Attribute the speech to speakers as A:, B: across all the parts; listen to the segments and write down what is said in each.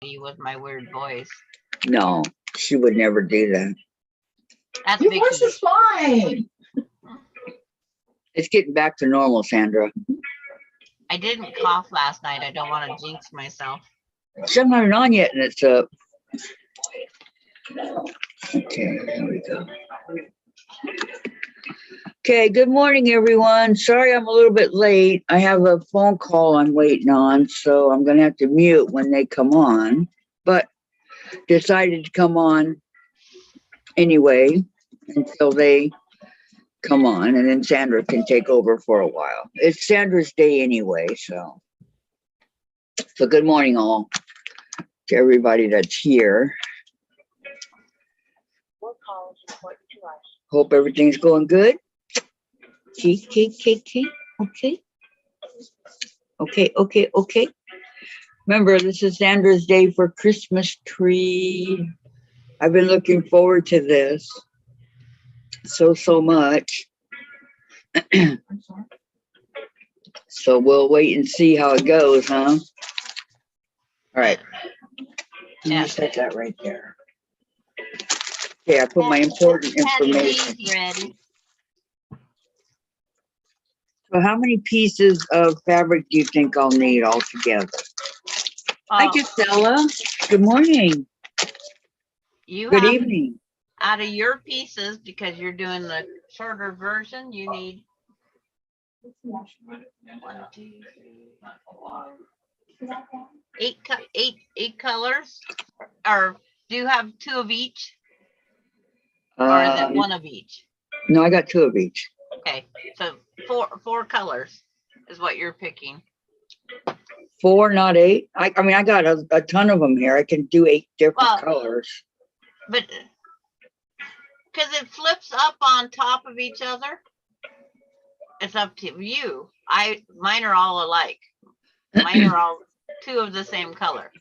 A: you with my weird voice.
B: No, she would never do that.
A: That's
C: Your voice is fine.
B: It's getting back to normal, Sandra.
A: I didn't cough last night. I don't want to jinx myself.
B: She's not on yet, and it's up. Okay, here we go. Okay, good morning, everyone. Sorry I'm a little bit late. I have a phone call I'm waiting on, so I'm going to have to mute when they come on. But decided to come on anyway until they come on, and then Sandra can take over for a while. It's Sandra's day anyway, so good morning all to everybody that's here. Hope everything's going good. Okay. Remember, this is Sandra's day for Christmas tree. I've been looking forward to this so much. So we'll wait and see how it goes, huh? All right.
A: Yeah.
B: You set that right there. Okay, I put my important information.
A: Ready.
B: So how many pieces of fabric do you think I'll need altogether? Hi, Gisela. Good morning. Good evening.
A: Out of your pieces, because you're doing the shorter version, you need 1, 2, 3, 4, 8 colors. Or do you have 2 of each? Or is it 1 of each?
B: No, I got 2 of each.
A: Okay, so 4 colors is what you're picking.
B: 4, not 8. I mean, I got a ton of them here. I can do 8 different colors.
A: But because it flips up on top of each other, it's up to you. Mine are all alike. Mine are all 2 of the same color,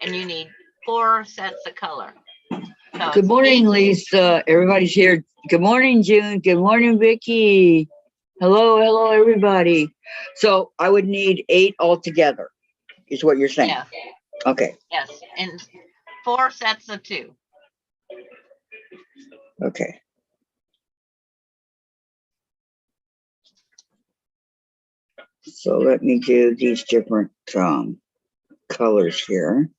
A: and you need 4 sets of color. So
B: good morning, Lisa. Everybody's here. Good morning, June. Good morning, Vicky. Hello, everybody. So I would need 8 altogether, is what you're saying?
A: Yes.
B: Okay.
A: Yes, and 4 sets of 2.
B: Okay. So let me do these different colors here.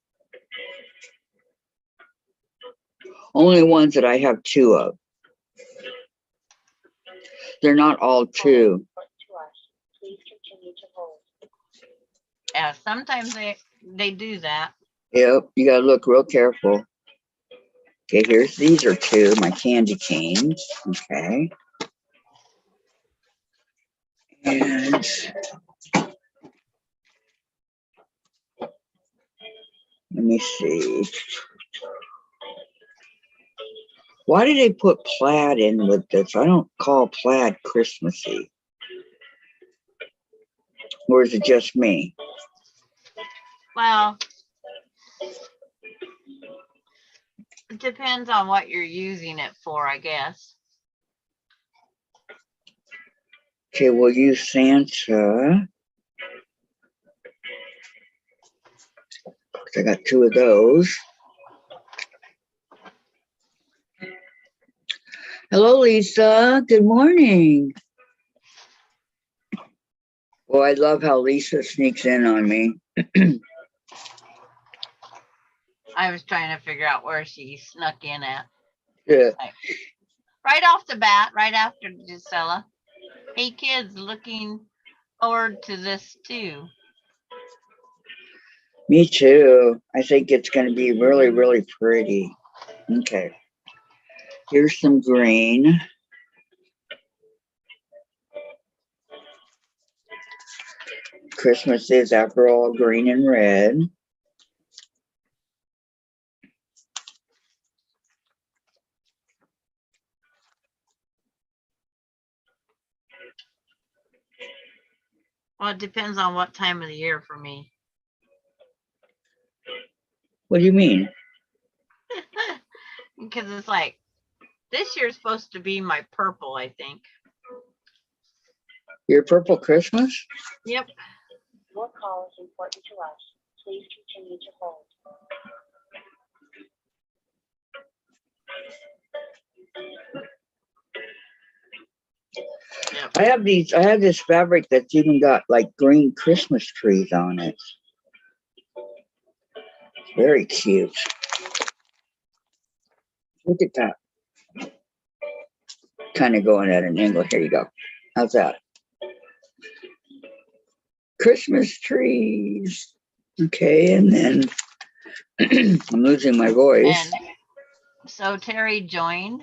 B: Only ones that I have 2 of. They're not all 2.
A: Yeah, sometimes they do that.
B: Yep, you gotta look real careful. Okay, these are 2, my candy canes. Okay. And let me see. Why did they put plaid in with this? I don't call plaid Christmassy. Or is it just me?
A: Well, it depends on what you're using it for, I guess.
B: Okay, we'll use Santa. I got 2 of those. Hello, Lisa. Good morning. Well, I love how Lisa sneaks in on me.
A: I was trying to figure out where she snuck in at.
B: Yeah.
A: Like, right off the bat, right after Gisela. Hey, kids, looking forward to this too.
B: Me too. I think it's going to be really pretty. Okay. Here's some green. Christmas is, after all, green and red.
A: Well, it depends on what time of the year for me.
B: What do you mean?
A: Because it's like, this year's supposed to be my purple, I think.
B: Your purple Christmas?
A: Yep.
D: Your call is important to us. Please continue to hold.
A: Yep.
B: I have this fabric that's even got like green Christmas trees on it. Very cute. Look at that. Kind of going at an angle. Here you go. How's that? Christmas trees. Okay, and then I'm losing my voice.
A: And so Terry joined.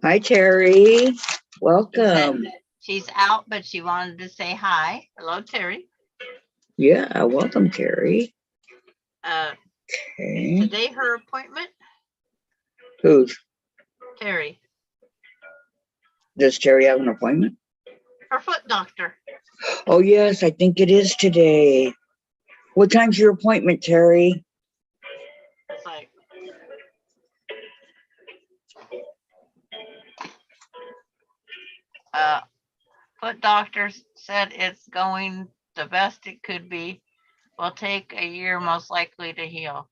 B: Hi, Terry.
A: She said
B: Welcome.
A: she's out, but she wanted to say hi. Hello, Terry.
B: Yeah, welcome, Terry.
A: Is
B: Okay.
A: today her appointment?
B: Who's?
A: Terry,
B: Does Terry have an appointment?
A: her foot doctor.
B: Oh, yes, I think it is today. What time's your appointment, Terry?
A: It's like, foot doctor said it's going the best it could be. Will take a year most likely to heal.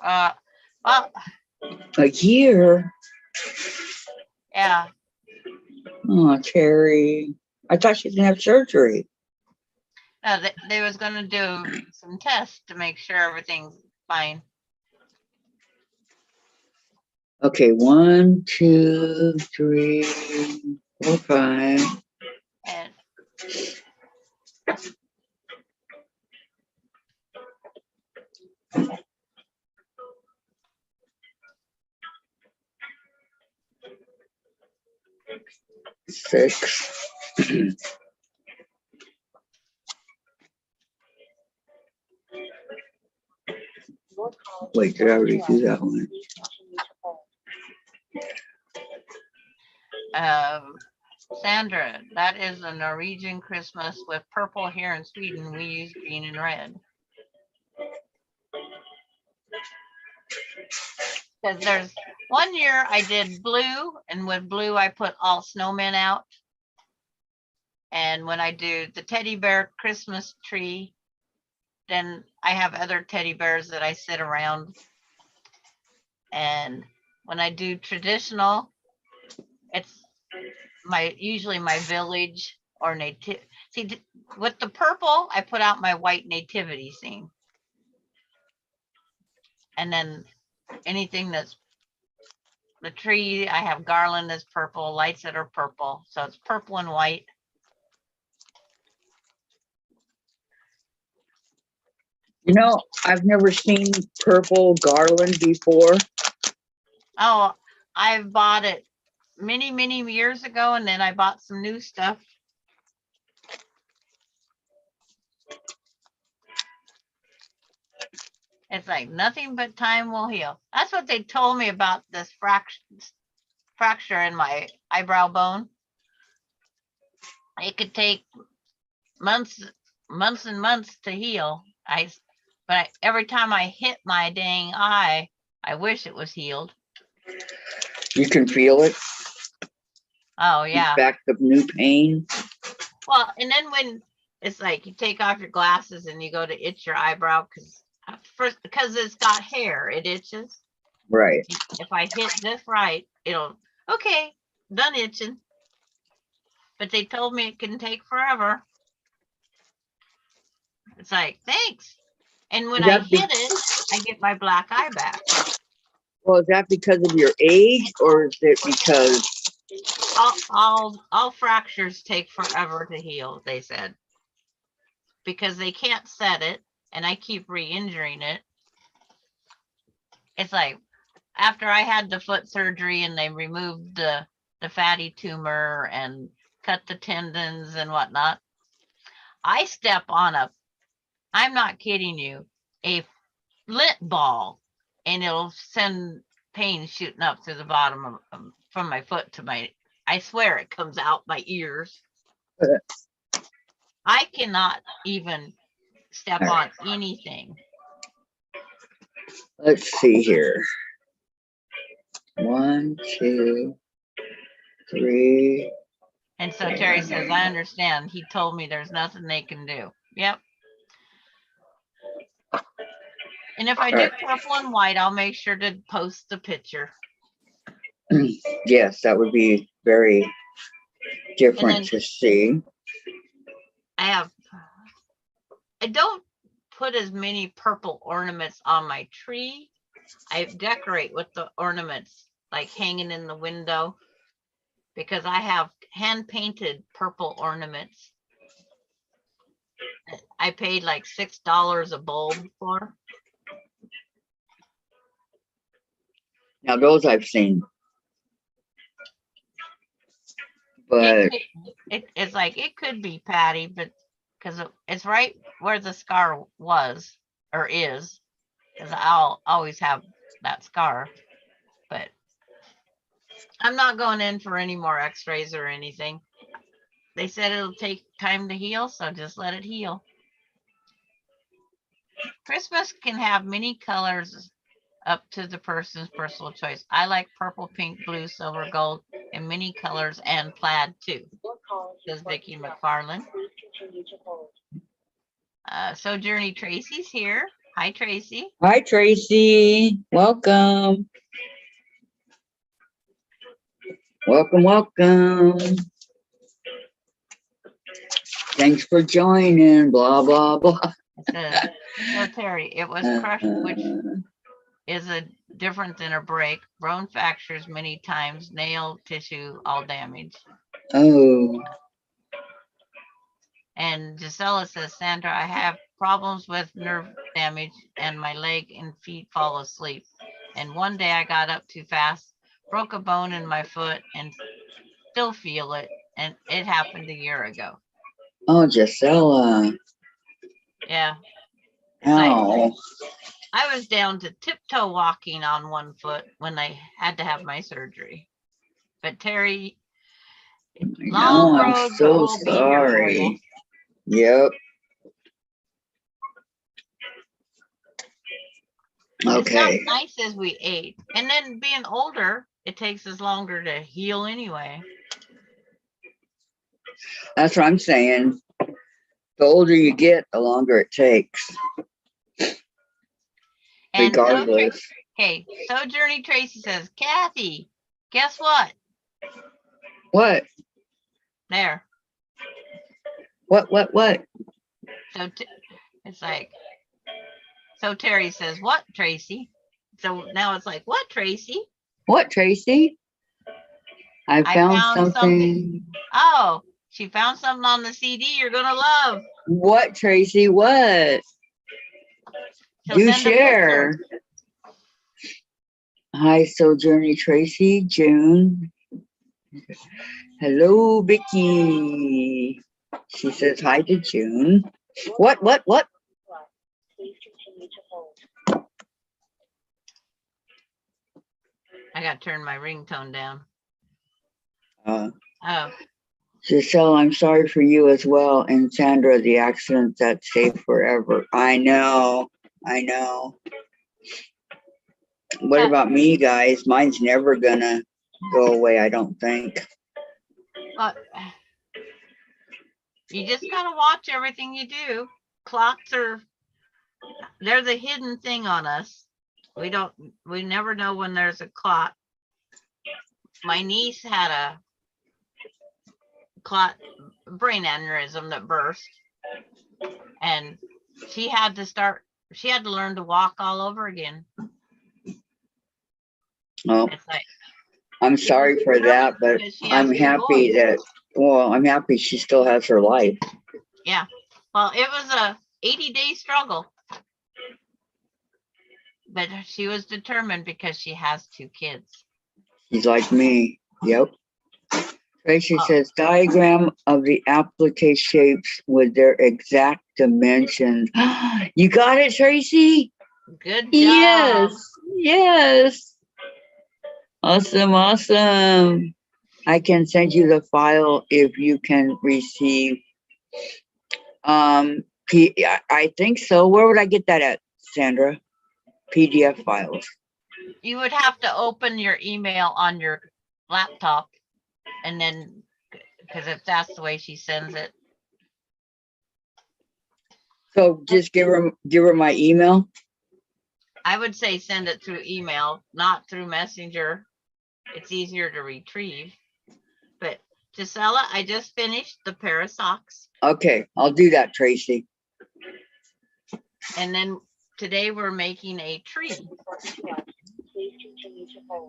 A: Well,
B: A year?
A: yeah,
B: Oh, Terry. I thought she was going to have surgery.
A: no, they was gonna do some tests to make sure everything's fine.
B: Okay, 1, 2, 3, 4, 5.
A: And
B: 6. Wait, did I already do that one?
A: Sandra, that is a Norwegian Christmas with purple. Here in Sweden, we use green and red. Because there's one year I did blue, and with blue I put all snowmen out. And when I do the teddy bear Christmas tree, then I have other teddy bears that I sit around. And when I do traditional, it's usually my village or native. See, with the purple, I put out my white nativity scene. And then anything that's the tree, I have garland that's purple, lights that are purple. So it's purple and white.
B: You know, I've never seen purple garland before.
A: Oh, I've bought it many, many years ago, and then I bought some new stuff. It's like nothing but time will heal. That's what they told me about this fracture in my eyebrow bone. It could take months and months to heal. Every time I hit my dang eye, I wish it was healed.
B: You can feel it.
A: Oh yeah.
B: Back of new pain.
A: Well, and then when it's like you take off your glasses and you go to itch your eyebrow because it's got hair, it itches.
B: Right.
A: If I hit this right, it'll okay, done itching. But they told me it can take forever. It's like, thanks. And when I hit it, I get my black eye back.
B: Well, is that because of your age, or is it because
A: all fractures take forever to heal, they said. Because they can't set it, and I keep re-injuring it. It's like after I had the foot surgery and they removed the fatty tumor and cut the tendons and whatnot, I step on I'm not kidding you, a lint ball, and it'll send pain shooting up through the bottom of from my foot to I swear it comes out my ears. I cannot even step on anything.
B: Let's see here. 1, 2, 3.
A: And so Terry says, I understand. He told me there's nothing they can do. Yep. And if I do
B: Alright.
A: purple and white, I'll make sure to post the picture.
B: Yes, that would be very different
A: then-
B: to see.
A: I don't put as many purple ornaments on my tree. I decorate with the ornaments like hanging in the window because I have hand painted purple ornaments. I paid like $6 a bulb for.
B: Now those I've seen. But
A: It's like it could be Patty, but because it's right where the scar was or is, because I'll always have that scar. But I'm not going in for any more x-rays or anything. They said it'll take time to heal, so just let it heal. Christmas can have many colors up to the person's personal choice. I like purple, pink, blue, silver, gold, and many colors and plaid too, says Vicki McFarland. Sojourner Tracy's here. Hi, Tracy.
B: hi, Tracy. Welcome. Welcome, welcome. Thanks for joining. Blah, blah, blah.
A: It says, so Terry, it was crushed, which is a different than a break. Bone fractures many times, nail tissue all damaged.
B: Oh,
A: And Gisela says, Sandra, I have problems with nerve damage and my leg and feet fall asleep. And one day I got up too fast, broke a bone in my foot and still feel it. And it happened a year ago.
B: oh, Gisela.
A: Yeah.
B: Ow.
A: I was down to tiptoe walking on one foot when I had to have my surgery. But Terry, long
B: No, I'm
A: road, but
B: so
A: we'll be here for you.
B: sorry. Yep.
A: It's not
B: Okay.
A: nice as we age. And then being older, it takes us longer to heal anyway.
B: That's what I'm saying. The older you get, the longer it takes.
A: And
B: Regardless.
A: Sojourner Tracy says, Kathy, guess what?
B: What?
A: There.
B: What?
A: So it's like, so Terry says, what, Tracy? So now it's like, what, Tracy?
B: What, Tracy? I found something.
A: Oh, she found something on the CD you're going to love.
B: What, Tracy? What?
A: She'll
B: Do
A: send a
B: share.
A: picture.
B: Hi, Sojourner Tracy, June. Hello, Vicky. She says hi to June. What?
A: I got to turn my ringtone down.
B: Oh.
A: So
B: I'm sorry for you as well. And Sandra, the accident that stayed forever. I know. What about me, guys? Mine's never gonna go away, I don't think.
A: But you just got to watch everything you do. Clots they're the hidden thing on us. We never know when there's a clot. My niece had a clot, brain aneurysm that burst, and she had to learn to walk all over again.
B: Oh,
A: It's like,
B: I'm sorry for that, but I'm happy I'm happy she still has her life.
A: yeah. Well, it was a 80-day struggle, but she was determined because she has 2 kids.
B: She's like me. Yep. Tracy says diagram of the applique shapes with their exact dimensions. You got it, Tracy?
A: Good job.
B: Yes. Awesome. I can send you the file if you can receive. I think so. Where would I get that at, Sandra? PDF files.
A: You would have to open your email on your laptop, and then, because if that's the way she sends it.
B: So just give her my email.
A: I would say send it through email, not through Messenger. It's easier to retrieve. But Gisela, I just finished the pair of socks.
B: Okay, I'll do that, Tracy.
A: And then today we're making a tree.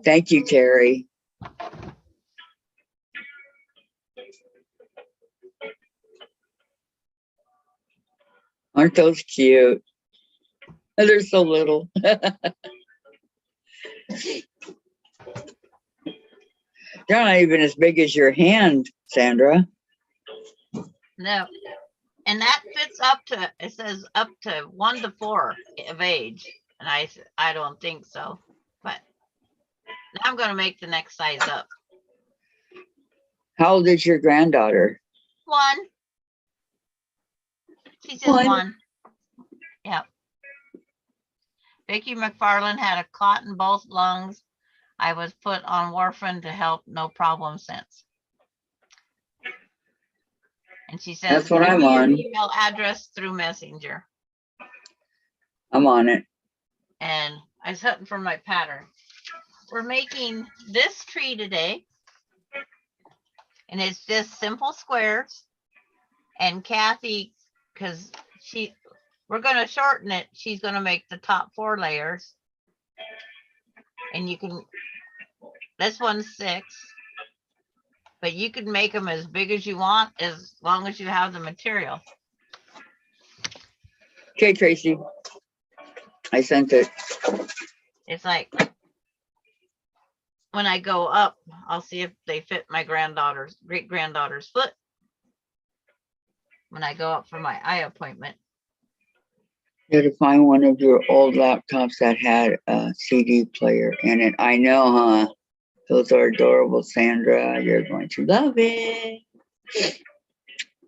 B: Thank you, Terry. Aren't those cute? They're so little. They're not even as big as your hand, Sandra.
A: No. And that fits up to, it says up to 1 to 4 of age. And I don't think so. But now I'm going to make the next size up.
B: How old is your granddaughter?
A: 1. She's just
B: One.
A: 1. Yep. Vicki McFarland had a clot in both lungs. I was put on warfarin to help. No problem since. And she says,
B: That's what
A: give
B: I'm
A: me your
B: on.
A: email address through Messenger.
B: I'm on it.
A: And I was hunting for my pattern. We're making this tree today. And it's just simple squares. And Kathy, because we're going to shorten it. She's going to make the top 4 layers. And you can, this one's 6. But you can make them as big as you want, as long as you have the material.
B: Okay, Tracy. I sent it.
A: It's like, when I go up, I'll see if they fit my great granddaughter's foot. When I go up for my eye appointment.
B: You had to find one of your old laptops that had a CD player in it. I know, huh? Those are adorable, Sandra. You're going to love it.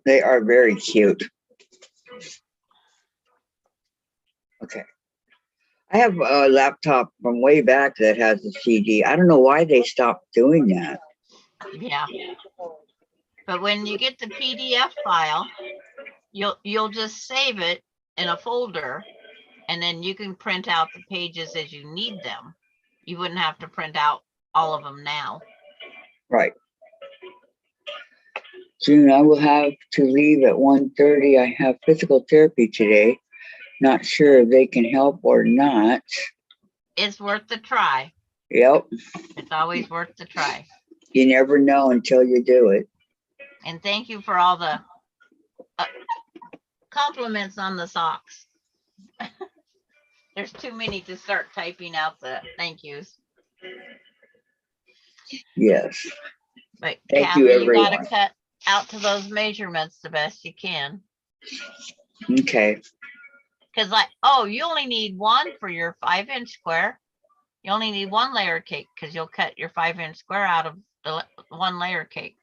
B: They are very cute. Okay. I have a laptop from way back that has a CD. I don't know why they stopped doing that.
A: Yeah. But when you get the PDF file, you'll just save it in a folder, and then you can print out the pages as you need them. You wouldn't have to print out all of them now.
B: Right. June, I will have to leave at 1:30. I have physical therapy today. Not sure if they can help or not.
A: It's worth the try.
B: Yep.
A: It's always worth the try.
B: You never know until you do it.
A: And thank you for all the compliments on the socks. There's too many to start typing out the thank yous.
B: Yes.
A: But
B: Thank
A: Kathy,
B: you,
A: you gotta
B: everyone.
A: cut out to those measurements the best you can.
B: Okay.
A: Because like, oh, you only need 1 for your 5-inch square. You only need 1 layer cake because you'll cut your 5-inch square out of the 1 layer cake.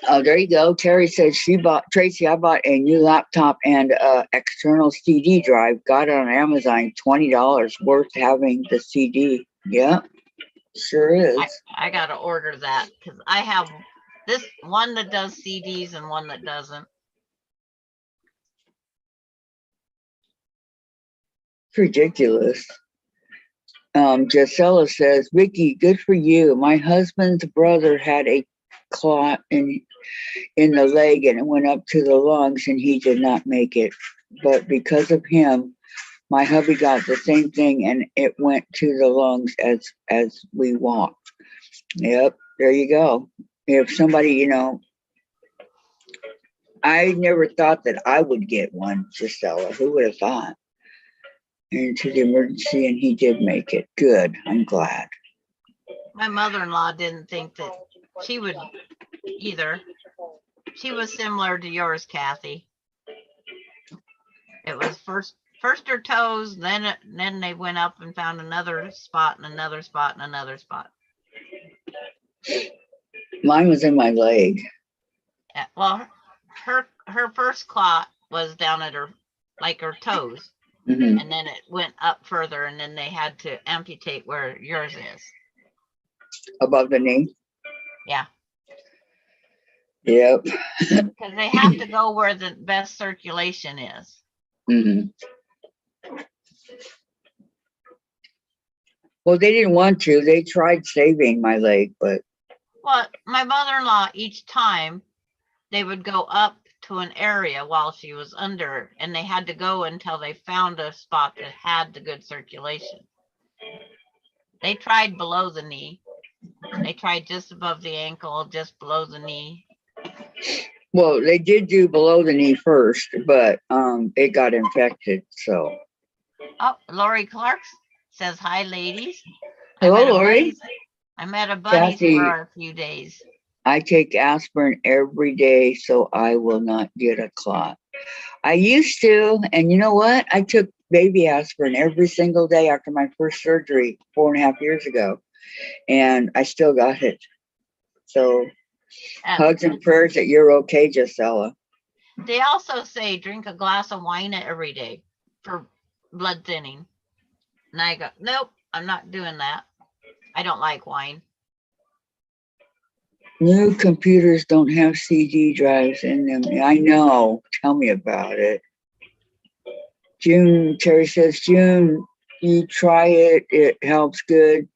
B: Oh, there you go. Terry says Tracy, I bought a new laptop and external CD drive. Got it on Amazon, $20 worth having the CD. Yeah, sure is.
A: I gotta order that because I have this one that does CDs and one that doesn't.
B: It's ridiculous. Gisela says, Vicky, good for you. My husband's brother had a clot in the leg and it went up to the lungs and he did not make it. But because of him, my hubby got the same thing and it went to the lungs as we walked. Yep, there you go. If somebody, I never thought that I would get one, Gisela. Who would have thought? Into the emergency and he did make it. Good. I'm glad.
A: My mother-in-law didn't think that she would either. She was similar to yours, Kathy. It was first her toes, then they went up and found another spot and another spot and another spot.
B: Mine was in my leg.
A: Yeah, well, her first clot was down at her toes.
B: Mm-hmm.
A: And then it went up further, and then they had to amputate where yours is.
B: Above the knee?
A: Yeah.
B: Yep.
A: Because they have to go where the best circulation is.
B: Mhm. Well, they didn't want to. They tried saving my leg, but
A: Well, my mother-in-law, each time they would go up to an area while she was under, and they had to go until they found a spot that had the good circulation. They tried below the knee. They tried just above the ankle, just below the knee.
B: well, they did do below the knee first, but it got infected. So,
A: Oh, Lori Clark says, hi, ladies.
B: hello, Lori.
A: I met a buddies
B: Kathy,
A: for a few days.
B: I take aspirin every day so I will not get a clot. I used to, and you know what? I took baby aspirin every single day after my first surgery 4.5 years ago, and I still got it. So, hugs and prayers that you're okay, Gisela.
A: They also say drink a glass of wine every day for blood thinning. And I go, nope, I'm not doing that. I don't like wine.
B: New computers don't have CD drives in them. I know. Tell me about it. June, Terry says, June, you try it. It helps good.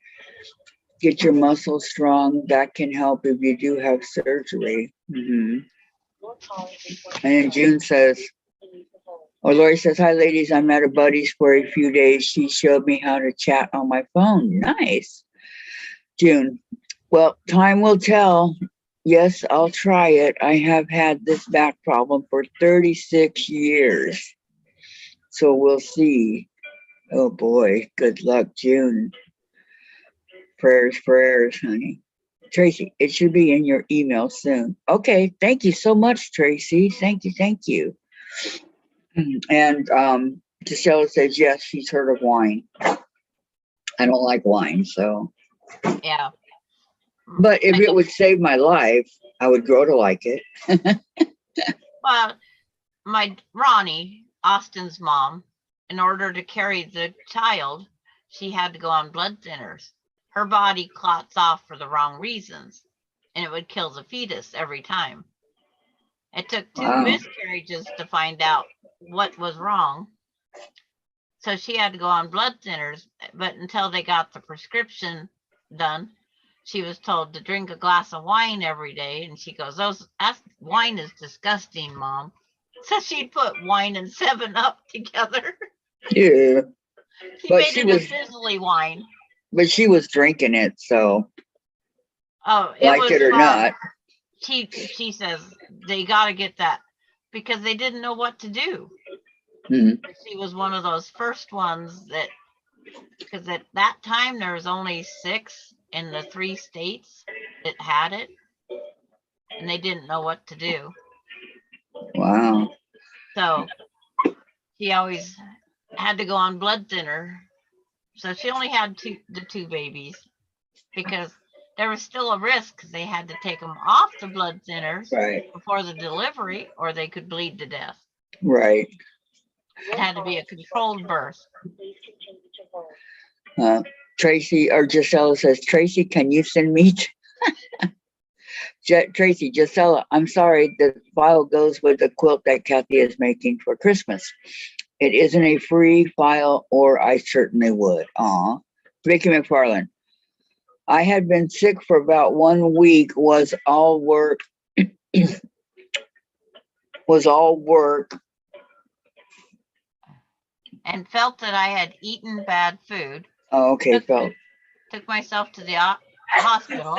B: Get your muscles strong. That can help if you do have surgery. And then June says, or Lori says, hi, ladies. I'm at a buddy's for a few days. She showed me how to chat on my phone. Nice. June, well, time will tell. Yes, I'll try it. I have had this back problem for 36 years. So we'll see. Oh boy, good luck, June. Prayers, honey. Tracy, it should be in your email soon. Okay, thank you so much, Tracy. Thank you. And Gisela says, yes, she's heard of wine. I don't like wine, so.
A: Yeah.
B: But if it would save my life, I would grow to like it.
A: Well, my Ronnie, Austin's mom, in order to carry the child, she had to go on blood thinners. Her body clots off for the wrong reasons, and it would kill the fetus every time. It took 2 miscarriages to find out what was wrong. So she had to go on blood thinners, but until they got the prescription done, she was told to drink a glass of wine every day. And she goes, wine is disgusting, Mom. So she'd put wine and 7-Up together.
B: Yeah.
A: She made it a fizzly wine.
B: But she was drinking it, so.
A: Oh,
B: liked it or not.
A: She says they got to get that because they didn't know what to do. She was one of those first ones that, because at that time there was only 6 in the 3 states that had it, and they didn't know what to do.
B: Wow.
A: So she always had to go on blood thinner. So she only had the two babies because there was still a risk. They had to take them off the blood thinners before the delivery, or they could bleed to death.
B: Right.
A: It had to be a controlled birth.
B: Tracy or Gisela says, Tracy, can you send me? Tracy, Gisela, I'm sorry. The file goes with the quilt that Kathy is making for Christmas. It isn't a free file, or I certainly would. Aw. Vicky McFarland. I had been sick for about 1 week, was all work.
A: And felt that I had eaten bad food.
B: Oh, okay,
A: took myself to the hospital.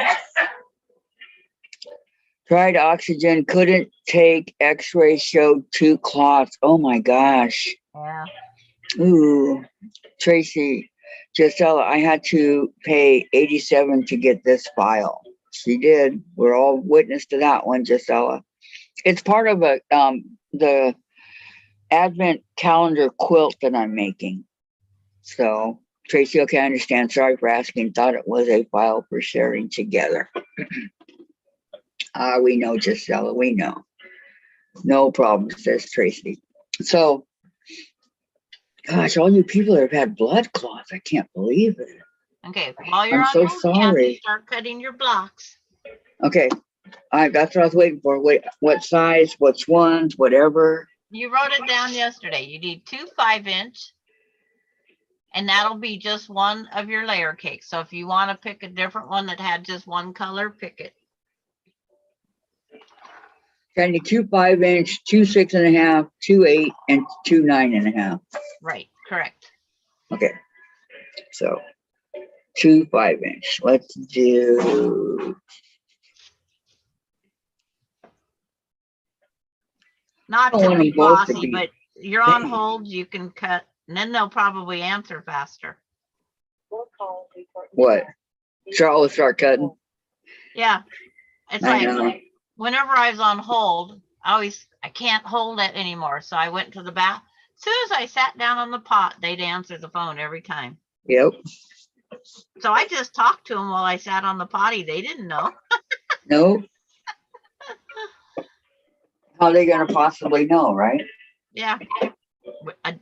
B: Tried oxygen, couldn't take x-ray, showed 2 clots. Oh my gosh.
A: Yeah.
B: Ooh. Tracy, Gisela, I had to pay $87 to get this file. She did. We're all witness to that one, Gisela. It's part of the Advent calendar quilt that I'm making. So, Tracy, okay, I understand. Sorry for asking. Thought it was a file for sharing together. We know, Gisela, we know. No problem, says Tracy. So, gosh, all you people that have had blood clots, I can't believe it.
A: Okay, while you're
B: I'm so sorry.
A: Start cutting your blocks.
B: Okay, that's what I was waiting for. What size, which ones, whatever.
A: You wrote it down yesterday. You need 2 5-inch, and that'll be just one of your layer cakes. So if you want to pick a different one that had just one color, pick it.
B: Kind of 2 5-inch, 2 6.5, 2 8, and 2 9.5.
A: Right, correct.
B: Okay. So 2 5-inch. Let's do.
A: Not
B: I
A: to
B: want
A: be
B: them both to
A: bossy,
B: be
A: but you're on
B: same.
A: hold. You can cut, and then they'll probably answer faster.
B: What? Charlotte start cutting.
A: Yeah, it's
B: I
A: like
B: know.
A: whenever I was on hold, I can't hold it anymore. So I went to the bath. As soon as I sat down on the pot, they'd answer the phone every time.
B: Yep.
A: So I just talked to them while I sat on the potty. They didn't know.
B: Nope. How are they gonna possibly know, right?
A: Yeah,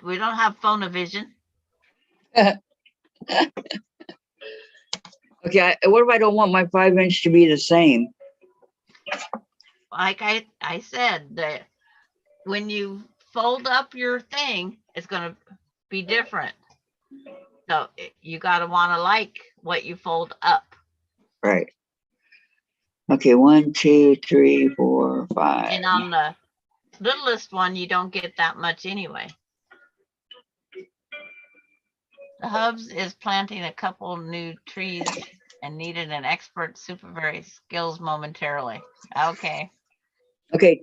A: we don't have phone-o-vision.
B: Okay. What if I don't want my 5-inch to be the same?
A: Like I said, that when you fold up your thing, it's going to be different. So you got to want to like what you fold up.
B: Right. Okay. 1, 2, 3, 4, 5.
A: And on the littlest one, you don't get that much anyway. The Hubs is planting a couple new trees and needed an expert supervisory skills momentarily. Okay.
B: Okay.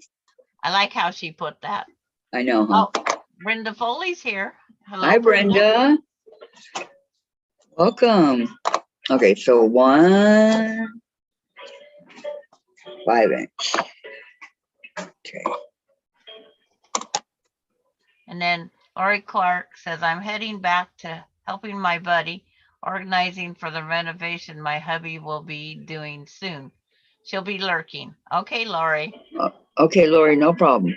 A: I like how she put that.
B: I know, huh?
A: Oh, Brenda Foley's here. Hello,
B: Hi, Brenda. Welcome. Okay, so 1 5-inch. Okay.
A: And then Lori Clark says, I'm heading back to helping my buddy organizing for the renovation my hubby will be doing soon. She'll be lurking. Okay, Lori.
B: Okay, Lori, no problem.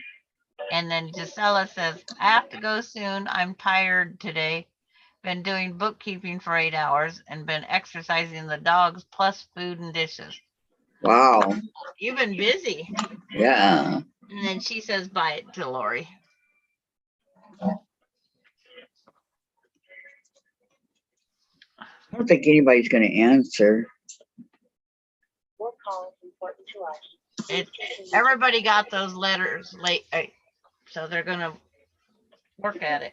A: And then Gisela says, I have to go soon. I'm tired today. Been doing bookkeeping for 8 hours and been exercising the dogs plus food and dishes.
B: Wow.
A: You've been busy.
B: Yeah.
A: And then she says bye to Lori.
B: I don't think anybody's going to answer.
A: Everybody got those letters late, so they're going to work at it.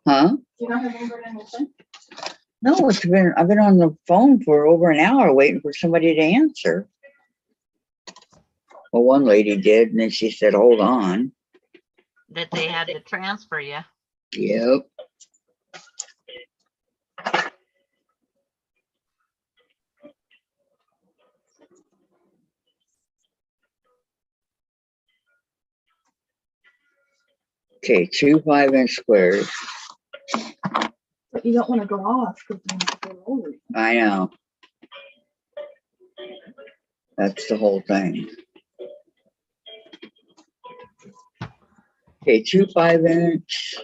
B: Huh?
C: You don't have anybody on the phone?
B: No, I've been on the phone for over an hour waiting for somebody to answer. Well, one lady did, and then she said, hold on.
A: That they had to transfer you.
B: Yep. Okay, 2 5-inch squares.
C: But you don't want to go off because you're over.
B: I know. That's the whole thing. Okay, 2 5-inch,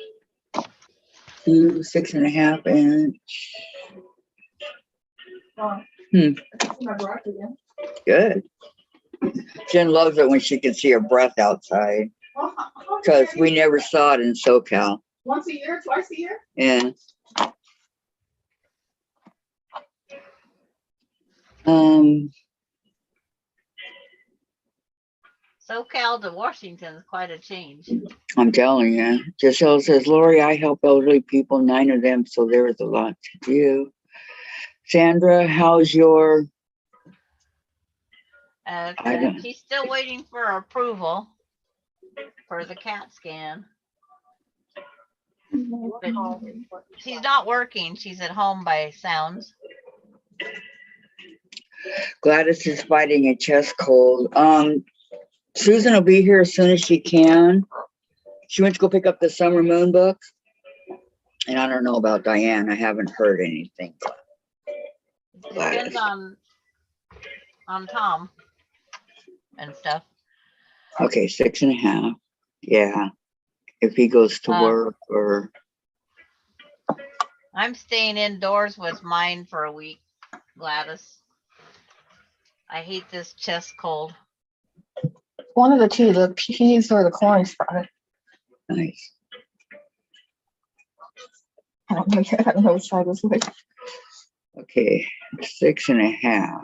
B: 2 6.5-inch.
C: My breath again.
B: Good. Jen loves it when she can see her breath outside because we never saw it in SoCal.
C: Once a year, twice a year?
B: Yeah.
A: SoCal to Washington is quite a change.
B: I'm telling you. Giselle says, Lori, I help elderly people, 9 of them, so there is a lot to do. Sandra, how's your...
A: Okay, she's still waiting for approval for the CAT scan. But she's not working. She's at home by sounds.
B: Gladys is fighting a chest cold. Susan will be here as soon as she can. She went to go pick up the Summer Moon books. And I don't know about Diane. I haven't heard anything.
A: Depends on Tom and stuff.
B: Okay, 6.5. Yeah. If he goes to work or.
A: I'm staying indoors with mine for a week, Gladys. I hate this chest cold.
C: One of the two, the peas or the corn sprouted.
B: Nice.
C: I don't know which side was which.
B: Okay, 6.5.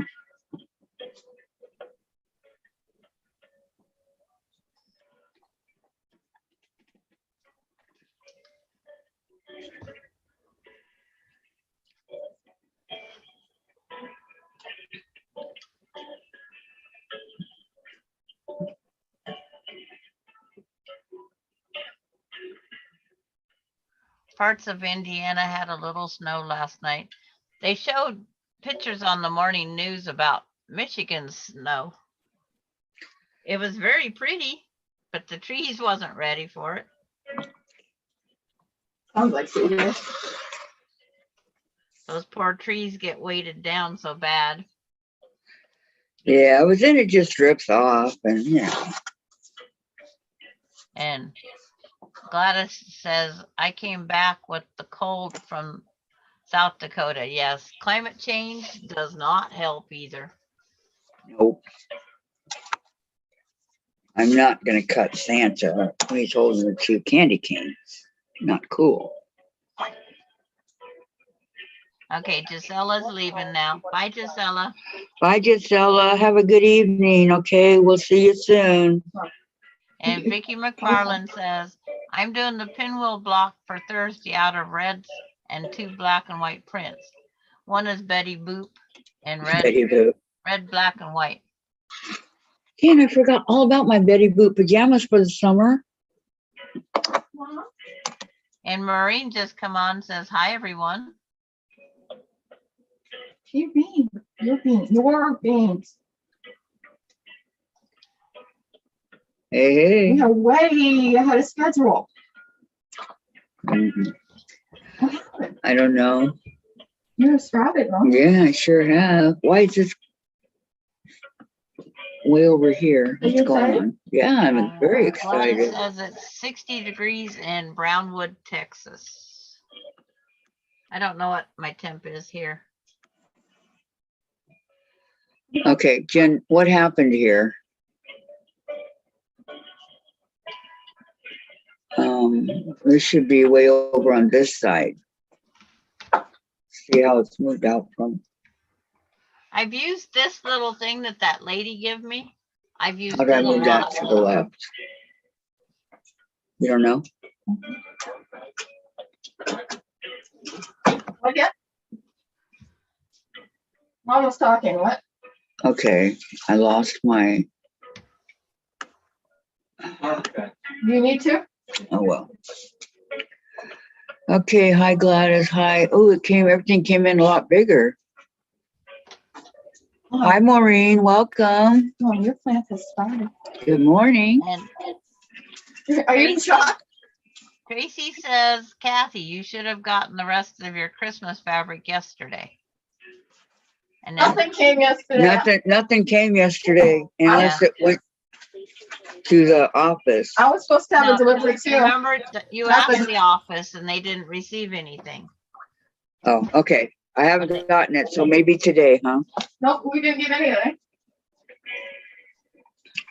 A: Parts of Indiana had a little snow last night. They showed pictures on the morning news about Michigan's snow. It was very pretty, but the trees wasn't ready for it.
C: Sounds like it is.
A: Those poor trees get weighted down so bad.
B: Yeah, I was in it just drips off and yeah.
A: And Gladys says, I came back with the cold from South Dakota. Yes, climate change does not help either.
B: Nope. I'm not going to cut Santa. He's holding the 2 candy canes. Not cool.
A: Okay, Gisella's leaving now. Bye, Gisella.
B: Bye, Gisela. Have a good evening. Okay, we'll see you soon.
A: And Vicki McFarland says, I'm doing the pinwheel block for Thursday out of reds and 2 black and white prints. One is Betty Boop and
B: Betty Boop.
A: red, black, and white.
B: And I forgot all about my Betty Boop pajamas for the summer.
A: And Maureen just come on and says, hi, everyone.
C: Your beans.
B: Hey.
C: You're way ahead of schedule.
B: Mhm.
C: What happened?
B: I don't know.
C: You're a rabbit, huh?
B: Yeah, I sure have. Why is this way over here?
C: Are you
B: What's going
C: excited?
B: on? Yeah, I'm very
A: Gladys
B: excited.
A: says it's 60 degrees in Brownwood, Texas. I don't know what my temp is here.
B: Okay, Jen, what happened here? This should be way over on this side. See how it's moved out from.
A: I've used this little thing that lady gave me. I've used
B: How do I
A: it a
B: move that
A: lot.
B: to the left? You don't know?
C: What yet? Mom was talking. What?
B: Okay, I lost my.
C: Do you need to?
B: Oh well. Okay, hi Gladys. Hi. Oh, everything came in a lot bigger.
C: Oh,
B: Hi Maureen, welcome.
C: oh, your plant has started.
B: Good morning.
A: And
C: Are you in shock?
A: Tracy says, Kathy, you should have gotten the rest of your Christmas fabric yesterday. And then
C: Nothing came yesterday.
B: Nothing came yesterday unless it went to the office.
C: I was supposed to have
A: No,
C: a delivery too.
A: remember you
C: Nothing.
A: asked the office and they didn't receive anything.
B: Oh, okay. I haven't gotten it, so maybe today, huh?
C: Nope, we didn't get anything.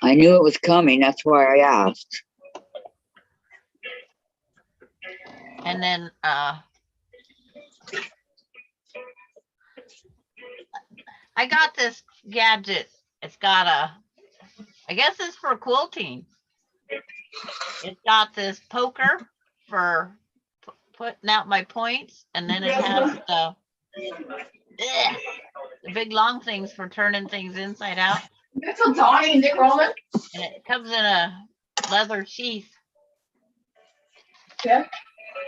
B: I knew it was coming. That's why I asked.
A: And then I got this gadget. It's got I guess it's for quilting. It's got this poker for putting out my points, and then it has the big long things for turning things inside out.
C: It's a Donnie and Dick Roman.
A: And it comes in a leather sheath.
C: Yeah.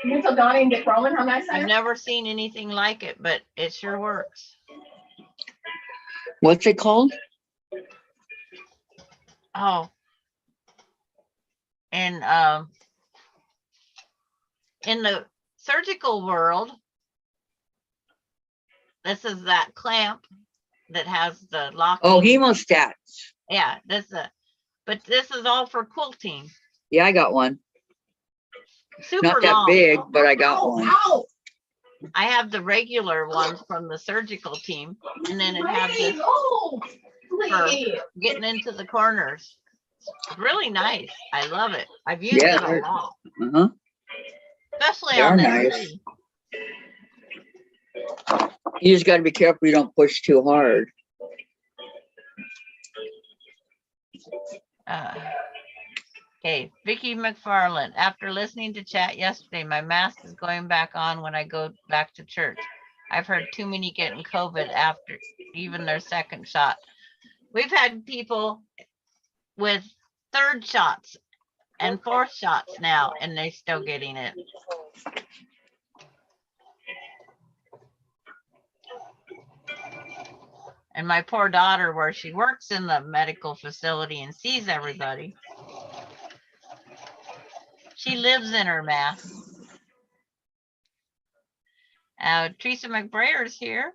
C: You tell Donnie and Dick Roman how nice I
A: I've
C: am?
A: never seen anything like it, but it sure works.
B: What's it called?
A: Oh. And in the surgical world, this is that clamp that has the lock.
B: Oh, hemostats.
A: Yeah, but this is all for quilting.
B: Yeah, I got one.
A: Super
B: Not that
A: long.
B: big, but I got
C: Ow,
B: one.
C: ow.
A: I have the regular ones from the surgical team, and then it has this
C: Oh,
A: for
C: please.
A: getting into the corners. It's really nice. I love it. I've used
B: Yeah,
A: it a
B: they're-
A: lot,
B: Uh-huh.
A: especially
B: They
A: on
B: are
A: this
B: nice.
A: tree.
B: You just got to be careful you don't push too hard.
A: Okay, Vicky McFarland. After listening to chat yesterday, my mask is going back on when I go back to church. I've heard too many getting COVID after even their second shot. We've had people with third shots and fourth shots now, and they're still getting it. And my poor daughter, where she works in the medical facility and sees everybody, she lives in her mask. Teresa McBrayer's here.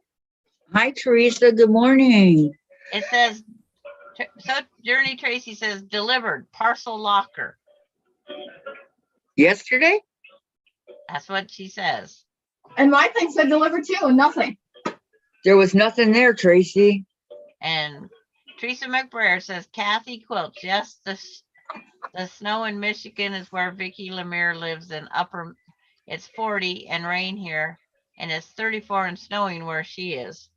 B: Hi, Teresa. Good morning.
A: It says, so Journey Tracy says delivered, parcel locker.
B: Yesterday?
A: That's what she says.
C: And my thing said delivered too, and nothing.
B: There was nothing there, Tracy.
A: And Teresa McBrayer says Kathy quilts. Yes, the snow in Michigan is where Vicky Lemire lives in upper. It's 40 and rain here, and it's 34 and snowing where she is.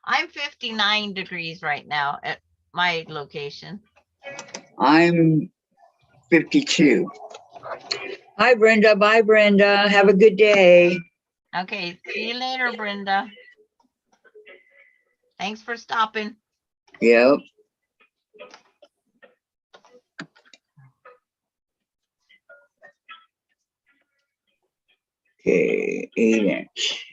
A: I'm 59 degrees right now at my location.
B: I'm 52. Hi, Brenda. Bye, Brenda. Have a good day.
A: Okay, see you later, Brenda. Thanks for stopping.
B: Yep. Okay, 8-inch.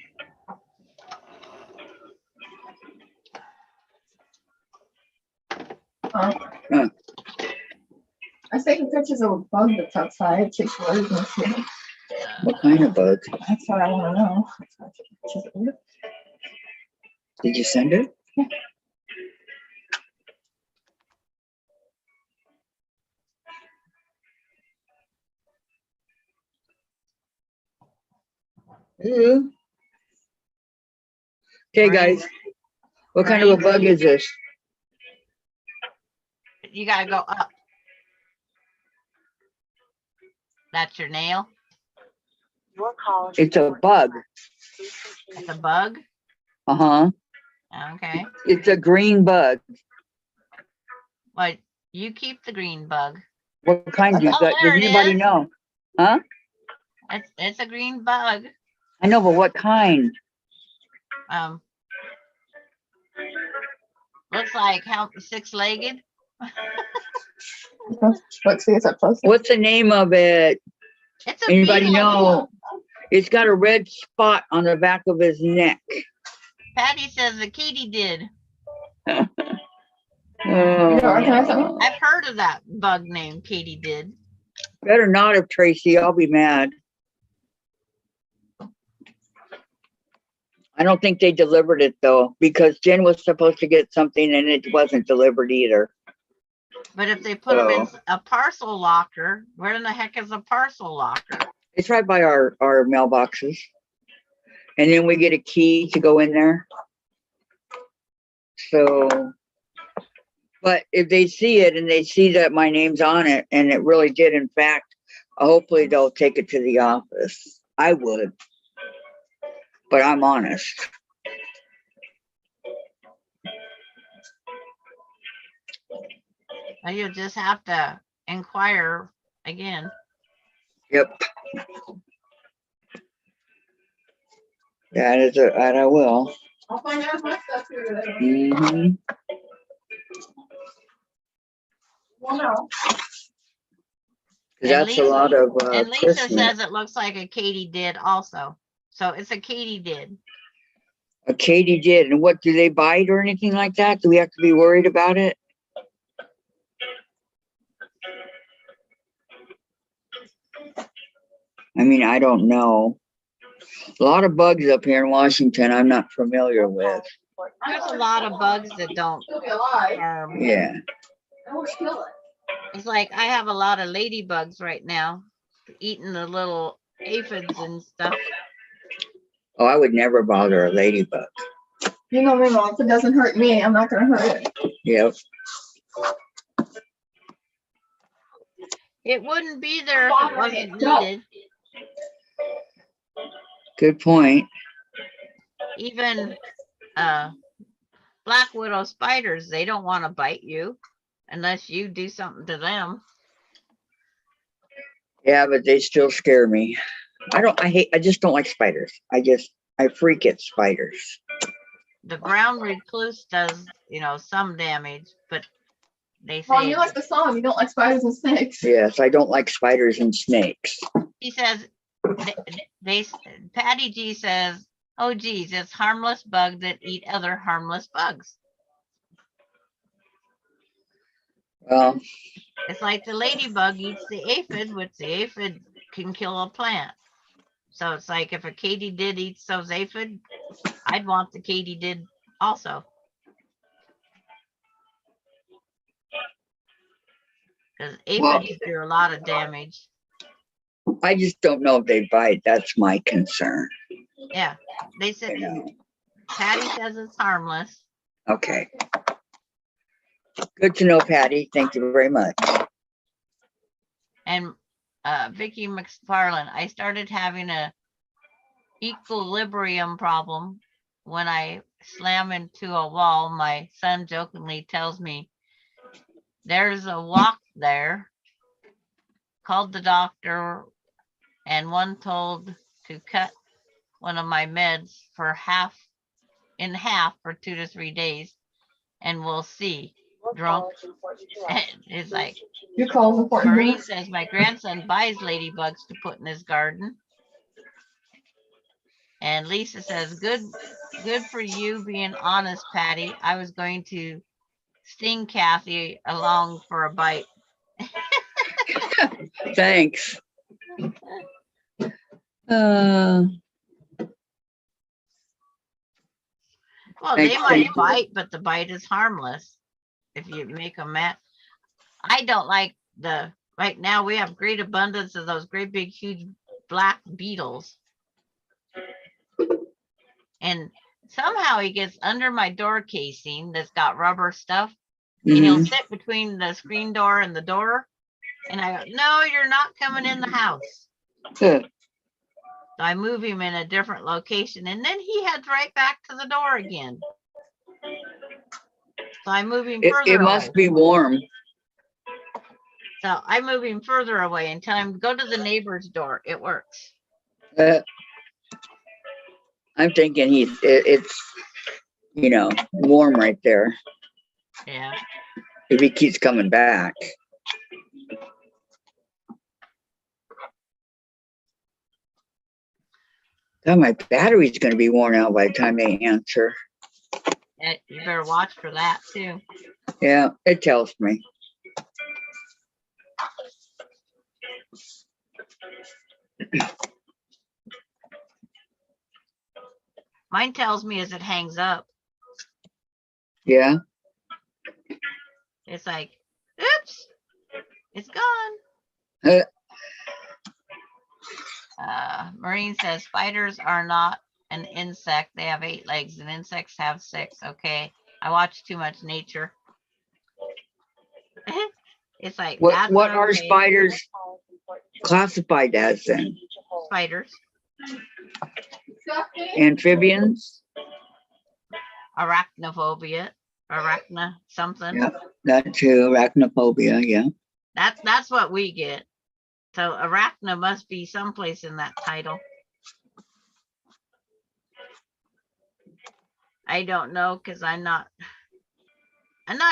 C: Huh?
B: Huh.
C: I was taking pictures of a bug that's outside. Chase words and shit.
B: What kind of bug?
C: That's what I want to know. That's why I took pictures of it.
B: Did you send it?
C: Yeah.
B: Ooh. Okay, guys. What kind of a bug is this?
A: You gotta go up. That's your nail.
B: It's a bug.
A: It's a bug.
B: Uh-huh.
A: Okay.
B: It's a green bug.
A: But you keep the green bug.
B: What kind do you
A: Oh,
B: got?
A: there
B: Does
A: it
B: anybody
A: is.
B: know? Huh?
A: It's a green bug.
B: I know, but what kind?
A: Looks like how 6-legged.
C: Let's see, it's up close.
B: What's the name of it?
A: It's a
B: Anybody
A: beetle.
B: know? It's got a red spot on the back of his neck.
A: Patty says the katydid.
C: recognize that one?
A: I've heard of that bug named katydid.
B: Better not have, Tracy. I'll be mad. I don't think they delivered it though, because Jen was supposed to get something and it wasn't delivered either.
A: But if they put them in a parcel locker, where in the heck is a parcel locker?
B: It's right by our mailboxes. And then we get a key to go in there. So, but if they see it and they see that my name's on it, and it really did, in fact, hopefully they'll take it to the office. I would. But I'm honest.
A: Well, you'll just have to inquire again.
B: Yep. That I will.
C: I'll find out my stuff here.
B: Mm-hmm.
C: Well, no.
A: And
B: That's a lot of
A: And Lisa
B: Christmas.
A: says it looks like a katydid also. So it's a katydid.
B: A katydid. And what, do they bite or anything like that? Do we have to be worried about it? I mean, I don't know. A lot of bugs up here in Washington I'm not familiar with.
A: There's a lot of bugs that don't
C: Still be alive.
A: harm.
B: Yeah.
C: I won't kill it.
A: It's like I have a lot of ladybugs right now eating the little aphids and stuff.
B: Oh, I would never bother a ladybug.
C: You know me, Mom. If it doesn't hurt me, I'm not gonna hurt it.
B: Yep.
A: It wouldn't be there if it wasn't needed.
B: Good point.
A: Even black widow spiders, they don't want to bite you unless you do something to them.
B: Yeah, but they still scare me. I just don't like spiders. I freak at spiders.
A: The brown recluse does, some damage, but they
C: Mom,
A: say
C: you like the song. You don't like spiders and snakes.
B: Yes, I don't like spiders and snakes.
A: he says Patty G says, oh geez, it's harmless bugs that eat other harmless bugs.
B: Well,
A: It's like the ladybug eats the aphid, which the aphid can kill a plant. So it's like if a katydid eats those aphid, I'd want the katydid also. Because aphids do a lot of damage.
B: I just don't know if they bite. That's my concern.
A: Yeah, they said, Patty says it's harmless.
B: Okay. Good to know, Patty. Thank you very much.
A: And Vicky McFarland, I started having a equilibrium problem when I slam into a wall. My son jokingly tells me there's a walk there. Called the doctor, and one told to cut one of my meds in half for 2 to 3 days, and we'll see. Drunk. It's like,
C: Your call is important.
A: Marie says my grandson buys ladybugs to put in his garden. And Lisa says, good for you being honest, Patty. I was going to sting Kathy along for a bite.
B: Thanks.
A: Well, they might bite, but the bite is harmless if you make them mad. I don't like right now we have great abundance of those great big huge black beetles. And somehow he gets under my door casing that's got rubber stuff. And he'll sit between the screen door and the door. And I go, no, you're not coming in the house. So I move him in a different location, and then he heads right back to the door again. So I move him further away.
B: It must be warm.
A: So I move him further away and tell him, go to the neighbor's door. It works.
B: I'm thinking it's warm right there.
A: Yeah.
B: If he keeps coming back. God, my battery's going to be worn out by the time they answer.
A: You better watch for that too.
B: Yeah, it tells me.
A: Mine tells me as it hangs up.
B: Yeah.
A: It's like, oops, it's gone. Marine says spiders are not an insect. They have 8 legs and insects have 6. Okay. I watch too much nature. It's like,
B: what are spiders classified as then?
A: Spiders.
B: Amphibians?
A: Arachnophobia. Arachna something.
B: Yeah, that too. Arachnophobia, yeah.
A: That's what we get. So arachna must be someplace in that title. I don't know because I'm not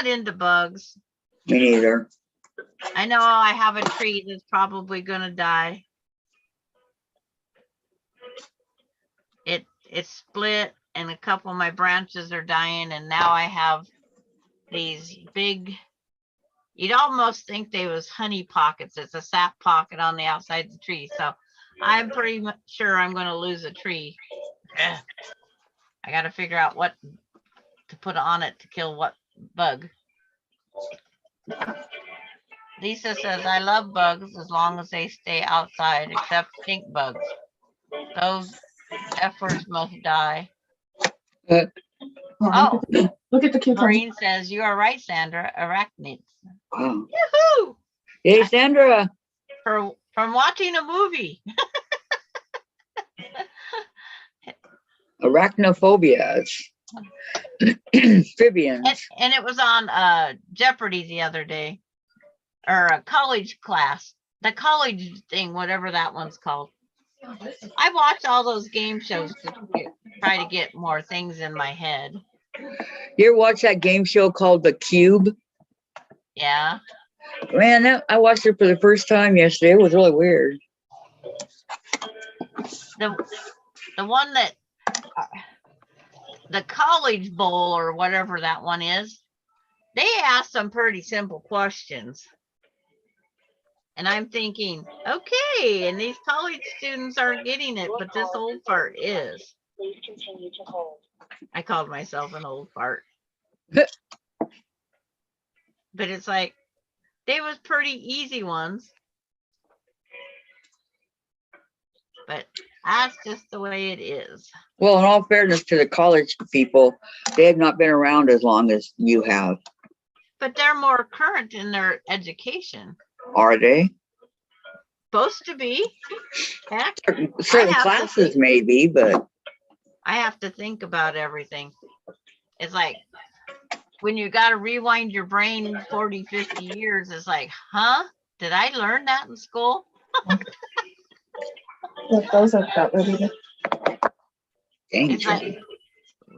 A: into bugs.
B: Me neither.
A: I know I have a tree that's probably gonna die. It's split and a couple of my branches are dying, and now I have these big, you'd almost think they was honey pockets. It's a sap pocket on the outside of the tree. So I'm pretty sure I'm going to lose a tree. Ugh. I got to figure out what to put on it to kill what bug. Lisa says, I love bugs as long as they stay outside, except stink bugs. Those efforts must die. Oh,
C: Look at the cucumber.
A: Maureen says, you are right, Sandra. Arachnids.
B: Wow.
A: Yoo-hoo!
B: Hey, Sandra.
A: From watching a movie.
B: Arachnophobias. Amphibians.
A: And it was on Jeopardy the other day. Or a college class. The college thing, whatever that one's called. I watch all those game shows to try to get more things in my head.
B: You ever watch that game show called The Cube?
A: Yeah.
B: Man, I watched it for the first time yesterday. It was really weird.
A: The one that the College Bowl or whatever that one is, they ask some pretty simple questions. And I'm thinking, okay, and these college students aren't getting it, but this old fart is.
D: Please continue to hold.
A: I called myself an old fart. But it's like, they was pretty easy ones. But that's just the way it is.
B: Well, in all fairness to the college people, they have not been around as long as you have.
A: But they're more current in their education.
B: Are they?
A: Supposed to be. Heck,
B: Certain classes maybe, but
A: I have to think about everything. It's like when you got to rewind your brain 40, 50 years, it's like, huh? Did I learn that in school?
C: Look, those are about ready to.
A: It's like,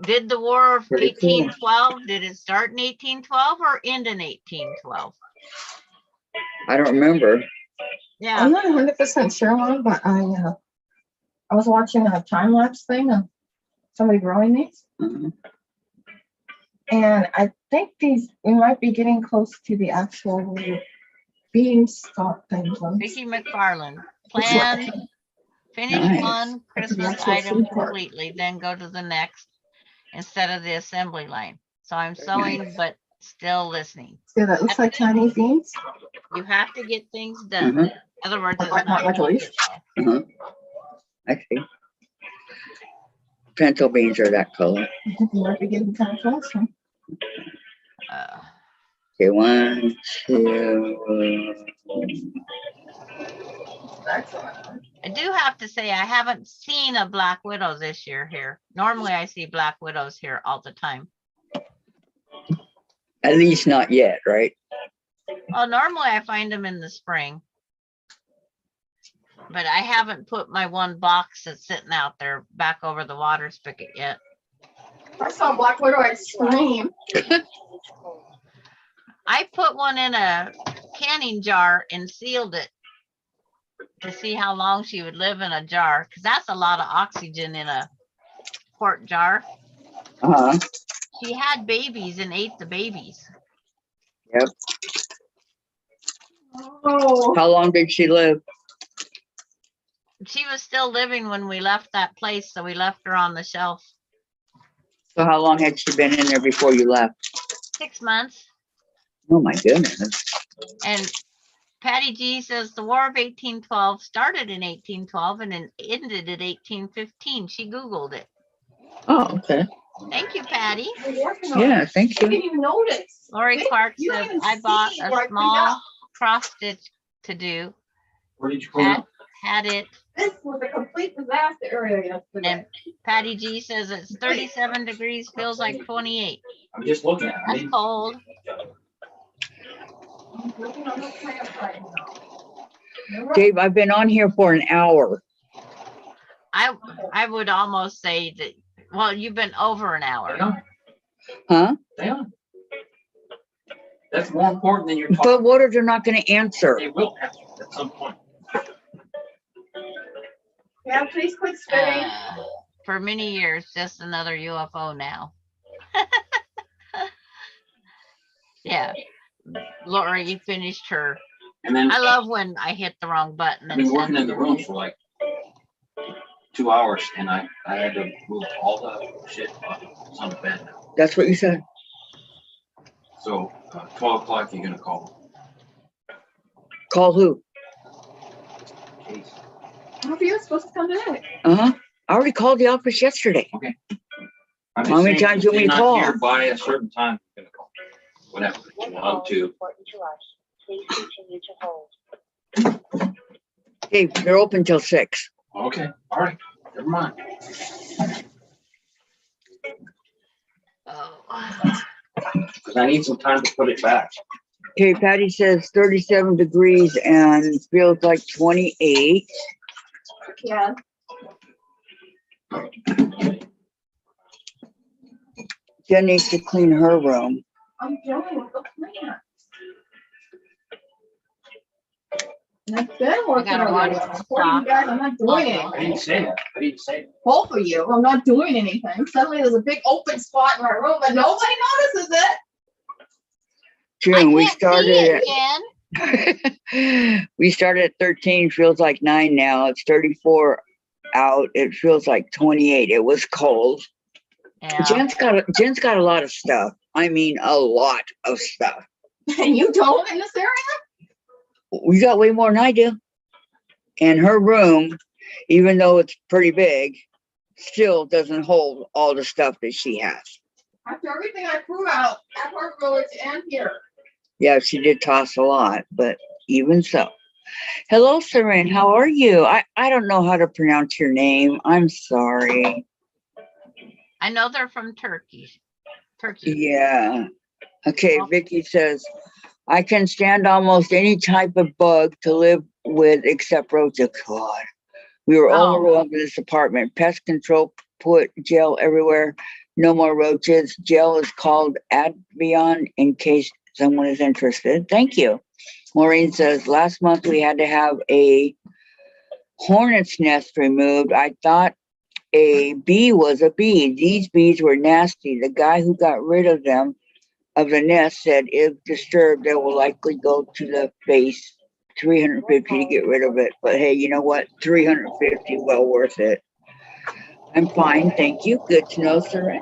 A: did the War of
B: Pretty cool.
A: 1812, did it start in 1812 or end in 1812?
B: I don't remember.
A: Yeah.
C: I'm not 100% sure on, but I was watching a time lapse thing of somebody growing these,
B: Mhm.
C: and I think we might be getting close to the actual beanstalk things.
A: Vicky McFarland, plan, finish
B: Nice.
A: one Christmas
C: actual
A: item
C: food part.
A: completely, then go to the next instead of the assembly line. So I'm sewing, but still listening.
C: Yeah, that looks like Chinese beans.
A: You have to get things done.
B: Mhm.
A: In other words, it's
C: Like
A: not
C: like a
A: gonna
C: leaf?
A: get there.
B: Uh-huh. I see. Pinto beans are that color.
C: I think we might be getting kind of close. Huh?
B: Okay, 1, 2.
C: Excellent.
A: I do have to say, I haven't seen a black widow this year here. Normally I see black widows here all the time.
B: At least not yet, right?
A: Well, normally I find them in the spring. But I haven't put my one box that's sitting out there back over the water spigot yet.
C: If I saw black widow, I'd scream.
A: I put one in a canning jar and sealed it to see how long she would live in a jar, because that's a lot of oxygen in a quart jar.
B: Uh-huh.
A: She had babies and ate the babies.
B: Yep.
C: Oh,
B: How long did she live?
A: She was still living when we left that place, so we left her on the shelf.
B: So how long had she been in there before you left?
A: 6 months.
B: Oh my goodness.
A: And Patty G says the War of 1812 started in 1812 and then ended at 1815. She Googled it.
B: Oh, okay.
A: Thank you, Patty.
C: you're working on it.
B: Yeah, thank
C: You
B: you.
C: didn't even notice.
A: Lori Clark
C: You
A: says,
C: didn't even
A: I bought
C: see
A: a
C: where I cleaned
A: small
C: up.
A: cross stitch to do.
E: Where did you clean up?
A: Had it.
C: This was a complete disaster area yesterday.
A: And Patty G says it's 37 degrees, feels like 28.
E: I'm just looking at it.
A: That's cold.
C: I'm working on the plants right now. You're right.
B: Dave, I've been on here for an hour.
A: I would almost say that, well, you've been over an
E: Stay
A: hour.
E: on.
B: Huh?
E: Stay on. That's more important than your talk.
B: But what if they're not going to answer?
E: They will have to at some point.
C: Yeah, please quit spitting.
A: For many years, just another UFO now. Yeah. Lori, you finished her.
E: And then
A: I love when I hit the wrong button.
E: I've
A: And
E: been working in
A: send
E: the room for like 2 hours and I had to move all the shit on the bed now.
B: That's what you said.
E: So 12 o'clock, you're gonna call.
B: Call who?
E: Case.
C: How are you supposed to come today?
B: Uh-huh. I already called the office yesterday.
E: I'm
B: How many
E: just saying,
B: times
E: if
B: do we
E: you're not
B: call?
E: here by a certain time, you're gonna call. Whatever.
D: Your
E: One,
D: call is
E: two.
D: important to us. Please continue to hold.
B: Hey, they're open till 6.
E: Okay, all right, never mind.
A: Oh.
E: Because I need some time to put it back.
B: Okay, Patty says 37 degrees and feels like 28.
C: Yeah.
B: Jen needs to clean her room.
C: I'm doing the plan. And I've been working
A: gotta
C: on
A: watch
C: it.
A: the
C: According to you guys, I'm not doing
A: clock.
E: I
C: anything.
E: didn't say that. I didn't say that.
C: Both of you, I'm not doing anything. Suddenly there's a big open spot in my room, but nobody notices it.
B: June, we
A: I can't
B: started
A: see it, Jen.
B: we started at 13, feels like 9 now. It's 34 out. It feels like 28. It was cold.
A: Yeah.
B: Jen's got a lot of stuff. I mean, a lot of stuff.
C: And you don't in this area?
B: You got way more than I do. And her room, even though it's pretty big, still doesn't hold all the stuff that she has.
C: After everything I threw out at Park Village and here.
B: Yeah, she did toss a lot, but even so. Hello, Seren. How are you? I don't know how to pronounce your name. I'm sorry.
A: I know they're from Turkey.
B: Yeah. Okay,
A: Well-
B: Vicky says, I can stand almost any type of bug to live with except roaches. God. We were
A: Oh.
B: overwhelmed in this apartment. Pest control put gel everywhere. No more roaches. Gel is called Advion in case someone is interested. Thank you. Maureen says, last month we had to have a hornet's nest removed. I thought a bee was a bee. These bees were nasty. The guy who got rid of them, of the nest, said if disturbed, they will likely go to the face. 350 to get rid of it. But hey, you know what? 350, well worth it. I'm fine, thank you. Good to know, sir.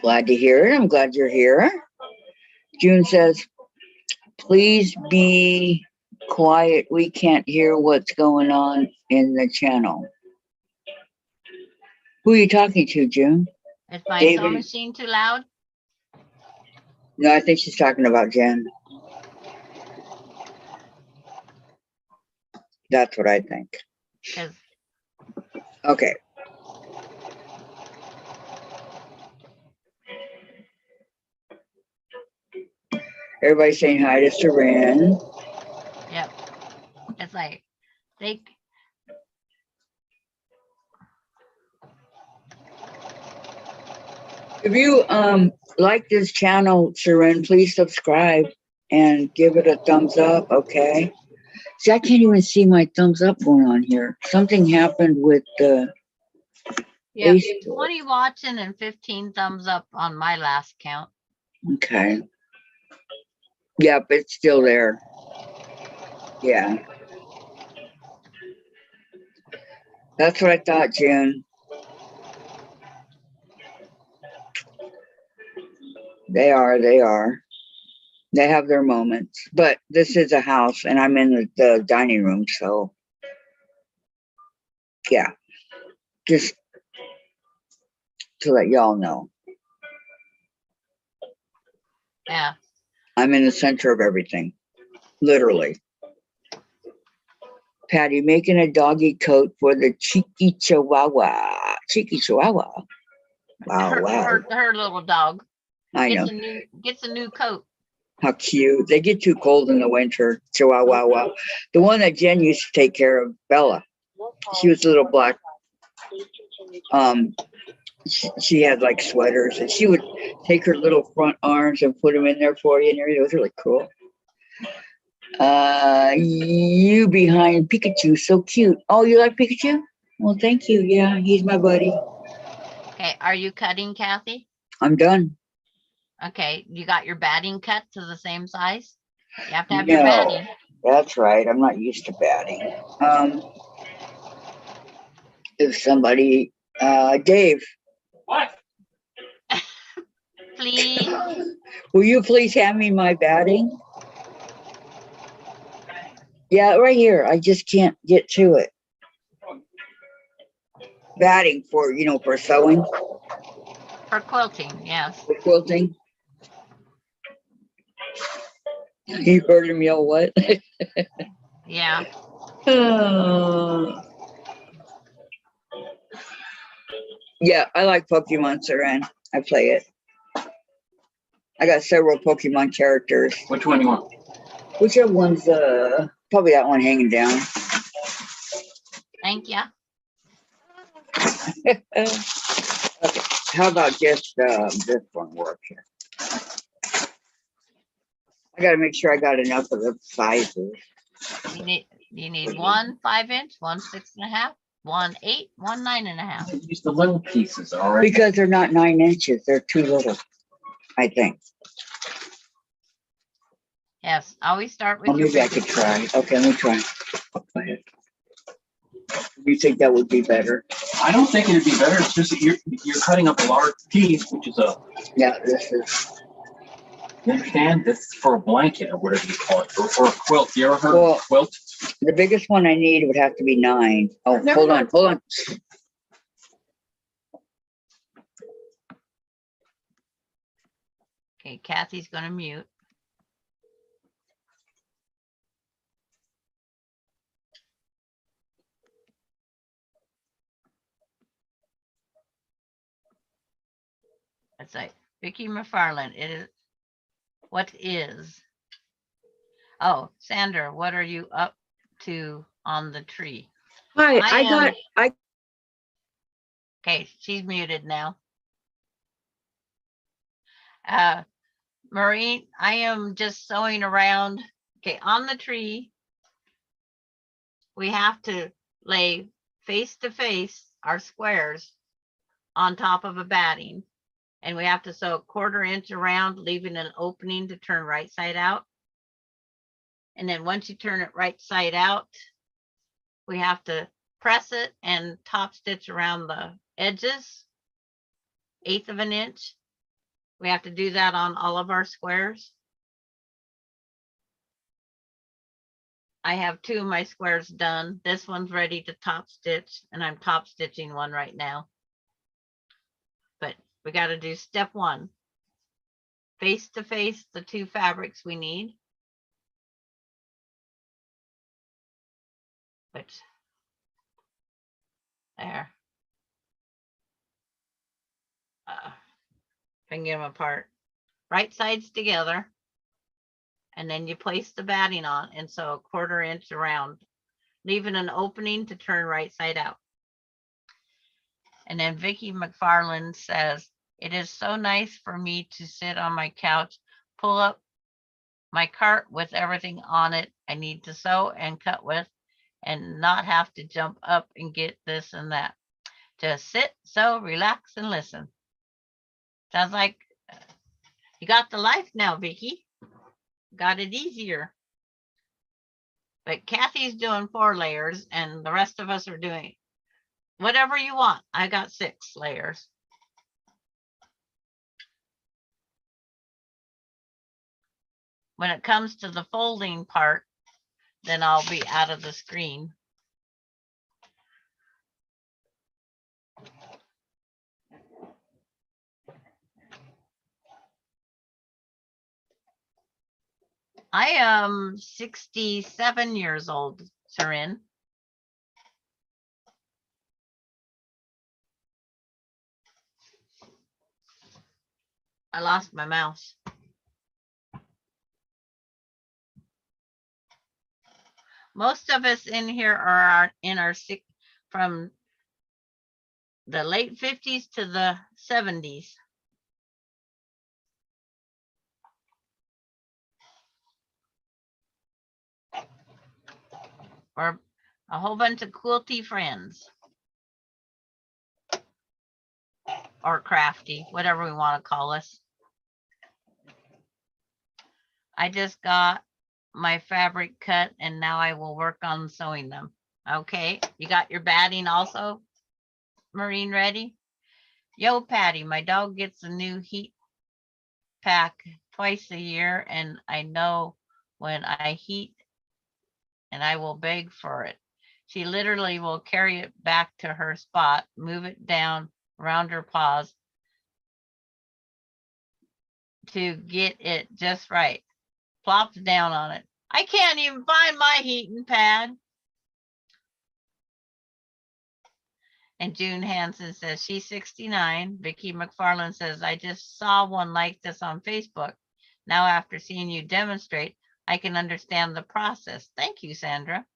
B: Glad to hear it. I'm glad you're here. June says, please be quiet. We can't hear what's going on in the channel. Who are you talking to, June?
A: Is my
B: David.
A: sewing machine too loud?
B: No, I think she's talking about Jen. That's what I think.
A: 'Cause
B: Okay. Everybody's saying hi to Saran.
A: yep. It's like they
B: If you like this channel, Saran, please subscribe and give it a thumbs up, okay? See, I can't even see my thumbs up going on here. Something happened with the
A: yeah,
B: Facebook.
A: 20 watching and 15 thumbs up on my last count.
B: Okay. Yep, it's still there. Yeah. That's what I thought, June. They are. They have their moments. But this is a house and I'm in the dining room, so yeah. Just to let y'all know.
A: Yeah.
B: I'm in the center of everything. Literally. Patty making a doggy coat for the cheeky chihuahua. Cheeky chihuahua. Wow,
A: her,
B: wow.
A: her little dog
B: I know.
A: gets a new coat.
B: How cute. They get too cold in the winter. Chihuahua. The one that Jen used to take care of, Bella.
D: Your call
B: She was
D: is
B: a little
D: important
B: black.
D: to us. Please continue to hold.
B: She had like sweaters and she would take her little front arms and put them in there for you and everything. It was really cool. You behind Pikachu, so cute. Oh, you like Pikachu? Well, thank you. Yeah, he's my buddy.
A: Okay, are you cutting, Kathy?
B: I'm done.
A: Okay, you got your batting cut to the same size? You have to have your
B: No.
A: batting.
B: That's right. I'm not used to batting. if somebody, Dave,
E: What?
A: Please.
B: will you please hand me my batting? Yeah, right here. I just can't get to it. Batting for, for sewing,
A: For quilting, yes.
B: for quilting. You heard him yell what?
A: Yeah.
B: Yeah, I like Pokemon Saran. I play it. I got several Pokemon characters.
E: Which one you want?
B: Whichever one's probably that one hanging down.
A: Thank you.
B: Okay, how about just this one work here? I gotta make sure I got enough of the sizes.
A: You need one 5-inch, one 6.5, one 8, one 9.5.
E: Use the little pieces, all right?
B: Because they're not 9 inches, they're too little, I think.
A: Yes, always start
B: Well,
A: with your
B: maybe I
A: biggest.
B: could try. Okay, let me try. I'll play it. Do you think that would be better?
E: I don't think it'd be better. It's just that you're cutting up a large piece, which is
B: Yeah, this is.
E: you understand? This is for a blanket or whatever you call it, or for a quilt. You ever heard
B: Well,
E: of a quilt?
B: The biggest one I need would have to be 9. Oh,
C: Never
B: hold on,
C: mind.
B: hold on.
A: Okay, Kathy's gonna mute. It's like Vicky McFarland. It is what is. Oh, Sandra, what are you up to on the tree?
B: Hi,
A: I
B: I
A: am- Okay, she's muted now. Maureen, I am just sewing around. Okay, on the tree, we have to lay face to face our squares on top of a batting. And we have to sew a 1/4 inch around, leaving an opening to turn right side out. And then once you turn it right side out, we have to press it and top stitch around the edges, 1/8 of an inch. We have to do that on all of our squares. I have 2 of my squares done. This one's ready to top stitch, and I'm top stitching one right now. But we got to do step 1. Face to face the 2 fabrics we need. Which, there. Can get them apart. Right sides together. And then you place the batting on and sew a 1/4 inch around, leaving an opening to turn right side out. And then Vicky McFarland says, it is so nice for me to sit on my couch, pull up my cart with everything on it I need to sew and cut with, and not have to jump up and get this and that. Just sit, sew, relax, and listen. Sounds like you got the life now, Vicky. Got it easier. But Kathy's doing 4 layers and the rest of us are doing whatever you want. I got 6 layers. When it comes to the folding part, then I'll be out of the screen. I am 67 years old, Sarin. I lost my mouse. Most of us in here are in our from the late 50s to the 70s. Or a whole bunch of quilty friends. Or crafty, whatever we want to call us. I just got my fabric cut and now I will work on sewing them. Okay, you got your batting also? Maureen ready? Yo, Patty, my dog gets a new heat pack twice a year, and I know when I heat and I will beg for it. She literally will carry it back to her spot, move it down around her paws to get it just right. Plops down on it. I can't even find my heating pad. And June Hansen says she's 69. Vicki McFarland says, I just saw one like this on Facebook. Now, after seeing you demonstrate, I can understand the process. Thank you, Sandra.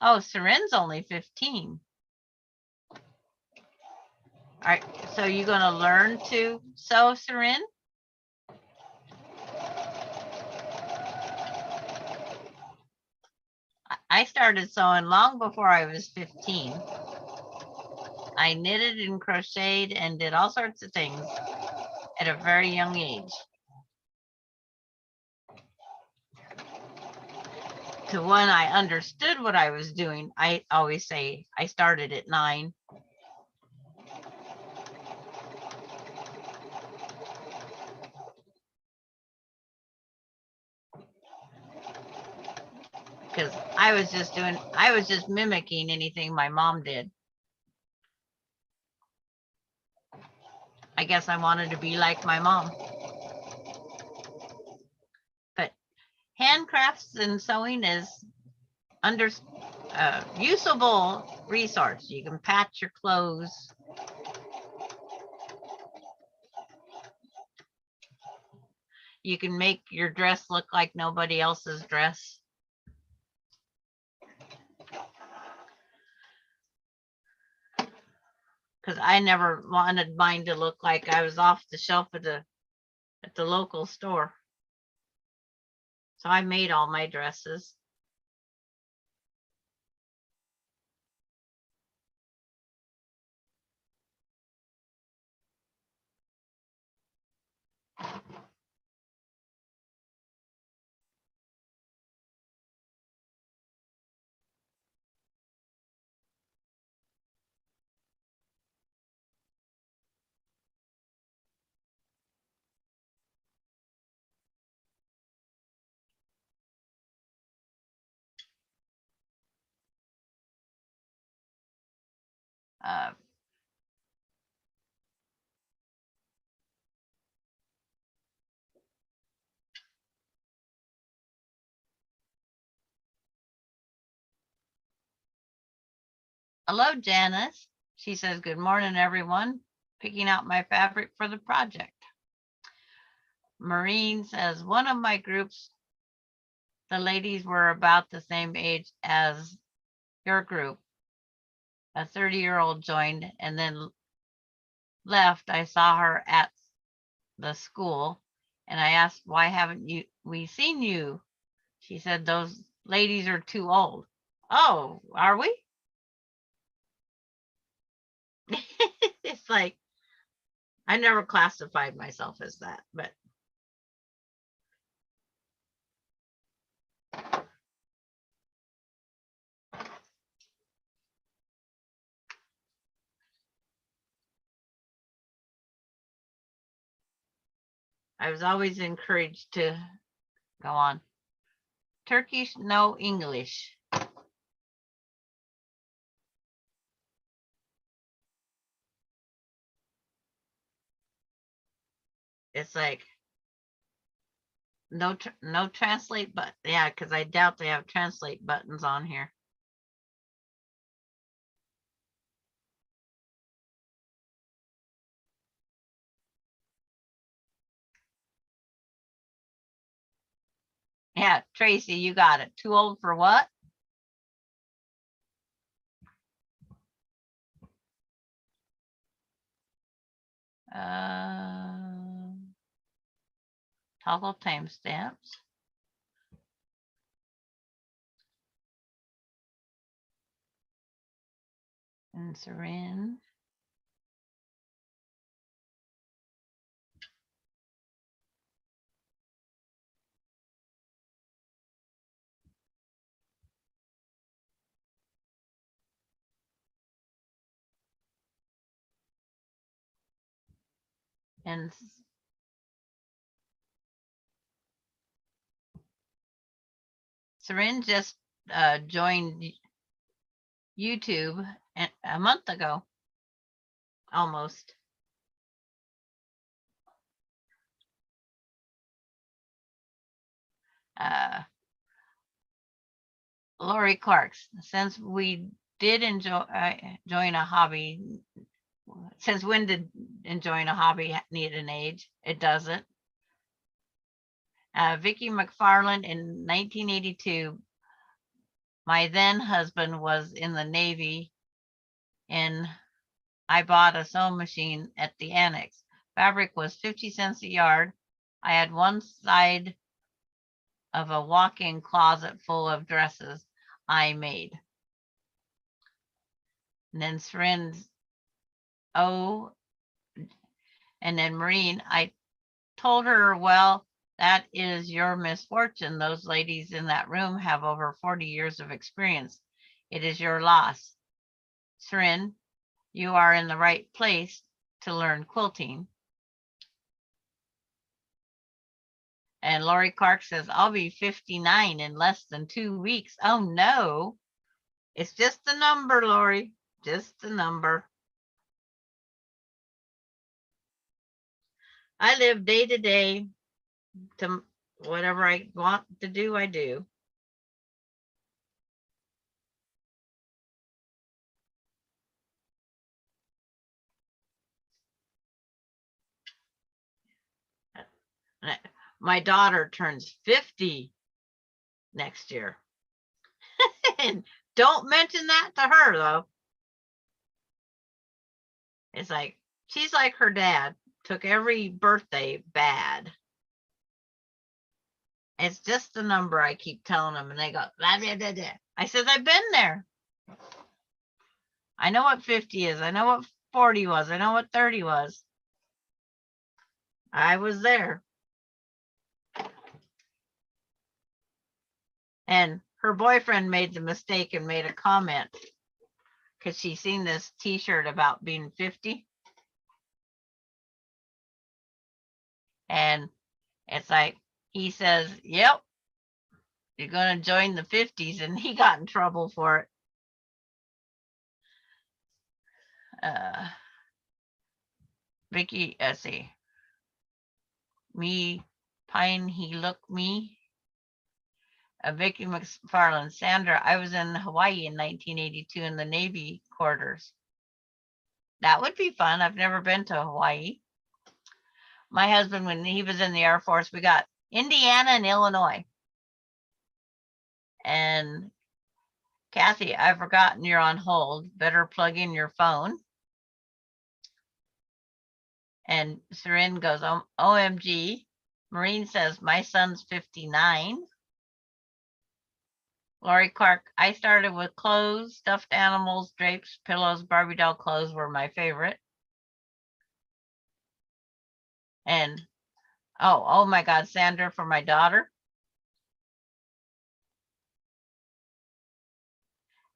A: Oh, Seren's only 15. All right, so you're going to learn to sew, Seren? I started sewing long before I was 15. I knitted and crocheted and did all sorts of things at a very young age. To when I understood what I was doing, I always say I started at 9. Because I was just mimicking anything my mom did. I guess I wanted to be like my mom. But handcrafts and sewing is usable resource. You can patch your clothes. You can make your dress look like nobody else's dress. Because I never wanted mine to look like I was off the shelf at the local store. So I made all my dresses. Uh, Hello, Janice. She says, good morning, everyone. Picking out my fabric for the project. Maureen says, one of my groups, the ladies were about the same age as your group. A 30-year-old joined and then left. I saw her at the school and I asked, why haven't we seen you? She said, those ladies are too old. Oh, are we? It's like, I never classified myself as that, but I was always encouraged to go on. Turkish, no English. It's like no translate, but yeah, because I doubt they have translate buttons on here. Yeah, Tracy, you got it. Too old for what? Toggle timestamps. Insert in. And Seren just joined YouTube a month ago, almost. Lori Clark's, since we did join a hobby, since when did enjoying a hobby need an age? It doesn't. Vicki McFarland in 1982, my then husband was in the Navy, and I bought a sewing machine at the annex. Fabric was 50 cents a yard. I had one side of a walk-in closet full of dresses I made. And then Sren's, oh, and then Maureen, I told her, well, that is your misfortune. Those ladies in that room have over 40 years of experience. It is your loss. Seren, you are in the right place to learn quilting. And Lori Clark says, I'll be 59 in less than 2 weeks. Oh no, it's just a number, Lori, just a number. I live day to day to whatever I want to do, I do. My daughter turns 50 next year. And don't mention that to her, though. It's like, she's like her dad, took every birthday bad. It's just the number, I keep telling them, and they go, blah, blah, blah, blah. I said, I've been there. I know what 50 is. I know what 40 was. I know what 30 was. I was there. And her boyfriend made the mistake and made a comment because she seen this t-shirt about being 50. And it's like, he says, yep, you're going to join the 50s. And he got in trouble for it. Vicky, see, me, Pine, he look me. Vicky McFarland, Sandra, I was in Hawaii in 1982 in the Navy quarters. That would be fun. I've never been to Hawaii. My husband, when he was in the Air Force, we got Indiana and Illinois. And Kathy, I've forgotten you're on hold. Better plug in your phone. And Seren goes, OMG. Maureen says, my son's 59. Lori Clark, I started with clothes, stuffed animals, drapes, pillows, Barbie doll clothes were my favorite. And, oh my God, Sandra, for my daughter.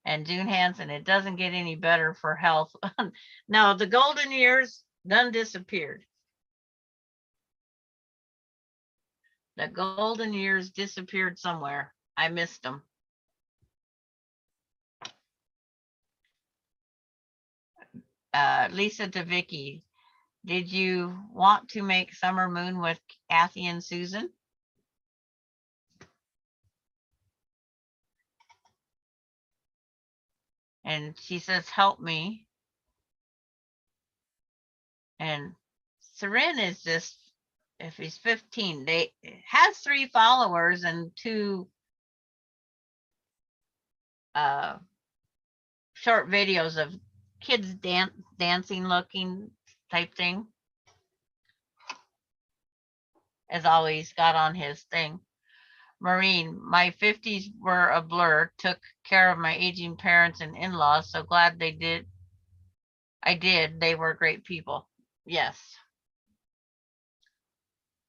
A: And June Hansen, it doesn't get any better for health. No, the golden years done disappeared. The golden years disappeared somewhere. I missed them. Lisa to Vicky, did you want to make Summer Moon with Kathy and Susan? And she says, help me. And Seren is just, if he's 15, they has 3 followers and 2 short videos of kids dancing looking type thing. As always, got on his thing. Maureen, my 50s were a blur, took care of my aging parents and in-laws, so glad they did. I did. They were great people. Yes.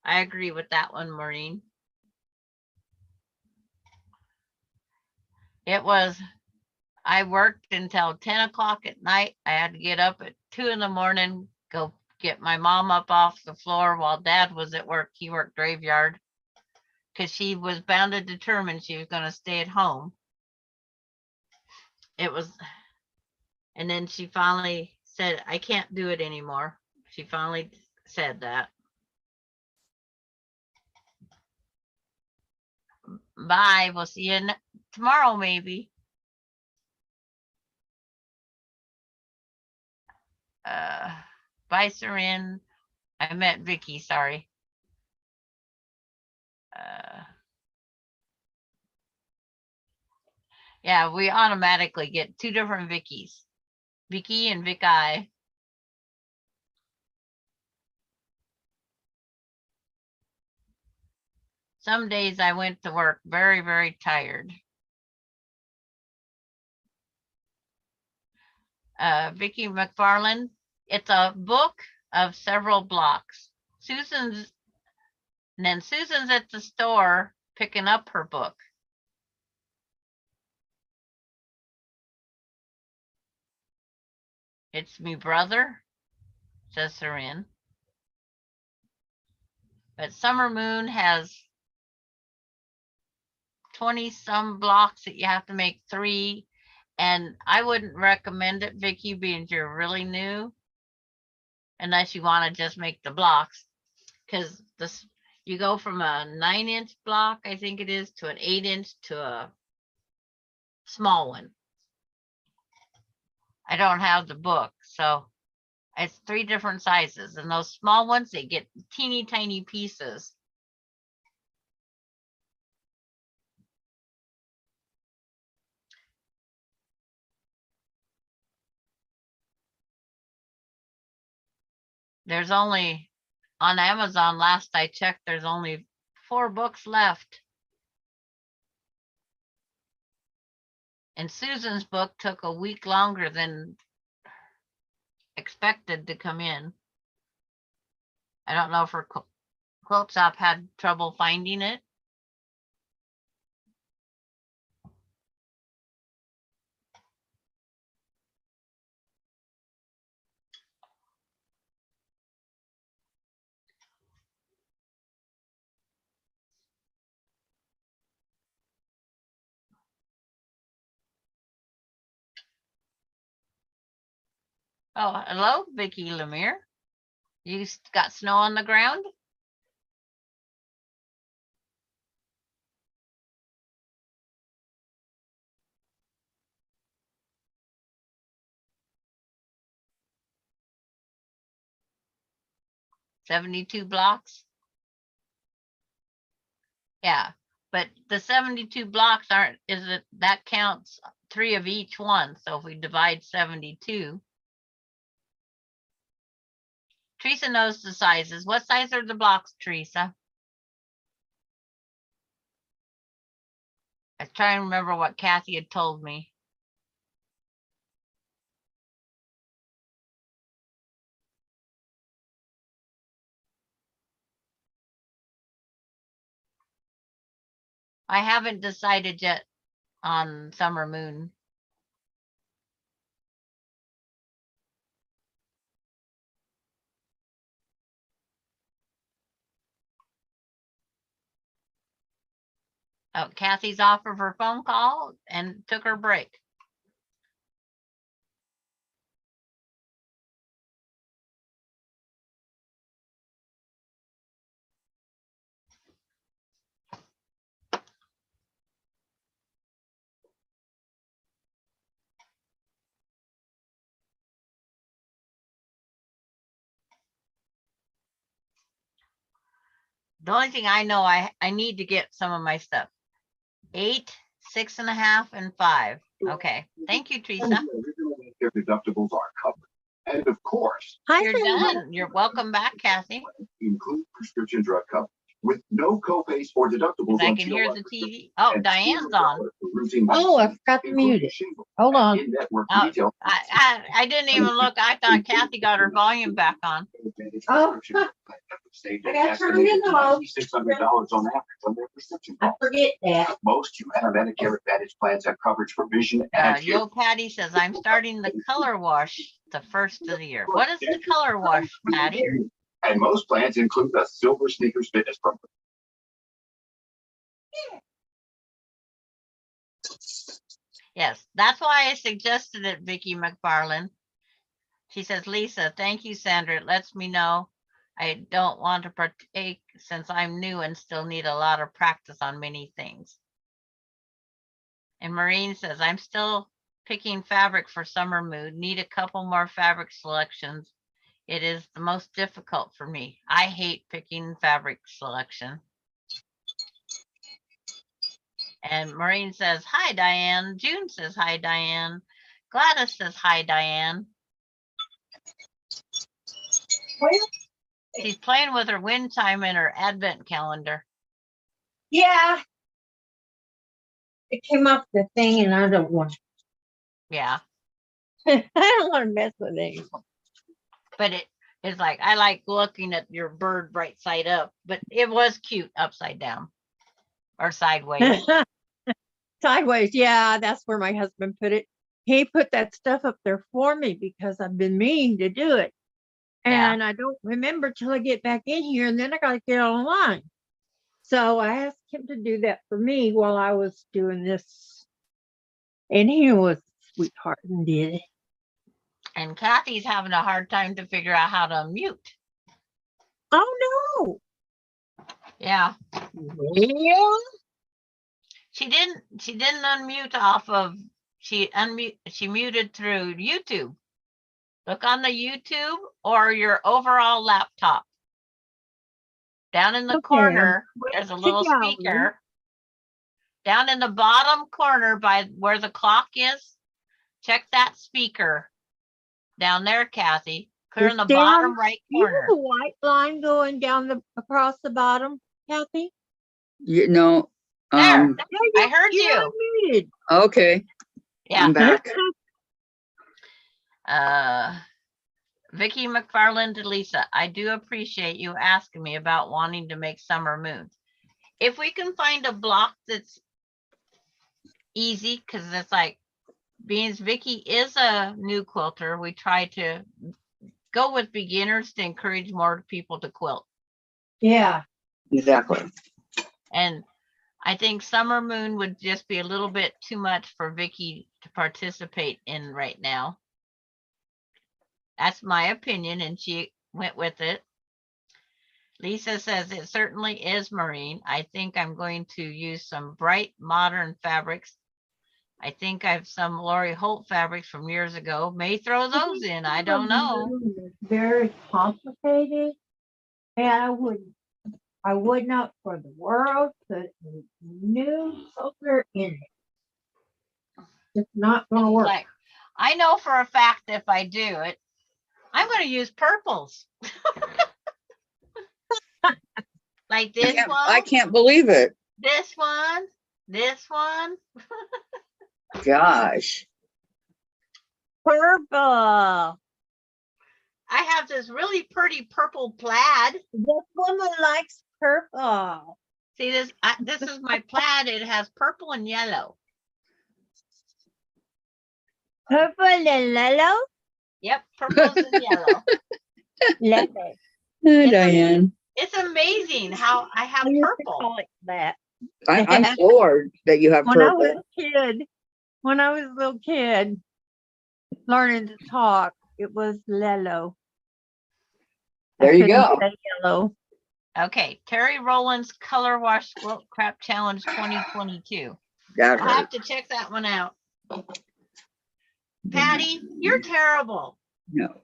A: I agree with that one, Maureen. It was, I worked until 10 o'clock at night. I had to get up at 2 in the morning, go get my mom up off the floor while Dad was at work. He worked graveyard because she was bound and determined she was going to stay at home. It was, and then she finally said, I can't do it anymore. She finally said that. Bye. We'll see you tomorrow, maybe. Bye, Sarin. I met Vicky, sorry. Yeah, we automatically get two different Vickies. Vicky and Vicky. Some days I went to work very, very tired. Vicky McFarland, it's a book of several blocks. Susan's at the store picking up her book. It's me brother, says Sarin. But Summer Moon has 20 some blocks that you have to make 3. And I wouldn't recommend it, Vicky, being you're really new, unless you want to just make the blocks. Because this, you go from a 9-inch block, I think it is, to an 8-inch to a small one. I don't have the book, so it's 3 different sizes. And those small ones, they get teeny tiny pieces. There's only, on Amazon, last I checked, there's only 4 books left. And Susan's book took a week longer than expected to come in. I don't know if her quilt shop had trouble finding it. Oh, hello, Vicky Lemire. You got snow on the ground? $72 blocks? Yeah, but the 72 blocks aren't, that counts 3 of each one. So if we divide 72. Teresa knows the sizes. What size are the blocks, Teresa? I was trying to remember what Kathy had told me. I haven't decided yet on Summer Moon. Oh, Kathy's off of her phone call and took her break. The only thing I know, I need to get some of my stuff. 8, 6.5, and 5. Okay. Thank you, Teresa.
F: Their deductibles are covered. And of course,
A: You're done. You're welcome back, Kathy.
F: include prescription drug coverage with no copays or deductibles.
A: I can hear the TV. Oh, Diane's on.
C: Oh, I forgot to mute it. Hold on.
A: Oh, I didn't even look. I thought Kathy got her volume back on.
C: Oh.
F: Saved
C: I
F: an
C: gotta turn it in,
F: estimated
C: though.
F: $600 on average on their prescription
C: I
F: costs.
C: forget that.
F: Most Humana Medicare Advantage plans have coverage for vision and
A: Yo Patty says, I'm starting the color wash the first of the year. What is the color wash, Patty?
F: And most plans include a Silver Sneakers fitness program.
A: Yes, that's why I suggested it, Vicky McFarland. She says, Lisa, thank you, Sandra. It lets me know I don't want to partake since I'm new and still need a lot of practice on many things. And Maureen says, I'm still picking fabric for summer mood. Need a couple more fabric selections. It is the most difficult for me. I hate picking fabric selection. And Maureen says, hi, Diane. June says, hi, Diane. Gladys says, hi, Diane.
C: Well,
A: She's playing with her wind chime in her advent calendar.
C: yeah. It came off the thing and I don't want,
A: Yeah,
C: I don't want to mess with it anymore.
A: but it's like, I like looking at your bird right side up, but it was cute upside down or sideways.
G: Sideways, yeah, that's where my husband put it. He put that stuff up there for me because I've been meaning to do it.
A: Yeah.
G: And I don't remember till I get back in here and then I gotta get online. So I asked him to do that for me while I was doing this. And he was a sweetheart and did it.
A: And Kathy's having a hard time to figure out how to unmute.
G: Oh
A: Yeah,
G: no. Yeah.
A: she didn't unmute off of, she muted through YouTube. Look on the YouTube or your overall laptop. Down in the
G: Okay,
A: corner, there's a little
G: down.
A: speaker. Down in the bottom corner by where the clock is, check that speaker. Down there, Kathy. Clear in the
G: It's down.
A: bottom right
G: You have
A: corner.
G: a white line going down across the bottom, Kathy?
B: You know,
A: There, I heard
G: You're
A: you.
G: unmuted.
B: okay,
A: Yeah.
B: I'm back.
A: Vicky McFarland to Lisa, I do appreciate you asking me about wanting to make summer moons. If we can find a block that's easy, because it's like, being Vicky is a new quilter, we try to go with beginners to encourage more people to quilt.
G: Yeah.
B: Exactly.
A: And I think summer moon would just be a little bit too much for Vicky to participate in right now. That's my opinion, and she went with it. Lisa says it certainly is, Maureen. I think I'm going to use some bright modern fabrics. I think I have some Lori Holt fabrics from years ago. May throw those in. I don't know.
G: Very complicated. And I would not for the world put a new color in it. It's not gonna work.
A: Like, I know for a fact if I do it, I'm going to use purples. Like this
B: I
A: one,
B: can't believe it.
A: this one, this one.
B: Gosh.
G: Purple.
A: I have this really pretty purple plaid.
G: This woman likes purple.
A: See this? This is my plaid. It has purple and yellow.
G: Purple and yellow.
A: Yep, purples and yellow.
G: Love it.
B: Hi,
A: It's
B: Diane.
A: It's amazing how I have
G: I used to
A: purple.
G: call it that.
B: I'm floored that you have
G: When I was
B: purple.
G: a kid, when I was a little kid, learning to talk, it was Lello.
B: There you
G: couldn't
B: go.
G: say Yellow.
A: Okay, Terry Rowland's Color Wash Quilt Crap Challenge 2022.
B: That
A: I'll
B: hurt.
A: have to check that one out. Patty, you're terrible.
B: No.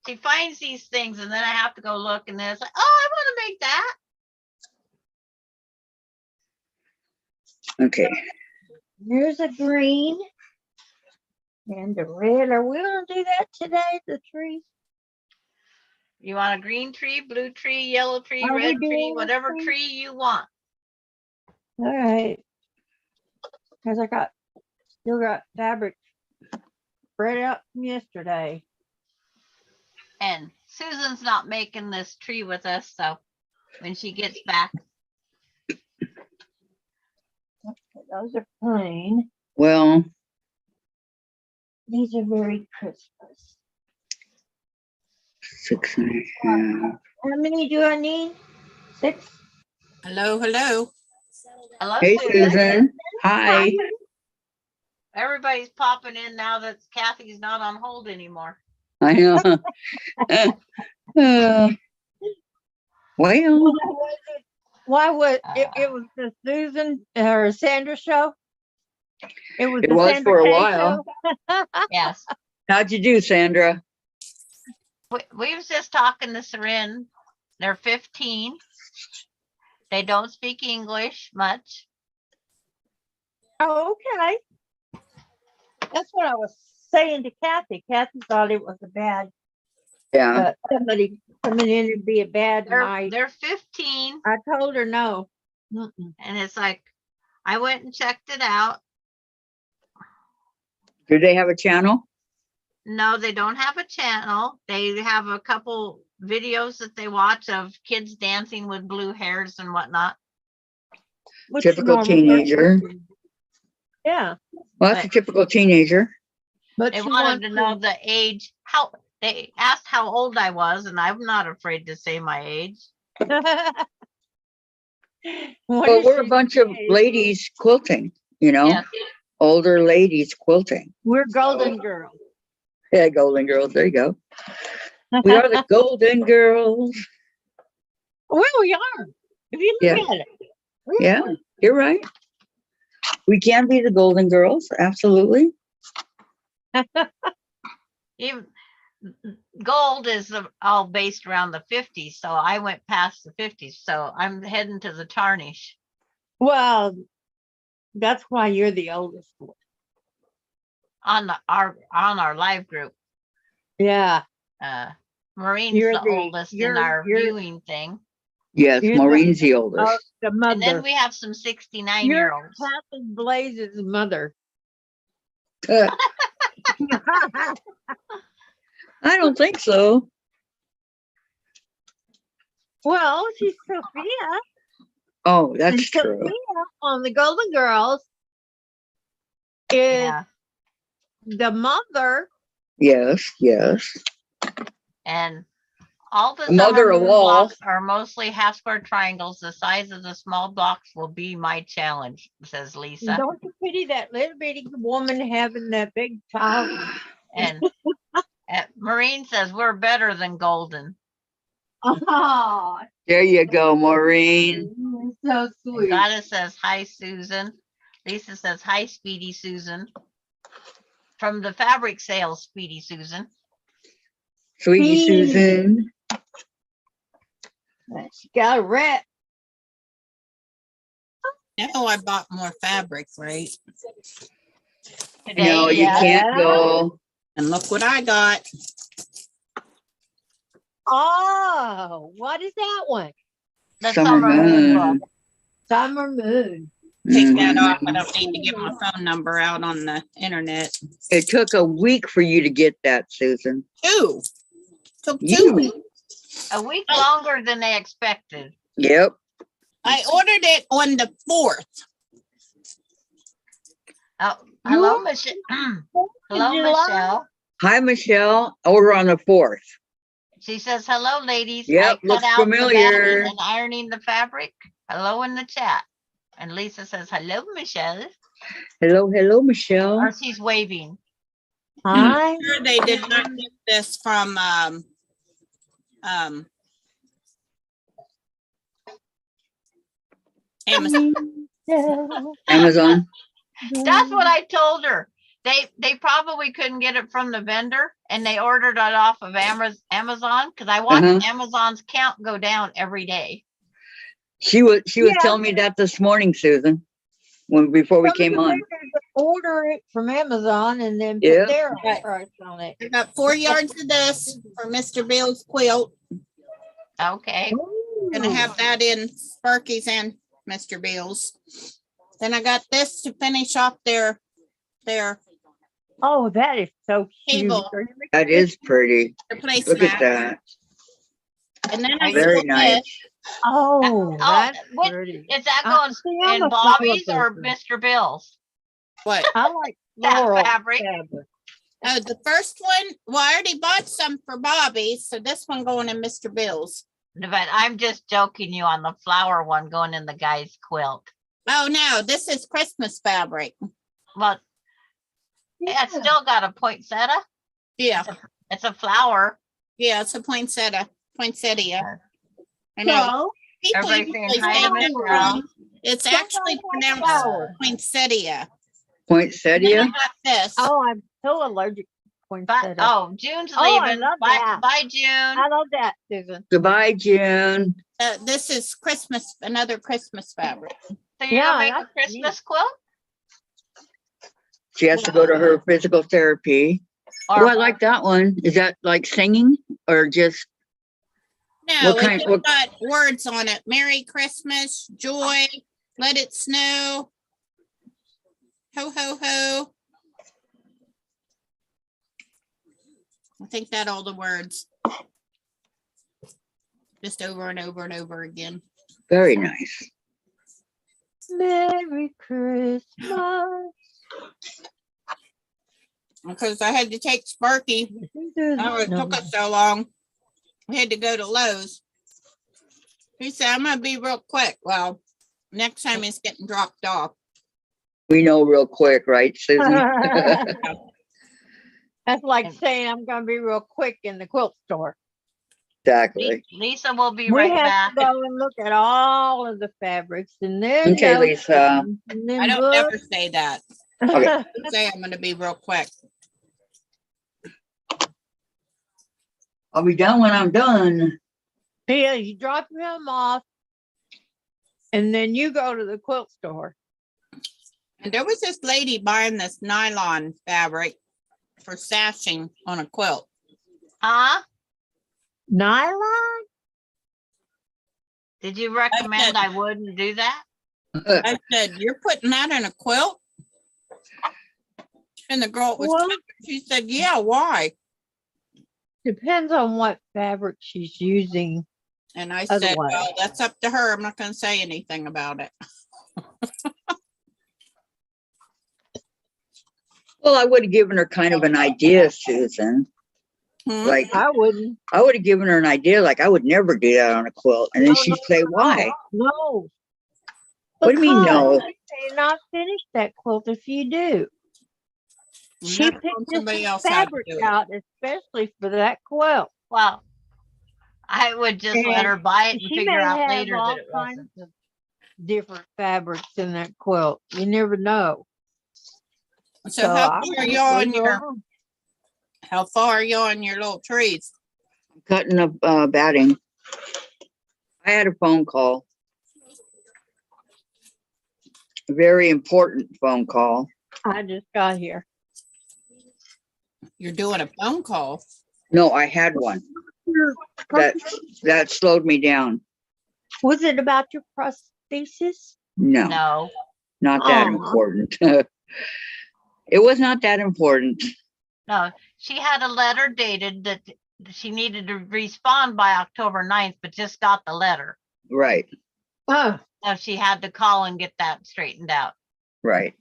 A: She finds these things and then I have to go look and then it's like, oh, I want to make that.
B: Okay.
G: Here's a green and a red. Are we gonna do that today? The tree?
A: You want a green tree, blue tree, yellow tree,
G: Are we
A: red tree,
G: doing a
A: whatever
G: tree?
A: tree you want.
G: All right. Cause I still got fabric spread out from yesterday.
A: And Susan's not making this tree with us, so when she gets back,
G: Okay, those are plain.
B: Well,
G: These are very Christmas.
B: 6.5.
G: How many do I need? 6?
H: Hello, hello.
A: Hello,
B: Hey,
A: Susan.
B: Susan. Hi.
A: Everybody's popping in now that Kathy's not on hold anymore.
B: I know. Uh, well,
G: Why was it? It was the Susan or Sandra show. It was
B: it
G: the
B: was
G: Sandra
B: for a
G: Kay
B: while.
G: show.
A: Yes.
B: How'd you do, Sandra?
A: We was just talking to Seren. They're 15. They don't speak English much.
G: Oh, okay. That's what I was saying to Kathy. Kathy thought it was a bad.
B: Yeah.
G: Somebody coming in and be a bad night.
A: They're 15,
G: I told her no. Mm-mm.
A: and it's like I went and checked it out.
B: Do they have a channel?
A: No, they don't have a channel. They have a couple videos that they watch of kids dancing with blue hairs and whatnot.
G: What's the
B: Typical
G: normal
B: teenager.
G: person? Yeah,
B: Well, that's a typical teenager.
G: but
A: They
G: she
A: wanted
G: wants
A: to know the age. How they asked how old I was, and I'm not afraid to say my age.
G: What
B: Well,
G: did
B: we're a
G: she
B: bunch of
G: say?
B: ladies quilting, you know,
A: Yes.
B: older ladies quilting.
G: We're golden girls.
B: Yeah, Golden Girls. There you go. We are the Golden Girls.
G: Well, we are. If you look
B: Yeah.
G: at it. We
B: Yeah,
G: are.
B: you're right. We can be the Golden Girls. Absolutely.
A: Even gold is all based around the 50s, so I went past the 50s. So I'm heading to the tarnish.
G: Well, that's why you're the oldest one.
A: On our live group.
G: Yeah.
A: Maureen's
G: You're
A: the
G: the-
A: oldest in
G: you're-
A: our
G: you're-
A: viewing thing.
B: Yes,
G: You're
B: Maureen's the
G: Oh,
B: oldest.
G: the
A: And then
G: mother.
A: we have some 69-year-olds.
G: You're Captain Blaze's mother.
B: Uh, I don't think so.
G: Well, she's Sophia.
B: Oh, that's
G: And
B: true.
G: Sophia on the Golden Girls is
A: Yeah.
G: the mother.
B: Yes, yes.
A: And all the
B: The mother
A: summer
B: of
A: moon
B: all.
A: blocks are mostly half square triangles. The size of the small blocks will be my challenge, says Lisa.
G: Don't you pity that little bitty woman having that big child?
A: And Maureen says we're better than golden.
G: Oh,
B: There you go, Maureen.
G: so
A: And
G: sweet.
A: Goddess says hi, Susan. Lisa says hi, Speedy Susan. From the fabric sales, Speedy Susan.
B: Sweetie
G: Hey.
B: Susan.
G: She got a rat.
H: No, I bought more fabric, right?
A: Today,
B: No, you
A: yeah.
B: can't go.
H: And look what I got.
G: Oh, what is that one?
A: The
B: Summer
A: summer moon
B: moon.
A: book.
G: Summer moon.
H: Take that
B: Mhm.
H: off. I don't need to get my phone number out on the internet.
B: It took a week for you to get that, Susan.
H: Two. Took 2
B: You.
H: weeks.
A: A week longer than they expected.
B: Yep.
H: I ordered it on the 4th.
A: Oh, hello, Michelle. Hello,
G: July.
A: Michelle.
B: Hi, Michelle. Over on the 4th.
A: She says, hello, ladies.
B: Yep,
A: I cut
B: looks
A: out the
B: familiar.
A: batting and ironing the fabric. Hello in the chat. And Lisa says, hello, Michelle.
B: Hello, hello, Michelle.
A: Or she's waving.
G: Hi.
H: Sure they did not get this from Amazon.
B: Amazon.
A: That's what I told her. They probably couldn't get it from the vendor and they ordered it off of Amazon because I watch Amazon's count go down every day.
B: She was
G: Yeah.
B: telling me that this morning, Susan, before we came on.
G: Order it from Amazon and then put
B: Yeah.
G: their
H: Right.
G: price on it.
H: I got 4 yards of this for Mr. Bill's quilt.
A: Okay.
H: Gonna have that in Sparky's and Mr. Bill's. Then I got this to finish off their
G: Oh, that is so cute.
H: Table.
B: That is pretty.
H: placemat.
B: Look at that.
H: And then I
B: Very
H: sold
B: nice.
H: this.
G: Oh, that's
A: what-
G: pretty.
A: Is that
G: I-
A: going
G: see, I'm
A: in
G: a flower
A: Bobby's or
G: person.
A: Mr. Bill's?
H: What?
G: I like
A: That
G: floral
A: fabric.
G: fabric.
H: Oh, the first one, well, I already bought some for Bobby, so this one going in Mr. Bill's.
A: But I'm just joking you on the flower one going in the guy's quilt.
H: Oh, no, this is Christmas fabric.
A: Well, it's still got a poinsettia.
H: Yeah,
A: It's a flower.
H: yeah, it's a poinsettia, poinsettia. I know.
G: So,
H: People
A: Everybody saying
H: usually
A: hi
H: say
A: to
H: it
A: Michelle.
H: wrong. It's actually
G: Sometimes
H: pronounced
G: flower.
H: poinsettia. And then
B: Poinsettia?
H: I got this.
G: oh, I'm so allergic to
A: But
G: poinsettia.
A: June's
G: Oh, I
A: leaving.
G: love
A: Bye,
G: that.
A: bye, June.
G: I love that, Susan.
B: Goodbye, June.
H: This is Christmas, another Christmas fabric.
A: So you're
G: Yeah,
A: gonna make a
G: that's
A: Christmas quilt?
B: She has to go to her physical therapy.
A: Or
B: Oh, I like that one. Is that like singing or just,
H: No,
B: What kind-
H: it's
B: what-
H: got words on it. Merry Christmas, joy, let it snow. Ho, ho, ho. I think that all the words. Just over and over and over again.
B: very nice.
G: Merry Christmas.
H: Because I had to take Sparky. Oh, it took us so long. We had to go to Lowe's. He said, I'm gonna be real quick. Well, next time he's getting dropped off.
B: We know real quick, right, Susan?
G: That's like saying I'm gonna be real quick in the quilt store.
B: Exactly.
A: Lisa will be
G: We
A: right
G: have
A: back.
G: to go and look at all of the fabrics and then.
B: Okay,
G: note
B: Lisa.
G: them, and then
H: I don't
G: look.
H: ever say that.
B: Okay.
H: I say I'm gonna be real quick.
B: I'll be done when I'm done.
G: Yeah, you drop him off and then you go to the quilt store.
H: And there was this lady buying this nylon fabric for sashing on a quilt.
A: Huh?
G: Nylon?
A: Did you recommend I wouldn't do that?
H: I said, you're putting that in a quilt? And the girl was,
G: Well,
H: she said, yeah, why?
G: depends on what fabric she's using.
H: And I said,
G: Otherwise.
H: well, that's up to her. I'm not gonna say anything about it.
B: Well, I would have given her kind of an idea, Susan.
H: Hmm?
B: Like,
G: I wouldn't.
B: I would have given her an idea, like, I would never do that on a quilt. And then
G: No,
B: she'd
G: no,
B: say, why?
G: No.
B: What do you mean,
G: Because
B: no?
G: you may not finish that quilt if you do.
H: I'm
G: She
H: not
G: picked
H: telling somebody
G: this
H: else how to
G: fabric
H: do it.
G: out especially for that quilt.
A: Well, I would just let
G: And
A: her buy it and
G: She
A: figure
G: may
A: out
G: have
A: later
G: all
A: that it wasn't.
G: kinds of different fabrics in that quilt. You never know.
H: So how
G: I
H: far are
G: would
H: you on
G: leave her
H: your,
G: alone.
H: how far are you on your little trees?
B: Cutting up batting. I had a phone call. A very important phone call.
G: I just got here.
H: You're doing a phone call.
B: No, I had one. That slowed me down.
G: Was it about your prosthesis?
B: No,
A: No.
B: not that
G: Aw.
B: important. It was not that important.
A: No, she had a letter dated that she needed to respond by October 9th, but just got the letter.
B: Right,
G: Oh,
A: So she had to call and get that straightened out.
B: right.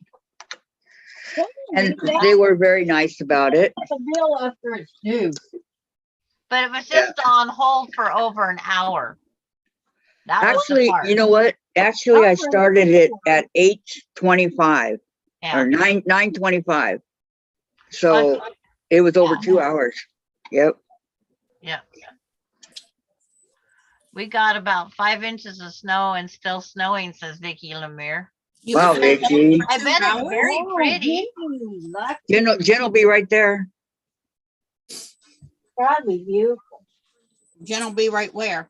B: And they were very nice about it.
G: the bill after it's due.
A: But it was just on hold for over an hour. That was the
B: Actually,
A: part.
B: you know what? Actually, I started it at 8:25 or
A: Yeah.
B: 9:25. So it was over 2 hours. Yep.
A: Yeah. We got about 5 inches of snow and still snowing, says Vicky Lemire.
H: You
B: Wow,
H: were
B: Vicky.
A: I bet it's
H: hours?
A: very
G: Oh,
A: pretty.
B: Jen will be right there.
G: That'd be beautiful.
H: Jen will be right where?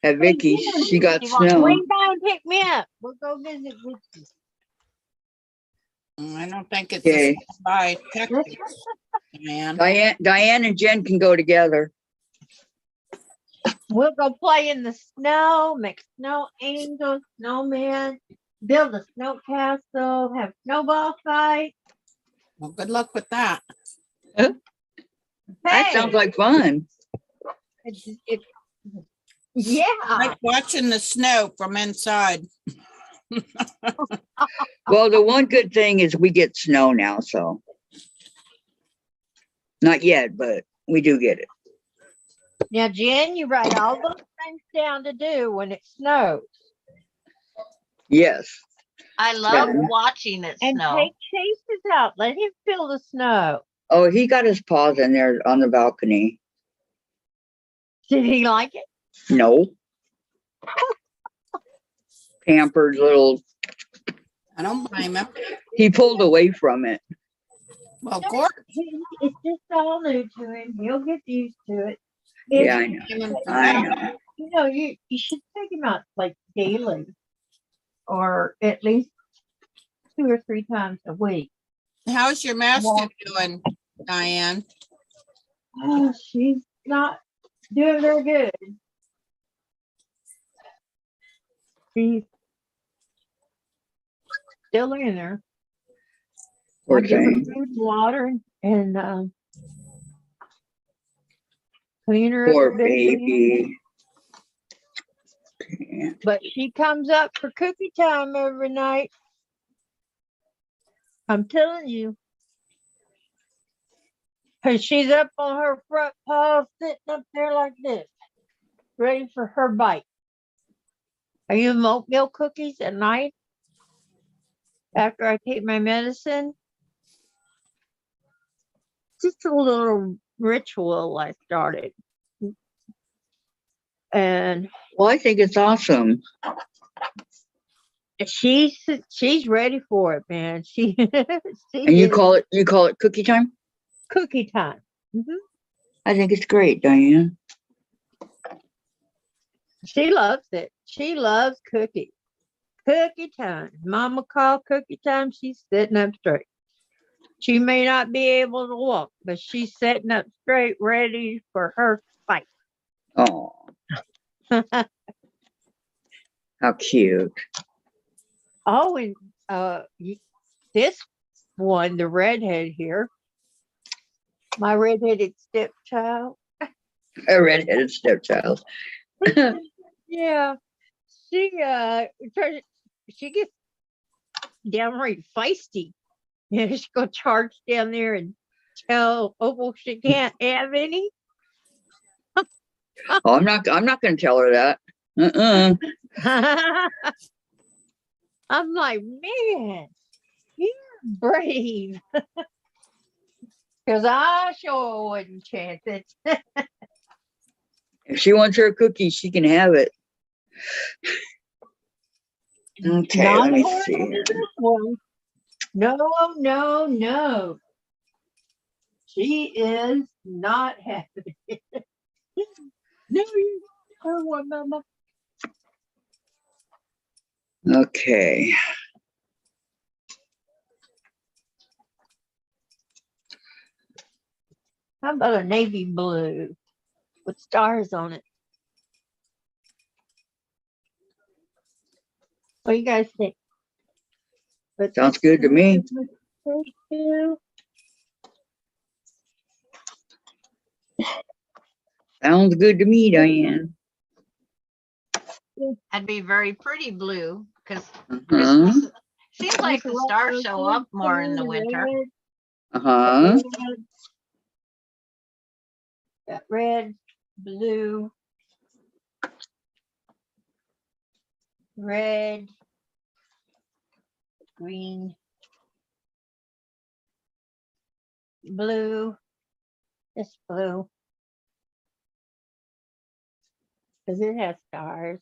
B: At Vicky, she got
A: She wants-
B: snow.
G: Swing by and pick me up. We'll go visit Vicky.
H: I don't think it's
B: Okay.
H: by Texas, man.
B: Diane and Jen can go together.
G: We'll go play in the snow, make snow angels, snowmen, build a snow castle, have snowball fight.
H: Well, good luck with that.
B: That
G: Hey,
B: sounds like fun.
G: yeah.
H: Like watching the snow from inside.
B: Well, the one good thing is we get snow now, so Not yet, but we do get it.
G: Now, Jen, you write all those things down to do when it snows.
B: Yes.
A: I love
B: Yeah.
A: watching it
G: And
A: snow.
G: take Chases out. Let him feel the snow.
B: Oh, he got his paws in there on the balcony.
G: Did he like it?
B: No. Pampered little.
H: I don't blame him.
B: He pulled away from it.
H: Well, of course.
G: It's just all new to him. He'll get used to it.
B: Yeah, I know.
H: Blame him for
B: I
H: that.
B: know.
G: You know, you should take him out like daily or at least 2 or 3 times a week.
H: How's your master doing, Diane?
G: Oh, she's not doing very good. She's still in there.
B: Poor
G: I give her
B: thing.
G: food and water and clean her
B: Poor
G: up a bit.
B: baby. Yeah.
G: But she comes up for cookie time every night. I'm telling you. 'Cause she's up on her front paws, sitting up there like this, ready for her bite. I use oatmeal cookies at night after I take my medicine. Just a little ritual I started. And
B: Well, I think it's awesome.
G: she's ready for it, man. She
B: And you call it cookie time?
G: cookie time. Mhm.
B: I think it's great, Diane.
G: She loves it. She loves cookies. Cookie time. Mama called cookie time. She's sitting up straight. She may not be able to walk, but she's sitting up straight, ready for her fight.
B: Oh, how cute.
G: Oh, and this one, the redhead here, my redheaded stepchild.
B: A redheaded stepchild.
G: Yeah, she gets downright feisty. Yeah, she's gonna charge down there and tell Opal she can't have any.
B: Oh, I'm not going to tell her that.
G: I'm like, man, you're brave. Because I sure wouldn't chance it.
B: If she wants her cookie, she can have it. Okay,
G: Not
B: let me
G: according
B: see.
G: to this one. No, no, no. She is not happy. No, you her one, Mama.
B: Okay.
G: How about a navy blue with stars on it? What do you guys think? But
B: Sounds
G: this
B: good to me.
G: is my first two.
B: Sounds good to me, Diane.
A: That'd be very pretty blue because
B: Uh-huh.
A: Christmas seems like the
G: Like
A: stars show up more in the
G: red,
A: winter.
B: Uh-huh.
G: got red, blue, red, green, blue, this blue, because it has stars.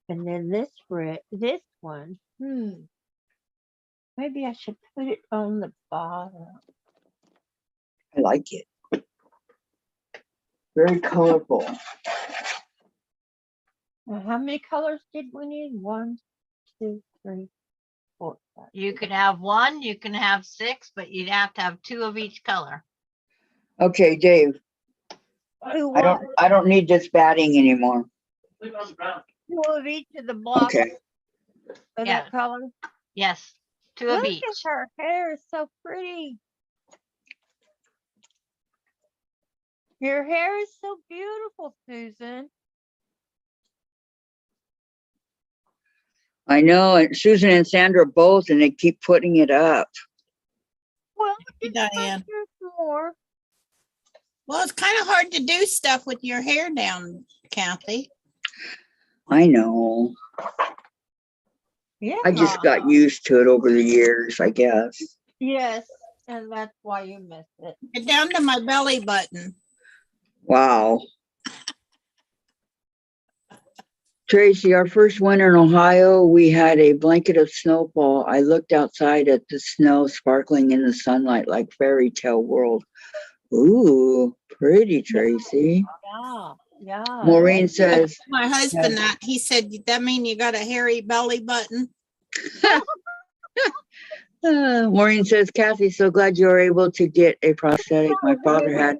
G: And then this red, this one, maybe I should put it on the bottom.
B: I like it. Very colorful.
G: Now, how many colors did we need? 1, 2, 3, 4, 5.
A: You could have 1, you can have 6, but you'd have to have 2 of each color.
B: Okay, Dave.
G: Who
B: I don't need this batting anymore.
G: 2 of each of the blocks
B: Okay.
G: of
A: Yeah.
G: that color.
A: Yes, 2 of
G: Look
A: each.
G: at her hair, is so pretty. Your hair is so beautiful, Susan.
B: I know, and Susan and Sandra both, and they keep putting it up.
G: Well,
H: Hey,
G: just
H: Diane.
G: do some more.
H: Well, it's kind of hard to do stuff with your hair down, Kathy.
B: I know.
G: Yeah.
B: I just got used to it over the years, I guess.
G: Yes, and that's why you missed it.
H: Get down to my belly button.
B: Wow. Tracy, our first winter in Ohio, we had a blanket of snowfall. I looked outside at the snow sparkling in the sunlight like fairy tale world. Ooh, pretty, Tracy.
G: Yeah, yeah.
B: Maureen says,
H: My husband, that he said, that mean you got a hairy belly button?
B: Maureen says, Kathy, so glad you were able to get a prosthetic. My father had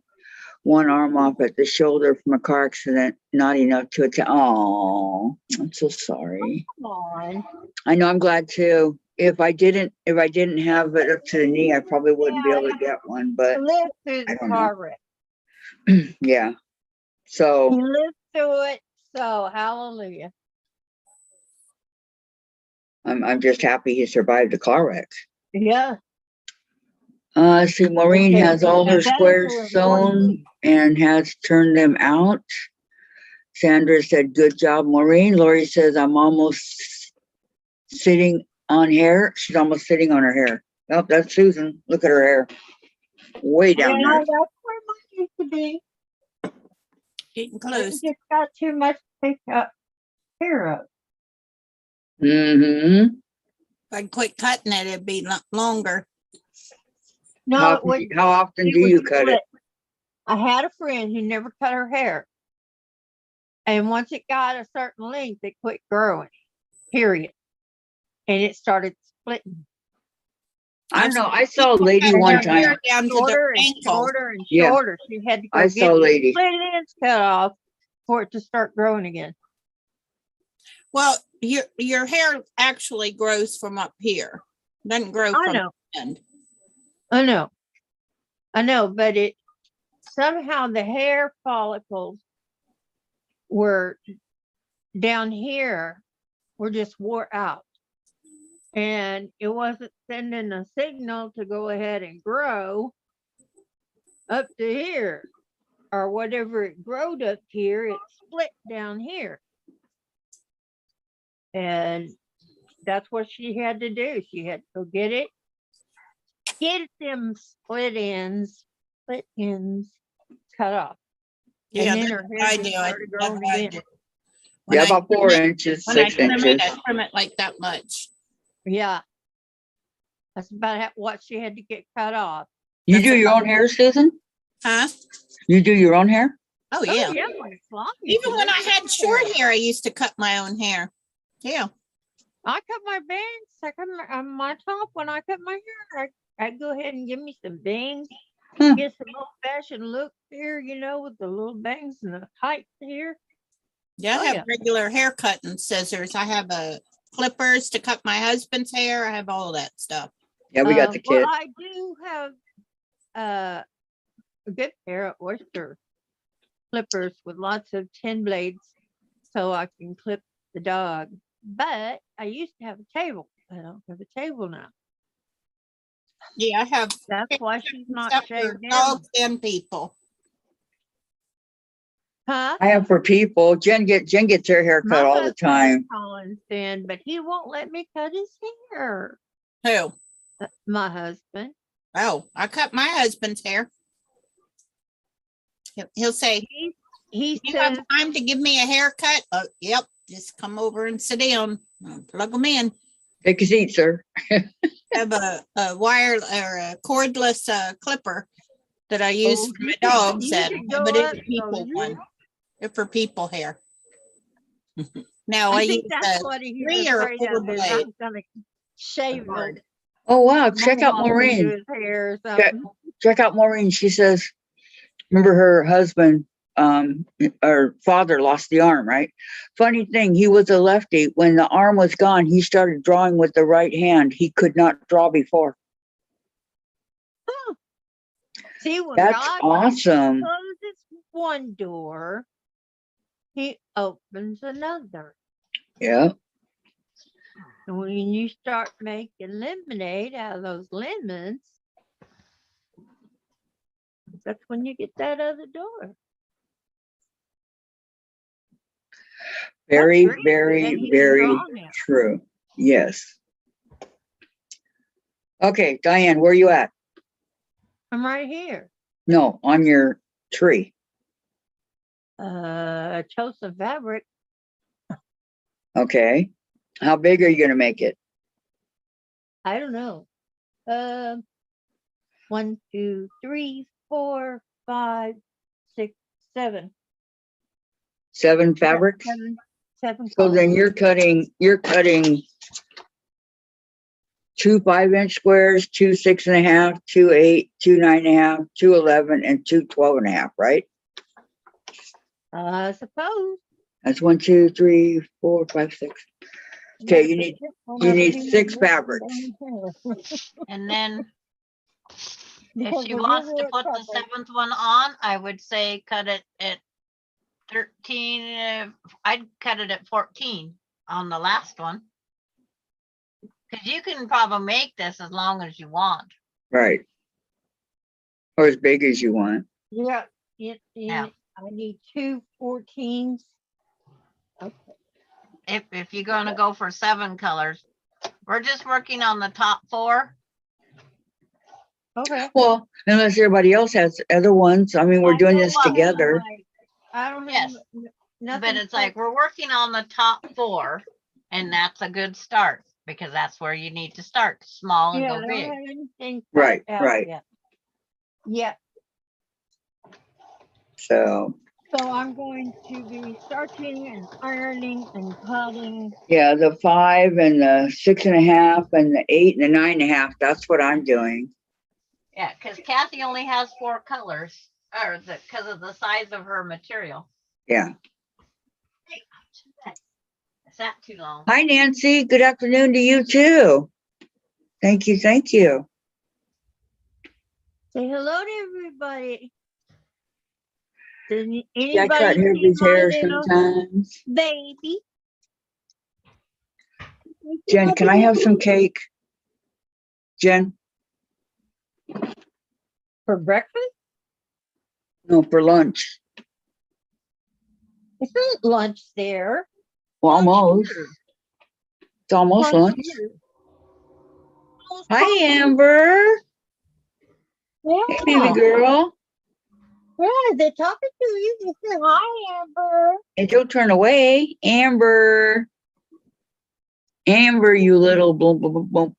B: one arm off at the shoulder from a car accident, not enough to attend. Oh, I'm so sorry.
G: Come on.
B: I know, I'm glad too. If I didn't have it up to the knee, I probably wouldn't be able to get one, but
G: Lived through
B: I
G: the
B: don't know.
G: car wreck.
B: Yeah.
G: He
B: So
G: lived through it, so hallelujah.
B: I'm just happy he survived the car wreck.
G: Yeah.
B: See, Maureen
G: Okay,
B: has all her
G: that is
B: squares
G: so
B: sewn
G: important.
B: and has turned them out. Sandra said, good job, Maureen. Lori says, I'm almost sitting on hair. She's almost sitting on her hair. Oh, that's Susan. Look at her hair. Way down
G: Yeah,
B: there.
G: that's where mine used to be.
H: Getting
G: It
H: close.
G: just got too much to pick up care of.
B: Mm-hmm.
H: If I quit cutting it, it'd be longer.
G: No, it was.
B: How often
G: it
B: do
G: was
B: you cut it?
G: split. I had a friend who never cut her hair. And once it got a certain length, it quit growing, period. And it started splitting.
B: I don't know. I saw a lady
H: Cut
B: one
H: their
B: time.
H: hair down to their
G: Shorter and
H: ankles.
G: shorter and
B: Yeah.
G: shorter. She had to go
B: I
G: get
B: saw a lady.
G: split ends cut off for it to start growing again.
H: Well, your hair actually grows from up here. It doesn't grow
G: I
H: from
G: know.
H: the end.
G: I know, but it somehow the hair follicles were down here were just wore out. And it wasn't sending a signal to go ahead and grow up to here or whatever it growed up here, it split down here. And that's what she had to do. She had to go get them split ends cut off.
H: Yeah,
G: and then
H: that's
G: her
H: what I
G: hair
H: do.
G: just
H: I,
G: started
H: that's
G: growing
H: what I
G: again.
H: do. When
B: Yeah,
H: I
B: about
H: trim
B: 4
H: it-
B: inches,
H: When I
B: 6
H: trim it, I
B: inches.
H: trim it like that much.
G: Yeah. That's about what she had to get cut off.
B: You
H: That's
B: do your
H: about-
B: own hair, Susan?
H: Huh?
B: You do your own hair?
H: Oh,
G: Oh,
H: yeah.
G: yeah, when it's long,
H: Even
G: you
H: when
G: do
H: I
G: your
H: had
G: own
H: short
G: hair.
H: hair, I used to cut my own hair. Yeah.
G: I cut my bangs. I cut my top when I cut my hair. I go ahead and give me some bangs.
B: Hmm.
G: Get some old fashioned look here, with the little bangs and the height here.
H: Yeah, I
G: Oh,
H: have
G: yeah.
H: regular hair cutting scissors. I have clippers to cut my husband's hair. I have all that stuff.
B: Yeah, we got the kit.
G: Well, I do have a good pair of oyster clippers with lots of 10 blades so I can clip the dog. But I used to have a table. I don't have a table now.
H: Yeah, I have
G: That's why she's not
H: stuff for
G: shaved in.
H: dogs and people.
G: Huh?
B: I have for people. Jen gets her hair
G: My
B: cut all the
G: husband is
B: time.
G: calling thin, but he won't let me cut his hair.
H: Who?
G: My husband.
H: Oh, I cut my husband's hair. He'll say,
G: He
H: you
G: says,
H: have time to give me a haircut? Oh, yep. Just come over and sit down. I'll plug them in.
B: Take a seat, sir.
H: I have a wire or a cordless clipper that I use
G: Oh,
H: for my
G: you can-
H: dogs,
G: you can go
H: but it's
G: up,
H: a people
G: so
H: one. They're for people hair. Now
G: I
H: I use
G: think that's
H: a
G: what he's
H: 3 or
G: afraid
H: 4
G: of. Is
H: blade.
G: I'm gonna shave him.
B: Oh, wow. Check out
G: Mohawk him, do
B: Maureen.
G: his hair or
B: Check,
G: something.
B: check out Maureen. She says, remember her husband, her father lost the arm, right? Funny thing, he was a lefty. When the arm was gone, he started drawing with the right hand. He could not draw before.
G: See, when
B: That's
G: God
B: awesome.
G: closes one door, he opens another.
B: Yeah.
G: And when you start making lemonade out of those lemons, that's when you get that other door.
B: Very,
G: That's really good that
B: very,
G: he's
B: very
G: drawn it.
B: true. Yes. Okay, Diane, where you at?
G: I'm right here.
B: No, on your tree.
G: Chose some fabric.
B: Okay. How big are you gonna make it?
G: I don't know. 1, 2, 3, 4, 5, 6, 7.
B: 7 fabrics?
G: Seven
B: So
G: colors.
B: then you're cutting 2 5-inch squares, 2 6.5, 2 8, 2 9.5, 2 11, and 2 12.5, right?
G: I suppose.
B: That's 1, 2, 3, 4, 5, 6. Okay,
G: Yeah,
B: you
G: put
B: need
G: this one up here and
B: 6
G: this one
B: fabrics.
G: down here.
A: And then
G: Because
A: if she
G: when
A: wants
G: you
A: to
G: were
A: put the
G: covered,
A: 7th one on, I would say cut it at 13. I'd cut it at 14 on the last one. Because you can probably make this as long as you want.
B: Right. Or as big as you want.
G: yeah,
A: Yeah.
G: I need 2 14s. Okay.
A: If you're gonna go for 7 colors, we're just working on the top 4.
G: Okay.
B: Well, unless everybody else has other ones. I mean, we're
G: I
B: doing
G: know
B: this
G: what,
B: together.
G: like, I don't have
A: Yes.
G: nothing.
A: But it's like we're working on the top 4, and that's a good start because that's where you need to start, small and
G: yeah, I
A: go
G: don't
A: big.
G: have anything
B: Right,
G: cut out
B: right.
G: yet. Yeah.
B: So,
G: So I'm going to be starching and ironing and cutting.
B: yeah, the 5 and the 6.5 and the 8 and the 9.5. That's what I'm doing.
A: Yeah, because Kathy only has 4 colors, or because of the size of her material.
B: Yeah.
A: Is that too long?
B: Hi, Nancy. Good afternoon to you too. Thank you. Thank you.
G: Say hello to everybody. Does
B: Yeah, I
G: anybody
B: cut
G: see
B: Herbie's
G: my
B: hair
G: little
B: sometimes.
G: baby? You see
B: Jen,
G: my
B: can I have
G: baby?
B: some cake? Jen?
G: For breakfast?
B: No, for lunch.
G: It's not lunch there.
B: Well,
G: Lunch
B: almost.
G: here.
B: It's almost lunch.
G: Here. Almost
B: Hi,
G: lunch.
B: Amber. Hey, baby
G: Yeah.
B: girl.
G: Yeah, they're talking to you. They say, hi, Amber.
B: Hey, don't turn away. Amber. Amber, you little boom, boom, boom, boom.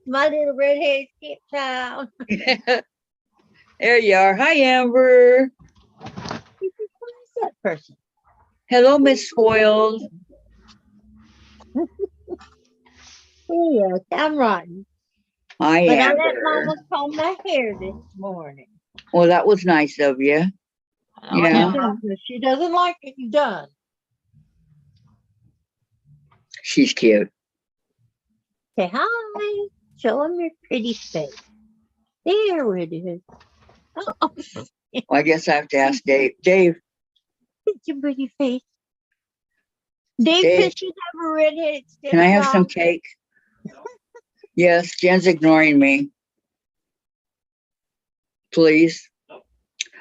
G: My little redheaded stepchild.
B: There you are. Hi, Amber.
G: Who is that person?
B: Hello, Miss Spoiled.
G: Yes, I'm rotten.
B: Hi,
G: But I let
B: Amber.
G: Mama comb my hair this morning.
B: Well, that was nice of you.
A: Hello,
B: Yeah.
A: Amber.
G: She doesn't like it done.
B: She's cute.
G: Say hi. Show them your pretty face. There it is. Oh,
B: Well, I guess I have to ask Dave. Dave,
G: it's your pretty face. Dave
B: Dave,
G: says she'd have a redheaded stepchild.
B: can I have some cake? Yes, Jen's ignoring me. Please.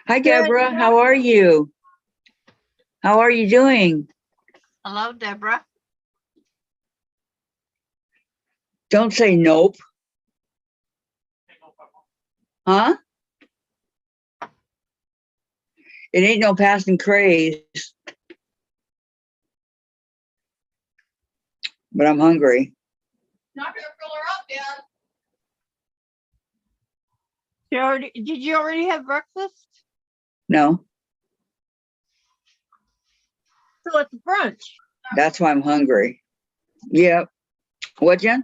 B: Hi,
G: Good.
B: Deborah. How are you? How are you doing?
A: Hello, Deborah.
B: Don't say nope. Huh? It ain't no passing craze. But I'm hungry.
C: Not gonna fill her up yet.
G: Did you already have breakfast?
B: No,
G: So it's brunch.
B: that's why I'm hungry. Yep. What, Jen?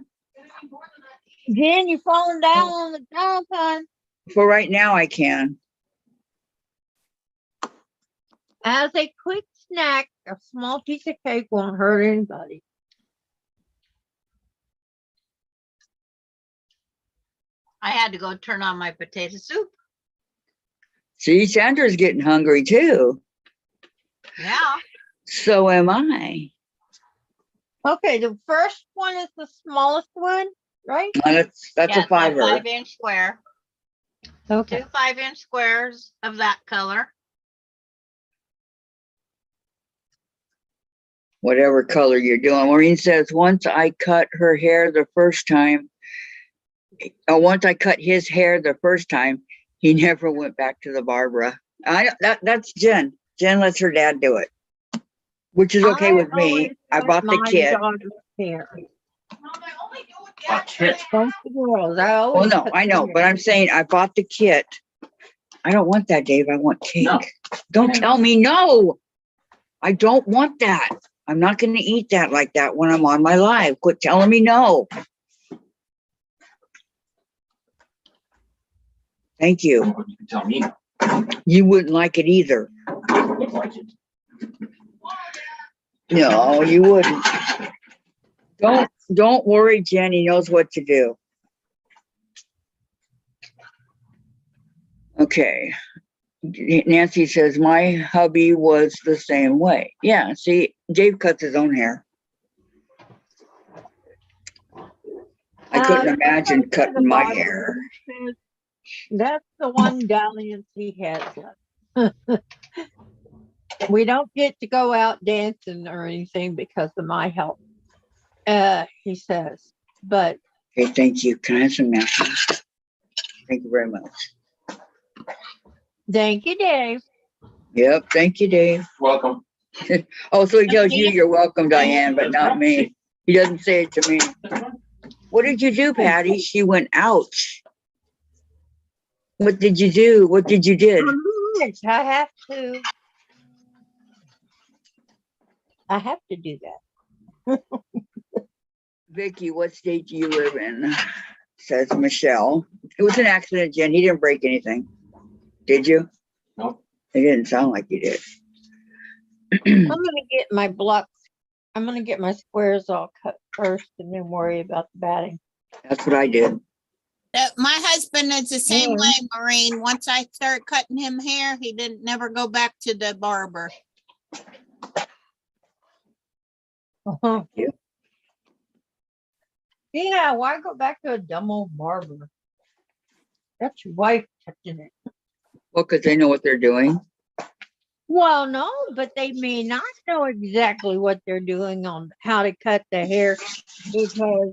G: Jen, you're falling down on the ground, hon.
B: For right now, I can.
G: As a quick snack, a small piece of cake won't hurt anybody.
A: I had to go turn on my potato soup.
B: See, Sandra's getting hungry too.
A: Yeah.
B: So am I.
G: Okay, the first one is the smallest one, right?
B: That's
A: Yeah,
B: a
A: it's a
B: fiver.
A: 5-inch square.
G: Okay.
A: 2 5-inch squares of that color.
B: Whatever color you're doing. Maureen says, once I cut her hair the first time, once I cut his hair the first time, he never went back to the Barbara. That's Jen. Jen lets her dad do it, which is okay with me.
G: always
B: I
G: cut
B: bought the
G: my
B: kit.
G: daughter's hair.
E: A kit.
G: Both the girls. I
B: Well,
G: always
B: no,
G: cut
B: I know,
G: their
B: but I'm saying I bought the kit. I don't want that, Dave. I want cake.
E: No.
B: Don't tell me no. I don't want that. I'm not going to eat that like that when I'm on my live. Quit telling me no. Thank you.
E: You can tell me.
B: You wouldn't like it either.
E: I would like it.
B: No, you wouldn't. Don't worry, Jen. He knows what to do. Okay. Nancy says, my hubby was the same way. Yeah, see, Dave cuts his own hair. I couldn't imagine cutting my hair.
G: That's the one dalliance he has left. We don't get to go out dancing or anything because of my health, he says. But
B: Okay, thank you. Can I have some napkins? Thank you very much.
G: thank you, Dave.
B: Yep, thank you, Dave.
E: Welcome.
B: Oh, so he tells you you're welcome, Diane, but not me. He doesn't say it to me. What did you do, Patty? She went, ouch. What did you do? What did you did?
G: I have to do that.
B: Vicky, what state do you live in? Says Michelle. It was an accident, Jen. He didn't break anything. Did you?
E: No.
B: It didn't sound like you did.
G: I'm gonna get my blocks. I'm gonna get my squares all cut first, and then worry about the batting.
B: That's what I did.
H: My husband is the same
G: Yeah.
H: way, Maureen. Once I start cutting him hair, he didn't never go back to the barber.
B: you.
G: Yeah, why go back to a dumb old barber? That's your wife touching it.
B: Well, because they know what they're doing.
G: Well, no, but they may not know exactly what they're doing on how to cut the hair because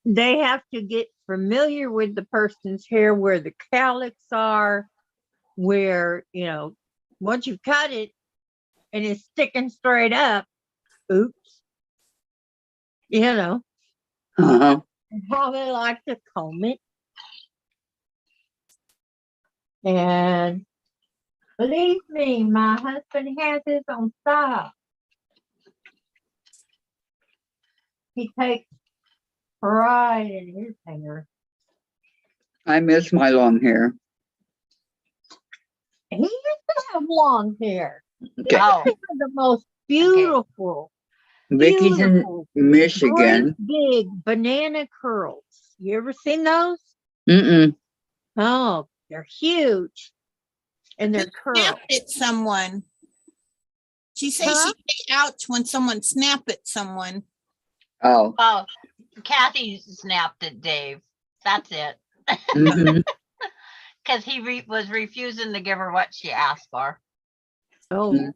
G: they have to get familiar with the person's hair, where the cowlicks are, where, once you cut it and it's sticking straight up, oops,
B: Uh-huh.
G: how they like to comb it. And believe me, my husband has his own style. He takes pride in his hair.
B: I miss my long hair.
G: He used to have long hair.
B: Okay.
A: Oh,
G: He had the most beautiful,
B: Vicky's in
G: beautiful,
B: Michigan.
G: great big banana curls. You ever seen those?
B: Mm-mm.
G: Oh, they're huge. And they're curls.
H: Snapped at someone. She says
G: Huh?
H: she say ouch when someone snap at someone.
B: Oh.
A: oh, Kathy snapped at Dave. That's it.
B: Mm-hmm.
A: Because he was refusing to give her what she asked for.
G: Oh,
B: Mm.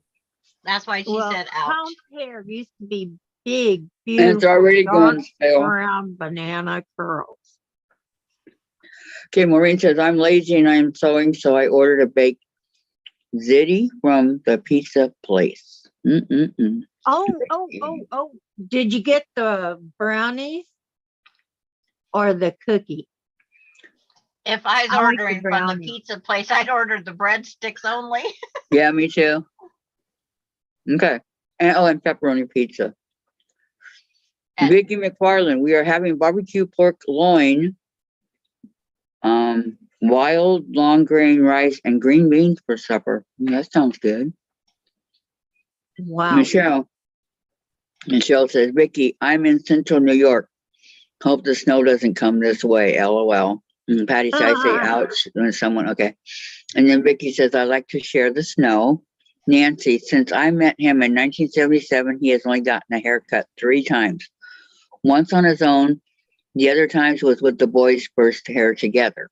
A: That's why she
G: well,
A: said ouch.
G: Tom's hair used to be big,
B: And
G: beautiful,
B: it's already
G: dark
B: going stale.
G: brown banana curls.
B: Okay, Maureen says, I'm lazy and I'm sewing, so I ordered a baked ziti from the pizza place. Mm-mm-mm.
G: Oh. Did you get the brownies or the cookie?
A: If I was
G: I like the
A: ordering from the
G: brownie.
A: pizza place, I'd order the breadsticks only.
B: Yeah, me too. Okay. And pepperoni pizza.
A: And-
B: Vicky McFarland, we are having barbecue pork loin, wild long grain rice, and green beans for supper. That sounds good.
G: Wow.
B: Michelle says, Vicky, I'm in central New York. Hope the snow doesn't come this way. LOL. And Patty says, I say ouch when someone, okay. And then Vicky says, I like to share the snow. Nancy, since I met him in 1977, he has only gotten a haircut 3 times. Once on his own, the other times was with the boys' first hair together.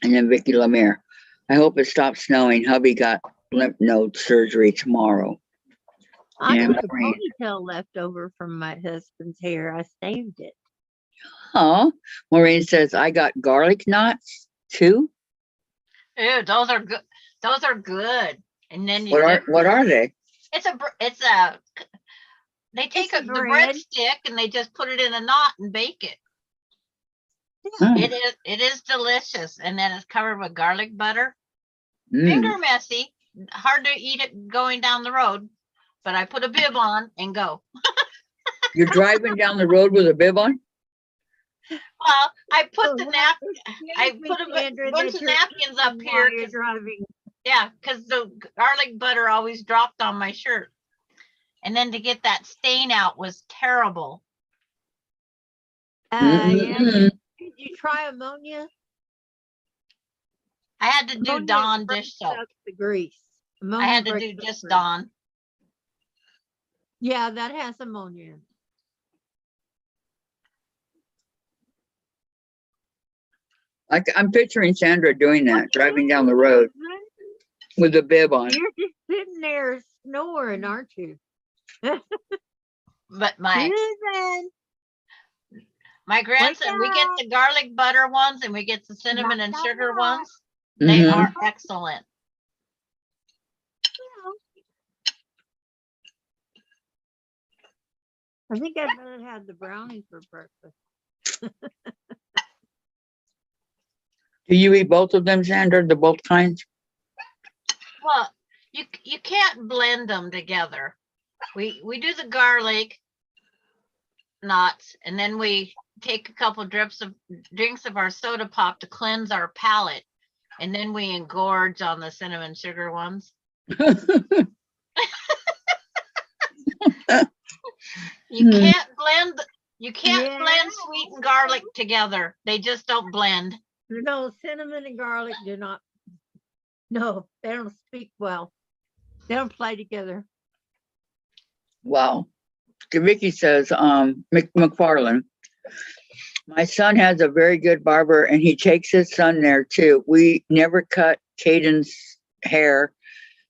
B: And then Vicky Lemire. I hope it stops snowing. Hubby got lymph node surgery tomorrow.
G: I
B: Yeah,
G: got a
B: Maureen.
G: ponytail left over from my husband's hair. I saved it.
B: Oh, Maureen says, I got garlic knots too.
A: Ew, those are good. Those are good. And then you
B: What are they?
A: it's a they take
G: It's a
A: the
G: bread.
A: breadstick and they just put it in a knot and bake it.
B: Oh,
A: It is delicious. And then it's covered with garlic butter.
B: mm.
A: Finger messy, hard to eat it going down the road, but I put a bib on and go.
B: You're driving down the road with a bib on?
A: Well, I put
G: Oh,
A: the
G: well,
A: I
G: excuse me,
A: put a
G: Sandra,
A: bunch
G: that
A: of
G: you're
A: napkins up
G: eating
A: here.
G: while you're driving.
A: Yeah, because the garlic butter always dropped on my shirt. And then to get that stain out was terrible.
G: Yeah.
B: Mm-mm-mm.
G: Did you try ammonia?
A: I had to do
G: Ammonia
A: Dawn
G: breaks
A: dish soap.
G: up the grease.
A: I
G: Ammonia
A: had to
G: breaks
A: do
G: up
A: just
G: grease.
A: Dawn.
G: Yeah, that has ammonia in it.
B: I'm picturing Sandra doing that, driving down the road with a bib on.
G: You're just sitting there snoring, aren't you?
A: But my
G: Susan,
A: grandson, we get
G: up.
A: the garlic butter ones and we get the cinnamon and
G: Knock,
A: sugar
G: knock,
A: ones. They
B: Mhm.
A: are excellent.
G: I think I'd rather have the brownie for breakfast.
B: Do you eat both of them, Sandra? The both kinds?
A: Well, you can't blend them together. We do the garlic knots and then we take a couple drinks of our soda pop to cleanse our palate. And then we engorge on the cinnamon sugar ones. You can't blend
G: Yeah.
A: sweet and garlic together. They just don't blend.
G: No, cinnamon and garlic do not. No, they don't speak well. They don't play together.
B: Wow. Vicky says, McFarland, my son has a very good barber and he takes his son there too. We never cut Caden's hair.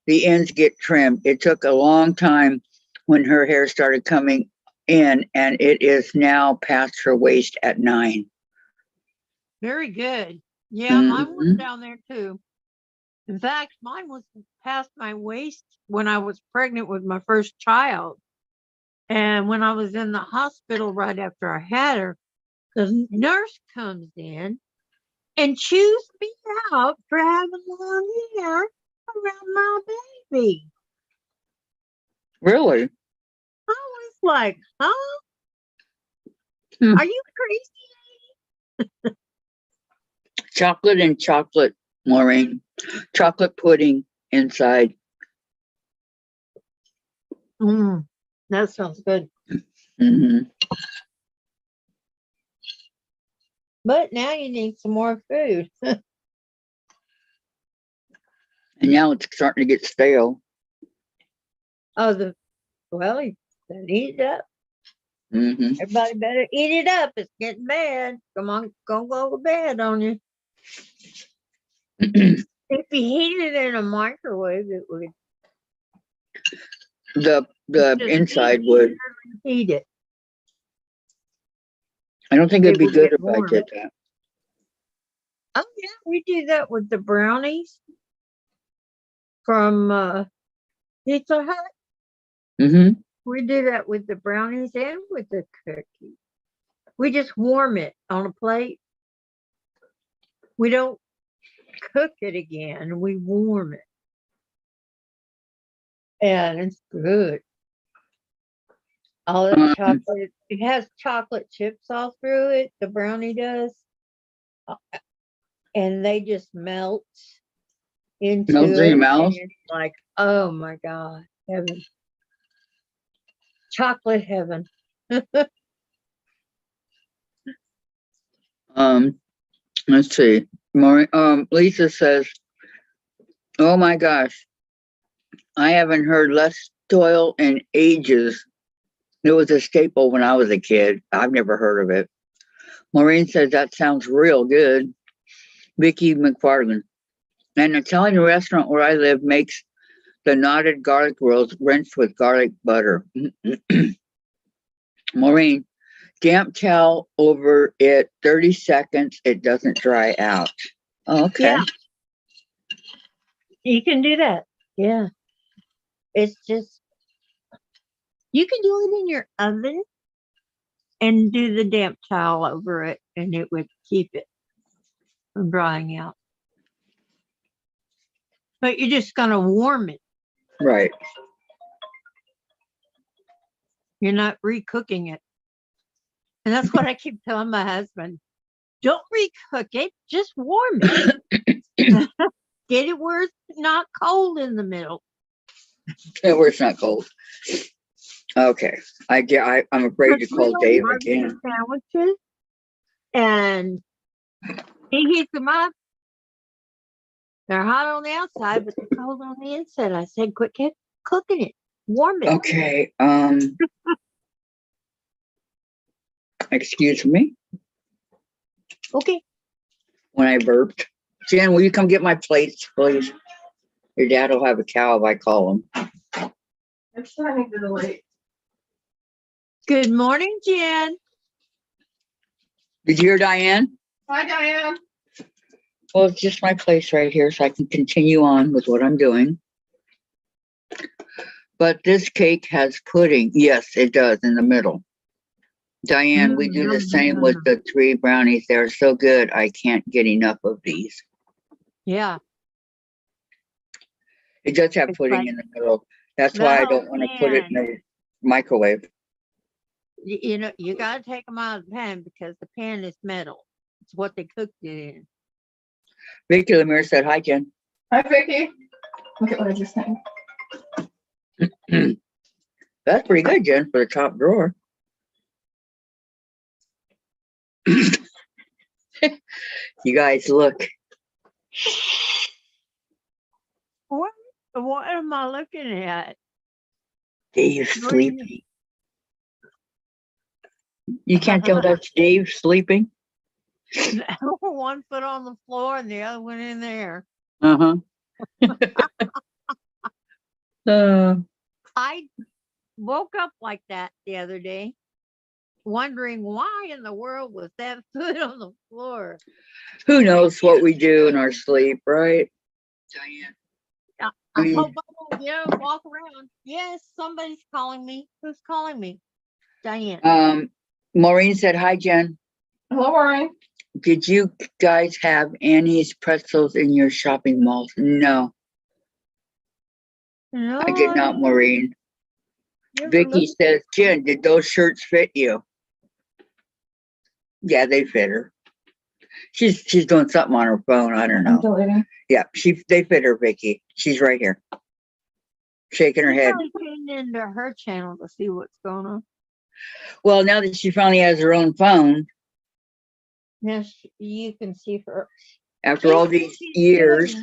B: The ends get trimmed. It took a long time when her hair started coming in and it is now past her waist at 9.
G: Very good. Yeah, mine was
B: Mhm.
G: down there too. In fact, mine was past my waist when I was pregnant with my first child. And when I was in the hospital right after I had her, the nurse comes in and chews me out for having long hair around my baby.
B: Really?
G: I was like, huh?
B: Hmm.
G: Are you crazy?
B: Chocolate and chocolate, Maureen. Chocolate pudding inside.
G: That sounds good.
B: Hmm.
G: But now you need some more food.
B: And now it's starting to get stale.
G: Oh, well, you better eat it up.
B: Hmm.
G: Everybody better eat it up. It's getting bad. Come on, go to bed on you. If you heat it in a microwave, it would
B: The
G: just
B: inside would.
G: heat it.
B: I don't think
G: It
B: it'd be
G: would
B: good
G: get
B: if I
G: warm.
B: did that.
G: Oh yeah, we do that with the brownies from Pizza Hut.
B: Hmm.
G: We do that with the brownies and with the cookies. We just warm it on a plate. We don't cook it again. We warm it. And it's good. All that chocolate, it has chocolate chips all through it. The brownie does. And they just melt into
B: Melts in your
G: it.
B: mouth?
G: And it's like, oh my God, heaven. Chocolate heaven.
B: Let's see. Lisa says, oh my gosh. I haven't heard less toil in ages. It was a staple when I was a kid. I've never heard of it. Maureen says that sounds real good. Vicky McFarland. An Italian restaurant where I live makes the knotted garlic rolls rinsed with garlic butter. Maureen, damp towel over it 30 seconds. It doesn't dry out. Oh, okay.
G: Yeah. You can do that. Yeah. It's just, you can do it in your oven and do the damp towel over it, and it would keep it from drying out. But you're just going to warm it.
B: Right.
G: You're not recooking it. And that's what I keep telling my husband. Don't recook it, just warm it. Get it where it's not cold in the middle.
B: Where it's not cold. Okay. I'm afraid to
G: But we
B: call
G: don't
B: Dave
G: barbecue
B: again.
G: sandwiches, and he heats them up. They're hot on the outside, but they're cold on the inside. I said, quit cooking it. Warm it.
B: Okay. Excuse me
G: Okay.
B: when I burped. Jen, will you come get my plates, please? Your dad will have a cow if I call him.
C: I'm trying to delete.
G: Good morning, Jen.
B: Did you hear Dianne?
C: Hi, Diane.
B: Well, it's just my place right here, so I can continue on with what I'm doing. But this cake has pudding. Yes, it does in the middle. Diane, we do the same with the 3 brownies. They're so good. I can't get enough of these.
G: Yeah.
B: It does have
G: It's
B: pudding
G: like-
B: in the middle. That's why I
G: Oh,
B: don't want to put it in the microwave.
G: You know, you got to take them out of the pan because the pan is metal. It's what they cooked it in.
B: Victor Lemire said, hi, Jen.
C: Hi, Vicky. Look at what I just said.
B: That's pretty good, Jen, for the top drawer. You guys, look.
G: What am I looking at?
B: Dave's
G: What do you-
B: sleeping. You can't tell that's Dave sleeping?
G: One foot on the floor and the other one in there.
B: Uh-huh.
G: I woke up like that the other day, wondering why in the world was that foot on the floor?
B: Who knows what we do in our sleep, right? Diane.
G: I hope I won't get up and walk around. Yes, somebody's calling me. Who's calling me? Diane.
B: Maureen said, hi, Jen.
C: Hello, Warren.
B: Did you guys have Annie's pretzels in your shopping malls? No,
G: No,
B: I did not, Maureen.
G: never
B: Vicky
G: looked.
B: says, Jen, did those shirts fit you? Yeah, they fit her. She's doing something on her phone. I don't
C: I'm
B: know.
C: deleting.
B: Yeah, they fit her, Vicky. She's right here. Shaking her head.
G: I tuned into her channel to see what's going on.
B: Well, now that she finally has her own phone,
G: Yes, you can see her.
B: after all these years,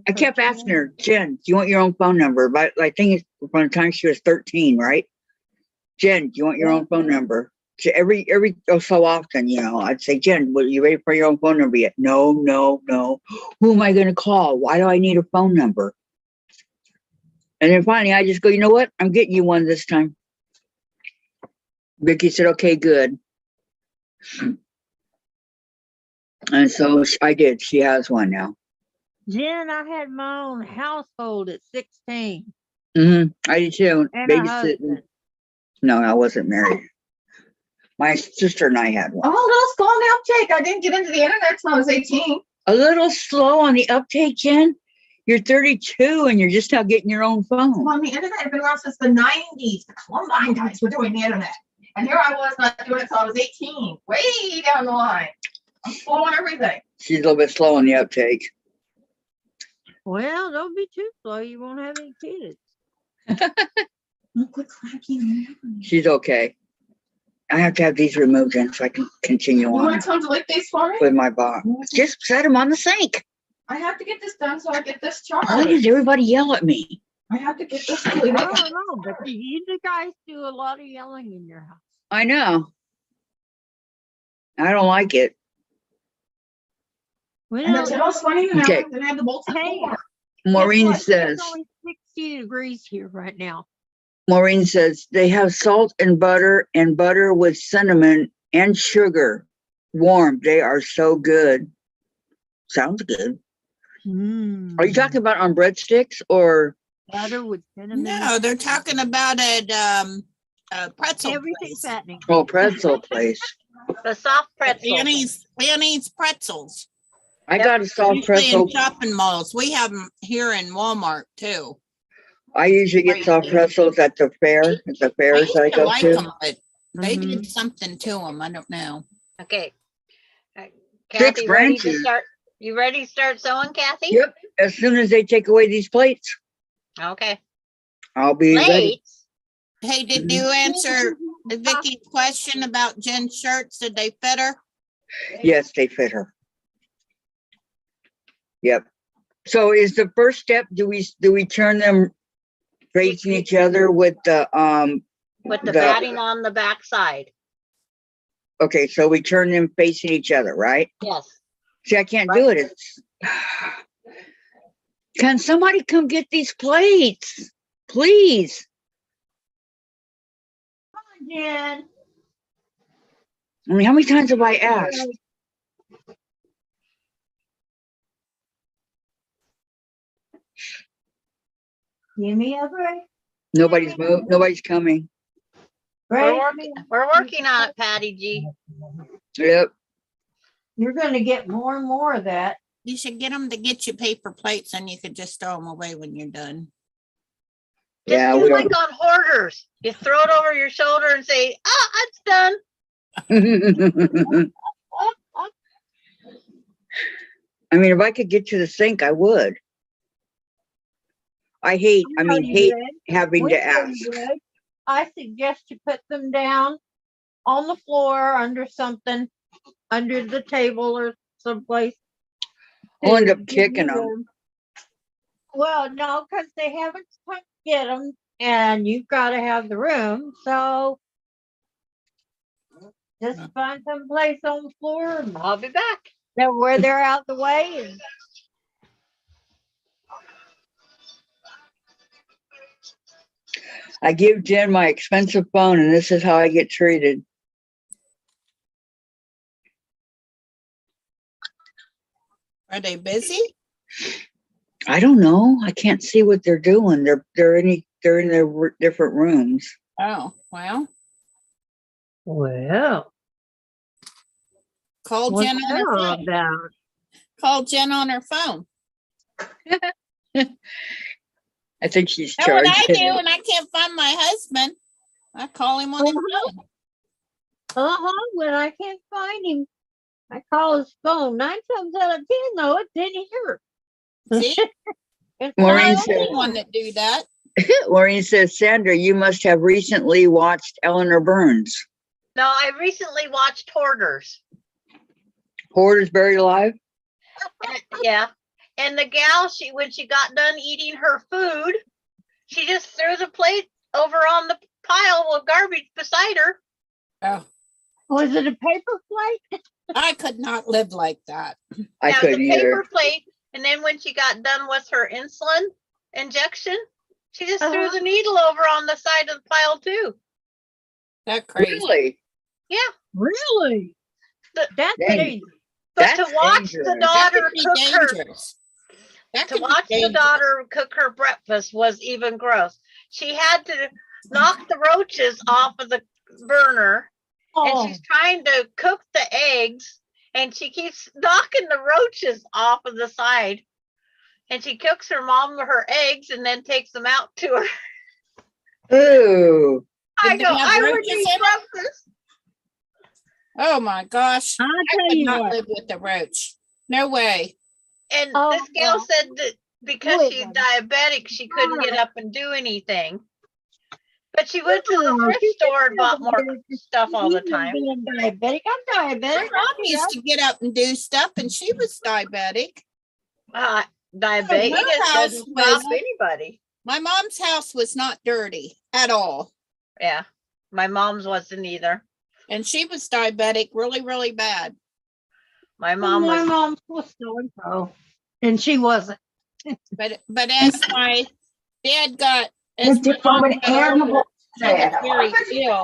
B: I kept asking her, Jen, do you want your own phone number? But I think it's from the time she was 13, right? Jen, do you want your own phone number? Every so often, I'd say, Jen, are you ready for your own phone number yet? No. Who am I going to call? Why do I need a phone number? And then finally, I just go, you know what? I'm getting you one this time. Vicky said, okay, good. And so I did. She has one now.
G: Jen, I had my own household at 16
B: I did too.
G: and a
B: Babysitting.
G: husband.
B: No, I wasn't married. My sister and I had one.
C: I'm a little slow on the uptake. I didn't get into the internet until I was 18.
B: A little slow on the uptake, Jen. You're 32 and you're just now getting your own phone.
C: Well, the internet had been around since the 90s. The Columbine guys were doing the internet. And here I was not doing it until I was 18. Way down the line. I'm slow on everything.
B: She's a little bit slow on the uptake.
G: Well, don't be too slow. You won't have any kids.
C: Look, quit cracking.
B: She's okay. I have to have these removed, Jen, so I can continue
C: You want
B: on
C: to come delete these for me?
B: with my box. Just set them on the sink.
C: I have to get this done so I get this
B: Why
C: charged.
B: does everybody yell at me?
C: I have to get this
G: I
C: cleared
G: don't
C: up.
G: know, but you guys do a lot of yelling in your house.
B: I know. I don't like it.
G: We
C: And
G: don't-
C: the tail's funny, and
B: Okay.
C: then I have the bolts in the
G: Hey.
C: floor.
B: Maureen
G: Guess what?
B: says,
G: It's only 60 degrees here right now.
B: Maureen says they have salt and butter with cinnamon and sugar. Warm. They are so good. Sounds good. Are you talking about on breadsticks or?
G: Butter with cinnamon?
H: No, they're talking about it, pretzel
G: Everything's
H: place.
G: fattening.
B: Oh, pretzel place.
A: The soft pretzel.
H: Lanny's pretzels.
B: I got a soft
H: Usually
B: pretzel.
H: in shopping malls. We have them here in Walmart too.
B: I usually get soft pretzels at the fairs
H: I used
B: I
H: to
B: go
H: like
B: to.
H: them, but they
G: Mhm.
H: did something to them. I don't know.
A: Okay.
B: Six
A: Kathy, ready to
B: branches.
A: start? You ready to start sewing, Kathy?
B: Yep. As soon as they take away these plates,
A: Okay.
B: I'll be ready.
A: Plates.
H: Hey, did you answer Vicky's question about Jen's shirts? Did they fit her?
B: Yes, they fit her. Yep. So is the first step, do we turn them facing each other with the
A: With the
B: The-
A: batting on the back side.
B: okay, so we turn them facing each other, right?
A: Yes.
B: See, I can't do it. It's can somebody come get these plates? Please.
G: Jen.
B: I mean, how many times have I asked?
G: Give me a break.
B: Nobody's moved. Nobody's coming.
A: We're
G: Break.
A: working on it, Patty G.
B: Yep.
G: You're gonna get more and more of that.
H: You should get them to get you paper plates and you could just throw them away when you're done.
A: Just
B: Yeah,
A: do
B: we
A: like on hoarders. You throw it over your shoulder and say, it's done.
B: don't. I mean, if I could get to the sink, I would. I hate having to ask.
G: I suggest you put them down on the floor under something, under the table or someplace.
B: I'll end
G: to
B: up
G: give
B: kicking
G: you
B: them.
G: room. Well, no, because they haven't come to get them, and you've got to have the room. So just find some place on the floor and
A: I'll be back.
G: where they're out the way. And
B: I give Jen my expensive phone, and this is how I get treated.
H: Are they busy?
B: I don't know. I can't see what they're doing. They're in their different rooms.
H: Oh, well,
G: well,
H: call
G: what's
H: Jen on
G: that
H: her
G: all
H: phone.
G: about?
H: Call Jen on her phone.
B: I think she's
H: Know what I
B: charging.
H: do when I can't find my husband? I call him on his phone.
G: When I can't find him, I call his phone. 9 times out of 10, though, it's in here.
H: See?
G: It's
H: I'm
B: Maureen
H: not the
B: said-
H: only one that do that.
B: Maureen says, Sandra, you must have recently watched Eleanor Burns.
A: No, I recently watched Hoarders.
B: Hoarders Buried Alive?
A: Yeah. And the gal, when she got done eating her food, she just threw the plate over on the pile of garbage beside her.
H: Oh,
G: Was it a paper plate?
H: I could not live like that.
B: I
A: Now,
B: couldn't
A: the
B: either.
A: paper plate. And then when she got done with her insulin injection, she just threw the needle over on the side of the pile too.
H: That crazy.
B: Really?
A: Yeah.
G: Really?
A: The-
G: That's
B: Dang.
G: crazy.
A: But
B: That's
A: to watch
B: dangerous.
A: the
H: That
A: daughter
H: could be
A: cook her
H: dangerous. That
A: to
H: could be
A: watch the
H: dangerous.
A: daughter cook her breakfast was even gross. She had to knock the roaches off of the burner, and
G: Oh,
A: she's trying to cook the eggs, and she keeps knocking the roaches off of the side. And she cooks her mom her eggs and then takes them out to her.
B: Ooh.
A: I
H: Did they
A: go,
H: have
A: I would
H: roaches
A: eat
H: in 'em?
A: breakfast.
H: Oh my gosh.
G: I'll
H: I
G: tell
H: could
G: you
H: not
G: what.
H: live with the roach. No way.
A: And
G: Oh,
A: this gal
G: well.
A: said that because
G: Wait,
A: she's
G: Mom.
A: diabetic, she couldn't get up and do anything. But she went to the
G: No,
A: thrift
G: she
A: store and bought
G: shouldn't
A: more
G: be
A: stuff all the
G: Even
A: time.
G: being diabetic. I'm diabetic.
H: Mom used to get up and do stuff and she was diabetic.
A: Diabetes
H: house
A: doesn't stop
H: was-
A: anybody.
H: My mom's house was not dirty at all.
A: Yeah, my mom's wasn't either.
H: And she was diabetic really, really bad.
A: My mom
G: My
A: was,
G: mom was so, and she wasn't.
H: But as my dad got, as
C: It's
H: my
C: just from
H: mom
C: an
H: got
C: animal.
H: older, she was
C: Said,
H: very ill.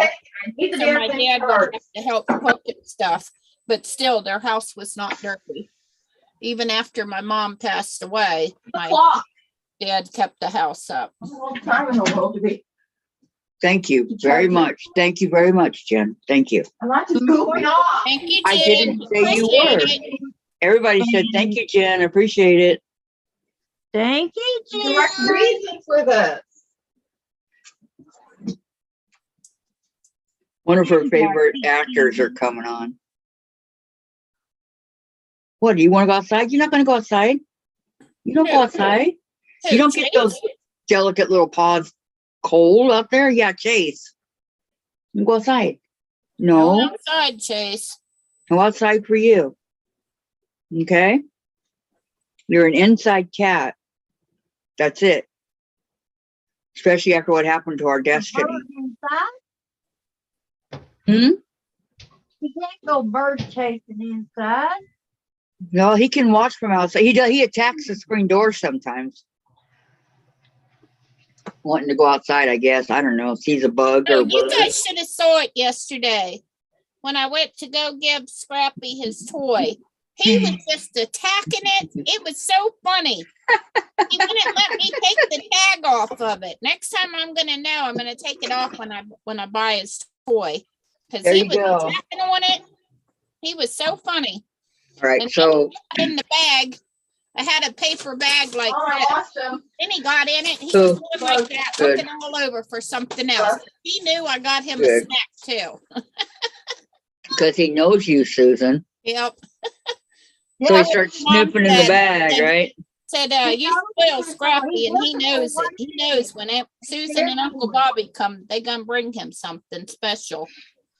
C: He's the
H: So
C: damn
H: my
C: thing
H: dad would
C: hurts.
H: have to help cook and stuff, but still their house was not dirty. Even after my mom passed away,
C: The
H: my
C: clock.
H: dad kept the house up.
C: A long time in the world to be.
B: Thank you very much. Thank you very much, Jen. Thank you.
C: I'm not just goofing off.
H: Thank you,
B: I
H: Jen.
B: didn't say you
H: Appreciate
B: were.
H: it.
B: Everybody said, thank you, Jen. Appreciate it.
G: Thank you,
C: Direct
G: Jen.
C: reason for this.
B: One of her favorite actors are coming on. What, do you want to go outside? You're not going to go outside? You don't go outside?
H: Who,
B: You don't get
H: Chase?
B: those delicate little paws cold out there? Yeah, Chase. You go outside.
H: No
B: No,
H: outside, Chase.
B: go outside for you. Okay? You're an inside cat. That's it. Especially after what happened to our destiny.
G: Bird inside?
B: Hmm?
G: You can't go bird chasing inside.
B: No, he can watch from outside. He attacks the screen door sometimes. Wanting to go outside, I guess. I don't know. Sees a bug or
H: Oh, you
B: bird.
H: guys should have saw it yesterday when I went to go give Scrappy his toy. He was just attacking it. It was so funny. He wouldn't let me take the tag off of it. Next time I'm gonna know. I'm gonna take it off when I buy his toy because
B: There
H: he
B: you
H: was
B: go.
H: attacking on it. He was so funny.
B: All right,
H: And
B: so
H: in the bag, I had a paper bag like
C: Oh, I
H: that.
C: lost him.
H: Then he got in it. He
B: So-
H: was going like that,
B: Good.
H: looking all over for something else. He knew I got him a
B: Good.
H: snack too.
B: because he knows you, Susan.
H: Yep.
B: So
G: Yeah,
B: he starts
H: Mom
B: snooping in the
H: said-
B: bag,
H: said-
B: right?
H: Said, you spoil Scrappy, and he knows it. He knows when Susan and Uncle Bobby come, they gonna bring him something special.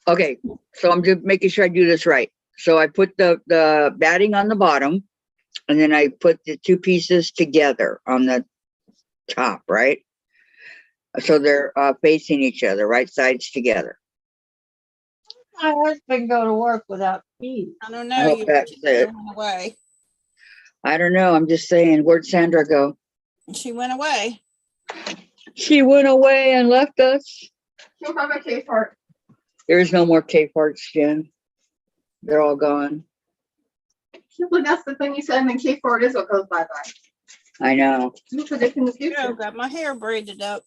B: Okay, so I'm just making sure I do this right. So I put the batting on the bottom, and then I put the two pieces together on the top, right? So they're facing each other, right sides together.
G: my husband go to work without keys.
H: I don't
B: I
H: know.
B: hope
H: You
B: that's it.
H: went away.
B: I don't know. I'm just saying, where'd Sandra go?
H: She went away.
B: She went away and left us.
C: She'll have a case for
B: There's no more K-parts, Jen. They're all gone.
C: it. That's the thing you said, and then case for it is what goes bye-bye.
B: I know.
C: You predict in the
H: Oh,
C: future.
H: got my hair braided up.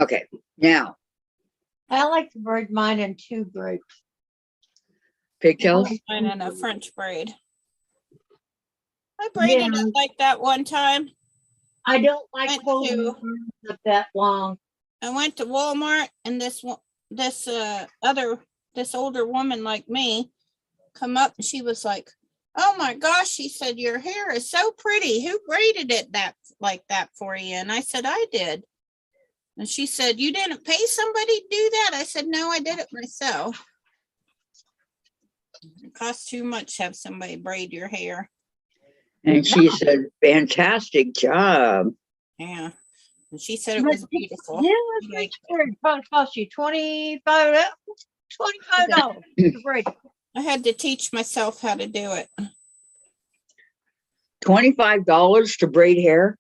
B: Okay, now,
G: I like to braid mine in two braids.
B: pigtails.
H: Mine in a French braid. I braided
G: Yeah.
H: it like that one time.
G: I don't like
H: Went
G: holding
H: to-
G: my arms up that long.
H: I went to Walmart and this older woman like me come up and she was like, "Oh my gosh," she said, "your hair is so pretty. Who braided it like that for you?" And I said, "I did." And she said, "You didn't pay somebody to do that?" I said, "No, I did it myself." It costs too much to have somebody braid your hair.
B: And she said, fantastic job.
H: Yeah. And she said it
G: But
H: was beautiful.
G: Yeah,
H: Like-
G: it probably cost you $25 to braid it.
H: I had to teach myself how to do it.
B: $25 to braid hair?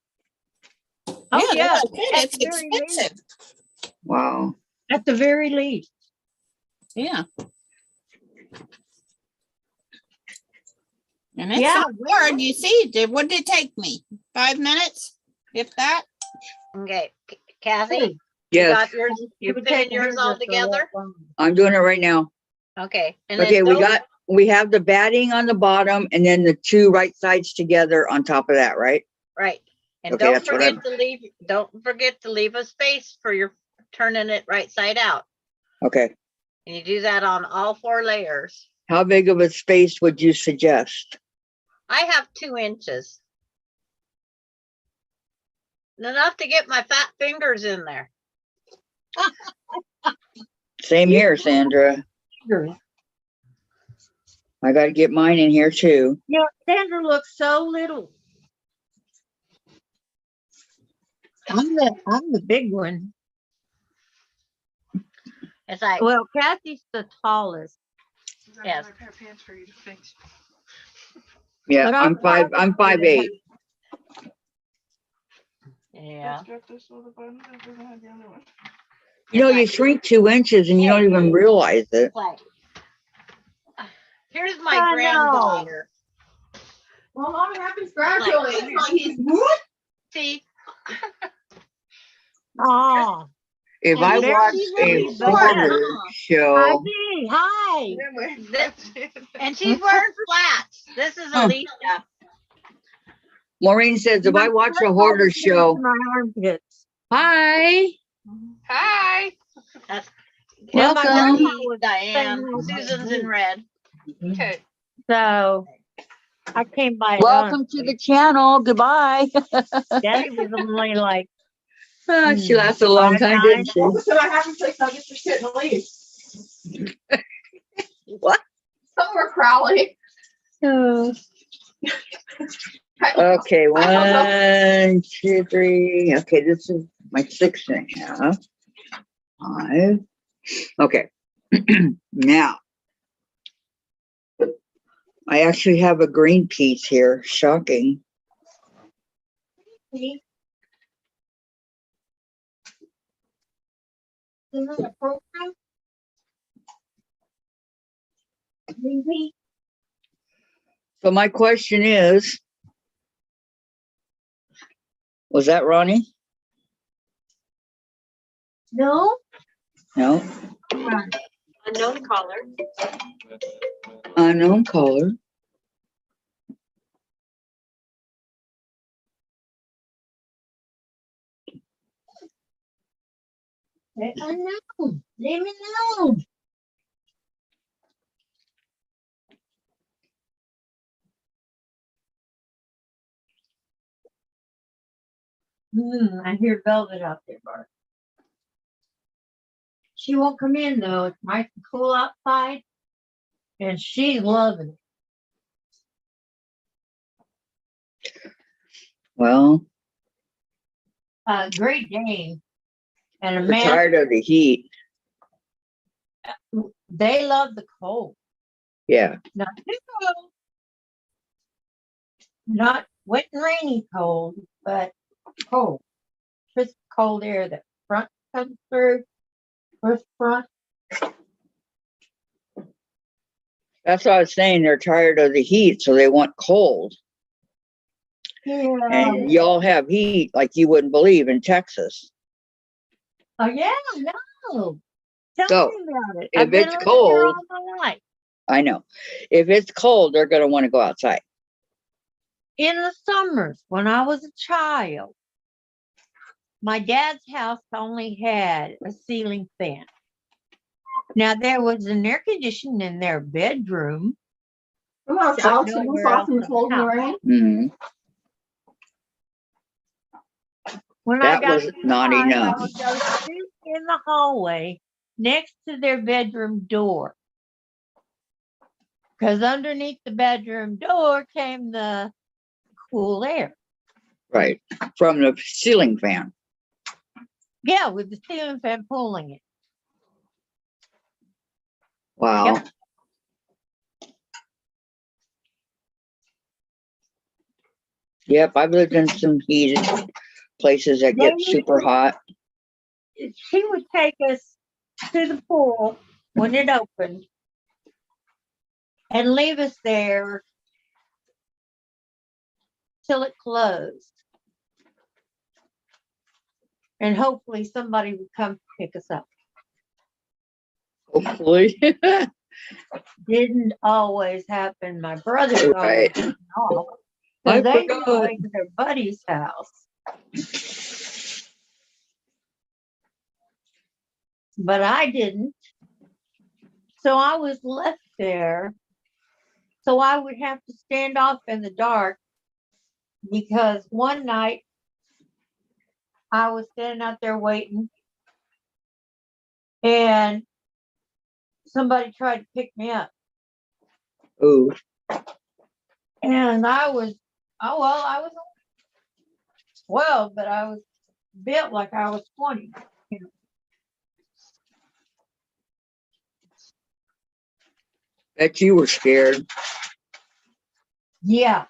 G: Oh, yeah,
H: no kidding,
G: at
H: it's
G: the very least.
H: expensive.
B: Wow.
G: At the very least.
H: Yeah. And it's
G: Yeah,
H: not hard. You see, what did it take me? 5 minutes? If that?
A: okay, Kathy, you
B: Yes,
A: got yours, you're
G: It would
A: putting
G: take
A: yours
G: a
A: all
G: hairdresser a lot
A: together?
G: longer.
B: I'm doing it right now.
A: Okay. And
B: Okay,
A: then
B: we have the batting on the bottom and then the two right sides together on top of that, right?
A: right. And
B: Okay,
A: don't
B: that's what
A: forget to leave a space for your turning it right side out.
B: Okay.
A: And you do that on all 4 layers.
B: How big of a space would you suggest?
A: I have 2 inches. Enough to get my fat fingers in there.
B: Same here, Sandra.
G: Fingers.
B: I gotta get mine in here too.
G: You know, Sandra looks so little. I'm the big one.
A: It's like,
G: Well, Kathy's the tallest.
A: yes.
B: Yeah,
G: But
B: I'm 5'8".
A: Yeah.
B: You know, you shrink 2 inches and you don't even realize it.
A: It's like, here's my
G: I know.
A: granddaughter.
C: Well, Mommy happens gradually. It's not like he's what?
A: See,
G: Oh,
B: If
A: And
B: I
A: very,
B: watch
A: very
B: a
A: short,
B: hoarder
A: huh?
B: show,
G: hi.
A: And she's wearing flats. This is
B: Huh.
A: Alicia.
B: Maureen says, if I watch a hoarder show,
G: My armpits.
B: hi,
A: Hi. That's
G: Now, my
B: Welcome.
G: grandma was
A: Diane.
G: saying-
A: Susan's in red. Okay.
G: So I came by.
B: welcome to the channel. Goodbye.
G: Daddy was only like,
B: She lasted a long time, didn't she?
C: Welcome to my happy place. I'll get your shit and leave.
B: What?
C: Somewhere Crowley.
B: Okay, 1, 2, 3. Okay, this is my 6.5. 5. Okay. Now, I actually have a green piece here. Shocking.
G: see? Isn't it a program? Maybe.
B: So my question is, was that Ronnie?
G: No?
B: No.
G: Unknown caller.
B: Unknown caller.
G: Unknown. Leave me alone. I hear Velvet out there, Bart. She won't come in though. It's nice and cool outside. And she's loving it.
B: Well,
G: Great Dane. And a
B: we're
G: man,
B: tired of the heat.
G: they love the cold.
B: Yeah.
G: Not too cold. Not wet and rainy cold, but cold. Crisp cold air that front comes through. First front.
B: That's what I was saying. They're tired of the heat, so they want cold.
G: Yeah.
B: And y'all have heat like you wouldn't believe in Texas.
G: Oh yeah, no. Tell
B: So,
G: me about it.
B: if
G: I've been
B: it's
G: living here
B: cold-
G: all my life.
B: I know. If it's cold, they're going to want to go outside.
G: In the summers, when I was a child, my dad's house only had a ceiling fan. Now there was an air conditioner in their bedroom.
C: Come on, Alex. You
G: Nowhere
C: soft
G: else
C: in
G: in
C: the
G: the
C: cold in the
G: house.
C: rain.
B: Mhm.
G: When
B: That
G: I got
B: was not
G: inside,
B: enough.
G: I would go sit in the hallway next to their bedroom door. Because underneath the bedroom door came the cool air.
B: Right. From the ceiling fan.
G: Yeah, with the ceiling fan pulling it.
B: Wow.
G: Yep.
B: Yep, I've lived in some heated places that get super hot.
G: She would take us to the pool when it opened and leave us there till it closed. And hopefully somebody would come pick us up.
B: Hopefully.
G: Didn't always happen. My brothers always
B: Right.
G: didn't know.
B: I
G: Because they were
B: forgot.
G: going to their buddy's house. But I didn't. So I was left there. So I would have to stand off in the dark because one night I was standing out there waiting and somebody tried to pick me up.
B: Ooh,
G: And I was, oh, well, I was 12, but I was built like I was 20.
B: bet you were scared.
G: Yeah.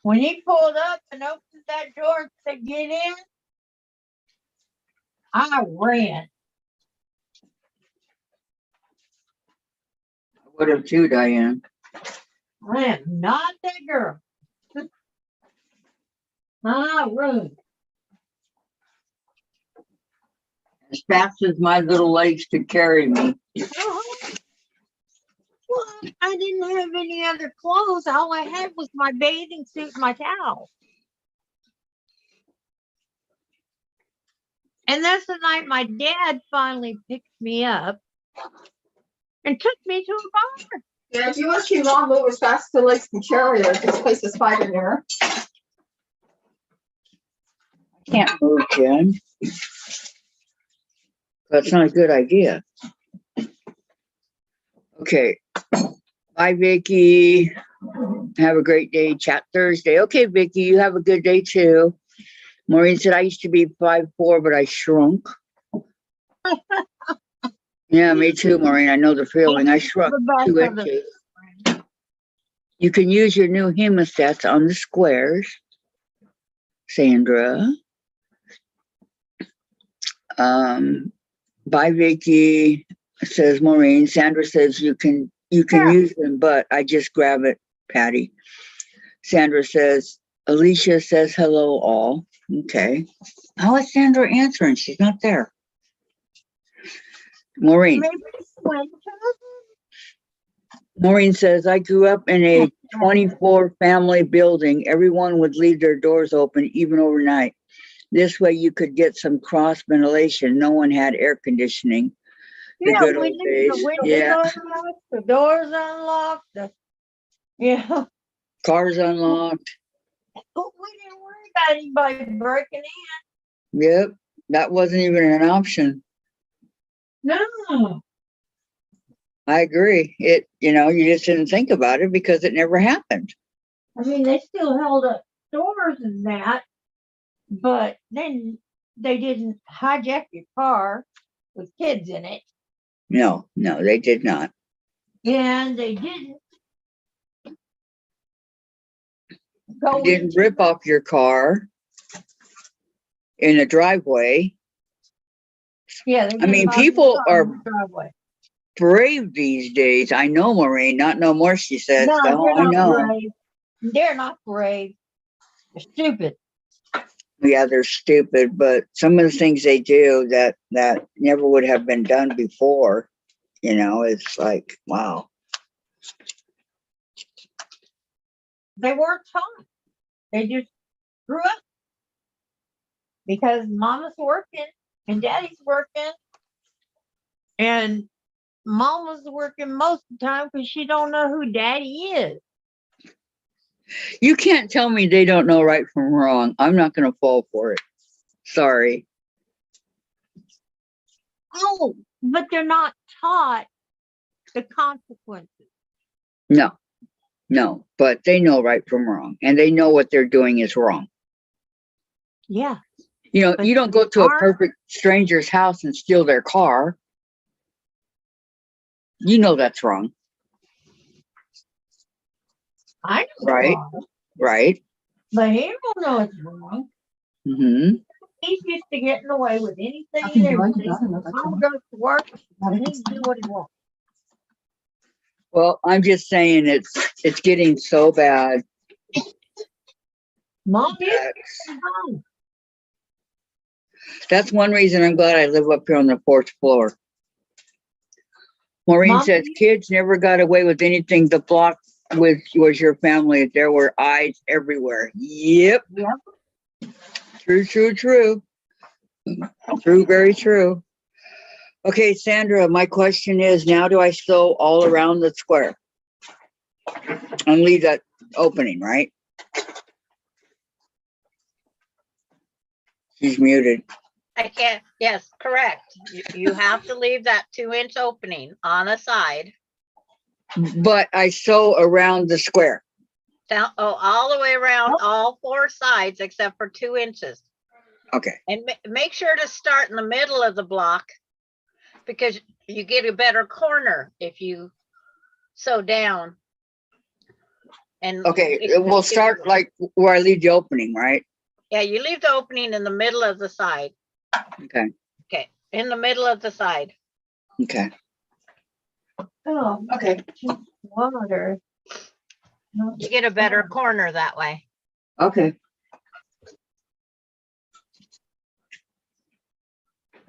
G: When he pulled up and opened that door and said, get in, I ran.
B: I would have too, Diane.
G: I am not that girl. I run.
B: As fast as my little legs could carry me.
G: Uh-huh. Well, I didn't have any other clothes. All I had was my bathing suit and my towel. And that's the night my dad finally picked me up and took me to a bar.
C: Yeah, if you want your mom move as fast as the legs can carry her, just place a spider there.
B: Can't move, Jen. That's not a good idea. Okay. Bye, Vicky. Have a great day. Chat Thursday. Okay, Vicky, you have a good day too. Maureen said I used to be 5'4", but I shrunk. Yeah, me too, Maureen. I know the feeling. I shrunk
G: The back
B: 2
G: of the-
B: inches. You can use your new hemostats on the squares, Sandra. Bye, Vicky, says Maureen. Sandra says you can
G: Yeah.
B: use them, but I just grab it, Patty. Sandra says, Alicia says hello all. Okay. How is Sandra answering? She's not there. Maureen.
G: Maybe it's winter.
B: Maureen says, I grew up in a 24 family building. Everyone would leave their doors open, even overnight. This way you could get some cross ventilation. No one had air conditioning. The
G: Yeah,
B: good
G: we
B: old
G: leave
B: days.
G: the windows
B: Yeah.
G: unlocked, the doors unlocked. Yeah.
B: Cars unlocked.
G: But we didn't worry about anybody breaking in.
B: Yep. That wasn't even an option.
G: No.
B: I agree. You just didn't think about it because it never happened.
G: I mean, they still held up doors and that, but then they didn't hijack your car with kids in it.
B: No, they did not.
G: And they didn't
B: They didn't rip off your car in a driveway.
G: Yeah, they
B: I mean,
G: didn't lock your
B: people
G: car
B: are
G: in the driveway.
B: brave these days. I know, Maureen. Not no more, she says.
G: No,
B: Oh,
G: they're
B: I
G: not
B: know.
G: brave. They're not brave. They're stupid.
B: Yeah, they're stupid, but some of the things they do that never would have been done before, it's like, wow.
G: They weren't taught. They just grew up because mama's working and daddy's working, and mama's working most of the time because she don't know who daddy is.
B: You can't tell me they don't know right from wrong. I'm not going to fall for it. Sorry.
G: Oh, but they're not taught the consequences.
B: No, but they know right from wrong, and they know what they're doing is wrong.
G: Yeah.
B: You don't go to a perfect stranger's house and steal their car. You know that's wrong.
G: I know it's
B: Right.
G: wrong,
B: Right.
G: but he don't know it's wrong.
B: Mm-hmm.
G: He's used to getting away with anything
C: Nothing
G: and
C: like
G: everything.
C: that, another
G: Mama
C: one.
G: goes to work and he can do what he wants.
B: Well, I'm just saying it's getting so bad.
G: Mom used
B: that-
G: to come home.
B: That's one reason I'm glad I live up here on the 4th floor. Maureen
G: Mom,
B: says kids never got away with anything. The block was your family. There were eyes everywhere. Yep.
G: Yep.
B: True. True, very true. Okay, Sandra, my question is, now do I sew all around the square? And leave that opening, right? She's muted.
A: I can't, yes, correct. You have to leave that 2-inch opening on the side.
B: but I sew around the square.
A: Down, oh, all the way around, all four sides except for 2 inches.
B: Okay.
A: And make sure to start in the middle of the block because you get a better corner if you sew down. And
B: Okay. We'll start like where I leave the opening, right?
A: Yeah, you leave the opening in the middle of the side.
B: Okay.
A: Okay, in the middle of the side.
B: Okay.
G: Oh,
B: Okay.
G: water.
A: You get a better corner that way.
B: Okay.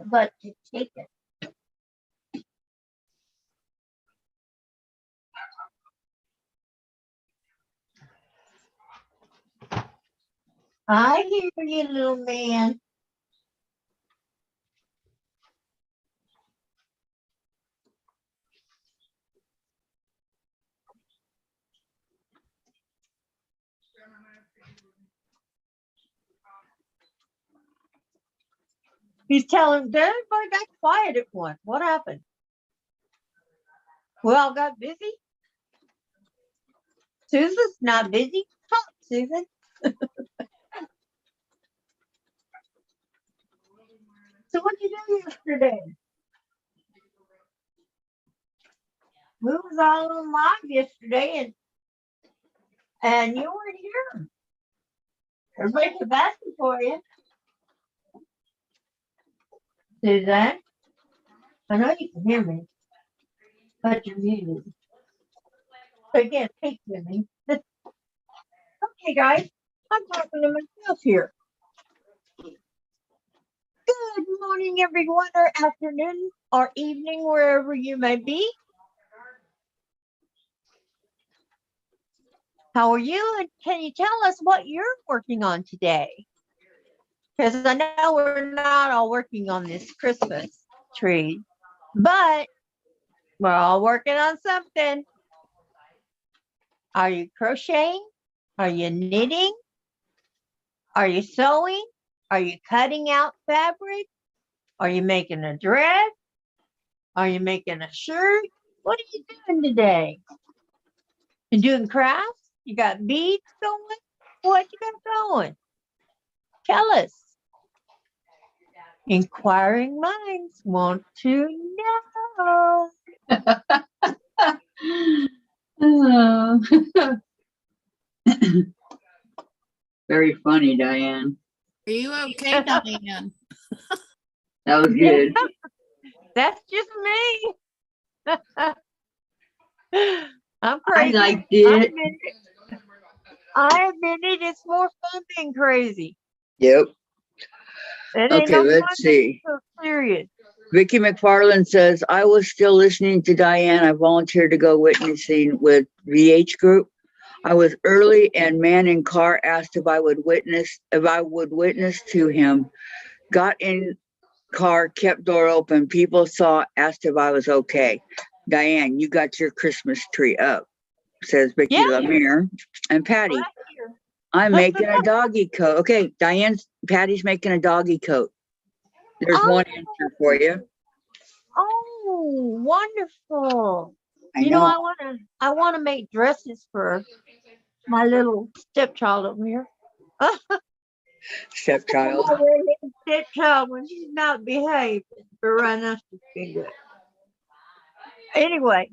G: But to take it. I hear you, little man. He's telling everybody got quiet at once. What happened? We all got busy. Susan's not busy. Talk, Susan. So what did you do yesterday? We was all on live yesterday and you weren't here. Everybody kept asking for you. Suzanne, I know you can hear me, but you're muted. So you can't speak to me. Okay, guys, I'm talking to myself here. Good morning, everyone, or afternoon, or evening, wherever you may be. How are you? And can you tell us what you're working on today? Because I know we're not all working on this Christmas tree, but we're all working on something. Are you crocheting? Are you knitting? Are you sewing? Are you cutting out fabric? Are you making a dress? Are you making a shirt? What are you doing today? You doing crafts? You got beads going? What you got going? Tell us. Inquiring minds want to know.
B: Oh. Very funny, Diane.
H: Are you okay, Diane?
B: That was good.
G: That's just me. I'm
B: I
G: crazy.
B: liked it.
G: I admit it. It's more fun being crazy.
B: Yep.
G: It ain't
B: Okay,
G: no fun
B: let's
G: being
B: see.
G: so serious.
B: Vicky McFarland says, I was still listening to Diane. I volunteered to go witnessing with VH group. I was early and man in car asked if I would witness to him. Got in car, kept door open. People saw, asked if I was okay. Diane, you got your Christmas tree up, says Vicky
G: Yeah.
B: Lemire. And Patty,
G: Right here.
B: I'm making a doggy coat. Okay, Patty's making a doggy coat. There's one answer for you.
G: Oh, wonderful.
B: I
G: You know,
B: know.
G: I wanna make dresses for my little stepchild over here.
B: Stepchild.
G: My little stepchild when she's not behaved. For right now, she's been good. Anyway,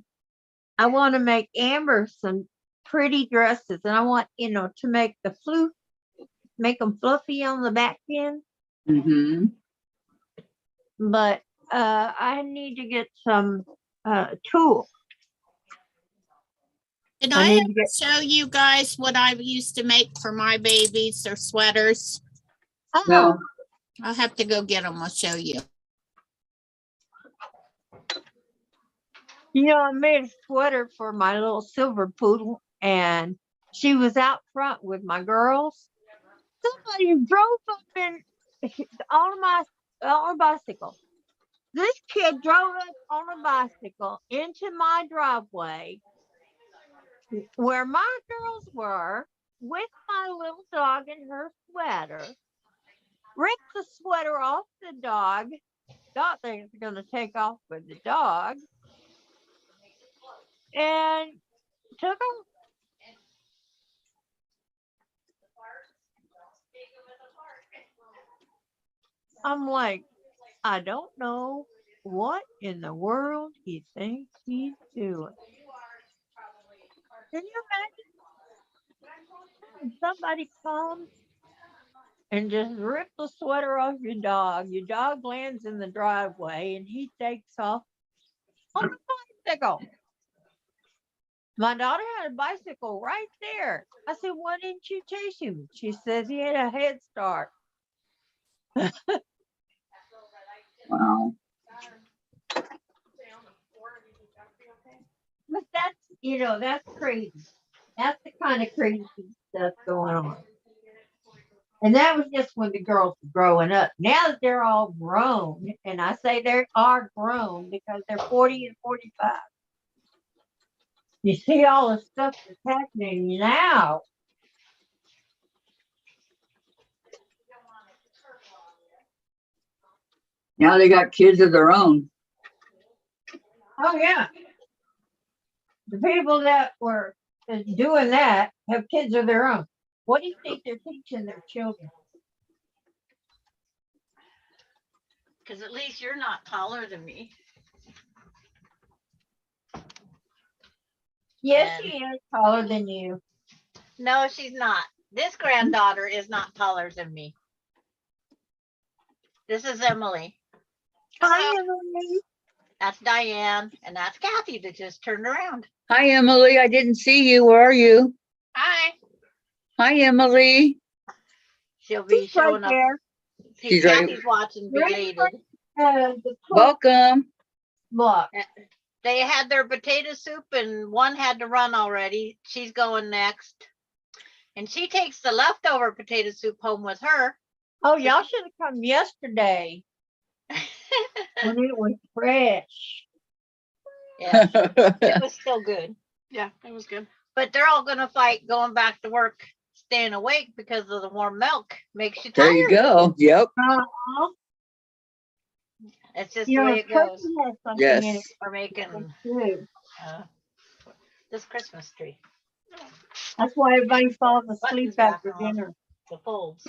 G: I want to make Amber some pretty dresses, and I want to make make them fluffy on the back end.
B: Mm-hmm.
G: But I need to get some tools.
H: Did
G: I
H: I
G: need
H: ever
G: to get.
H: show you guys what I used to make for my babies, their sweaters?
G: Oh,
B: No.
H: I'll have to go get them. I'll show you.
G: I made a sweater for my little silver poodle, and she was out front with my girls. Somebody drove up on a bicycle. This kid drove up on a bicycle into my driveway where my girls were with my little dog in her sweater, ripped the sweater off the dog, thought they were going to take off with the dog, and took them. I'm like, I don't know what in the world he thinks he's doing. Can you imagine somebody comes and just rips the sweater off your dog? Your dog lands in the driveway and he takes off on the bicycle. My daughter had a bicycle right there. I said, why didn't you chase him? She says he had a head start.
B: Wow.
G: But that's, that's crazy. That's the kind of crazy stuff going on. And that was just when the girls were growing up. Now that they're all grown, and I say they are grown because they're 40 and 45. You see all the stuff that's happening now.
B: Now they got kids of their own.
G: Oh, yeah. The people that were doing that have kids of their own. What do you think they're teaching their children?
A: Because at least you're not taller than me.
G: Yes,
A: And-
G: she is taller than you.
A: No, she's not. This granddaughter is not taller than me. This is Emily.
G: Hi, Emily.
A: That's Diane, and that's Kathy that just turned around.
B: Hi, Emily. I didn't see you. Where are you?
A: Hi.
B: Hi, Emily.
A: She'll be
G: She's right
A: showing up.
G: there.
A: See,
B: She's right-
A: Kathy's watching
G: Ready
A: belated.
G: for- the cook
B: Welcome.
G: look.
A: They had their potato soup and one had to run already. She's going next. And she takes the leftover potato soup home with her.
G: Oh, y'all should have come yesterday when it was fresh.
A: Yeah, it was still good.
C: Yeah, it was good.
A: But they're all gonna fight going back to work, staying awake because of the warm milk. Makes you
B: There
A: tired.
B: you go. Yep.
G: Uh-huh.
A: It's just
G: You
A: the
G: know,
A: way it goes.
G: turkey has something
B: Yes.
G: in it
A: We're making
G: too.
A: this Christmas tree.
G: That's why everybody falls asleep
A: Buttons back
G: after
A: on.
G: dinner.
A: The folds.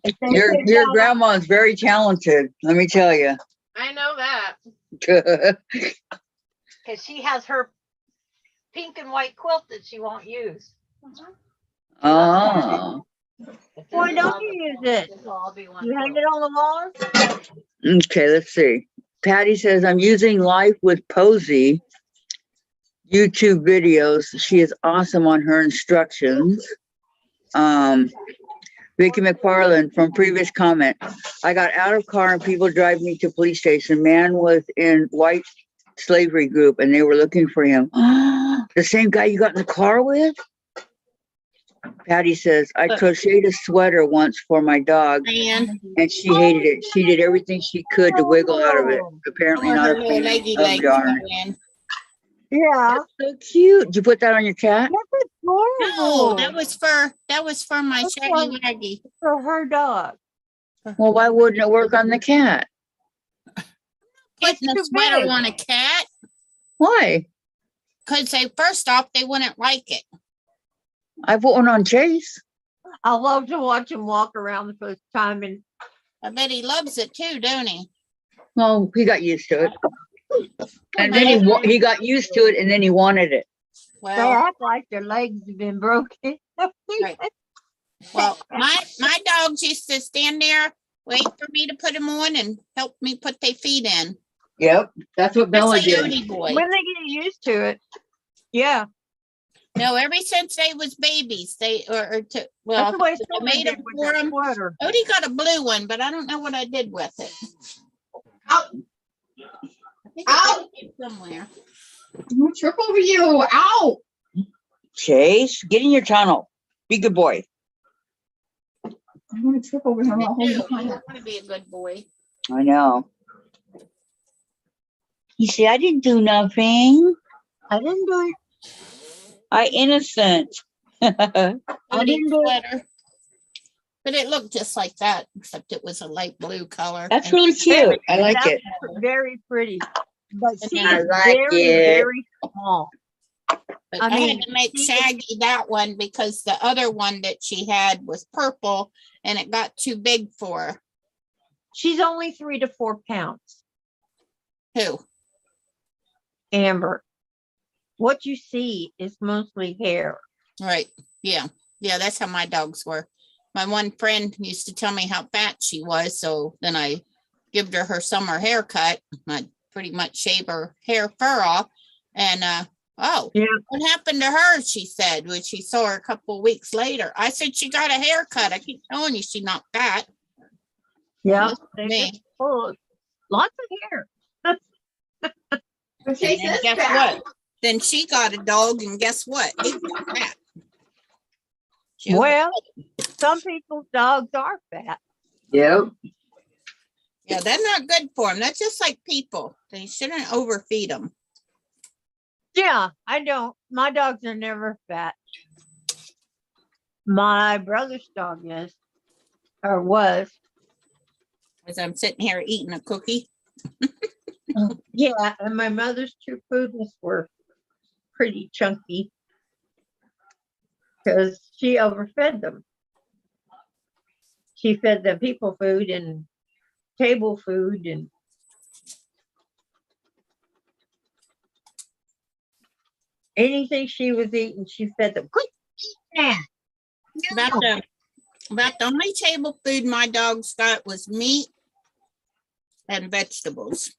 G: If they
B: Your
G: sit
B: your
G: down-
B: grandma's very talented. Let me tell you.
C: I know that.
A: Because she has her pink and white quilt that she won't use.
B: Oh.
A: But
G: Why
A: this will
G: don't
A: all
G: you
A: be-
G: use it?
A: This will all be one
G: You hang
A: quilt.
G: it on the walls?
B: Okay, let's see. Patty says, I'm using Life with Posey YouTube videos. She is awesome on her instructions. Vicky McFarland from previous comment. I got out of car and people drive me to police station. Man was in white slavery group and they were looking for him. The same guy you got in the car with? Patty says, I crocheted a sweater once for my dog
H: Diane,
B: and she hated it. She did everything she could to wiggle out of it. Apparently
H: or
B: not
H: her
B: a
H: little
B: fan
H: leggy
B: of
H: legs,
B: yarn.
H: Diane.
G: Yeah.
B: So cute. Did you put that on your cat?
G: That's
H: No,
G: adorable.
H: that was for my
G: That's
H: shaggy
G: one-
H: waggy.
G: For her dog.
B: Well, why wouldn't it work on the cat?
H: Putting a
G: too
H: sweater
G: big.
H: on a cat,
B: Why?
H: because first off, they wouldn't like it.
B: I put one on Chase.
G: I love to watch him walk around the first time and
H: I bet he loves it too, don't he?
B: Well, he got used to it. And then
H: Okay.
B: he got used to it and then he wanted it.
G: they
H: Well,
G: act like their legs have been broken.
H: Right. well, my dogs used to stand there, wait for me to put them on and help me put their feet in.
B: Yep. That's what Bella
H: That's a
B: did.
H: Yodi boy.
G: When they get used to it. Yeah.
H: No, ever since they was babies, well,
G: That's the
H: I
G: way Sylvia
H: made
G: did
H: them
G: with
H: for
G: that
H: them.
G: sweater.
H: Odie got a blue one, but I don't know what I did with it.
C: Ow.
H: I think
C: Ow.
H: it's somewhere.
C: I'm gonna trip over you. Ow.
B: Chase, get in your tunnel. Be a good boy.
C: I'm gonna trip over him.
H: Me
C: I'll
H: too.
C: hold
H: I
C: you.
H: want to be a good boy.
B: I know. You see, I didn't do nothing.
G: I didn't do it.
B: I innocent.
H: Odie
G: didn't do it.
H: sweater. But it looked just like that, except it was a light blue color.
B: That's really cute. I like
G: That's
B: it.
G: very pretty. But
H: And
G: she's
H: I
B: like
G: very,
B: it.
G: very small.
H: But
G: I
H: I
G: mean,
H: had to make
G: she-
H: Shaggy that one because the other one that she had was purple and it got too big for her.
G: She's only 3 to 4 pounds,
H: Who?
G: Amber. What you see is mostly hair.
H: Right. Yeah. Yeah, that's how my dogs were. My one friend used to tell me how fat she was, so then I gave her summer haircut. I pretty much shave her hair fur off. And oh,
G: Yeah.
H: what happened to her? She said when she saw her a couple of weeks later. I said she got a haircut. I keep telling you she's not fat.
G: Yeah,
H: Listen to me.
G: lots of hair.
C: But
H: And
C: Chase
H: then
C: is
H: guess
C: fat.
H: what? Then she got a dog, and guess what? He got fat. She
G: Well, some people's dogs are fat.
B: Yep.
H: Yeah, that's not good for them. That's just like people. They shouldn't overfeed them.
G: Yeah, I don't. My dogs are never fat. My brother's dog is, or was.
H: As I'm sitting here eating a cookie.
G: Yeah, and my mother's 2 poodles were pretty chunky because she overfed them. She fed them people food and table food and anything she was eating, she fed them. Quit eating that. No.
H: About the only table food my dogs got was meat and vegetables.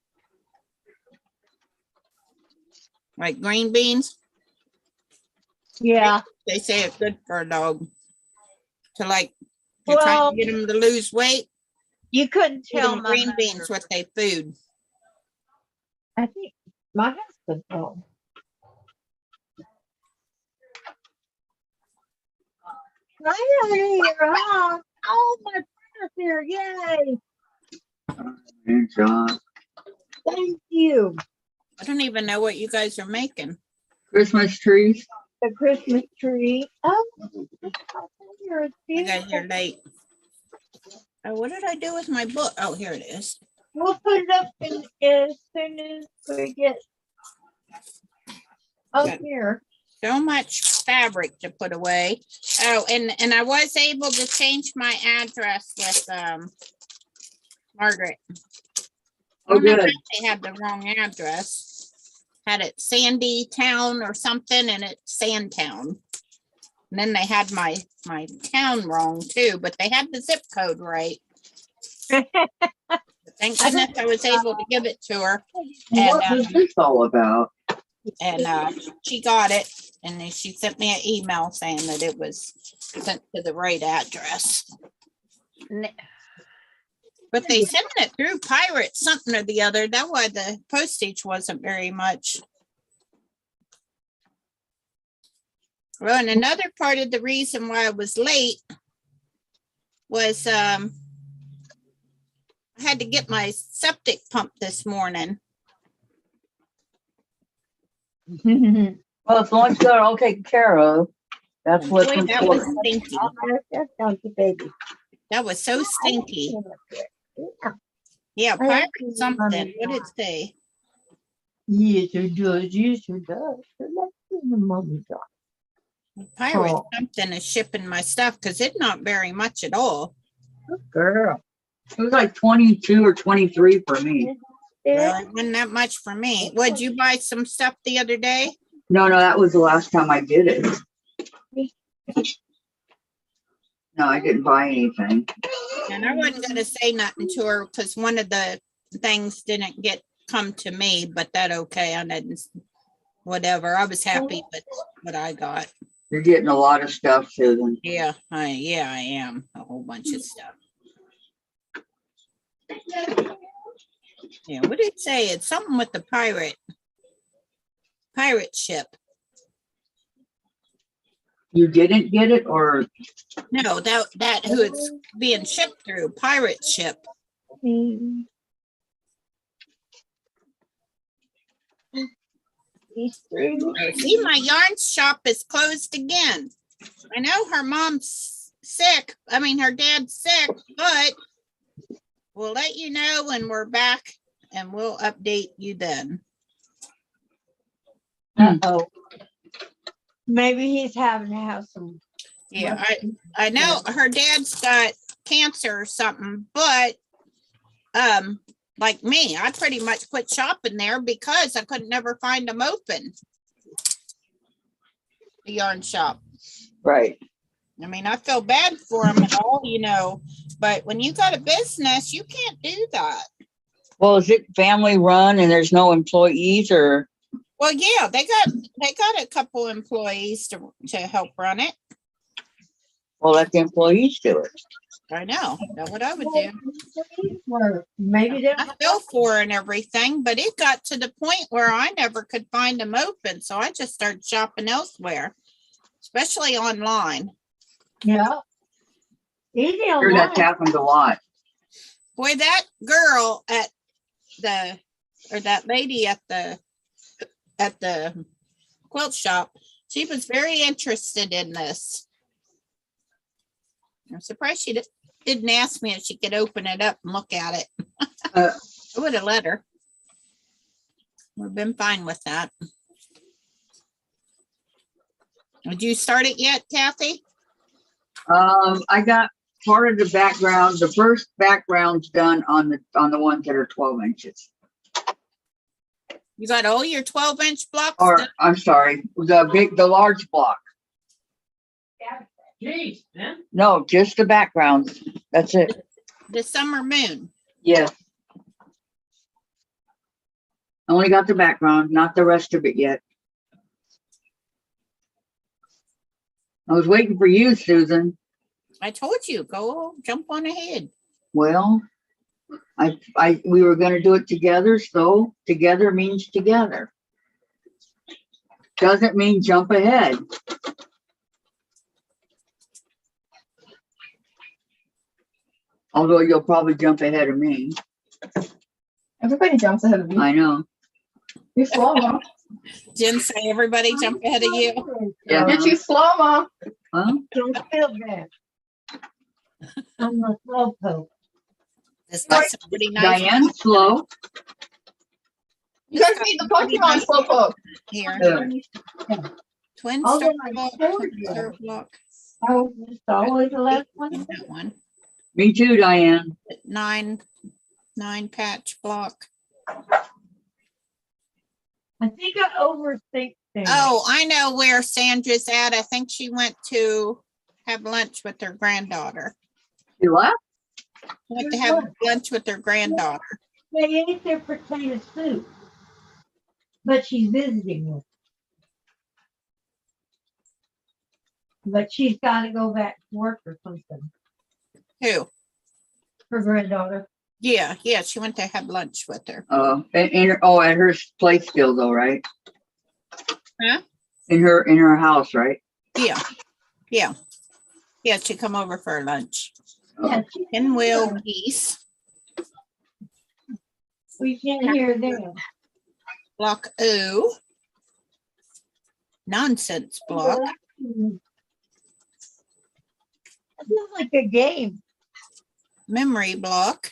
H: Like green beans.
G: Yeah.
H: They say it's good for a dog. To like, if you're trying
G: Well,
H: to get them to lose weight,
G: you couldn't
H: feed
G: tell
H: them
G: my
H: green
G: mother.
H: beans with their food.
G: I think my husband told. Hi, you're home. Oh, my friend's here. Yay.
B: And John.
G: Thank you.
H: I don't even know what you guys are making.
B: Christmas trees.
G: The Christmas tree. Oh, you're
H: I got here late. Oh, what did I do with my book? Oh, here it is.
G: We'll put it up as soon as we get up
H: Okay.
G: here.
H: So much fabric to put away. Oh, and I was able to change my address with Margaret.
B: Oh,
H: No,
B: good.
H: they had the wrong address. Had it Sandy Town or something, and it's Sandtown. And then they had my town wrong too, but they had the zip code right. Thank goodness I was able to give it to her,
B: What was this all about?
H: and she got it, and then she sent me an email saying that it was sent to the right address. But they sent it through Pirate something or the other. That's why the postage wasn't very much. Well, and another part of the reason why I was late was I had to get my septic pump this morning.
B: Well, as long as you got it all taken care of, that's what's
H: Boy, that was
B: important.
H: stinky.
G: That's down to baby.
H: That was so stinky.
G: Yeah.
H: Yeah,
G: I
H: Pirate
G: like
H: something. What did it say?
G: Yes, it does. Yes, it does. Let's see the mommy dog.
H: Pirate
G: Oh.
H: something is shipping my stuff because it's not very much at all.
G: Good girl.
B: It was like 22 or 23 for me.
H: Well, it wasn't that much for me. Would you buy some stuff the other day?
B: No, that was the last time I did it. No, I didn't buy anything.
H: And I wasn't gonna say nothing to her because one of the things didn't come to me, but that okay. I didn't, whatever. I was happy with what I got.
B: You're getting a lot of stuff, Susan.
H: Yeah, I am. A whole bunch of stuff. Yeah, what did it say? It's something with the pirate ship.
B: You didn't get it, or
H: No, that who it's being shipped through, pirate ship. Oh, see, my yarn shop is closed again. I know her mom's sick. I mean, her dad's sick, but we'll let you know when we're back and we'll update you then.
G: Uh-oh. Maybe he's having to have some.
H: Yeah, I know her dad's got cancer or something, but like me, I pretty much quit shopping there because I could never find them open. The yarn shop.
B: Right.
H: I mean, I feel bad for them and all, you know, but when you got a business, you can't do that.
B: Well, is it family run and there's no employees or?
H: Well, yeah, they got a couple employees to help run it.
B: Well, let the employees do it.
H: I know. That's what I would do.
G: Maybe they
H: I fell for her and everything, but it got to the point where I never could find them open. So I just started shopping elsewhere, especially online.
G: Yeah. Easy
B: Sure, that's
G: online.
B: happened a lot.
H: Boy, that girl at that lady at the quilt shop, she was very interested in this. I'm surprised she didn't ask me if she could open it up and look at it.
B: Uh,
H: I would have let her. We've been fine with that. Did you start it yet, Kathy?
B: I got part of the background. The first background's done on the ones that are 12 inches.
H: You got all your 12-inch blocks
B: Or
H: done?
B: I'm sorry, the large block.
E: Jeez, man.
B: No, just the background. That's it.
H: The summer moon.
B: Yes. I only got the background, not the rest of it yet. I was waiting for you, Susan.
H: I told you, go jump on ahead.
B: Well, we were gonna do it together, so together means together. Doesn't mean jump ahead. Although you'll probably jump ahead of me.
C: Everybody jumps ahead of you.
B: I know.
C: You're slow, Mom.
H: Jen say everybody jump ahead of you.
B: Yeah.
C: You're too slow, Mom.
B: Huh?
G: Don't feel bad. I'm a slow poke.
H: It's not somebody nice
B: Diane, slow.
C: You guys need the Pokemon Slowpoke.
H: here. Twin
G: Oh,
H: star
G: my
H: block,
G: God.
H: twin star block.
G: I was just always the last one.
H: That one.
B: Me too, Diane.
H: 9 patch block.
G: I think I overthink things.
H: Oh, I know where Sandra's at. I think she went to have lunch with her granddaughter.
B: You left?
H: Went to have lunch with her granddaughter.
G: They ate their potato soup. But she's visiting with. But she's got to go back to work or something.
H: Who?
G: Her granddaughter.
H: Yeah, she went to have lunch with her.
B: At her place still though, right?
H: Huh?
B: In her house, right?
H: Yeah. She come over for lunch.
G: Yeah,
H: Pinwheel geese.
G: we can't hear them.
H: Block O. Nonsense block.
G: It sounds like a game,
H: Memory block.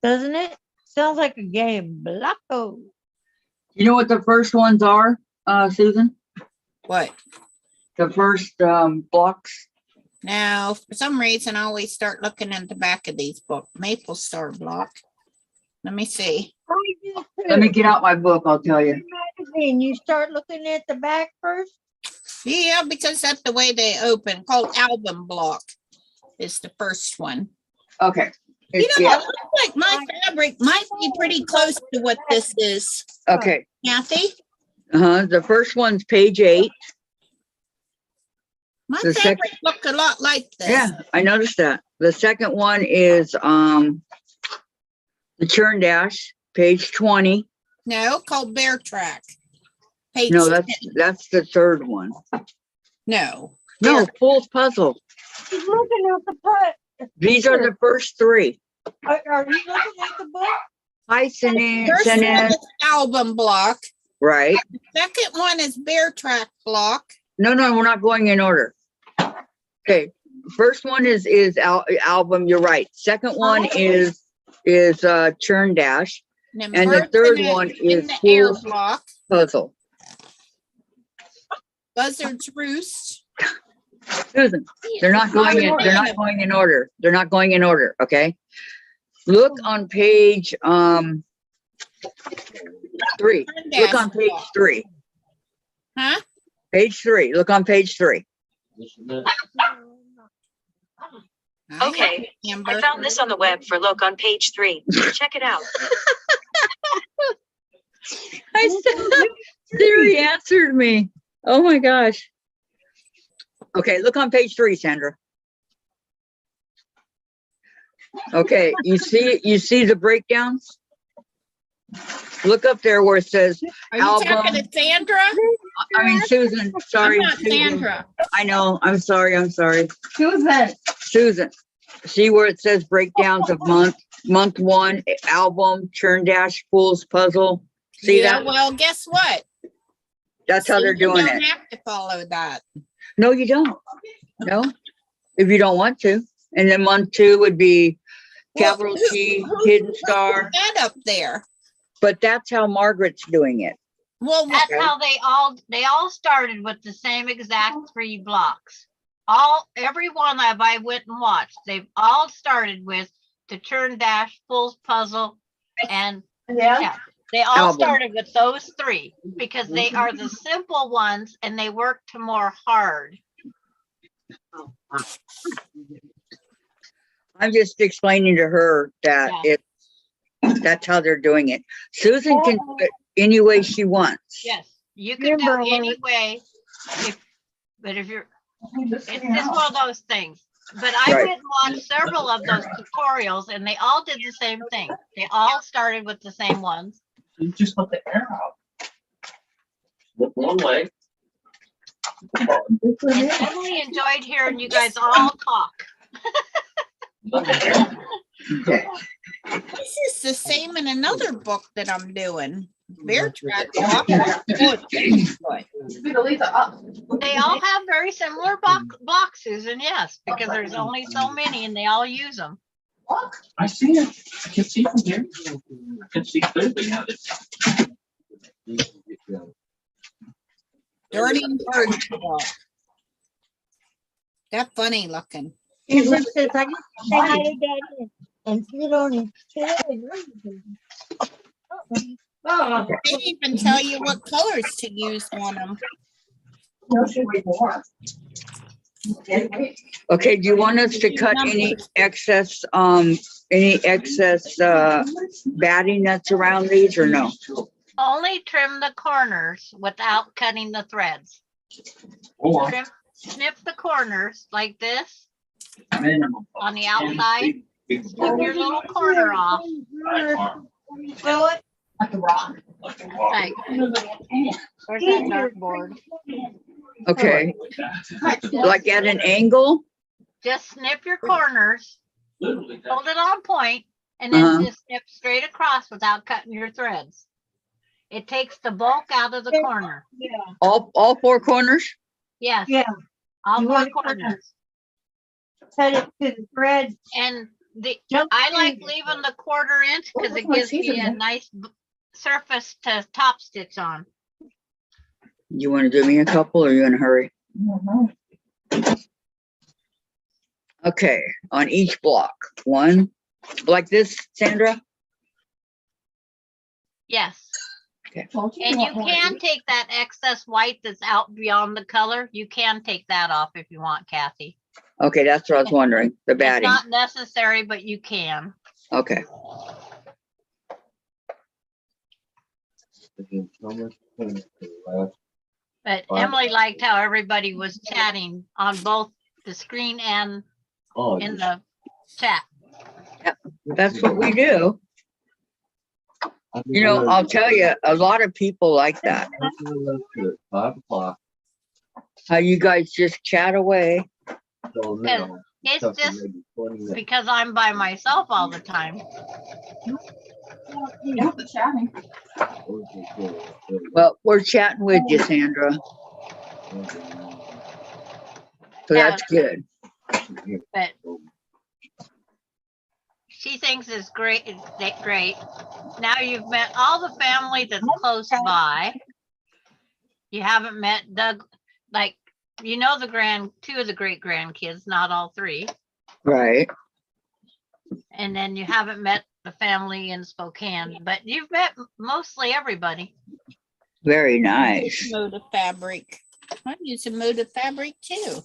G: doesn't it? Sounds like a game. Blocko.
B: You know what the first ones are, Susan?
H: What?
B: The first blocks.
H: Now, for some reason, I always start looking at the back of these books. Maple Star block. Let me see.
B: Let me get out my book, I'll tell you.
G: Magazine. You start looking at the back first.
H: Yeah, because that's the way they open. Called album block is the first one.
B: Okay.
H: You know,
B: Yeah.
H: it looks like my fabric might be pretty close to what this is.
B: Okay.
H: Kathy,
B: The first one's page 8.
H: my
B: The sec-
H: fabric look a lot like this.
B: Yeah, I noticed that. The second one is the churn dash, page 20.
H: No, called Bear Track. Page
B: No,
H: 10.
B: that's the third one.
H: No.
B: No, Fool's Puzzle.
G: She's looking at the book.
B: These are the first 3.
G: Are you looking at the book?
B: Hi, Sinan.
H: First one is album block.
B: Right.
H: Second one is Bear Track block.
B: No, we're not going in order. Okay. First one is album. You're right. Second one is churn dash.
H: then
B: And the
H: birds
B: third
H: in
B: one
H: in
B: is
H: the air
B: Fool's
H: block,
B: Puzzle.
H: buzzards roost.
B: Susan, they're not going in, they're not going in order. They're not going in order, okay? Look on page, 3. Look on page 3.
H: Huh?
B: Page 3. Look on page 3.
I: Okay,
H: Amber.
I: I found this on the web for look on page 3. Check it out.
B: I said, Siri answered me. Oh my gosh. Okay, look on page 3, Sandra. Okay, you see the breakdowns? Look up there where it says,
H: Are you
B: album.
H: talking to Sandra?
B: I mean, Susan, sorry.
H: I'm not
B: Susan.
H: Sandra.
B: I know, I'm sorry.
C: Susan,
B: Susan, see where it says breakdowns of month 1, album, churn dash, Fool's Puzzle? See
H: Yeah,
B: that?
H: well, guess what?
B: That's how they're
H: Susan
B: doing
H: don't
B: it.
H: have to follow that.
B: No, you don't. No, if you don't want to. And then month 2 would be
H: Well,
B: capital
H: who-
B: T,
H: who-
B: hidden
H: who
B: star,
H: put that up there.
B: but that's how Margaret's doing it.
H: Well,
A: That's how they all started with the same exact 3 blocks. Every one that I went and watched, they've all started with the turn dash, Fool's Puzzle, and
C: yeah,
A: they all
B: Album.
A: started with those 3 because they are the simple ones and they work to more hard.
B: I'm just explaining to her that that's how they're doing it. Susan can do it any way she wants.
A: Yes, you can do
G: Remember
A: any way, but if you're,
C: just
A: it's
C: figuring
A: just
C: out.
A: one of those things. But I
B: Right.
A: went and watched several of those tutorials and they all did the same thing. They all started with the same ones.
E: You just let the air out. Look one way.
A: And Emily enjoyed hearing you guys all talk.
E: Let the air out.
H: this is the same in another book that I'm doing. Bear track.
C: Leave it up.
A: They all have very similar blocks, Susan, yes, because there's only so many and they all use them.
C: Look,
E: I see it. I can see from here. I can see clearly now.
H: Dirty bird book. That funny looking.
G: Susan says, I need to say hi to Daddy and sit on his chair and read.
C: oh,
H: They even tell you what colors to use on them.
C: no, should we more?
B: Okay, do you want us to cut any excess batting that's around these or no?
A: Only trim the corners without cutting the threads.
E: Or
A: Snip the corners like this
E: minimum.
A: on the outside. Snip your little corner off.
G: Will it?
C: Like a rock.
A: Like, where's that dartboard?
B: Okay, like at an angle?
A: Just snip your corners,
E: Literally.
A: hold it on point, and then
B: Uh-huh.
A: just snip straight across without cutting your threads. It takes the bulk out of the corner.
G: Yeah.
B: All 4 corners?
A: Yes.
G: Yeah.
A: All
G: You
A: 4
G: want to
A: corners.
G: Cut it to the thread.
A: And
G: Jump
A: I like
G: in.
A: leaving the 1/4 inch because it
C: Oh,
A: gives me
C: Jesus.
A: a nice surface to top stitch on.
B: You want to do me a couple or you in a hurry? Okay, on each block, 1, like this, Sandra?
A: Yes.
C: Told
A: And you
C: want more.
A: can take that excess white that's out beyond the color. You can take that off if you want, Kathy.
B: Okay, that's what I was wondering, the
A: It's
B: batting.
A: not necessary, but you can.
B: Okay,
A: But Emily liked how everybody was chatting on both the screen and in the chat.
B: that's what we do. You know, I'll tell you, a lot of people like that.
E: 5 o'clock.
B: How you guys just chat away.
A: It's just because I'm by myself all the time.
C: Yeah, the chatting.
B: Well, we're chatting with you, Sandra. So that's good.
A: But she thinks is great. Great. Now you've met all the family that's close by. You haven't met Doug, like, you know, two of the great grandkids, not all three.
B: Right.
A: And then you haven't met the family in Spokane, but you've met mostly everybody.
B: Very nice.
H: Motive fabric. I use a motive fabric too.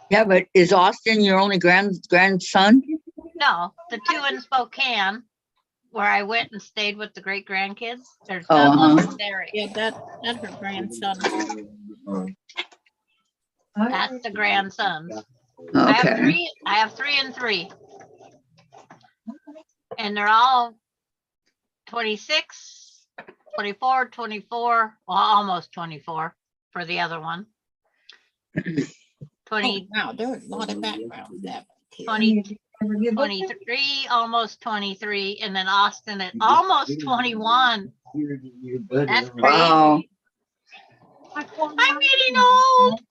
B: Yeah, but is Austin your only grandson?
A: No, the two in Spokane, where I went and stayed with the great grandkids. There's
B: Oh,
A: Douglas and Derek.
H: Yeah, that's her grandson.
A: That's the grandsons. I
B: Okay.
A: have three and three. And they're all 26, 24, 24, well, almost 24 for the other one. 20,
H: Wow, there was a lot of background.
A: 20, 23, almost 23, and then Austin at almost 21. That's crazy.
B: Wow.
A: I'm getting old.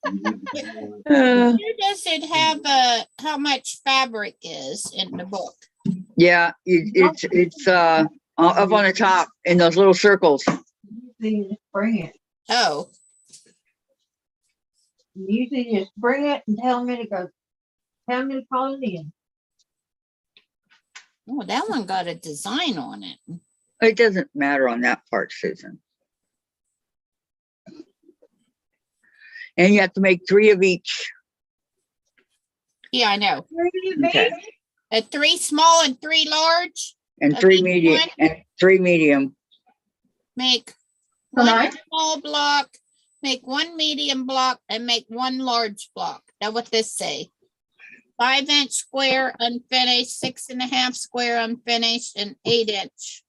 B: Uh,
H: Here does it have how much fabric is in the book?
B: yeah, it's up on the top in those little circles.
G: Usually just bring it.
H: Oh,
G: Usually just bring it and tell me to go. Tell me to call it in.
H: oh, that one got a design on it.
B: It doesn't matter on that part, Susan. And you have to make 3 of each.
H: Yeah, I know.
B: Okay.
H: 3 small and 3 large.
B: And
H: Of
B: 3
H: each
B: medium
H: one?
B: and 3 medium.
H: Make
C: For
H: 1
C: mine?
H: small block, make 1 medium block, and make 1 large block. That's what this say. 5-inch square unfinished, 6.5 square unfinished, and 8-inch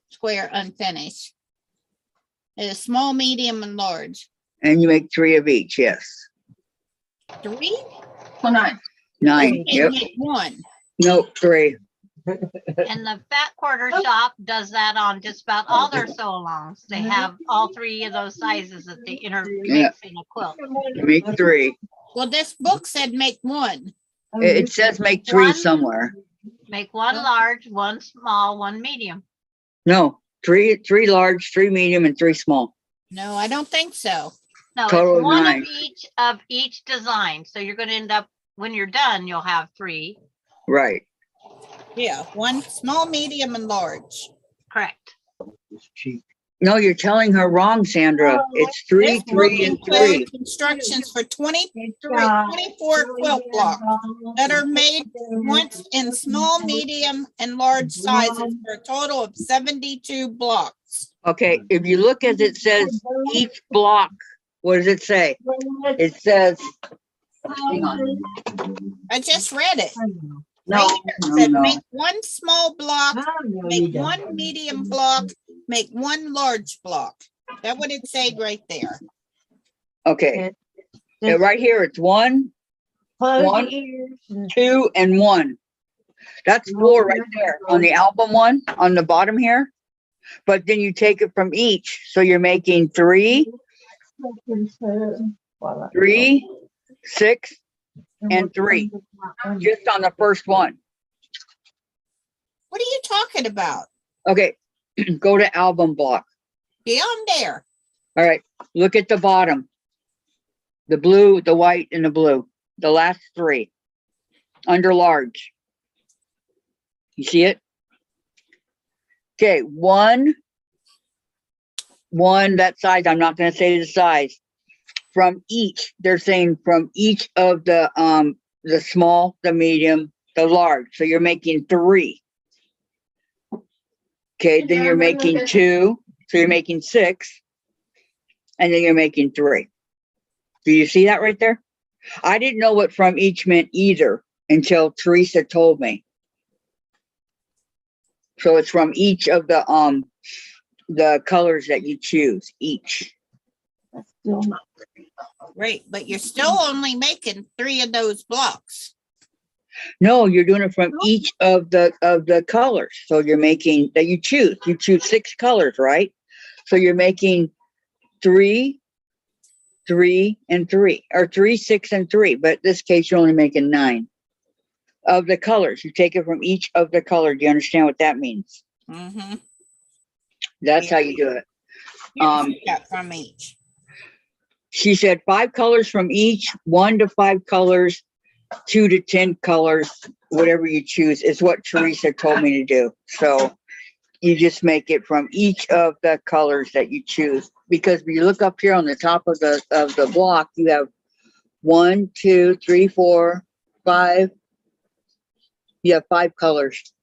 H: square unfinished. And a small, medium, and large.
B: And you make 3 of each, yes.
H: 3?
C: For 9.
B: 9,
H: And
B: yep.
H: make 1.
B: Nope, 3.
A: And the Fat Quarter Shop does that on just about all their sew-alongs. They have all 3 of those sizes that they intermix in a quilt.
B: You make 3.
H: Well, this book said make 1.
B: It says make 3
A: One.
B: somewhere.
A: Make 1 large, 1 small, 1 medium.
B: No, 3 large, 3 medium, and 3 small.
H: No, I don't think so.
A: No,
B: Total
A: it's
B: of
A: 1
B: 9.
A: of each design. So you're going to end up, when you're done, you'll have 3.
B: Right.
H: Yeah, 1 small, medium, and large.
A: Correct.
B: No, you're telling her wrong, Sandra. It's 3,
H: This book
B: 3, and 3.
H: includes instructions for 24 quilt blocks that are made once in small, medium, and large sizes for a total of 72 blocks.
B: Okay, if you look as it says each block, what does it say? It says, hang on.
H: I just read it.
B: No,
H: Right here. It
B: no,
H: said
B: no.
H: make 1 small block, make 1 medium block, make 1 large block. That's what it said right there.
B: Okay, right here, it's 1,
G: Close
B: One.
G: your ears and
B: 2, and 1. That's 4 right there on the album one on the bottom here. But then you take it from each. So you're making 3, 3, 6, and 3. Just on the first one.
H: What are you talking about?
B: Okay, go to album block.
H: Yeah, I'm there.
B: All right, look at the bottom. The blue, the white, and the blue. The last 3. Under large. You see it? Okay, 1, that size, I'm not gonna say the size. From each, they're saying from each of the small, the medium, the large. So you're making 3. Okay, then you're making 2, so you're making 6. And then you're making 3. Do you see that right there? I didn't know what from each meant either until Teresa told me. So it's from each of the colors that you choose, each.
H: Right, but you're still only making 3 of those blocks.
B: No, you're doing it from each of the colors. So you're making that you choose. You choose 6 colors, right? So you're making 3, 3 and 3, or 3, 6, and 3. But in this case, you're only making 9 of the colors. You take it from each of the color. Do you understand what that means?
H: Mm-hmm.
B: That's how you do it.
H: From each.
B: She said 5 colors from each, 1 to 5 colors, 2 to 10 colors, whatever you choose is what Teresa told me to do. So you just make it from each of the colors that you choose. Because when you look up here on the top of the block, you have 1, 2, 3, 4, 5. You have 5 colors.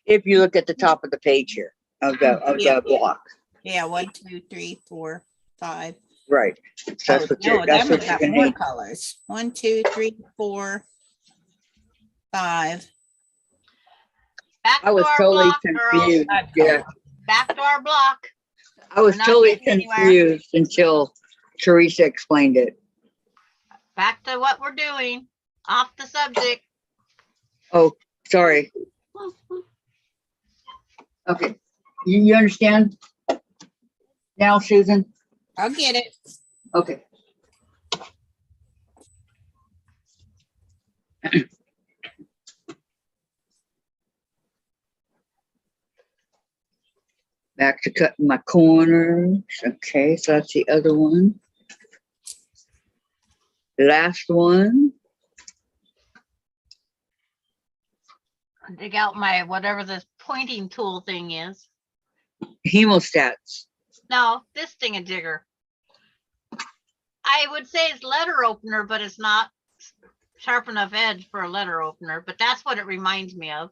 B: If you look at the top of the page here of the block.
H: Yeah, 1, 2, 3, 4, 5.
B: Right. That's what you're
H: That
B: gonna
H: got more
B: need.
H: colors. 1, 2, 3, 4, 5.
A: Back
B: I
A: to
B: was
A: our
B: totally
A: block, girls.
B: confused. Yeah.
A: Back to our block.
B: I was
A: We're not
B: totally
A: getting anywhere.
B: confused until Teresa explained it.
A: Back to what we're doing. Off the subject.
B: Oh, sorry. Okay. You understand now, Susan?
H: I'll get it.
B: Okay. Back to cutting my corners. Okay, so that's the other one. Last one.
A: Dig out my whatever this pointing tool thing is.
B: Hemostats.
A: No, this thing a jigger. I would say it's letter opener, but it's not sharp enough edge for a letter opener, but that's what it reminds me of.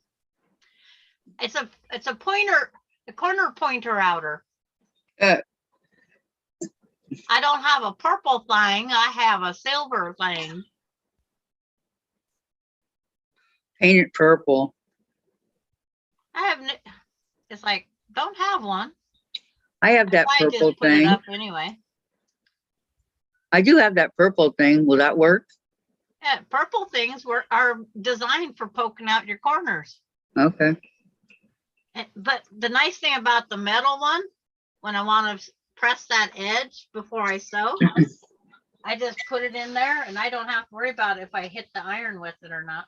A: It's a pointer, a corner pointer outer.
B: Uh,
A: I don't have a purple thing. I have a silver thing.
B: Painted purple.
A: I have, it's like, don't have one.
B: I have that
A: I
B: purple
A: just put it
B: thing.
A: up anyway.
B: I do have that purple thing. Will that work?
A: Yeah, purple things are designed for poking out your corners.
B: Okay.
A: But the nice thing about the metal one, when I want to press that edge before I sew, I just put it in there and I don't have to worry about if I hit the iron with it or not.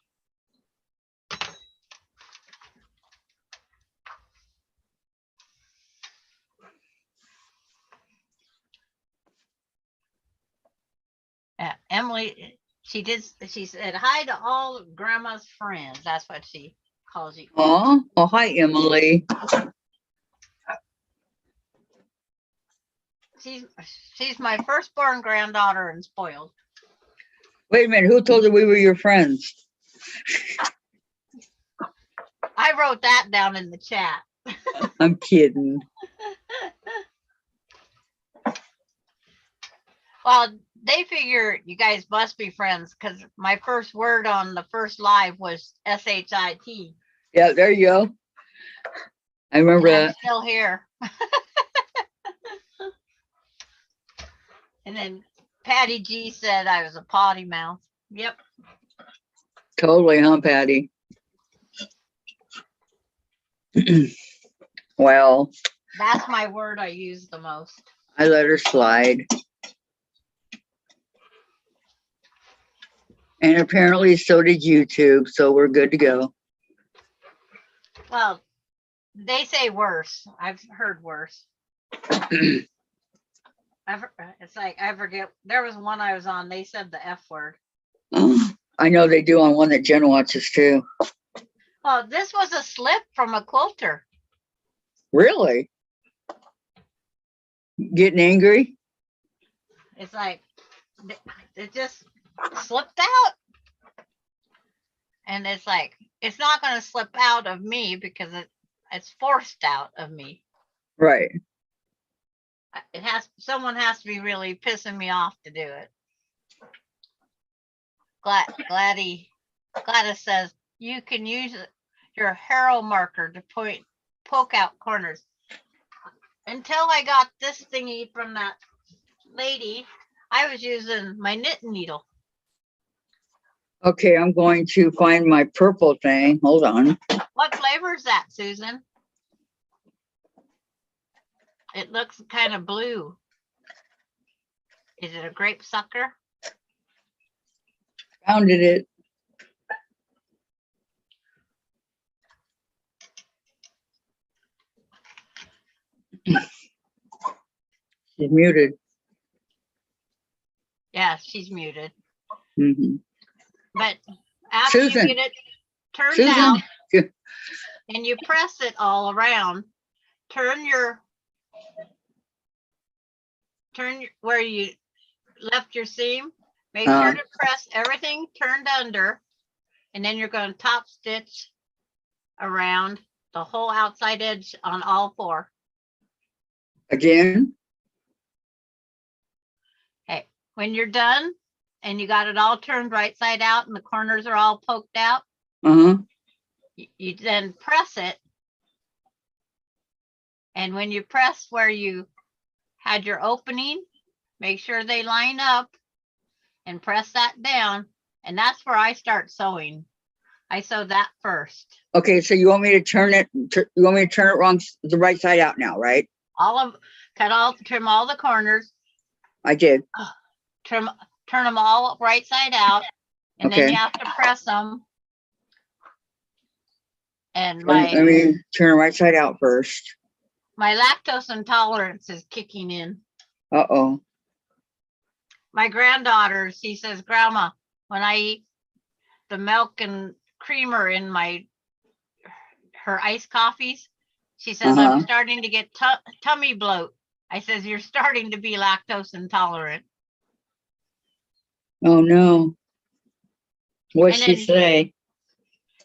A: Emily, she said hi to all grandma's friends. That's what she calls you.
B: Oh, hi, Emily.
A: She's my firstborn granddaughter and spoiled.
B: Wait a minute. Who told her we were your friends?
A: I wrote that down in the chat.
B: I'm kidding.
A: Well, they figure you guys must be friends because my first word on the first live was SHIT.
B: Yeah, there you go. I remember
A: And I'm
B: that.
A: still here. And then Patty G said I was a potty mouth. Yep.
B: Totally, huh, Patty? Well,
A: That's my word I use the most.
B: I let her slide. And apparently so did YouTube, so we're good to go.
A: Well, they say worse. I've heard worse. It's like, I forget. There was one I was on. They said the F word.
B: I know they do on one that Jen watches too.
A: Oh, this was a slip from a quilter.
B: Really? Getting angry?
A: It's like, it just slipped out. And it's like, it's not going to slip out of me because it's forced out of me.
B: Right.
A: Someone has to be really pissing me off to do it. Gladys says you can use your harrow marker to poke out corners. Until I got this thingy from that lady, I was using my knitting needle.
B: Okay, I'm going to find my purple thing. Hold on.
A: What flavor is that, Susan? It looks kind of blue. Is it a grape sucker?
B: Founded it. She's muted.
A: Yeah, she's muted.
B: Mhm.
A: But after
B: Susan.
A: you get it turned
B: Susan.
A: out
B: Yeah.
A: and you press it all around, where you left your seam, make sure to press everything turned under, and then you're going to top stitch around the whole outside edge on all four.
B: Again.
A: Okay, when you're done and you got it all turned right side out and the corners are all poked out,
B: Uh-huh.
A: you then press it. And when you press where you had your opening, make sure they line up and press that down. And that's where I start sewing. I sew that first.
B: Okay, so you want me to turn it, you want me to turn it wrong, the right side out now, right?
A: Trim all the corners,
B: I did.
A: turn them all right side out, and then
B: Okay.
A: you have to press them. And
B: Let me turn it right side out first.
A: my lactose intolerance is kicking in.
B: Uh-oh.
A: My granddaughter, she says, Grandma, when I eat the milk and creamer in her iced coffees, she says, I'm starting to get tummy bloat. I says, you're starting to be lactose intolerant.
B: Oh no. What'd
A: And
B: she
A: then-
B: say?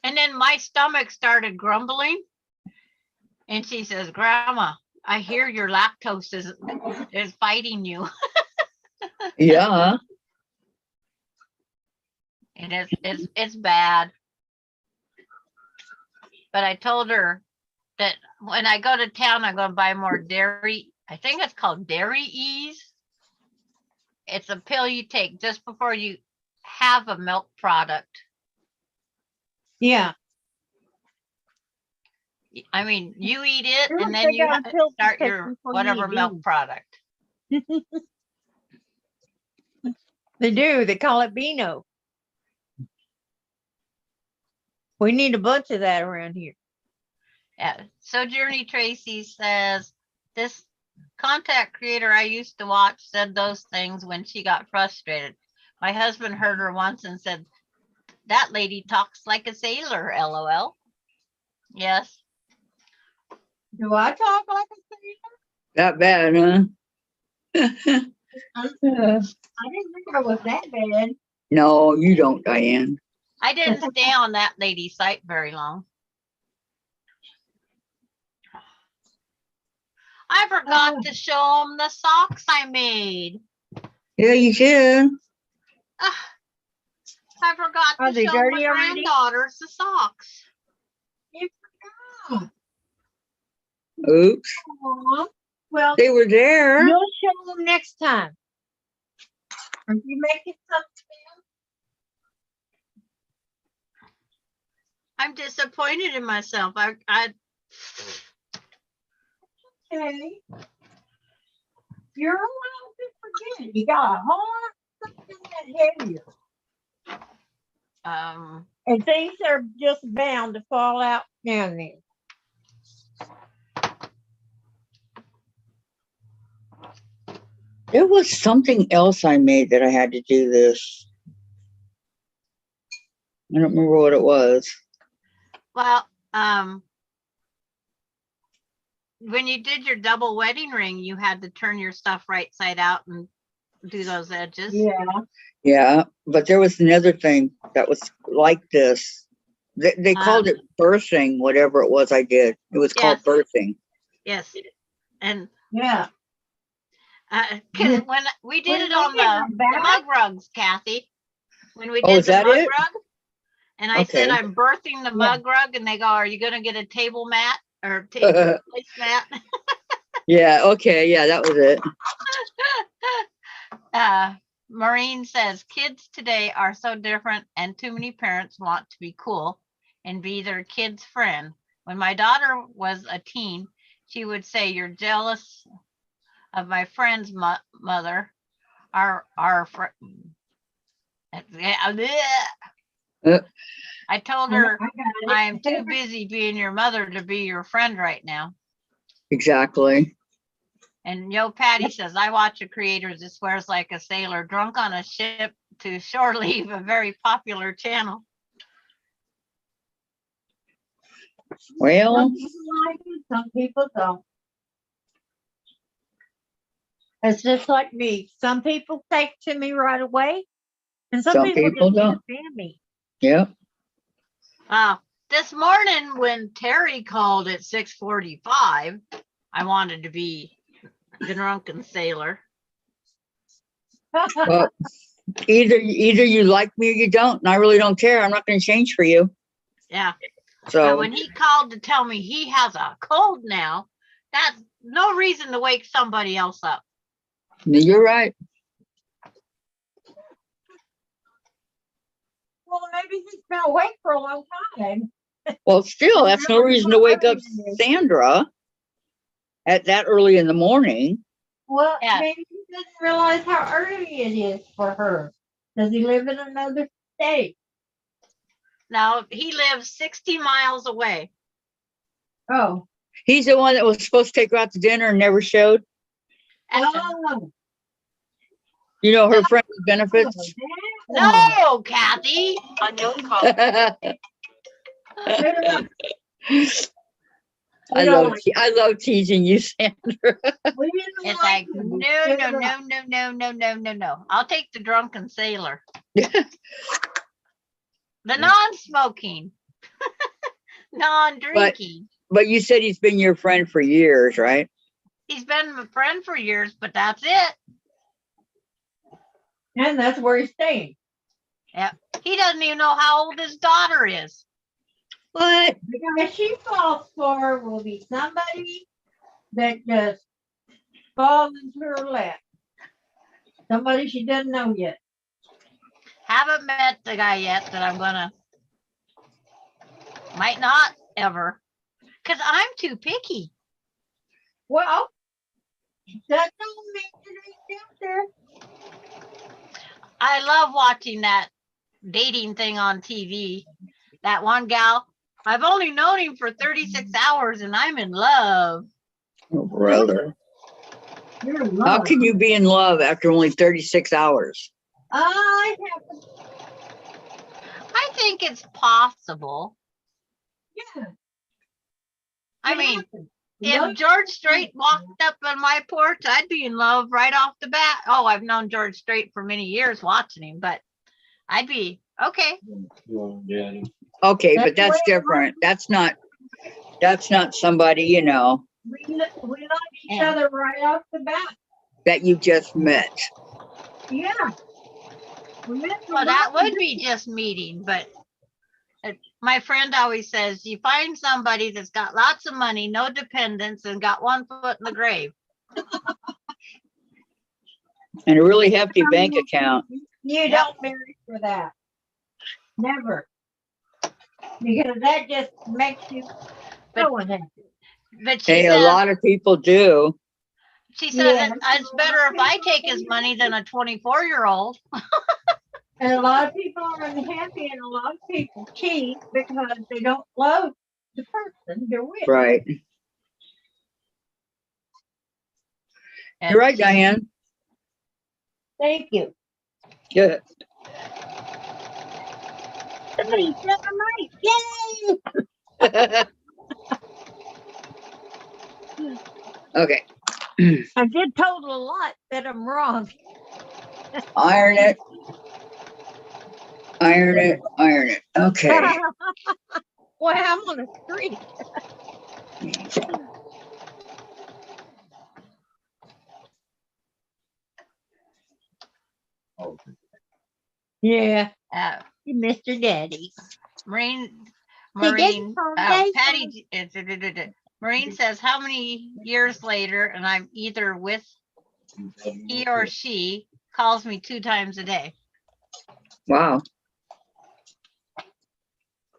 A: And then my stomach started grumbling. And she says, Grandma, I hear your lactose is fighting you.
B: Yeah.
A: And it's bad. But I told her that when I go to town, I'm going to buy more dairy. I think it's called Dairy Ease. It's a pill you take just before you have a milk product.
G: Yeah.
A: I mean, you eat it
G: Sure,
A: and
G: they
A: then you
G: got a pill to
A: start
G: take
A: your
G: before you
A: whatever
G: eat
A: milk
G: these.
A: product.
G: They do. They call it Beano. We need a bunch of that around here.
A: Yeah. So Journey Tracy says, this content creator I used to watch said those things when she got frustrated. My husband heard her once and said, that lady talks like a sailor, LOL. Yes.
G: Do I talk like a sailor?
B: That bad, huh?
G: I didn't think I was that bad.
B: No, you don't, Diane.
A: I didn't stay on that lady's site very long. I forgot to show them the socks I made.
B: Yeah, you did.
A: I forgot
G: Are
A: to
G: they
A: show my
G: dirty already?
A: granddaughters the socks.
G: You forgot.
B: Oops.
G: Aw. Well,
B: They were there.
G: you'll show them next time. Are you making something?
A: I'm disappointed in myself. I
G: Okay. You're allowed to forget. You got a whole lot of stuff in that heavier. And things are just bound to fall out now and then.
B: There was something else I made that I had to do this. I don't remember what it was.
A: well, when you did your double wedding ring, you had to turn your stuff right side out and do those edges.
G: Yeah.
B: Yeah, but there was another thing that was like this. They called it birthing, whatever it was I did. It was called birthing.
A: Yes. And
G: Yeah.
A: 'cause when we did it on the mug rugs, Kathy, when we
B: Oh,
A: did
B: is
A: the
B: that
A: mug
B: it?
A: rug, and I said,
B: Okay.
A: I'm birthing the mug rug, and they go, are you going to get a table mat or table placemat?
B: Yeah, okay, yeah, that was it.
A: Maureen says, kids today are so different and too many parents want to be cool and be their kid's friend. When my daughter was a teen, she would say, you're jealous of my friend's mother, our
B: Uh.
A: I told her
G: I got
A: I
G: it.
A: am too busy being your mother to be your friend right now.
B: Exactly.
A: And Patty says, I watch a creator that swears like a sailor drunk on a ship to shore leave, a very popular channel.
B: Well,
G: Some people like it, some people don't. It's just like me. Some people take to me right away, and some
B: some
G: people
B: people
G: just
B: don't.
G: can't stand me.
B: Yep.
A: This morning when Terry called at 6:45, I wanted to be the drunken sailor.
B: Well, either you like me or you don't, and I really don't care. I'm not going to change for you.
A: Yeah. But
B: So
A: when he called to tell me he has a cold now, that's no reason to wake somebody else up.
B: you're right.
G: Well, maybe he's been awake for a long time.
B: Well, still, that's no reason to wake up Sandra at that early in the morning.
G: Well,
A: Yeah.
G: maybe he doesn't realize how early it is for her. Does he live in another state?
A: Now he lives 60 miles away.
G: Oh,
B: He's the one that was supposed to take her out to dinner and never showed.
G: oh,
B: You know, her friend with benefits.
A: No, Kathy.
I: Unknown caller.
B: I love teasing you, Sandra.
A: It's like, no. I'll take the drunken sailor. The non-smoking, non-drinking.
B: But you said he's been your friend for years, right?
A: He's been my friend for years, but that's it.
G: And that's where he's staying.
A: Yeah. He doesn't even know how old his daughter is.
B: What?
G: The guy she falls for will be somebody that just falls into her lap. Somebody she doesn't know yet.
A: Haven't met the guy yet that I'm gonna, might not ever, because I'm too picky.
G: Well, that don't make it any better.
A: I love watching that dating thing on TV. That one gal, I've only known him for 36 hours and I'm in love.
B: Oh, brother.
G: You're in
B: How
G: love.
B: can you be in love after only 36 hours?
G: I
A: think it's possible.
G: Yeah.
A: I
G: It
A: mean,
G: happens.
A: if
G: Love-
A: George Strait walked up on my porch, I'd be in love right off the bat. Oh, I've known George Strait for many years watching him, but I'd be okay.
E: Yeah.
B: Okay, but
G: That's
B: that's
G: the way it
B: different. That's not somebody, you know,
G: we love each
A: Yeah.
G: other right off the bat.
B: that you just met.
G: Yeah. We met
A: Well, that would be just meeting, but my friend always says you find somebody that's got lots of money, no dependents, and got one foot in the grave.
B: And a really hefty bank account.
G: You don't marry for that. Never. Because that just makes you so unhappy.
A: But she
B: Hey, a
A: says,
B: lot of people do.
A: she says
G: Yeah.
A: it's better if I take his money than a 24-year-old.
G: And a lot of people are unhappy and a lot of people cheat because they don't love the person they're with.
B: Right. You're right, Diane.
G: Thank you.
B: Good.
G: Somebody said I'm right. Yay!
B: Okay.
G: I did total a lot that I'm wrong.
B: Iron it. Iron it. Iron it. Okay.
G: Boy, I'm on a streak. Yeah,
A: Uh,
G: you missed your daddy.
A: Maureen,
G: They did
A: Maureen,
G: someday,
A: Patty, Maureen says how many years later, and I'm either with he or she calls me 2 times a day.
B: Wow.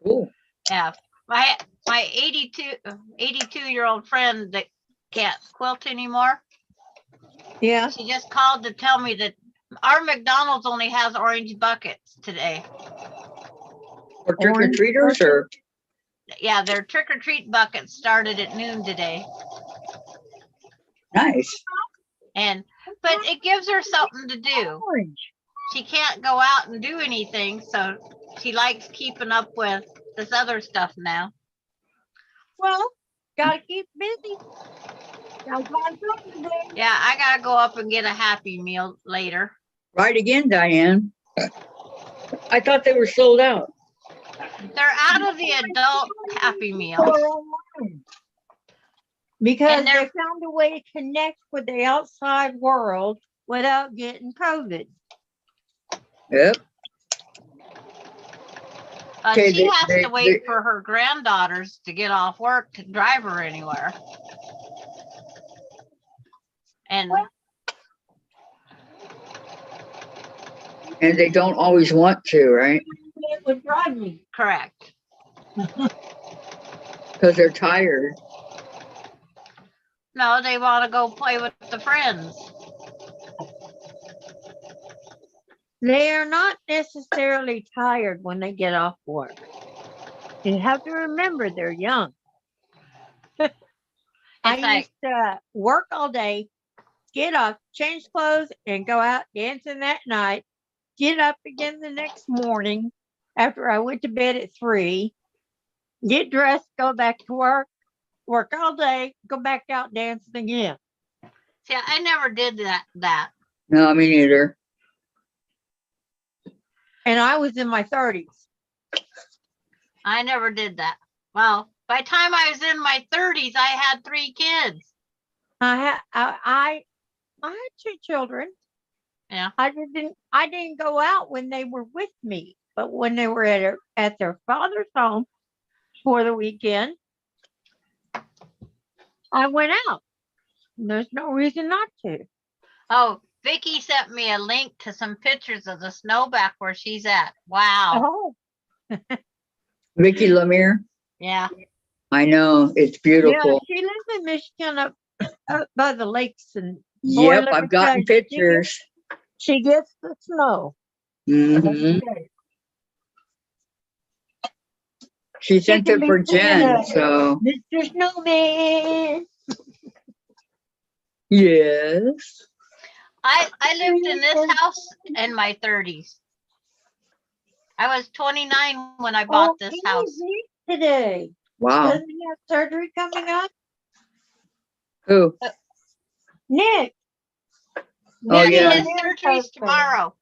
B: Cool.
A: Yeah, my 82-year-old friend that can't quilt anymore.
G: Yeah.
A: She just called to tell me that Our McDonald's only has orange buckets today.
B: For trick or
G: Orange
B: treaters or?
A: Yeah, their trick or treat buckets started at noon today.
B: Nice.
A: But it gives her something to do.
G: Orange.
A: She can't go out and do anything, so she likes keeping up with this other stuff now.
G: Well, gotta keep busy. Gotta find something to do.
A: Yeah, I gotta go up and get a Happy Meal later.
B: Right again, Diane. I thought they were sold out.
A: They're out of the adult Happy Meals.
G: Because
A: And
G: they
A: they're-
G: found a way to connect with the outside world without getting COVID.
B: Yep. Okay,
A: She has
B: they-
A: to wait for her granddaughters to get off work to drive her anywhere. And
B: And they don't always want to, right?
G: It would drive me.
A: correct.
B: Because they're tired.
A: No, they want to go play with the friends.
G: They are not necessarily tired when they get off work. You have to remember they're young. I
A: like-
G: used to work all day, get up, change clothes, and go out dancing that night. Get up again the next morning after I went to bed at 3. Get dressed, go back to work all day, go back out dancing again.
A: See, I never did that.
B: No, me neither.
G: And I was in my 30s.
A: I never did that. Well, by the time I was in my 30s, I had 3 kids.
G: I had 2 children.
A: Yeah.
G: I didn't go out when they were with me, but when they were at their father's home for the weekend, I went out. There's no reason not to.
A: Oh, Vicky sent me a link to some pictures of the snow back where she's at. Wow.
G: Oh,
B: Vicky Lemire.
A: Yeah.
B: I know. It's
G: yeah,
B: beautiful.
G: she lives in Michigan up by the lakes, and
B: Yep,
G: let me
B: I've gotten
G: tell you,
B: pictures.
G: she gets the snow.
B: Mhm. She sent
G: can
B: it for
G: be
B: Jen,
G: seen,
B: so
G: Mr. Snowman.
B: yes.
A: I lived in this house in my 30s. I was 29 when I bought this
G: he's
A: house.
G: Nick today.
B: Wow.
G: Doesn't he have surgery coming up?
B: Who?
G: Nick.
B: Oh,
A: Maybe
B: yeah.
A: his surgery's tomorrow.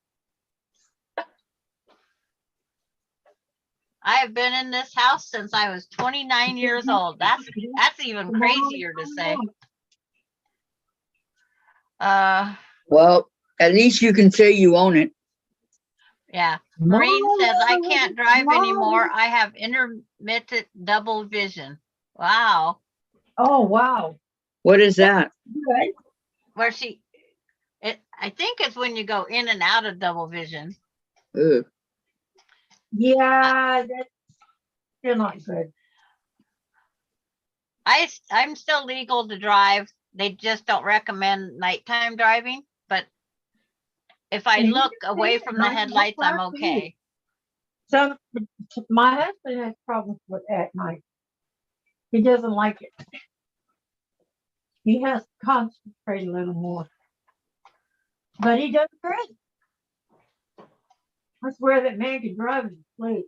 A: I have been in this house since I was 29 years old. That's even crazier to say.
B: Well, at least you can say you own it.
A: Yeah. Maureen says, I can't drive anymore. I have intermittent double vision. Wow.
G: Oh, wow.
B: What is that?
G: Good.
A: Where I think it's when you go in and out of double vision.
B: Ugh.
G: Yeah, that's still not good.
A: I'm still legal to drive. They just don't recommend nighttime driving. But if I look away from the headlights, I'm okay.
G: So my husband has problems with at night. He doesn't like it. He has to concentrate a little more. But he does great. I swear that man can drive in sleep.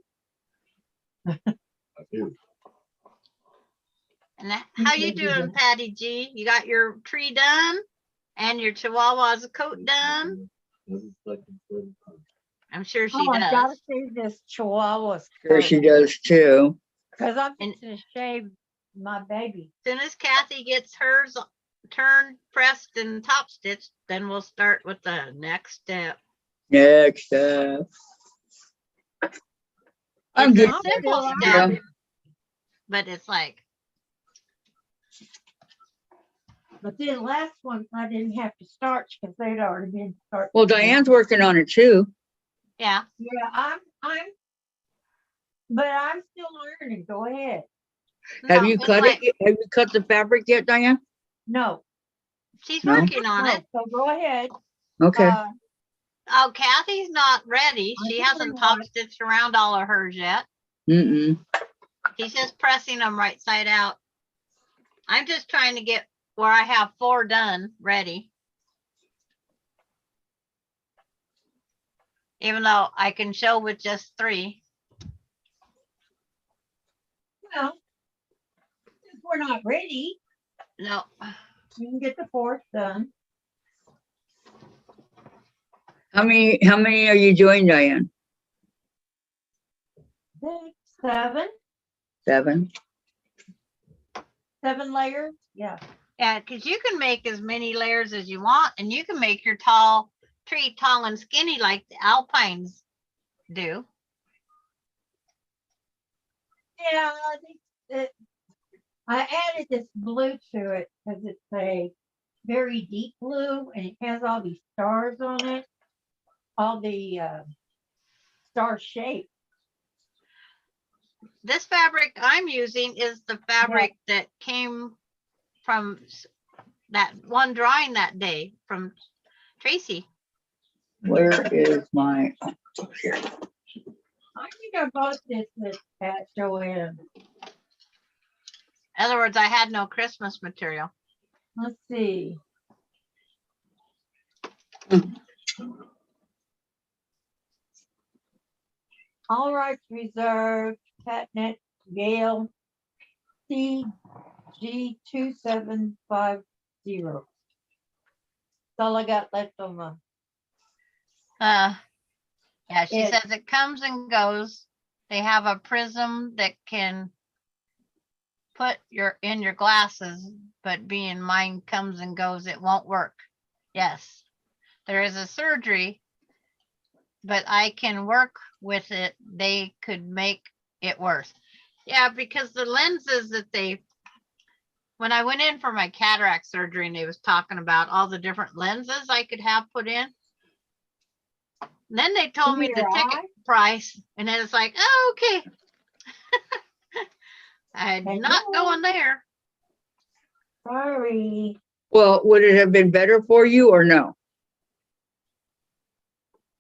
A: And how you doing, Patty G? You got your tree done and your Chihuahua's coat done? I'm sure she
G: I
A: does.
G: gotta see this Chihuahua
B: Sure she does too.
G: because I'm going to shave my baby.
A: As soon as Kathy gets hers turned, pressed, and top stitched, then we'll start with the next step.
B: Next. I'm
A: It's
B: good.
A: a simple
B: Yeah.
A: step, but it's like,
G: But then last one I didn't have to starch because they'd already been starched.
B: Well, Diane's working on it too.
A: yeah.
G: Yeah, but I'm still learning. Go ahead.
B: Have
A: No,
B: you
A: it's
B: cut
A: like-
B: it? Have you cut the fabric yet, Diane?
G: No.
A: She's
B: No?
A: working on
G: No,
A: it.
G: so go ahead.
B: Okay.
A: Oh, Kathy's not ready.
G: I
A: She
G: know
A: hasn't
G: you
A: top
G: are.
A: stitched around all of hers yet.
B: Mm-mm.
A: He's just pressing them right side out. I'm just trying to get where I have 4 done ready. Even though I can show with just 3.
G: Well, if we're not ready,
A: No,
G: you can get the 4th done.
B: How many are you doing, Diane?
G: 6, 7,
B: 7?
G: 7 layers. Yeah.
A: yeah, because you can make as many layers as you want, and you can make your tall tree tall and skinny like the alpines do.
G: Yeah, I added this blue to it because it's a very deep blue and it has all these stars on it, all the star shape.
A: This fabric I'm using is the fabric that came from that one drawing that day from Tracy.
B: Where is my, oh, it's up here.
G: I think I bought this at Joanne.
A: In other words, I had no Christmas material.
G: Let's see. All rights reserved, Catnet Gale CG2750. That's all I got left on my.
A: Yeah, she
G: It-
A: says it comes and goes. They have a prism that can put in your glasses, but being mine comes and goes, it won't work. Yes, there is a surgery, but I can work with it. They could make it worse. Yeah, because the lenses that when I went in for my cataract surgery and they was talking about all the different lenses I could have put in. Then they told me
G: In
A: the
G: your
A: ticket
G: eye?
A: price, and then it's like, oh, okay. I'm not
G: Hello?
A: going there.
G: Sorry.
B: Well, would it have been better for you or no?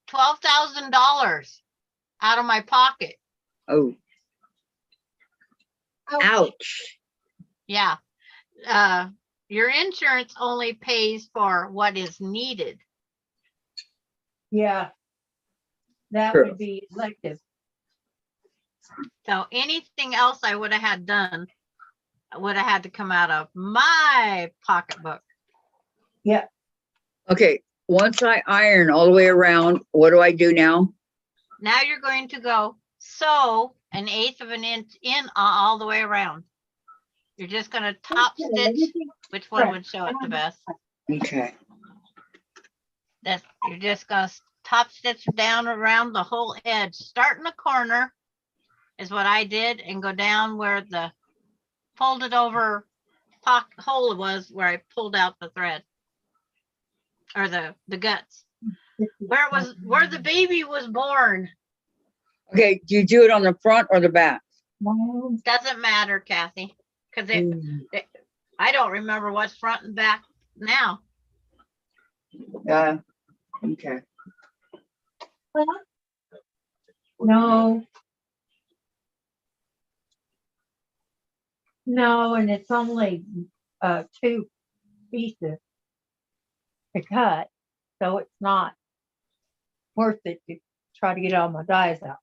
A: $12,000 out of my pocket.
B: Oh,
G: Oh,
B: ouch.
A: Yeah. Your insurance only pays for what is needed.
G: yeah. That
B: True.
G: would be elective.
A: So anything else I would have had done would have had to come out of my pocketbook.
G: Yeah.
B: Okay, once I iron all the way around, what do I do now?
A: Now you're going to go sew 1/8 of an inch in all the way around. You're just going to top stitch. Which one would show it the best?
B: Okay.
A: You're just going to top stitch down around the whole edge. Start in the corner is what I did, and go down where the folded over hole was, where I pulled out the thread or the guts, where the baby was born.
B: Okay, do you do it on the front or the back?
A: Doesn't matter, Kathy, because I don't remember what's front and back now.
B: Yeah. Okay.
G: No. No, and it's only 2 pieces to cut, so it's not worth it to try to get all my dies out.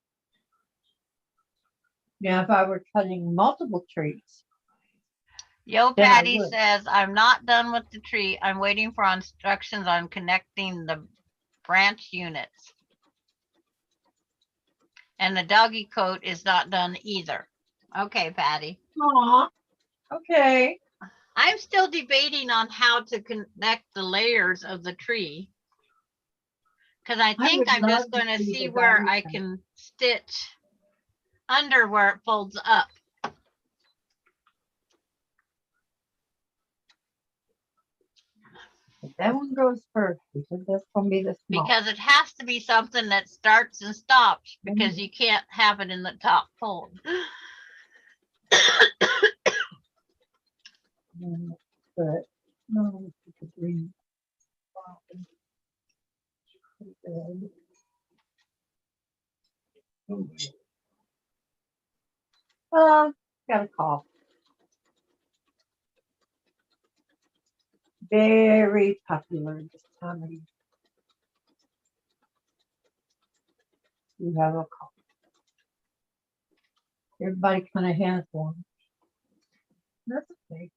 G: Now, if I were cutting multiple trees,
A: Yo
G: Then I
A: Patty
G: would.
A: says, I'm not done with the tree. I'm waiting for instructions on connecting the branch units. And the doggy coat is not done either. Okay, Patty.
G: aw, okay.
A: I'm still debating on how to connect the layers of the tree. Because I think
G: would
A: I'm
G: love
A: just
G: to
A: going to
G: see
A: see
G: the
A: where
G: doggy
A: I
G: coat.
A: can stitch under where it folds up.
G: That one goes first because that's gonna be the small.
A: Because it has to be something that starts and stops, because you can't have it in the top fold.
G: But no, it's the green. good. Got a cough. Very popular this time of year. You have a cough. Everybody kind of has one. That's okay.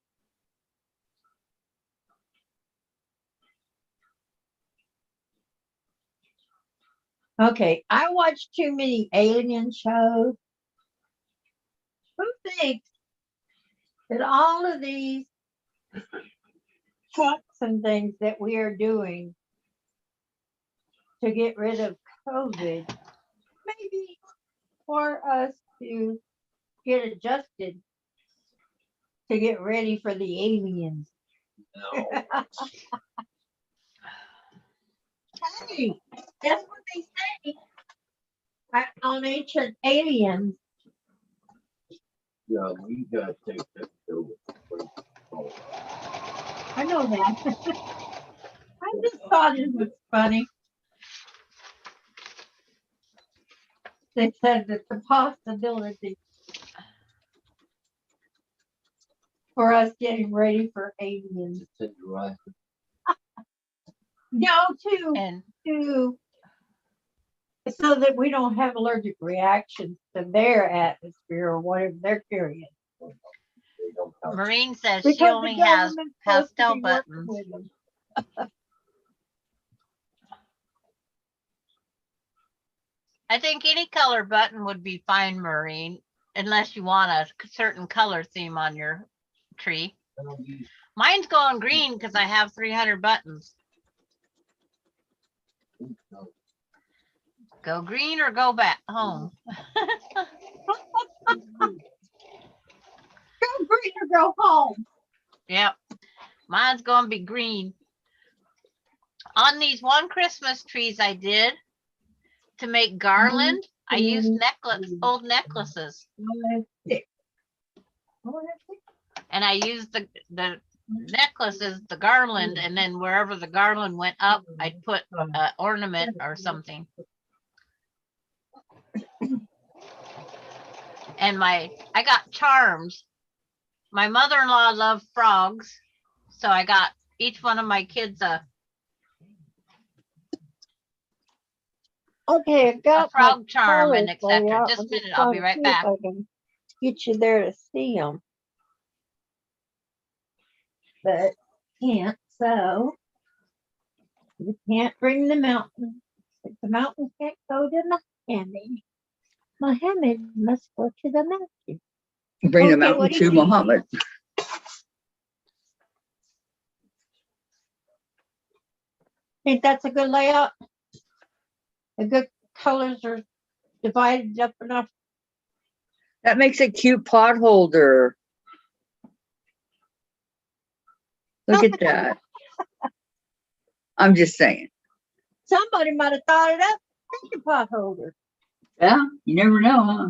G: Okay, I watch too many alien shows. Who thinks that all of these trucks and things that we are doing to get rid of COVID, maybe for us to get adjusted to get ready for the aliens?
E: No.
G: Hey, that's what they say on Ancient Aliens.
E: Yeah, we gotta take that over.
G: I know that. I just thought it was funny. They said that the possibility for us getting ready for aliens. No,
A: And
G: to so that we don't have allergic reactions to their atmosphere or whatever they're carrying.
A: Maureen says she
G: Because the
A: only has
G: government's supposed to
A: pastel
G: be working
A: buttons.
G: with them.
A: I think any color button would be fine, Maureen, unless you want a certain color theme on your tree. Mine's going green because I have 300 buttons. Go green or go back home.
G: Go green or go home.
A: Yep. Mine's going to be green. On these one Christmas trees I did to make garland, I used old necklaces. And I used the necklaces, the garland, and then wherever the garland went up, I'd put an ornament or something. And I got charms. My mother-in-law loved frogs, so I got each one of my kids a
G: Okay, I've got
A: frog charm and
G: colors laid
A: etc.
G: out.
A: Just a
G: I'm
A: minute, I'll be
G: trying to
A: right
G: see if
A: back.
G: I can get you there to see them, but can't. So you can't bring the mountain. If the mountain can't go to Muhammad must go to the mountain.
B: Bring
G: Okay,
B: them out
G: what do
B: to
G: you think?
B: Muhammad.
G: Think that's a good layout? The good colors are divided up enough.
B: That makes a cute pot holder. Look at that. I'm just saying.
G: Somebody might have thought it up. Take your pot holder.
B: Yeah, you never know, huh?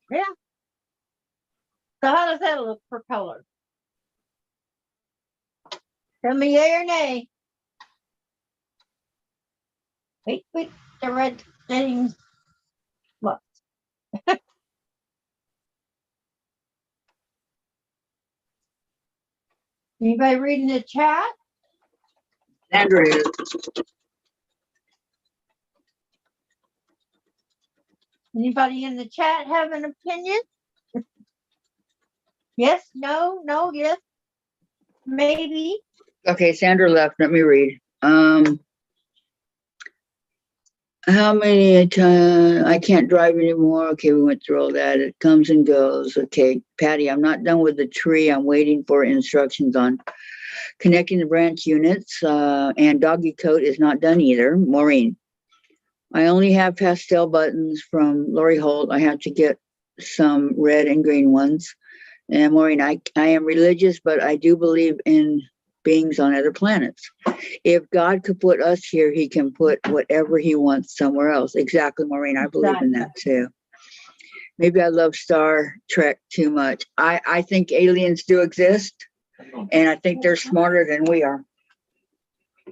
G: Yeah. So how does that look for color? Tell me yay or nay. Wait, the red things. What? Anybody reading the chat?
B: Sandra is.
G: Anybody in the chat have an opinion? Yes, no, yes, maybe.
B: Okay, Sandra left. Let me read. How many times I can't drive anymore? Okay, we went through all that. It comes and goes. Okay, Patty, I'm not done with the tree. I'm waiting for instructions on connecting the branch units. And doggy coat is not done either. Maureen, I only have pastel buttons from Lori Holt. I have to get some red and green ones. And Maureen, I am religious, but I do believe in beings on other planets. If God could put us here, he can put whatever he wants somewhere else. Exactly, Maureen. I believe in that too. Maybe I love Star Trek too much. I think aliens do exist, and I think they're smarter than we are.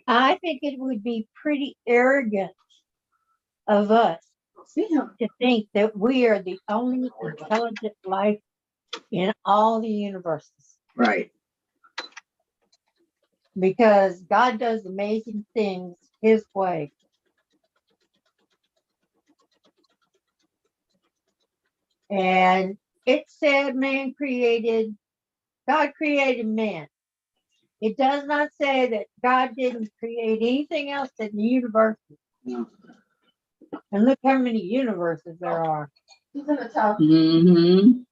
G: I think it would be pretty arrogant of us to think that we are the only intelligent life in all the universes.
B: Right.
G: Because God does amazing things his way. And it said God created man. It does not say that God didn't create anything else in the universe.
B: No.
G: And look how many universes there are.
C: He's in the tub.
B: Mm-hmm.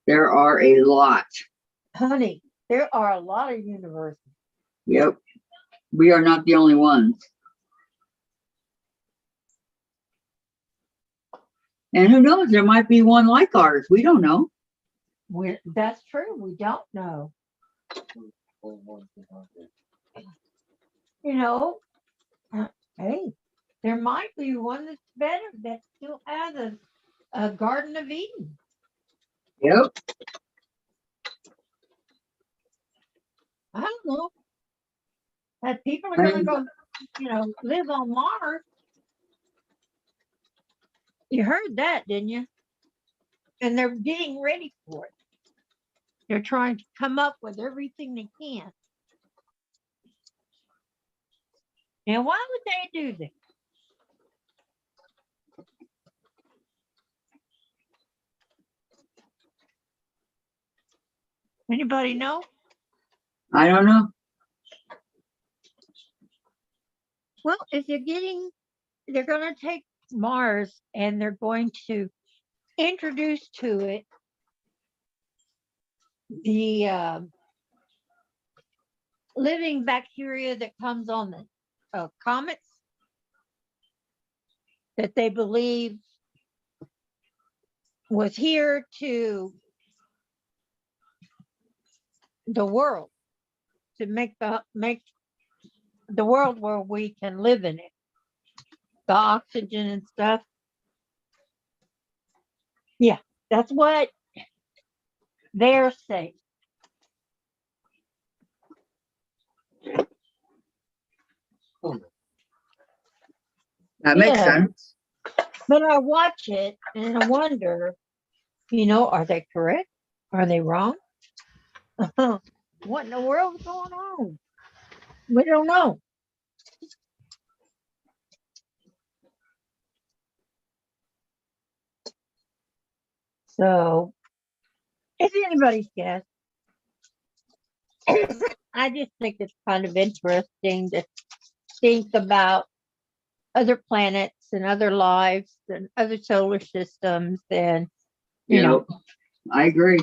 B: There are a lot.
G: Honey, there are a lot of universes.
B: Yep. We are not the only ones. And who knows, there might be one like ours. We don't know.
G: That's true. We don't know. You know, hey, there might be one that's better that still has a Garden of Eden.
B: Yep.
G: I don't know. That people are going to go, live on Mars. You heard that, didn't you? And they're getting ready for it. They're trying to come up with everything they can. And why would they do that? Anybody know?
B: I don't know.
G: Well, if they're going to take Mars and they're going to introduce to it the living bacteria that comes on the comets that they believe was here to the world, to make the world where we can live in it, the oxygen and stuff. Yeah, that's what they're saying.
B: That makes
G: Yeah.
B: sense.
G: But I watch it and I wonder, are they correct? Are they wrong? What in the world is going on? We don't know. So it's anybody's guess. I just think it's kind of interesting to think about other planets and other lives and other solar systems, and
B: Yep. I agree.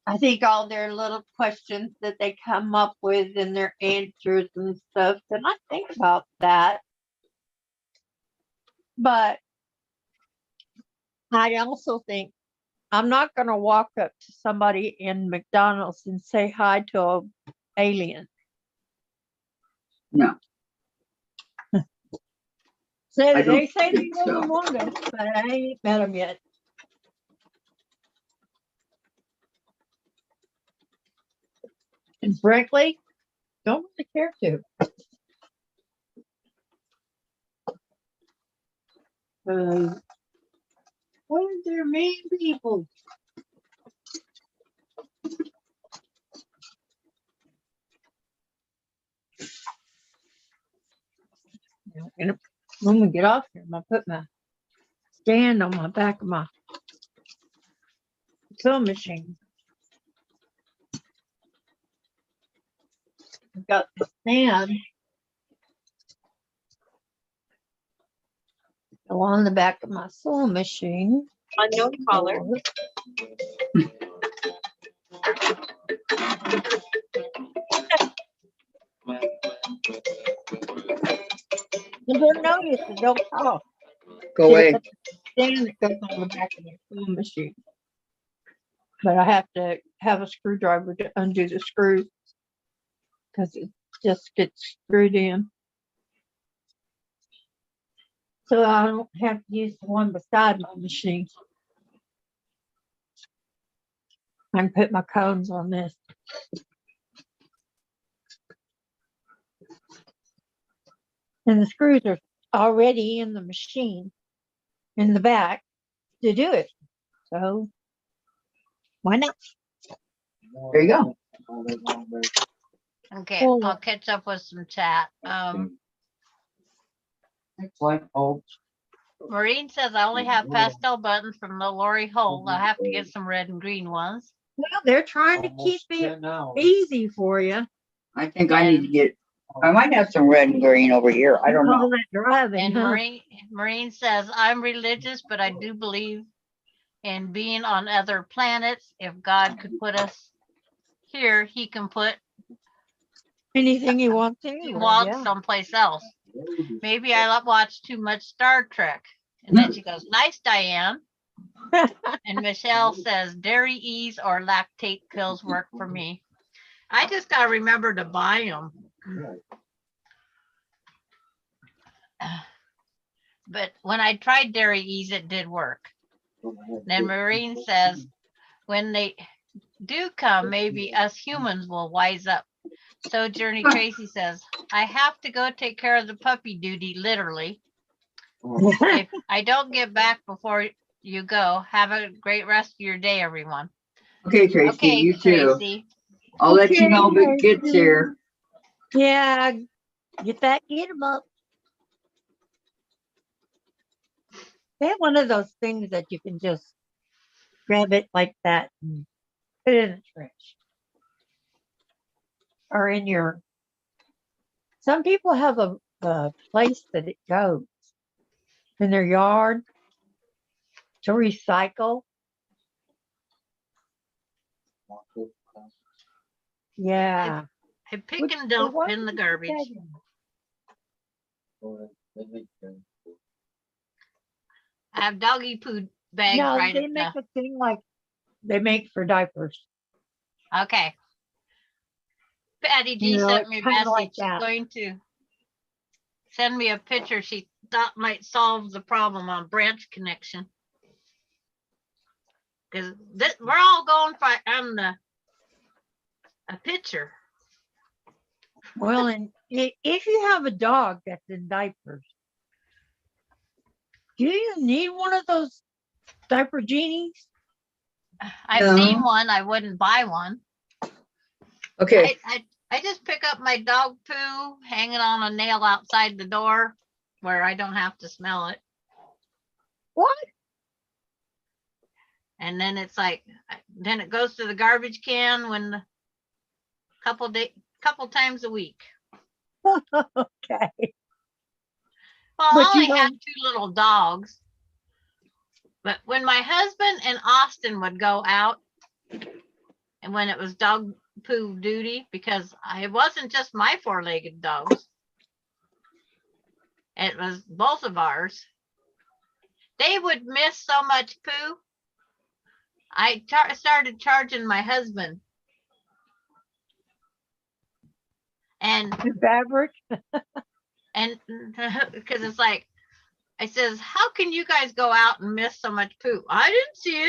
G: I think all their little questions that they come up with and their answers and stuff, and I think about that. But I also think I'm not going to walk up to somebody in McDonald's and say hi to an alien.
B: No.
G: So
B: I don't
G: they say they
B: think so.
G: really want us, but I ain't met them yet. And frankly, don't really care to. What are their mean people? And when we get off here, I'm gonna put my stand on my back of my sewing machine. I've got the stand along the back of my sewing machine.
I: Unknown caller.
G: You don't notice it, don't talk.
B: Go away.
G: Stand that goes on the back of the sewing machine. But I have to have a screwdriver to undo the screws because it just gets screwed in. So I don't have to use the one beside my machine. I can put my cones on this. And the screws are already in the machine in the back to do it. So why not?
B: There you go.
A: Okay,
G: Well,
A: I'll catch up with some chat.
E: It's like, oh,
A: Maureen says I only have pastel buttons from the Lori Holt. I'll have to get some red and green ones.
G: well, they're trying to keep
E: almost
G: it
E: 10 hours.
G: easy for you.
B: I think I need to get, I might have some red and green over here. I don't
G: All
B: know.
G: that driving.
A: And
G: huh?
A: Maureen says, I'm religious, but I do believe in being on other planets. If God could put us here, he can put
G: Anything you want to.
A: he wants
G: Yeah.
A: someplace else. Maybe I watch too much Star Trek. And then she goes, nice, Diane. And Michelle says, dairy ease or lactate pills work for me. I just got to remember to buy them. But when I tried dairy ease, it did work. Then Maureen says, when they do come, maybe us humans will wise up. So Journey Tracy says, I have to go take care of the puppy duty, literally. If I don't get back before you go, have a great rest of your day, everyone.
B: Okay, Tracy,
A: Okay,
B: you too.
A: Tracy.
B: I'll let you
G: Okay,
B: know if it gets
G: Tracy.
B: here.
G: Yeah, get them up. They have one of those things that you can just grab it like that and put it in the trash. Or in your, some people have a place that it goes in their yard to recycle. Yeah.
A: I pick and dump in the garbage. I have doggy poo bags
G: No,
A: right
G: they
A: at
G: make
A: the,
G: a thing like they make for diapers.
A: okay. Patty G
G: You know,
A: sent
G: it's
A: me a
G: kinda
A: message.
G: like
A: She's
G: that.
A: going to send me a picture she thought might solve the problem on branch connection. Because we're all going for on a picture.
G: Well, and if you have a dog that's in diapers, do you need one of those diaper genies?
A: I've
B: No.
A: seen one. I wouldn't buy one.
B: Okay,
A: I just pick up my dog poo, hang it on a nail outside the door where I don't have to smell it.
G: What?
A: And then it's like, then it goes to the garbage can when couple times a week.
G: Okay.
A: Well,
G: But
A: I
G: you
A: only
G: know-
A: have 2 little dogs. But when my husband and Austin would go out, and when it was dog poo duty, because it wasn't just my 4-legged dogs, it was both of ours. They would miss so much poo. I started charging my husband. And
G: Fabric.
A: because it's like, I says, how can you guys go out and miss so much poo? I didn't see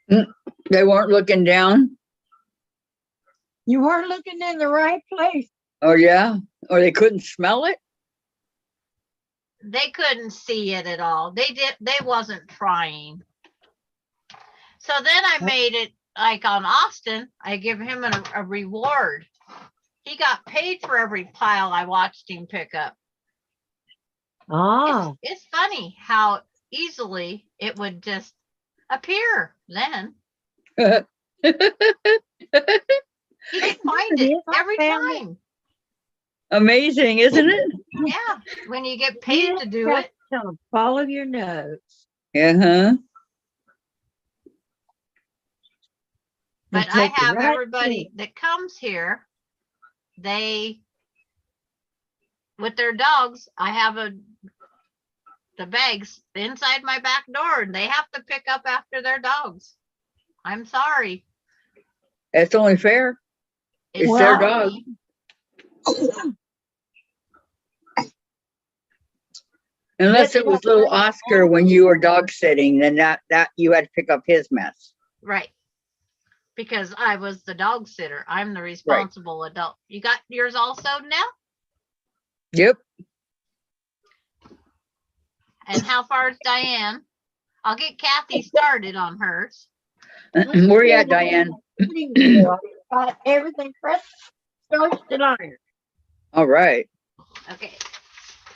A: it.
B: they weren't looking down.
G: You weren't looking in the right place.
B: Oh, yeah? Or they couldn't smell it?
A: They couldn't see it at all. They wasn't trying. So then I made it like on Austin, I give him a reward. He got paid for every pile I watched him pick up.
G: Ah.
A: It's funny how easily it would just appear then. He could find it every time.
B: Amazing, isn't it?
A: Yeah, when you get paid to do it.
G: Tell them, follow your nose.
B: Uh-huh.
A: But
G: And
A: I
G: take the
A: have
G: right
A: everybody
G: thing.
A: that comes here, with their dogs, I have the bags inside my back door, and they have to pick up after their dogs. I'm sorry.
B: It's only fair. It's their dog. Unless it was little Oscar when you were dog sitting, then that you had to pick up his mess.
A: Right. Because I was the dog sitter. I'm the responsible adult. You got yours also now?
B: Yep.
A: And how far is Diane? I'll get Kathy started on hers.
B: Where you at, Diane?
G: Got everything pressed, starched, and ironed.
B: All right.
A: Okay.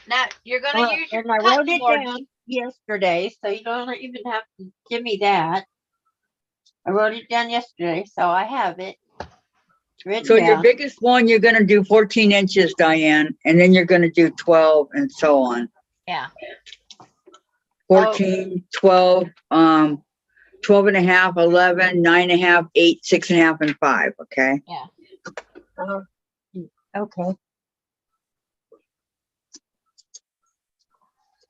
A: Now you're gonna use your
G: And I wrote
A: cutting
G: it
A: board.
G: down yesterday, so you don't even have to give me that. I wrote it down yesterday, so I have it written
B: So your
G: down.
B: biggest one, you're gonna do 14 inches, Diane, and then you're gonna do 12 and so on.
A: Yeah.
B: 14, 12, 12 and a half, 11, 9 and a half, 8, 6 and a half, and 5. Okay.
G: Uh, okay.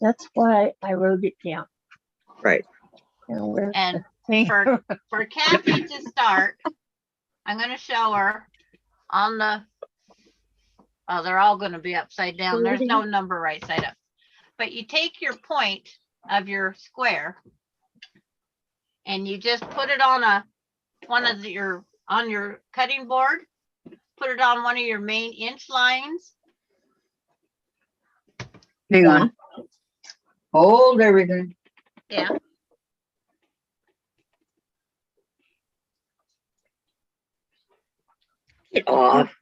G: That's why I wrote it down.
B: Right.
G: And where's
A: And
G: the thing?
A: for Kathy to start, I'm gonna show her on the, oh, they're all gonna be upside down. There's no number right side up. But you take your point of your square and you just put it on on your cutting board, put it on one of your main inch lines.
B: Hang on. Hold everything.
A: Yeah.
B: Get off.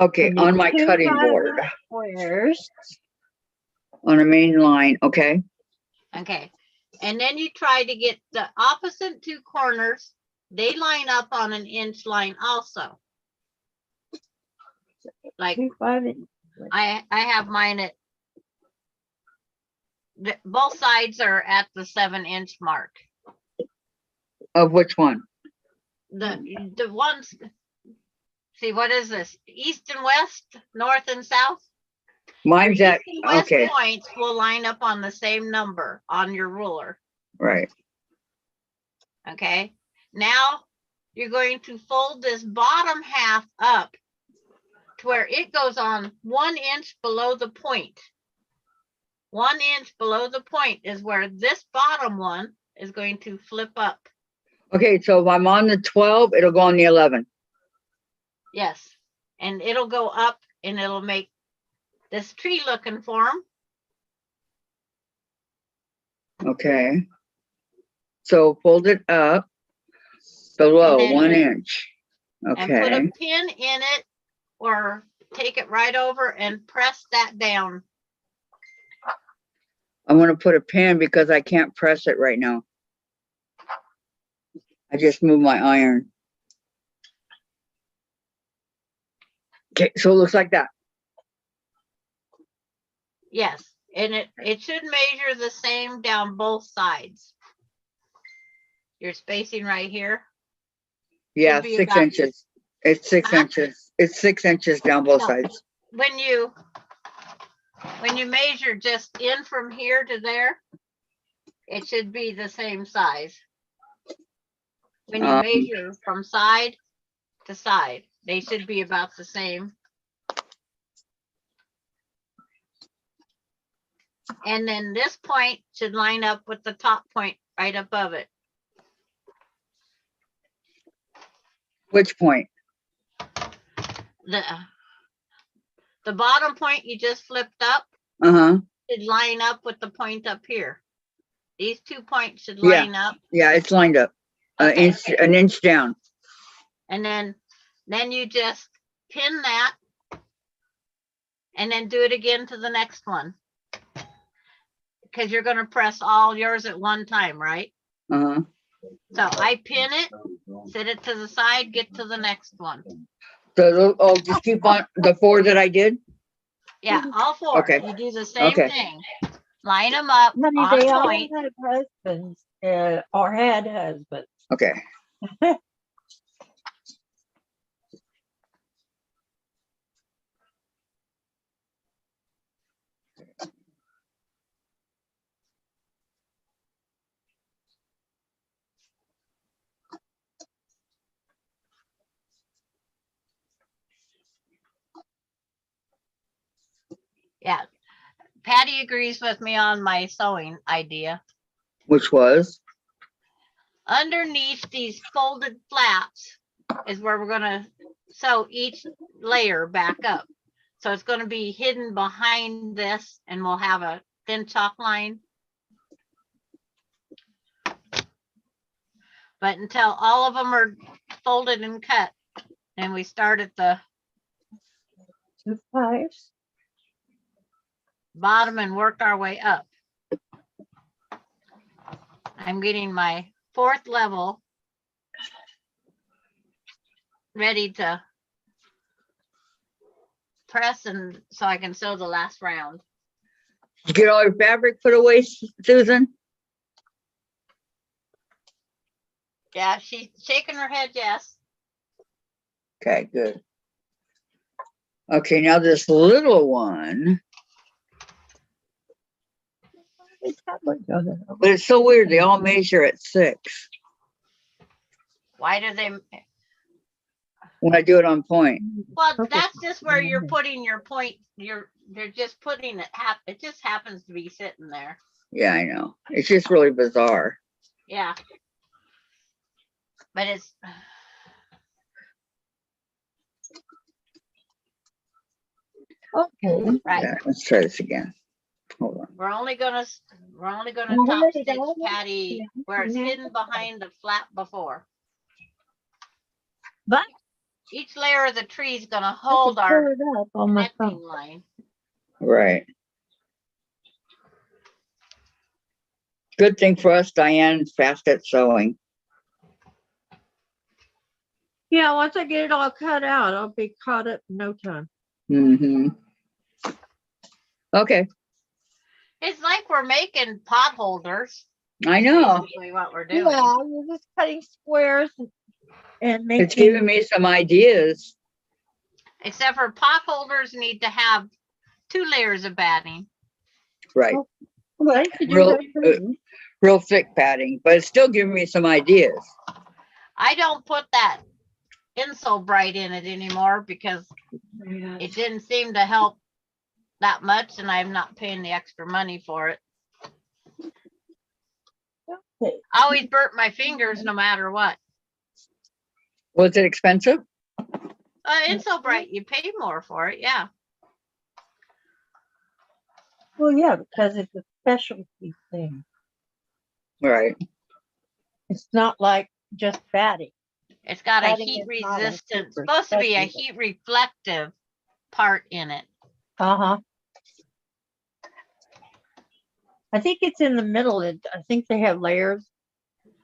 B: Okay,
G: And
B: on
G: you
B: my
G: two
B: cutting
G: got
B: board,
G: Squares.
B: on a main line. Okay.
A: Okay. And then you try to get the opposite two corners. They line up on an inch line also. Like
G: 2, 5, and
A: I have mine at both sides are at the 7-inch mark.
B: Of which one?
A: The ones, see, what is this? East and west, north and south?
B: Mine's
A: Your
B: at,
A: east and west
B: okay,
A: points will line up on the same number on your ruler.
B: right.
A: Okay. Now you're going to fold this bottom half up to where it goes on 1 inch below the point. 1 inch below the point is where this bottom one is going to flip up.
B: Okay, so if I'm on the 12, it'll go on the 11.
A: Yes. And it'll go up and it'll make this tree looking form.
B: Okay. So fold it up below
A: And then-
B: 1 inch.
A: And put
B: Okay.
A: a pin in it or take it right over and press that down.
B: I want to put a pin because I can't press it right now. I just moved my iron. Okay, so it looks like that.
A: Yes. And it should measure the same down both sides. Your spacing right here.
B: Yeah,
A: be
B: 6
A: about-
B: inches. It's 6
A: Huh?
B: inches. It's 6 inches down both
A: No.
B: sides.
A: When you measure just in from here to there, it should be the same size. When you measure from side to side, they should be about the same. And then this point should line up with the top point right above it.
B: Which point?
A: The bottom point you just flipped up
B: Uh-huh.
A: should line up with the point up here. These 2 points should
B: Yeah.
A: line up.
B: Yeah, it's lined up.
A: Okay.
B: An inch down.
A: And then you just pin that and then do it again to the next one. Because you're going to press all yours at one time, right?
B: Uh-huh.
A: So I pin it, set it to the side, get to the next one.
B: So, oh, just keep on the 4 that I did?
A: Yeah, all 4.
B: Okay.
A: You do the same
B: Okay.
A: thing. Line them up
G: Honey,
A: on
G: they
A: a
G: all
A: point.
G: have husbands, or had husbands.
B: Okay.
A: Yeah. Patty agrees with me on my sewing idea.
B: Which was?
A: Underneath these folded flaps is where we're going to sew each layer back up. So it's going to be hidden behind this, and we'll have a thin chalk line. But until all of them are folded and cut, and we start at the
G: 2 5s.
A: bottom and work our way up. I'm getting my 4th level ready to press, and so I can sew the last round.
B: You get all your fabric put away, Susan?
A: Yeah, she's shaking her head, yes.
B: Okay, good. Okay, now this little one, but it's so weird. They all measure at 6
A: Why do they?
B: when I do it on point.
A: Well,
G: Okay.
A: that's just where you're putting your point. They're just putting it. It just happens to be sitting there.
B: Yeah, I know. It's just really bizarre.
A: Yeah. But it's.
G: Okay.
A: Right.
B: Yeah, let's try this again. Hold on.
A: We're only gonna
G: Well,
A: top
G: wait,
A: stitch
G: I'll-
A: Patty where it's hidden behind the flap before.
G: But
A: Each layer of the tree is gonna
G: I can
A: hold our
G: pull it up on my
A: connecting
G: phone.
A: line.
B: Right. Good thing for us, Diane's fast at sewing.
G: Yeah, once I get it all cut out, I'll be caught up in no time.
B: Mm-hmm. Okay,
A: It's like we're making pot holders.
B: I know.
A: Basically what we're doing.
G: Yeah, you're just cutting squares and making.
B: It's giving me some ideas.
A: Except for pot holders need to have 2 layers of batting.
B: Right.
G: Well, I could do
B: Real,
G: that for you.
B: real thick padding, but it's still giving me some ideas.
A: I don't put that insole bright in it anymore because it didn't seem to help that much, and I'm not paying the extra money for it.
G: Okay.
A: I always burnt my fingers no matter what.
B: Was it expensive?
A: Insole bright, you pay more for it, yeah.
G: Well, yeah, because it's a specialty thing.
B: Right.
G: It's not like just batting.
A: It's got a
G: Batting
A: heat
G: is not a
A: resistant,
G: super
A: supposed to be a
G: specialty.
A: heat reflective part in it.
G: Uh-huh. I think it's in the middle. I think they have layers.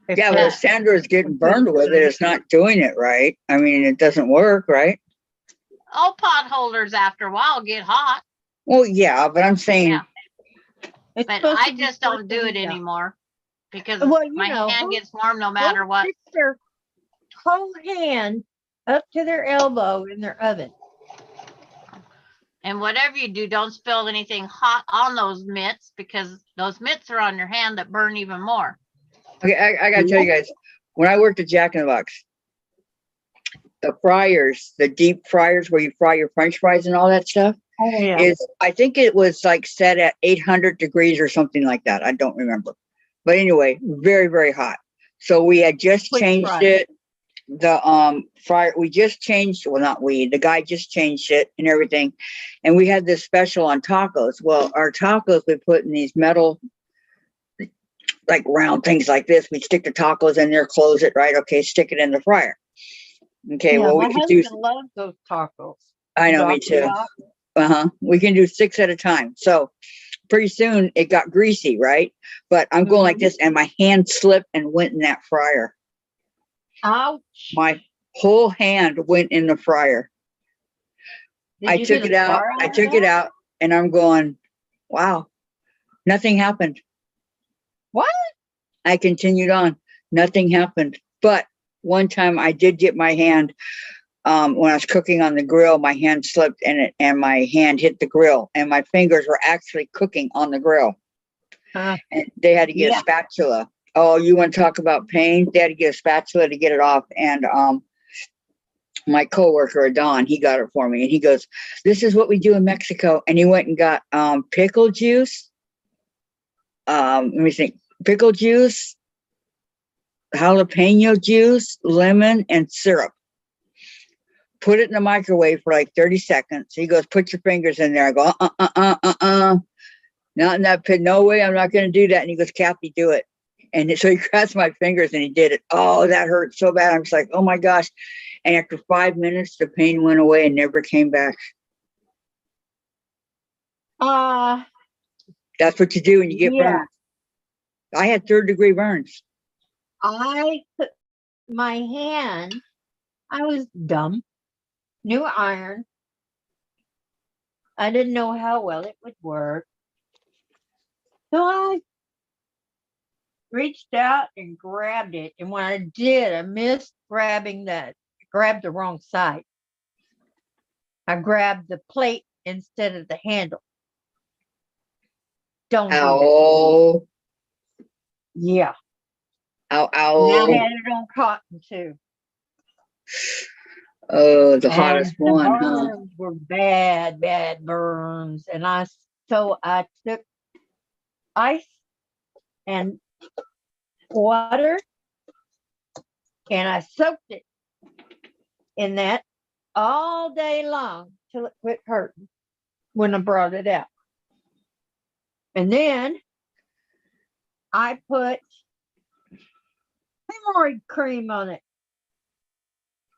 B: Yeah, but
A: Yeah.
B: if Sandra's getting burned with it, it's not doing it right. I mean, it doesn't work, right?
A: All pot holders after a while get hot,
B: Well, yeah, but I'm saying,
A: Yeah.
G: It's
A: but
G: supposed
A: I
G: to be
A: just don't do it
G: flipping down.
A: anymore because
G: Well, you
A: my
G: know,
A: hand
G: who-
A: gets warm no matter
G: Who
A: what.
G: sticks their whole hand up to their elbow in their oven.
A: And whatever you do, don't spill anything hot on those mitts because those mitts are on your hand that burn even more.
B: okay, I gotta tell you guys, when I worked at Jack in the Box, the fryers, the deep fryers where you fry your French fries and all that stuff,
G: Oh, yeah.
B: is I think it was like set at 800 degrees or something like that. I don't remember. But anyway, very, very hot. So we had just
G: Quick
B: changed
G: fry.
B: it. The fryer, we just changed, well, not we, the guy just changed it and everything. And we had this special on tacos. Well, our tacos we put in these metal, like round things like this. We stick the tacos in there, close it, right? Okay, stick it in the fryer. Okay,
G: Yeah,
B: well, we
G: my
B: could do,
G: husband loves those tacos.
B: I know, me too. We can do 6 at a time. So pretty soon it got greasy, right? But I'm going like this, and my hand slipped and went in that fryer.
G: Ouch.
B: My whole hand went in the fryer.
G: Did
B: I
G: you
B: took
G: get
B: it
G: a
B: out.
G: scar
B: I
G: of
B: took it
G: that?
B: out, and I'm going, wow, nothing happened.
G: What?
B: I continued on. Nothing happened. But one time I did get my hand, when I was cooking on the grill, my hand slipped and my hand hit the grill, and my fingers were actually cooking on the grill.
G: Huh.
B: And they had to get
G: Yeah.
B: a spatula. Oh, you want to talk about pain? They had to get a spatula to get it off. And my coworker, Don, he got it for me. And he goes, this is what we do in Mexico. And he went and got pickle juice. Let me think. Pickle juice, jalapeno juice, lemon, and syrup. put it in the microwave for like 30 seconds. He goes, put your fingers in there. I go, not in that pit. No way, I'm not going to do that. And he goes, Kathy, do it. And so he grabs my fingers and he did it. Oh, that hurt so bad. I'm just like, oh my gosh. And after 5 minutes, the pain went away and never came back. That's what you do when you get
G: Yeah.
B: burned. I had 3rd-degree burns.
G: I put my hand, I was dumb, new iron. I didn't know how well it would work. So I reached out and grabbed it. And when I did, I missed grabbing grabbed the wrong side. I grabbed the plate instead of the handle. Don't do that.
B: Ow.
G: Yeah.
B: Ow,
G: And I
B: ow.
G: had it on cotton too.
B: Oh, the
G: And
B: hottest
G: the
B: one, huh?
G: burns were bad, bad burns. And so I took ice and water and I soaked it in that all day long till it quit hurting when I brought it out. And then I put hemorrhoid cream on it.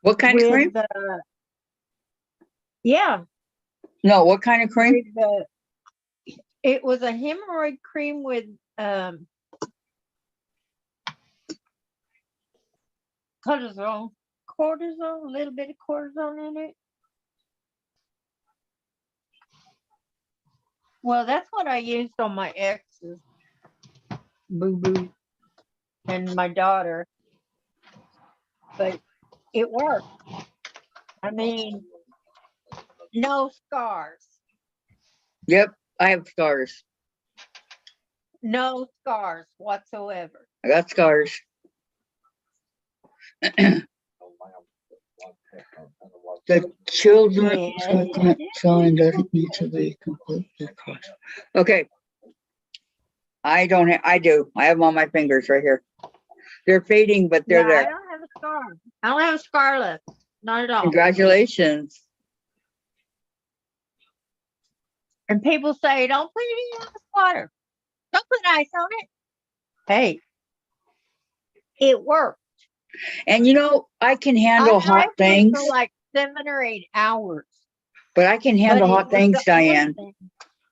B: What kind of cream?
G: Yeah.
B: No, what kind of cream?
G: It was a hemorrhoid cream with cortisone, a little bit of cortisone in it. Well, that's what I used on my exes, Boo Boo, and my daughter. But it worked. I mean, no scars.
B: Yep, I have scars.
G: No scars whatsoever.
B: I got scars. The children's sign doesn't need to be completely crossed. Okay. I don't have, I do. I have them on my fingers right here. They're fading, but they're
G: I
B: there.
G: don't have a scar. I don't have a scar left. Not at all.
B: Congratulations.
G: And people say, don't put it in ice water. Don't put ice on it. Hey, it worked.
B: And you know, I can handle hot
G: I
B: things.
G: for like 7 or 8 hours.
B: But I can handle hot things, Diane,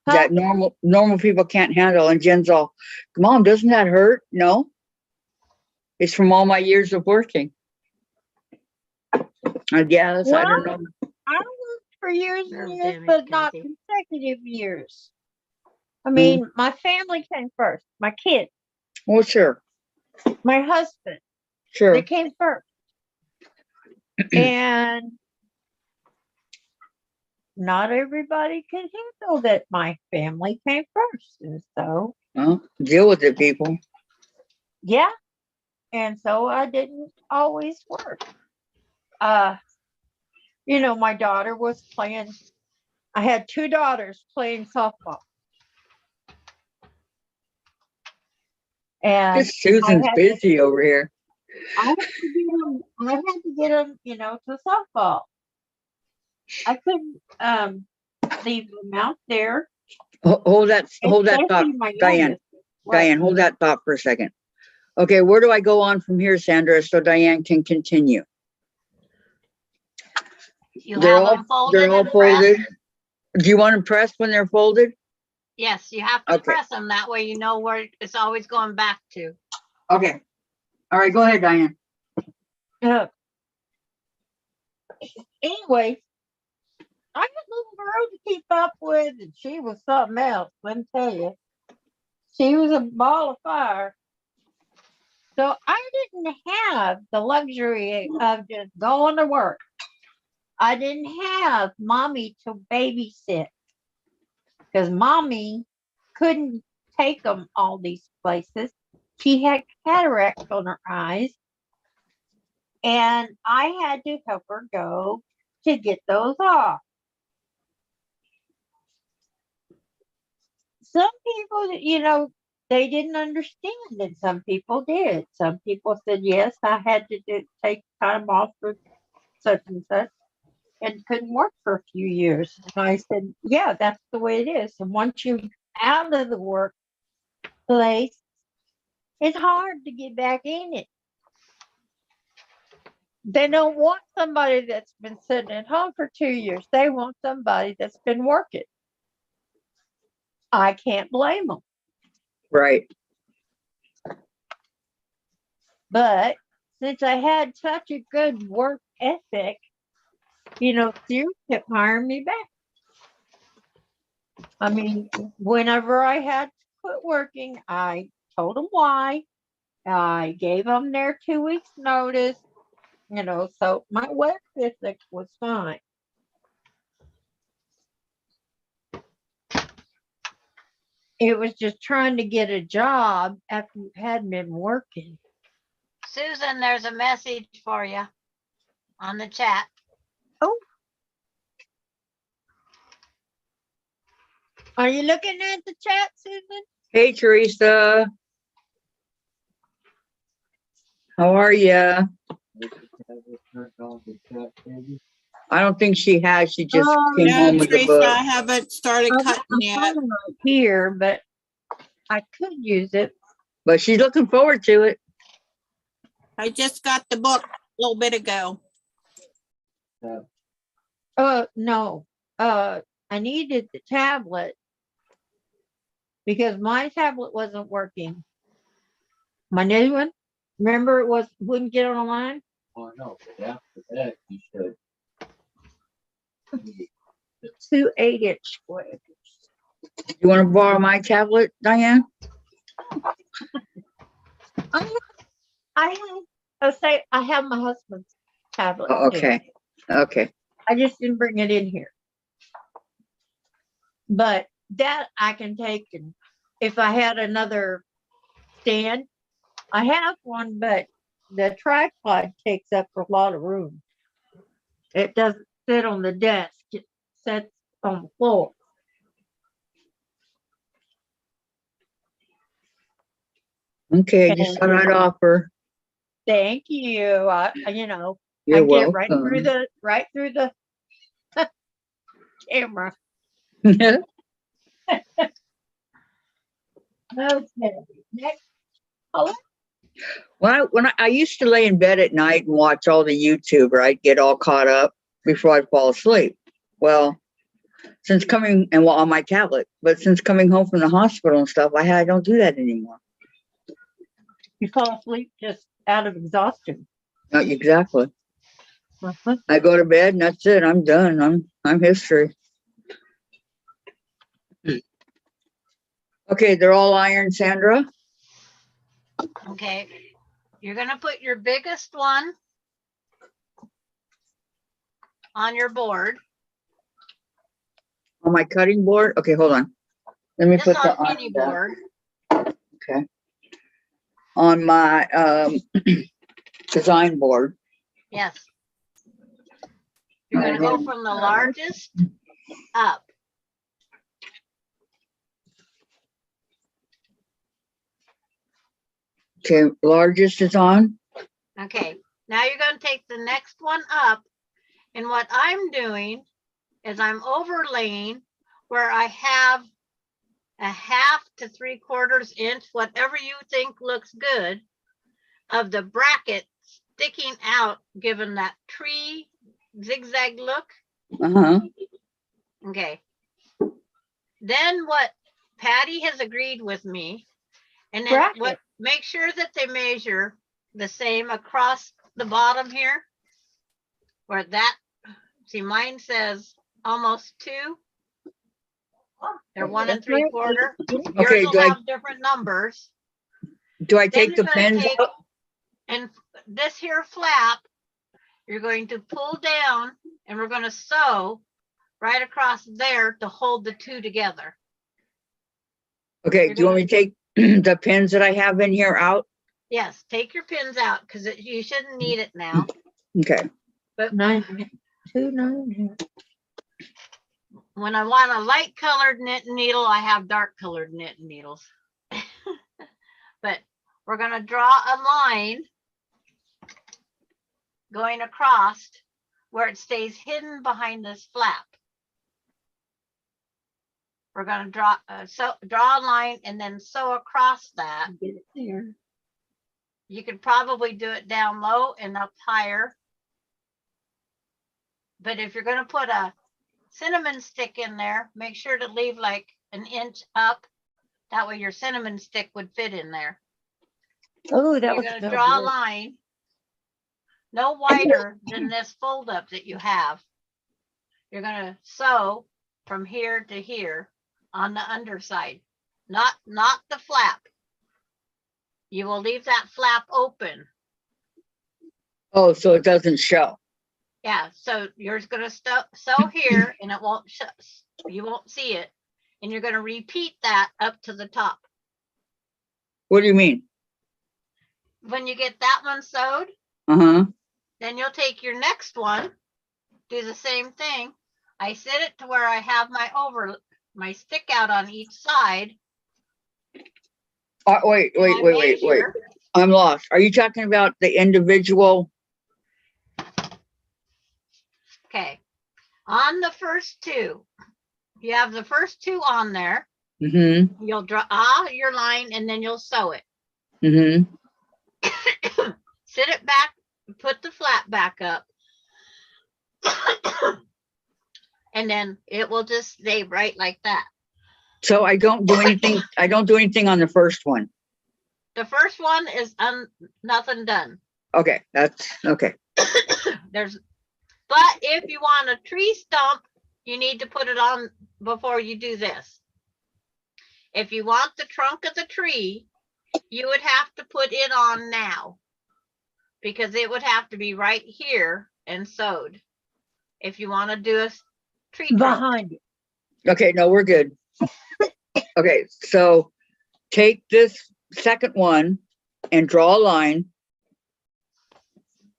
B: that normal people can't handle. And Jen's all, Mom, doesn't that hurt? No. It's from all my years of working. I guess, I don't know.
G: I worked for years and
A: Nerve
G: years,
A: damage,
G: but not
A: Kathy.
G: consecutive years. I mean, my family came first. My kids,
B: Well, sure.
G: my husband,
B: Sure.
G: they came first. And not everybody can handle that my family came first. And so,
B: Well, deal with it, people.
G: yeah. And so I didn't always work. You know, my daughter was playing, I had 2 daughters playing softball. And
B: This Susan's busy over here.
G: I had to get them, you know, to softball. I couldn't leave them out there.
B: Hold that thought,
G: Especially my
B: Diane.
G: youngest. What?
B: Diane, hold that thought for a second. Okay, where do I go on from here, Sandra, so Diane can continue?
A: You
B: They're
A: have
B: all
A: them folded
B: they're all
A: and pressed?
B: folded. Do you want them pressed when they're folded?
A: Yes, you have to
B: Okay.
A: press them. That way you know where it's always going back to.
B: Okay. All right, go ahead, Diane.
G: Anyway, I had a little girl to keep up with, and she was something else, let me tell you. She was a ball of fire. So I didn't have the luxury of just going to work. I didn't have mommy to babysit because mommy couldn't take them all these places. She had cataracts on her eyes, and I had to help her go to get those off. Some people, you know, they didn't understand, and some people did. Some people said, yes, I had to take time off for such and such. and couldn't work for a few years. And I said, yeah, that's the way it is. And once you're out of the workplace, it's hard to get back in it. They don't want somebody that's been sitting at home for 2 years. They want somebody that's been working. I can't blame them.
B: Right.
G: But since I had such a good work ethic, Sears kept hiring me back. I mean, whenever I had to quit working, I told them why. I gave them their 2 weeks notice, so my work ethic was fine. It was just trying to get a job after you hadn't been working.
A: Susan, there's a message for you on the chat.
G: Oh. Are you looking at the chat, Susan?
B: Hey, Teresa. How are you? I don't think she has. She just came
H: No,
B: home with the
H: Teresa,
B: book.
H: I haven't started
G: I'm
H: cutting yet.
G: finding it here, but I could use it.
B: But she's looking forward to it.
H: I just got the book a little bit ago.
G: No. I needed the tablet because my tablet wasn't working. My new one, remember it wouldn't get online?
E: Oh, no, but after that, you should.
G: 2 8-inch squares.
B: You want to borrow my tablet, Diane?
G: I have my husband's tablet.
B: Oh,
G: too.
B: okay. Okay.
G: I just didn't bring it in here. But that I can take, and if I had another stand, I have one, but the tripod takes up a lot of room. It doesn't sit on the desk. It sits on the floor.
B: Okay. Just thought I'd offer.
G: Thank you.
B: You're
G: I get
B: welcome.
G: right through the camera. Okay. Next.
B: When I used to lay in bed at night and watch all the YouTube, or I'd get all caught up before I'd fall asleep. Well, on my tablet, but since coming home from the hospital and stuff, I don't do that anymore.
G: You fall asleep just out of exhaustion.
B: Not exactly.
G: Uh-huh.
B: I go to bed and that's it. I'm done. I'm history. Okay, they're all iron, Sandra.
A: Okay. You're going to put your biggest one on your board.
B: On my cutting board. Okay, hold on. Let me
A: Just
B: put
A: on
B: the
A: any board.
B: Okay. On my design board.
A: Yes. You're going to go from the largest up.
B: Okay, largest is on.
A: Okay. Now you're going to take the next one up. And what I'm doing is I'm overlaying where I have a 1/2 to 3/4 inch, whatever you think looks good, of the bracket sticking out, given that tree zigzag look.
B: Uh-huh.
A: Okay. Then what Patty has agreed with me, and then make sure that they measure the same across the bottom here, where that, see, mine says almost 2. They're 1 3/4.
B: Okay,
A: Yours will have different numbers.
B: Do I take the pins out?
A: And this here flap, you're going to pull down, and we're going to sew right across there to hold the 2 together.
B: Okay, do you want me to take the pins that I have in here out?
A: Yes, take your pins out because you shouldn't need it now.
B: Okay.
A: But
G: 9, 2, 9.
A: when I want a light colored knit needle, I have dark colored knit needles. But we're going to draw a line going across where it stays hidden behind this flap. We're going to draw a line and then sew across that.
G: Get it there.
A: You could probably do it down low and up higher. But if you're going to put a cinnamon stick in there, make sure to leave like an inch up. That way your cinnamon stick would fit in there.
G: Oh, that
A: You're
G: was
A: going
G: so
A: to draw a
G: good.
A: line no wider than this fold up that you have. You're going to sew from here to here on the underside, not the flap. You will leave that flap open.
B: Oh, so it doesn't show.
A: Yeah, so you're going to sew here and it won't show, you won't see it. And you're going to repeat that up to the top.
B: What do you mean?
A: When you get that one sewed,
B: Uh-huh.
A: then you'll take your next one, do the same thing. I set it to where I have my stick out on each side.
B: Wait.
A: and I measure.
B: I'm lost. Are you talking about the individual?
A: Okay. On the first two, you have the first two on there.
B: Mm-hmm.
A: You'll draw your line and then you'll sew it.
B: Mm-hmm.
A: Sit it back, put the flap back up. And then it will just stay right like that.
B: So I don't do anything. I don't do anything on the first one.
A: The first one is nothing done.
B: Okay, that's okay.
A: But if you want a tree stump, you need to put it on before you do this. If you want the trunk of the tree, you would have to put it on now because it would have to be right here and sewed. If you want to do a tree trunk.
G: Behind it.
B: Okay, no, we're good. Okay, so take this second one and draw a line.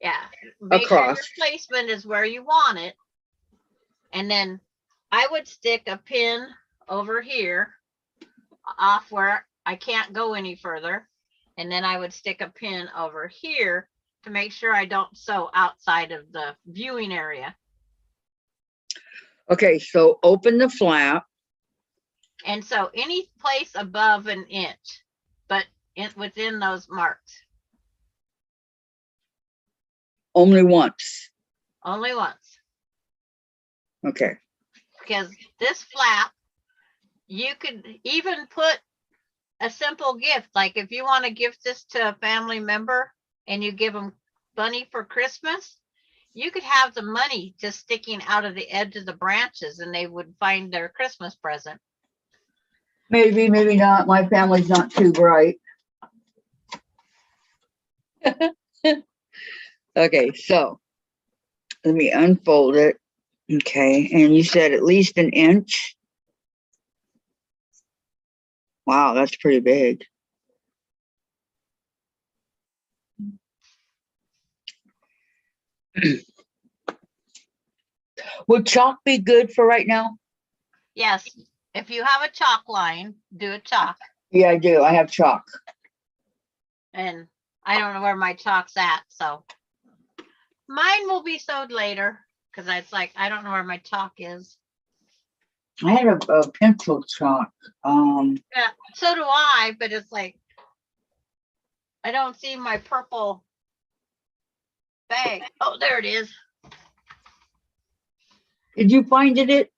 A: Yeah. Make
B: Across.
A: sure your placement is where you want it. And then I would stick a pin over here off where I can't go any further. And then I would stick a pin over here to make sure I don't sew outside of the viewing area.
B: Okay, so open the flap.
A: And so any place above an inch, but within those marks,
B: Only once.
A: only once.
B: Okay.
A: Because this flap, you could even put a simple gift. Like if you want to gift this to a family member and you give them money for Christmas, you could have the money just sticking out of the edge of the branches and they would find their Christmas present.
B: Maybe, maybe not. My family's not too bright. Okay, so let me unfold it. Okay, and you said at least an inch. Wow, that's pretty big. Would chalk be good for right now?
A: Yes, if you have a chalk line, do a chalk.
B: Yeah, I do. I have chalk.
A: And I don't know where my chalk's at, so mine will be sewed later because it's like I don't know where my chalk is.
B: I had a pencil chalk.
A: Yeah, so do I, but it's like I don't see my purple bag. Oh, there it is.
B: Did you find it?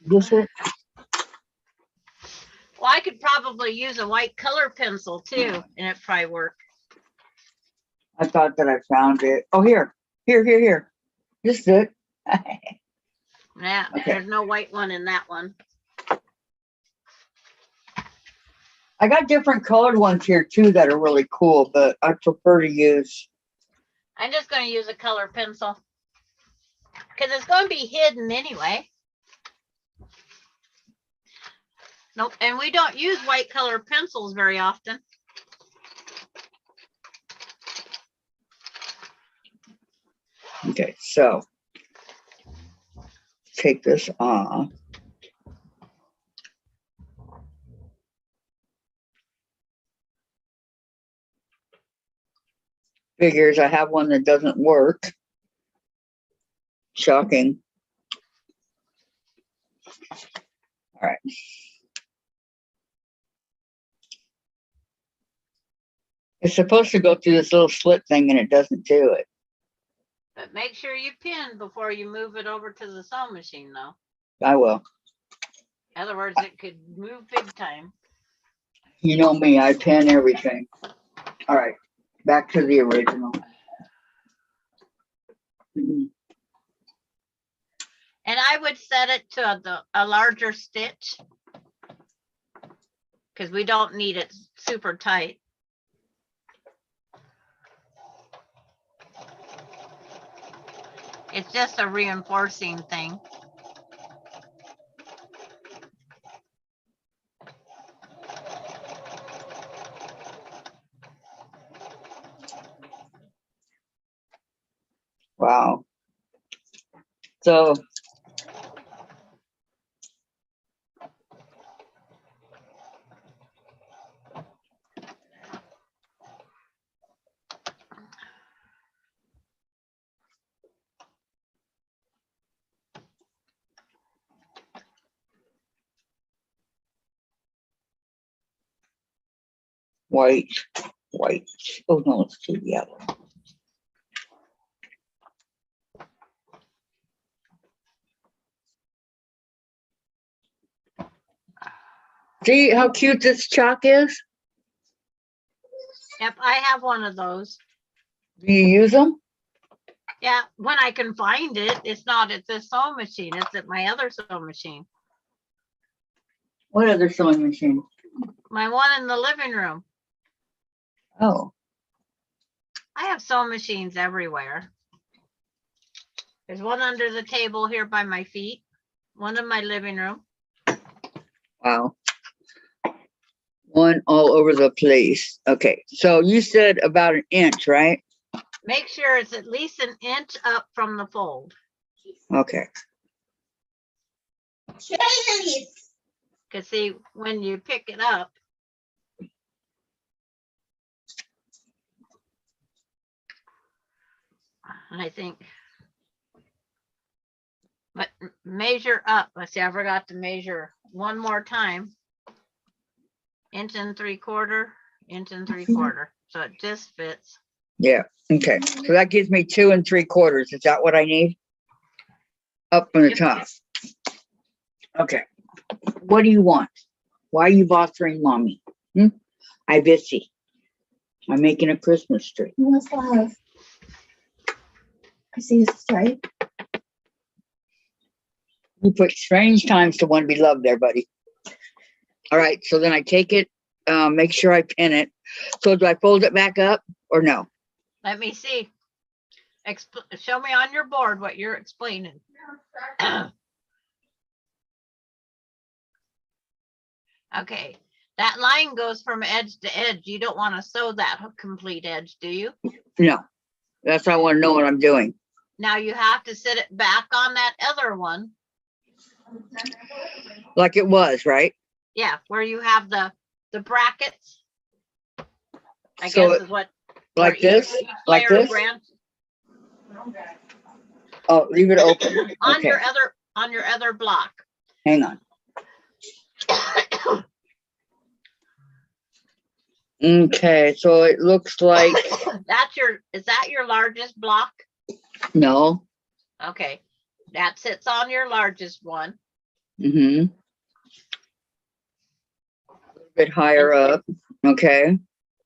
B: This it?
A: Well, I could probably use a white color pencil too, and it probably work.
B: I thought that I found it. Oh, here. This is it.
A: Yeah,
B: Okay.
A: there's no white one in that one.
B: I got different colored ones here too that are really cool, but I prefer to use.
A: I'm just going to use a color pencil because it's going to be hidden anyway. Nope, and we don't use white color pencils very often.
B: Okay, so take this off. Figures I have one that doesn't work. Shocking. All right. It's supposed to go through this little slit thing and it doesn't do it.
A: But make sure you pin before you move it over to the sewing machine though.
B: I will.
A: In other words, it could move big time.
B: You know me, I pin everything. All right, back to the original. Mhm.
A: And I would set it to a larger stitch. Because we don't need it super tight. It's just a reinforcing thing.
B: Wow. So white. Oh no, it's too yellow. See how cute this chalk is?
A: Yep, I have one of those.
B: Do you use them?
A: Yeah, when I can find it. It's not at this sewing machine. It's at my other sewing machine.
B: What other sewing machine?
A: My one in the living room.
B: Oh,
A: I have sewing machines everywhere. There's one under the table here by my feet. One in my living room.
B: wow. One all over the place. Okay, so you said about an inch, right?
A: Make sure it's at least an inch up from the fold.
B: Okay.
A: Because see, when you pick it up, I think, but measure up. Let's see, I forgot to measure one more time. 1 3/4 inch, 1 3/4. So it just fits.
B: Yeah. Okay. So that gives me 2 3/4. Is that what I need? Up from the
A: Yep.
B: top. Okay. What do you want? Why are you bothering mommy? I busy. I'm making a Christmas tree.
C: Who wants love? I see a stripe.
B: You put strange times to want to be loved there, buddy. All right. So then I take it, make sure I pin it. So do I fold it back up or no?
A: Let me see. Show me on your board what you're explaining. Okay, that line goes from edge to edge. You don't want to sew that complete edge, do you?
B: No. That's why I want to know what I'm doing.
A: Now you have to sit it back on that other one.
B: Like it was, right?
A: Yeah, where you have the brackets. I
B: So
A: guess is what.
B: like
A: where
B: this? Like
A: layer
B: this?
A: branch
B: Oh, leave it open.
A: on
B: Okay.
A: your other block.
B: Hang on. Okay, so it looks like
A: Is that your largest block?
B: no.
A: Okay, that sits on your largest one.
B: Mm-hmm. A little bit higher up. Okay.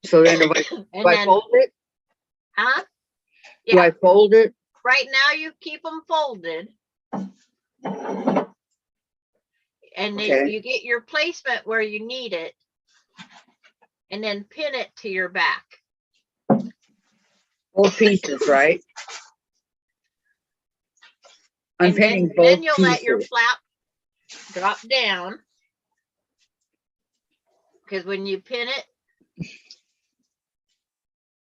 B: So then if I,
A: And
B: do I
A: then,
B: fold it?
A: huh?
B: Do
A: Yeah,
B: I fold it?
A: right now you keep them folded. And then
B: Okay.
A: you get your placement where you need it. And then pin it to your back.
B: Both pieces, right? I'm
A: And
B: pinning
A: then
B: both
A: you'll let your
B: pieces.
A: flap drop down. Because when you pin it,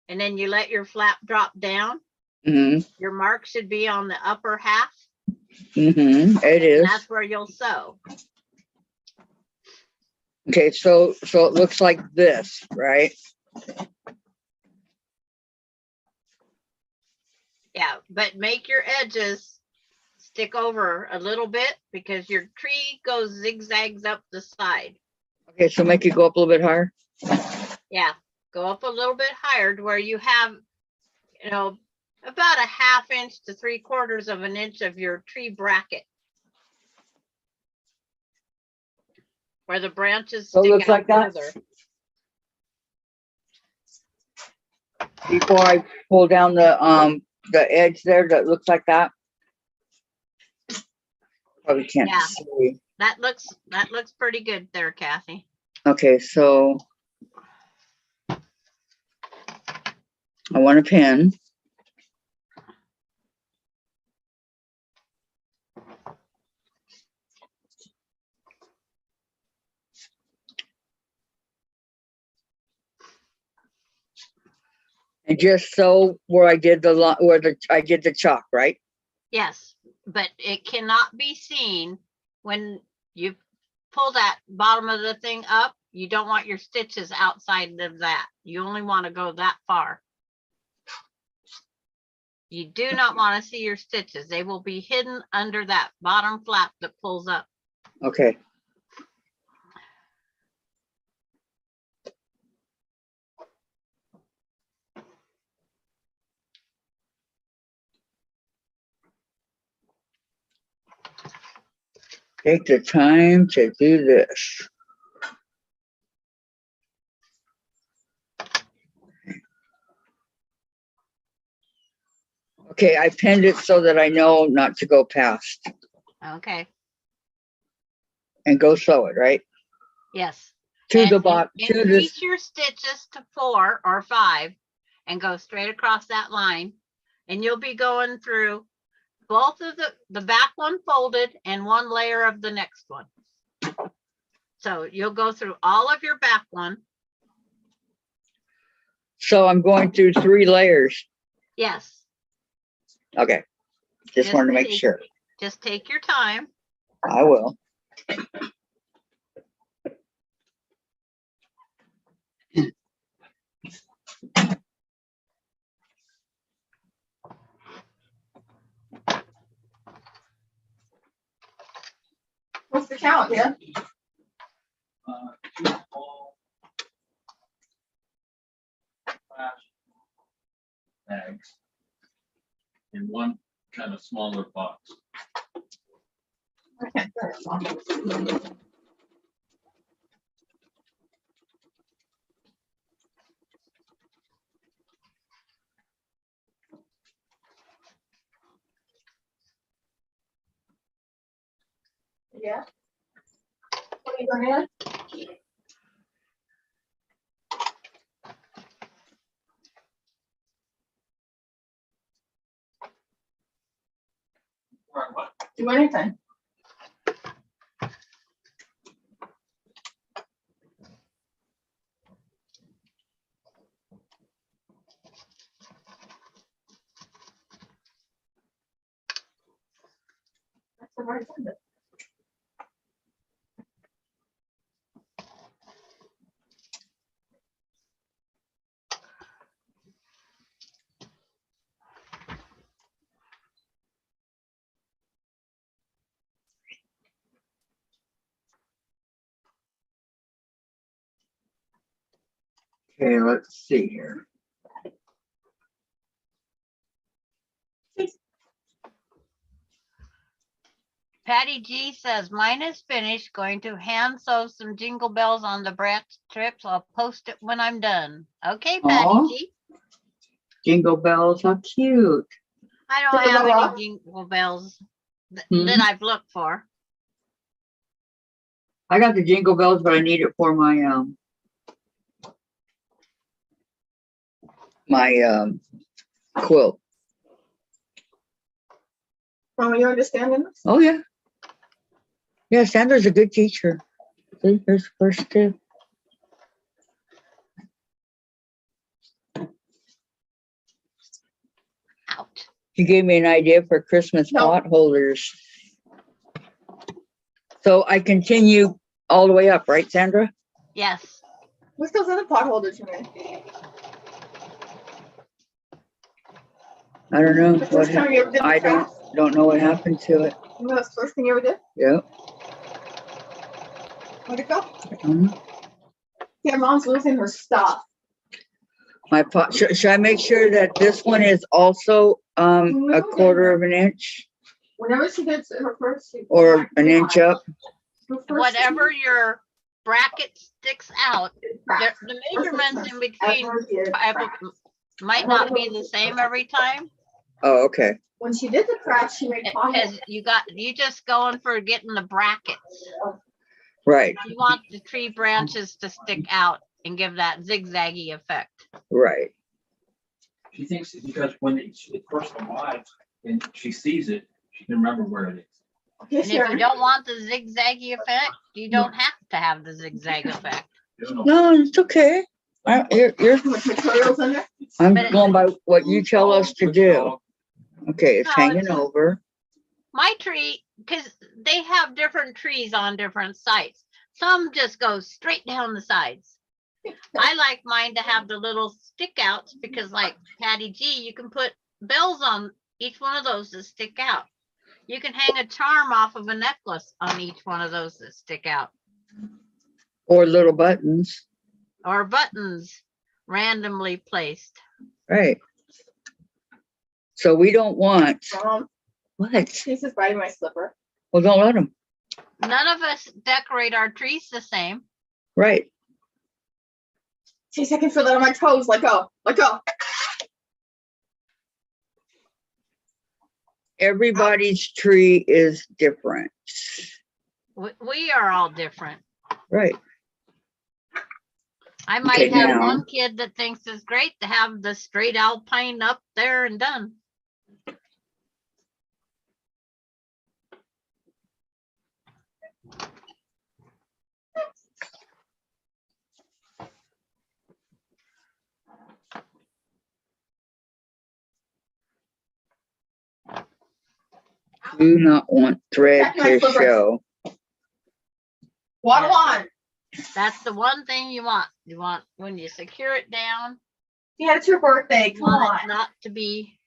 A: and then you let your flap drop down,
B: Mm-hmm.
A: your mark should be on the upper half.
B: Mm-hmm. It
A: And
B: is.
A: that's where you'll sew.
B: Okay, so it looks like this, right?
A: Yeah, but make your edges stick over a little bit because your tree goes zigzags up the side.
B: Okay, so make it go up a little bit higher.
A: Yeah, go up a little bit higher to where you have, you know, about a 1/2 inch to 3/4 of an inch of your tree bracket. Where the branches
B: So it
A: stick
B: looks
A: out
B: like that?
A: further.
B: Before I pull down the edge there that looks like that. Probably can't
A: Yeah.
B: see.
A: That looks pretty good there, Kathy.
B: Okay, so I want a pen. And just so where I did I did the chalk, right?
A: Yes, but it cannot be seen when you pull that bottom of the thing up. You don't want your stitches outside of that. You only want to go that far. You do not want to see your stitches. They will be hidden under that bottom flap that pulls up.
B: Okay. Take the time to do this. Okay, I pinned it so that I know not to go past
A: Okay.
B: and go sew it, right?
A: Yes.
B: To
A: And
B: the bottom, to this.
A: increase your stitches to 4 or 5 and go straight across that line. And you'll be going through both of the back one folded and one layer of the next one. So you'll go through all of your back one.
B: So I'm going through 3 layers.
A: Yes.
B: Okay. Just wanted to make sure.
A: Just take your time.
B: I will.
C: What's the count, yeah?
E: 2 small trash bags in one kind of smaller box.
C: Okay, good. Yeah. What are you doing here?
E: Or what?
C: Do anything. That's the right end.
B: Okay, let's see here.
A: Patty G says, mine is finished. Going to hand sew some jingle bells on the branch strips. I'll post it when I'm done. Okay, Patty
B: Aw.
A: G.
B: Jingle bells, how cute.
A: I don't
C: Put
A: have
C: them
A: any
C: up.
A: jingle bells
B: Hmm?
A: that I've looked for.
B: I got the jingle bells, but I need it for my quilt.
C: Mama, you understanding this?
B: Oh yeah. Yeah, Sandra's a good teacher. See, here's the first 2.
A: Out.
B: She gave me an idea for Christmas
C: No.
B: pot holders. So I continue all the way up, right, Sandra?
A: Yes.
C: What's those other pot holders you made?
B: I don't know.
C: The first time you ever did the
B: I
C: craft?
B: don't know what happened to it.
C: You know, that's the first thing you ever did?
B: Yeah.
C: Where'd it go?
B: I don't know.
C: Yeah, mom's losing her stuff.
B: Should I make sure that this one is also a quarter of an inch
C: Whenever she gets her first.
B: or an inch up?
A: Whatever your bracket sticks out, the measurements in between might not be the same every time.
B: Oh, okay.
C: When she did the craft, she made
A: Because you just going for getting the brackets.
B: Right.
A: You want the tree branches to stick out and give that zigzaggy effect.
B: Right.
E: She thinks it's because when it first arrives and she sees it, she can remember where it is.
C: Okay,
A: And if you don't want the zigzaggy effect, you don't have to have the zigzag effect.
B: No, it's okay. You're
C: materials in there?
B: I'm
A: But
B: going by what you tell us to do. Okay, it's
A: No,
B: hanging over.
A: My tree, because they have different trees on different sites. Some just go straight down the sides. I like mine to have the little stick outs because like Patty G, you can put bells on each one of those that stick out. You can hang a charm off of a necklace on each one of those that stick out.
B: Or little buttons.
A: Or buttons randomly placed.
B: Right. So we don't want what?
C: She's just biting my slipper.
B: Well, don't let them.
A: None of us decorate our trees the same.
B: Right.
C: Jeez, I can feel that on my toes. Let go. Let go.
B: Everybody's tree is different.
A: We are all different.
B: Right.
A: I might
B: Okay,
A: have
B: now-
A: one kid that thinks it's great to have the straight alpine up there and done.
B: Do not want thread to show.
C: Waddle on.
A: That's the one thing you want. You want when you secure it down,
C: Yeah, it's your birthday.
A: you
C: Come
A: want it
C: on.
A: not to be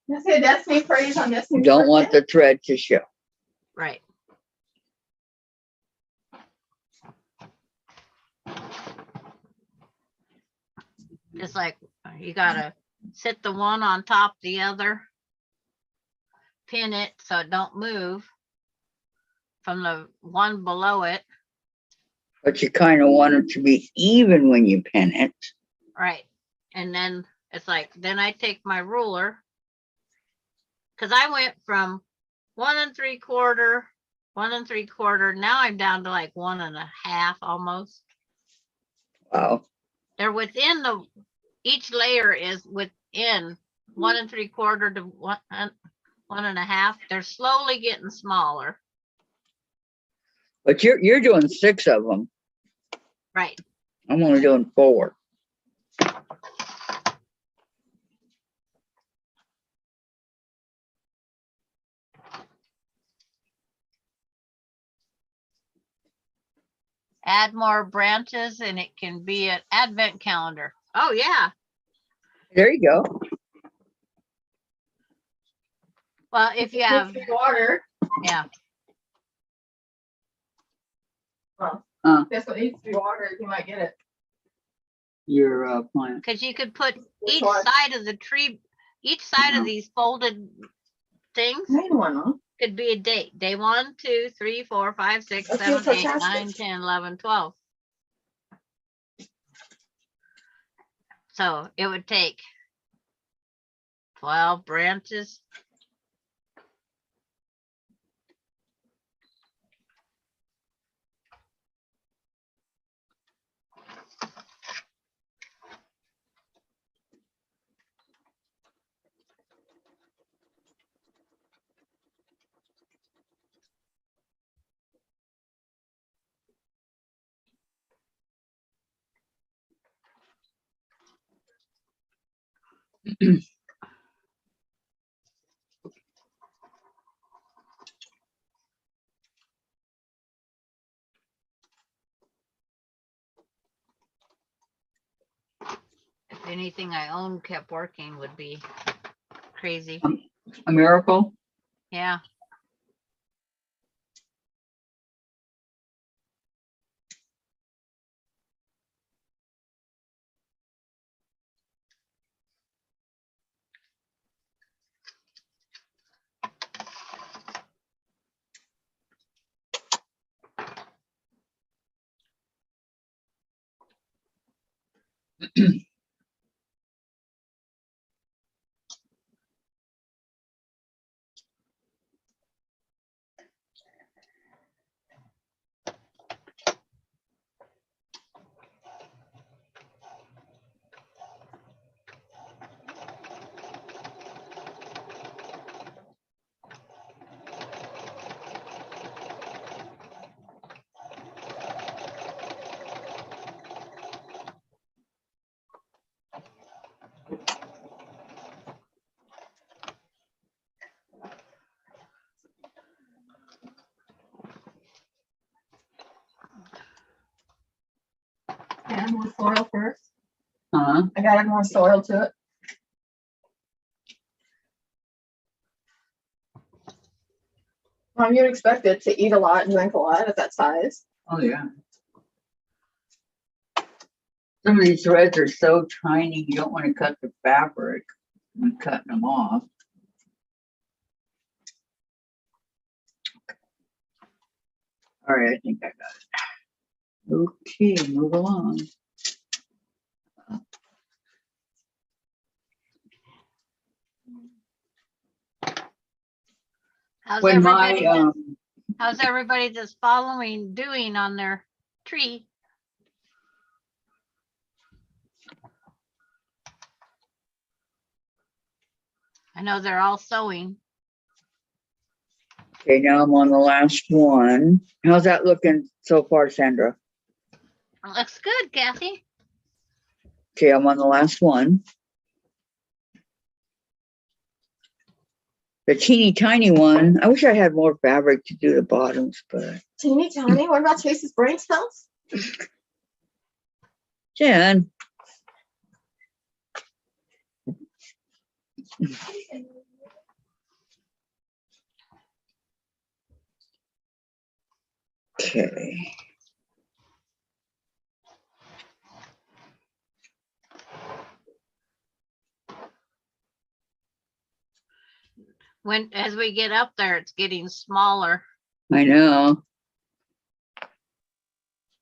C: Let's say Destiny praise on Destiny.
B: Don't want the thread to show.
A: right. Just like you gotta sit the one on top of the other, pin it so it don't move from the one below it.
B: But you kind of want it to be even when you pin it.
A: Right. And then it's like, then I take my ruler. Cause I went from 1 3/4, 1 3/4. Now I'm down to like 1.5 almost.
B: Wow.
A: They're within each layer is within 1 3/4 to 1.5. They're slowly getting smaller.
B: But you're doing 6 of them.
A: Right.
B: I'm only doing 4.
A: Add more branches and it can be an advent calendar. Oh yeah.
B: There you go.
A: Well, if you have,
C: water.
A: yeah.
C: That's what needs to be watered. You might get it.
B: Your plant.
A: Because you could put
C: Which
A: each
C: one?
A: side of the tree, each side of these folded things
C: Main one, huh?
A: could be a date. Day 1, 2, 3, 4, 5, 6,
C: That's
A: 7, 8,
C: fantastic.
A: 9, 10, 11, 12. So it would take 12 branches. If anything I own kept working would be crazy.
B: A miracle?
A: Yeah.
C: Add more soil first.
B: Huh?
C: I gotta add more soil to it. You'd expect it to eat a lot and drink a lot at that size.
B: Oh, yeah. Some of these threads are so tiny, you don't want to cut the fabric when cutting them off. All right, I think I got it. Okay, move along.
A: How's
B: When my,
A: everybody? How's everybody that's following doing on their tree? I know they're all sewing.
B: okay, now I'm on the last one. How's that looking so far, Sandra?
A: Looks good, Kathy.
B: Okay, I'm on the last one. The teeny tiny one, I wish I had more fabric to do the bottoms, but
C: Teeny tiny. What about Chase's brain cells?
B: Jen. Okay.
A: As we get up there, it's getting smaller.
B: I know.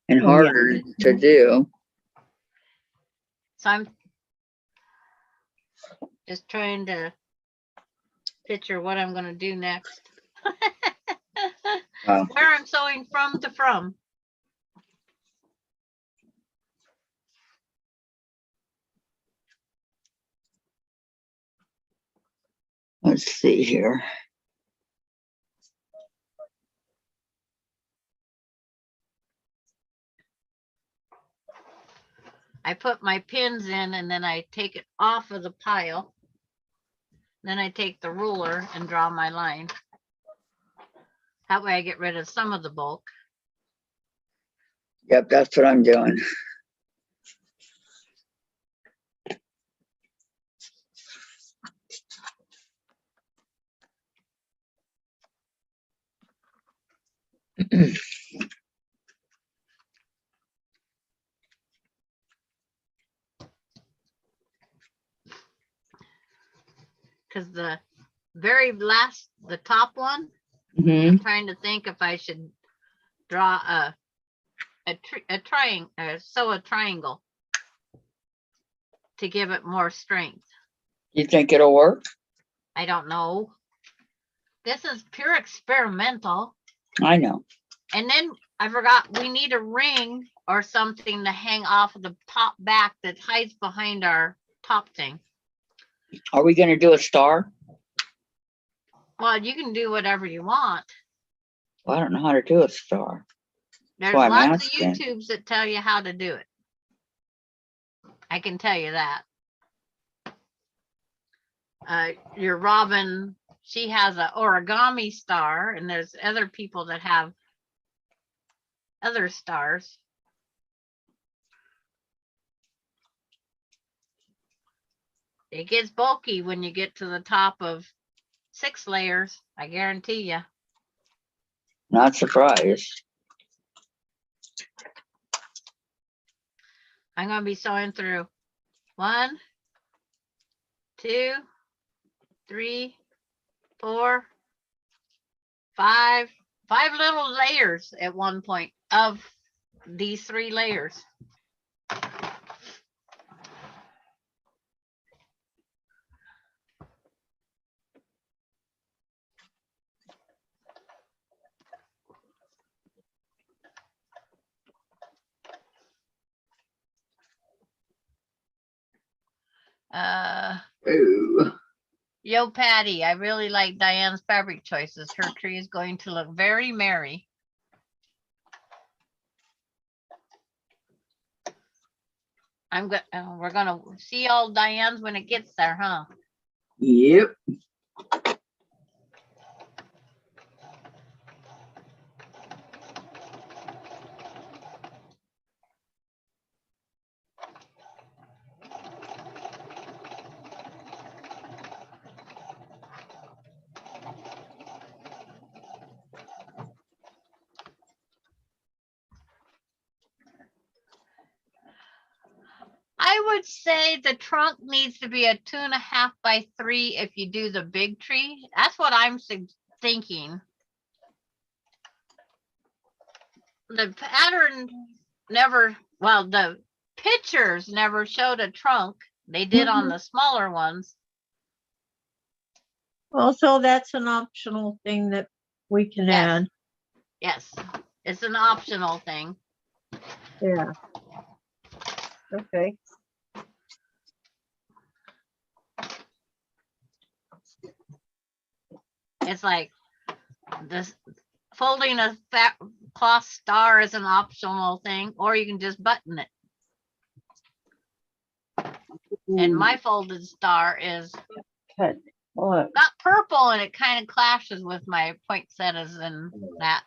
B: And
G: Oh, yeah.
B: harder to do.
A: So I'm just trying to picture what I'm going to do next.
B: Wow.
A: Where I'm sewing from to from.
B: Let's see here.
A: I put my pins in and then I take it off of the pile. Then I take the ruler and draw my line. That way I get rid of some of the bulk.
B: Yep, that's what I'm doing.
A: Because the very last, the top one,
B: Hmm.
A: I'm trying to think if I should draw a triangle, sew a triangle to give it more strength.
B: You think it'll work?
A: I don't know. This is pure experimental.
B: I know.
A: And then I forgot we need a ring or something to hang off of the top back that hides behind our top thing.
B: Are we going to do a star?
A: Well, you can do whatever you want.
B: Well, I don't know how to do a star.
A: There's
B: why I'm
A: lots
B: asking.
A: of YouTubes that tell you how to do it. I can tell you that. Your Robin, she has an origami star, and there's other people that have other stars. It gets bulky when you get to the top of 6 layers. I guarantee you.
B: Not surprised.
A: I'm going to be sewing through 1, 2, 3, 4, 5 little layers at one point of these 3 layers.
B: Ooh.
A: Yo, Patty, I really like Diane's fabric choices. Her tree is going to look very merry. We're gonna see all Diane's when it gets there, huh?
B: Yep.
A: I would say the trunk needs to be a 2.5 by 3 if you do the big tree. That's what I'm thinking. The pattern never, well, the pictures never showed a trunk. They did on the smaller ones.
G: Also, that's an optional thing that we can
A: Yes.
G: add.
A: Yes, it's an optional thing.
G: Yeah. Okay.
A: It's like this folding a fat cloth star is an optional thing, or you can just button it. And my folded star is
G: Cut. Look.
A: got purple and it kind of clashes with my poinsettias and that.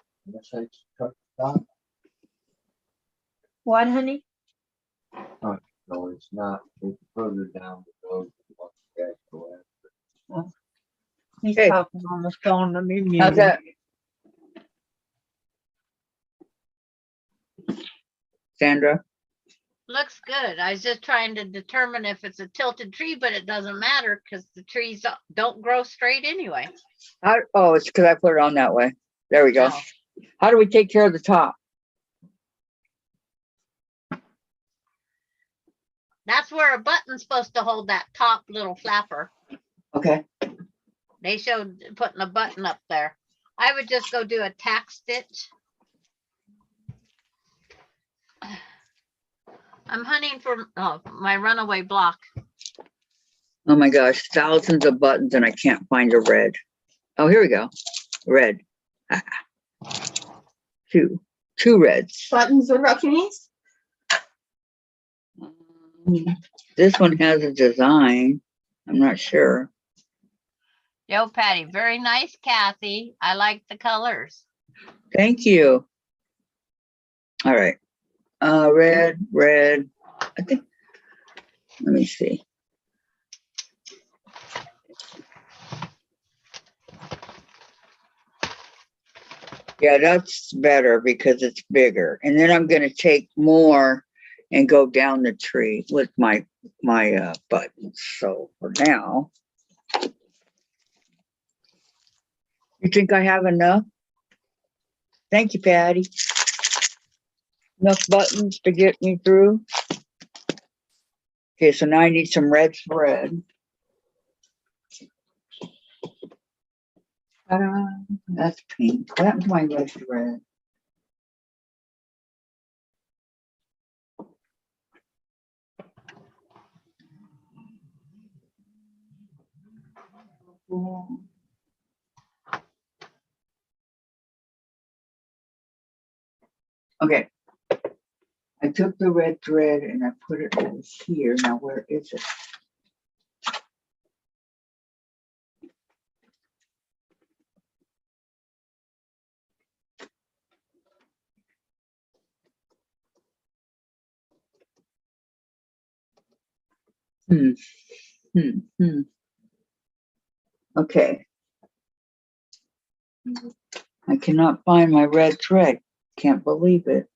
G: What, honey?
J: No, it's not. It's further down the road.
G: He's
B: Okay.
G: talking on the phone. Let me mute
B: How's
G: him.
B: that? Sandra?
A: Looks good. I was just trying to determine if it's a tilted tree, but it doesn't matter because the trees don't grow straight anyway.
B: Oh, it's because I put it on that way. There we go.
A: Oh.
B: How do we take care of the top?
A: That's where a button's supposed to hold that top little flapper.
B: Okay.
A: They showed putting a button up there. I would just go do a tack stitch. I'm hunting for my runaway block.
B: Oh my gosh, thousands of buttons and I can't find a red. Oh, here we go. Red. Two reds.
C: Buttons and raccoons.
B: This one has a design. I'm not sure.
A: Yo, Patty, very nice, Kathy. I like the colors.
B: Thank you. All right. Red. I think, let me see. Yeah, that's better because it's bigger. And then I'm going to take more and go down the tree with my buttons. So for now, you think I have enough? Thank you, Patty. Enough buttons to get me through. Okay, so now I need some red thread. That's pink. What happened to my red thread? Okay. I took the red thread and I put it over here. Now where is it? Okay. I cannot find my red thread. Can't believe it.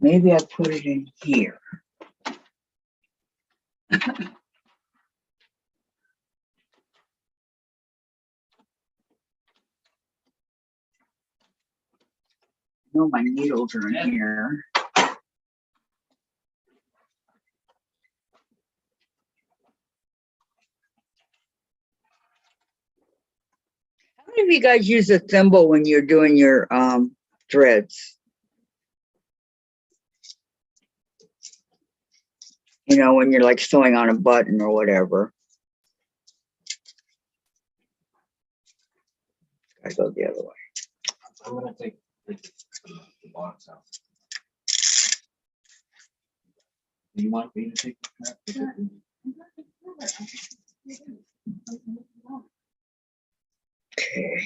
B: Maybe I put it in here. No, my needles are in here. How many of you guys use a thimble when you're doing your threads? You know, when you're like sewing on a button or whatever. I go the other way.
E: I'm gonna take the box out. Do you want me to take the crap?
B: Okay.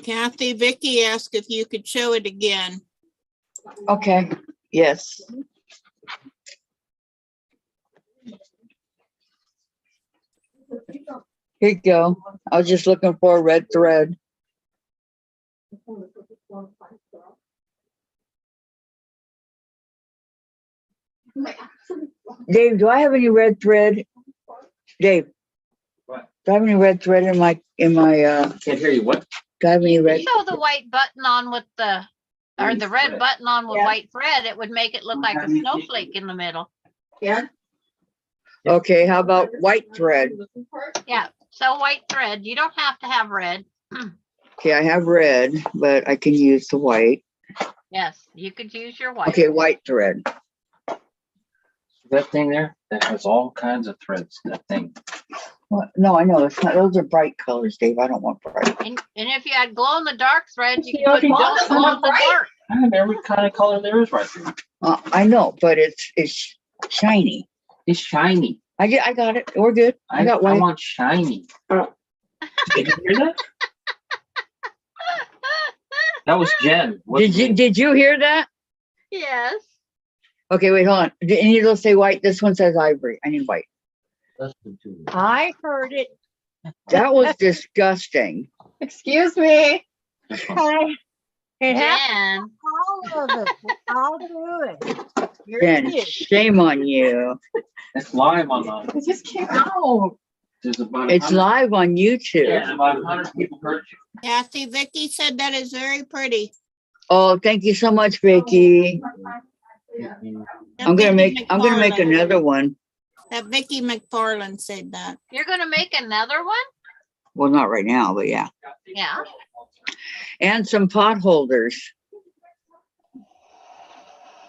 H: Kathy, Vicky asked if you could show it again.
B: Okay. Yes. Here you go. I was just looking for a red thread. Dave, do I have any red thread? Dave,
E: What?
B: do I have any red thread in my
E: Can't hear you. What?
B: do I have any
A: You
B: red?
A: show the white button on with the, or the red
E: Thread.
A: button on with
C: Yeah.
A: white thread, it would make it look like a snowflake in the middle.
C: Yeah.
B: Okay, how about white thread?
A: Yeah, so white thread, you don't have to have red.
B: Okay, I have red, but I can use the white.
A: Yes, you could use your white.
B: Okay, white thread.
E: That thing there, that has all kinds of threads, that thing.
B: What? No, I know it's not. Those are bright colors, Dave. I don't want bright.
A: And if you had glow in the dark threads, you
C: See,
A: could put
C: Audrey,
A: glow
C: doesn't
A: in
C: look
A: the
C: bright.
A: dark.
E: I have every kind of color there is right there.
B: I know, but it's shiny.
E: It's shiny.
B: I got it. We're good. I got
E: I
B: white.
E: want shiny. Did you hear that? That was Jen.
B: Did you hear that?
A: Yes.
B: Okay, wait, hold on. Did any of those say white? This one says ivory. I need white.
J: That's the two.
G: I heard it.
B: That was disgusting.
C: Excuse me.
E: This one.
G: I- It happened
A: Jen,
G: all of us. I'll do it. Here
B: Ben,
G: it is.
B: shame on you.
E: It's live on the.
C: It just came out.
E: There's about
B: It's
E: 100
B: live on YouTube.
E: Yeah, about 100 people heard you.
H: Kathy, Vicky said that is very pretty.
B: Oh, thank you so much, Vicky. I'm gonna make another one.
H: That Vicky McFarland said that.
A: you're gonna make another one?
B: Well, not right now, but yeah.
A: Yeah.
B: And some pot holders.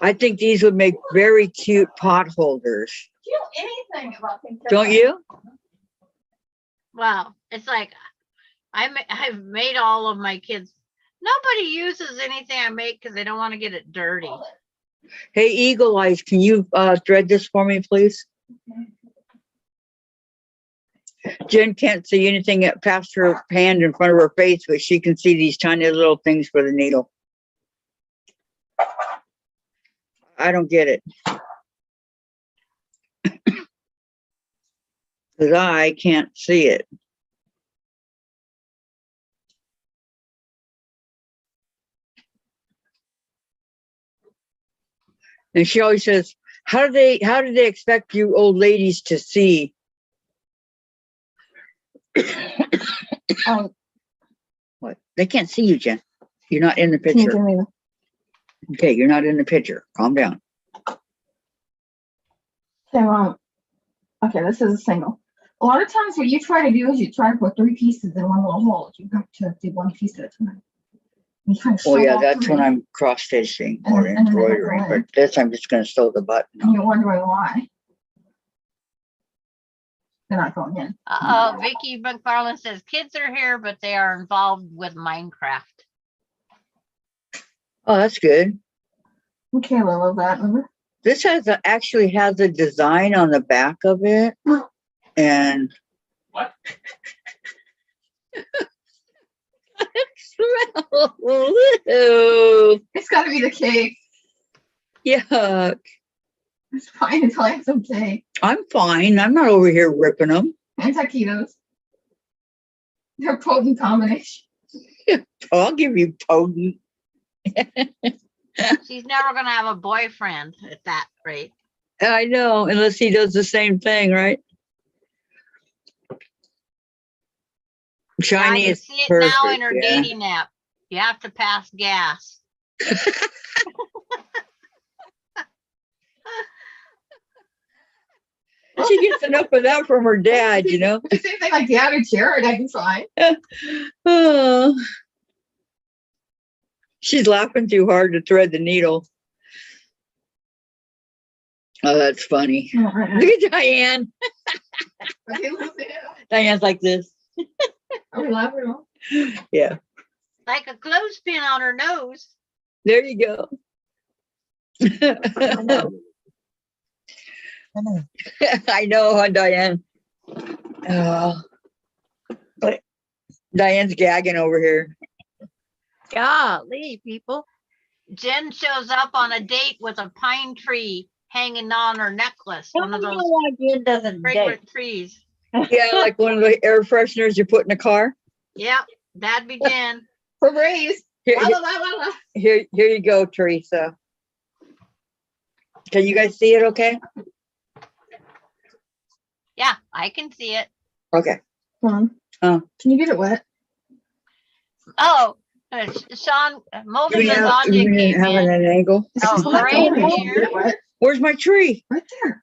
B: I think these would make very cute pot holders.
C: Do you know anything about things?
B: Don't you?
A: Well, it's like I've made all of my kids. Nobody uses anything I make because they don't want to get it dirty.
B: Hey, Eagle Eyes, can you thread this for me, please? Jen can't see anything past her hand in front of her face, but she can see these tiny little things for the needle. I don't get it. Because I can't see it. And she always says, how do they expect you old ladies to see? What? They can't see you, Jen. You're not in the
C: Can you
B: picture.
C: give me
B: Okay, you're not in the picture. Calm down.
C: the, okay, this is a single. A lot of times what you try to do is you try to put 3 pieces in one little hole. You have to do 1 piece at a time. You kind of
B: Oh
C: sew
B: yeah,
C: all
B: that's when
C: 3,
B: I'm cross stitching
C: And
B: or
C: then- and then they go
B: embroidering,
C: in.
B: but this I'm just gonna sew the button.
C: and you're wondering why. They're not going in.
A: Vicky McFarland says kids are here, but they are involved with Minecraft.
B: Oh, that's good.
C: Okay, I love that. Remember?
B: This actually has a design on the back of it, and
E: What?
B: smell. Ew.
C: It's got to be the cake.
B: Yuck.
C: It's fine until I have some cake
B: I'm fine. I'm not over here ripping them.
C: and taquitos. They're a potent combination.
B: I'll give you potent.
A: She's never gonna have a boyfriend at that rate.
B: I know, unless he does the same thing, right?
A: I
B: Shiny
A: can
B: is
A: see it
B: perfect.
A: now in her
B: Yeah.
A: dating app. You have to pass gas.
B: She gets enough of that from her dad, you know.
C: If it's anything like Dad or Jared, I'd be fine.
B: Oh. She's laughing too hard to thread the needle. Oh, that's funny. Look at Dianne.
C: Okay, listen.
B: Diane's like this.
C: Are we laughing?
B: Yeah,
A: Like a clothespin on her nose.
B: there you go. I know, huh, Diane? Oh, but Diane's gagging over here.
G: Golly, people.
A: Jen shows up on a date with a pine tree hanging on her necklace. One of
G: Tell me
A: those
G: why Jen doesn't date.
A: fragrant trees.
B: Yeah, like one of the air fresheners you put in a car.
A: Yep, that'd be Jen.
C: Febreze.
B: Here,
C: La, la, la, la, la.
B: here you go, Teresa. Can you guys see it okay?
A: Yeah, I can see it.
B: Okay.
C: Come on.
B: Oh.
C: Can you get it wet?
A: Oh, Sean, Moby
B: You
A: Lasagna came
B: having
A: in.
B: an angle?
A: Oh,
C: Well, that's
A: great
C: all right. Can you
A: here.
C: get it wet?
B: Where's my tree?
C: Right there.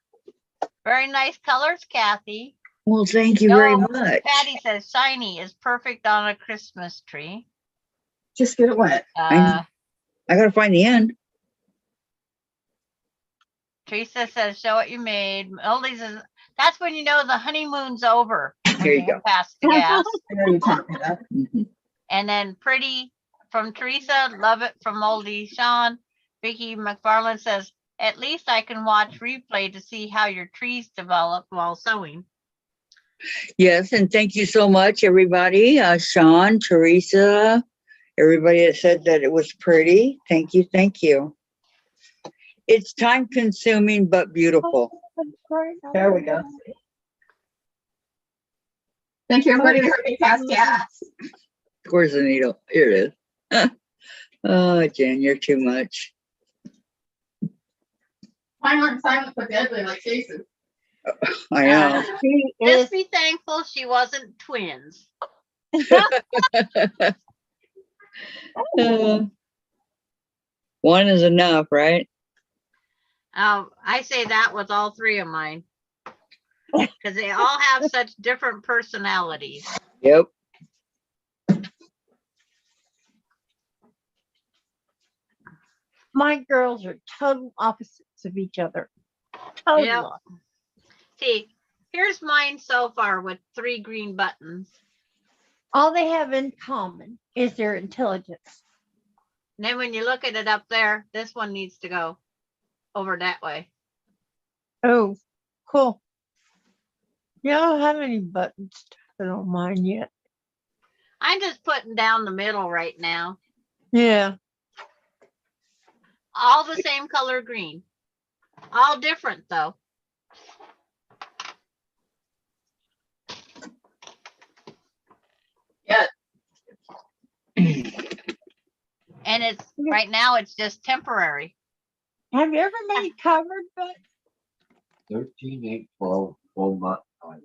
A: Very nice colors, Kathy.
B: Well, thank you very
A: No,
B: much.
A: Patty says shiny is perfect on a Christmas tree.
C: Just get it wet.
A: Uh,
B: I gotta find the end.
A: Teresa says, show what you made. Mildy says, that's when you know the honeymoon's over.
B: Here you go.
A: Past the gas.
C: I know you taught me that.
B: Mhm.
A: And then pretty from Teresa, love it from Moldy Sean. Vicky McFarland says, at least I can watch replay to see how your trees develop while sewing.
B: Yes, and thank you so much, everybody. Sean, Teresa, everybody that said that it was pretty. Thank you, thank you. It's time consuming but beautiful.
C: There we go. Thank you, everybody, that heard me pass gas.
B: Where's the needle? Here it is. Oh, Jen, you're too much.
C: Mine aren't silent but deadly like Chase's.
B: I know.
G: She
A: Just
G: is
A: be thankful she wasn't twins.
B: One is enough, right?
A: I say that with all 3 of mine. Because they all have such different personalities.
B: Yep.
G: my girls are total opposites of each other. Total.
A: Yep. See, here's mine so far with 3 green buttons.
G: All they have in common is their intelligence.
A: And then when you look at it up there, this one needs to go over that way.
G: Oh, cool. You don't have any buttons to put on mine yet.
A: I'm just putting down the middle right now.
G: Yeah.
A: All the same color green. All different though.
C: Yeah.
A: And it's right now it's just temporary.
G: Have you ever made covered buttons?
J: 13, 8, 12, 12 month highway.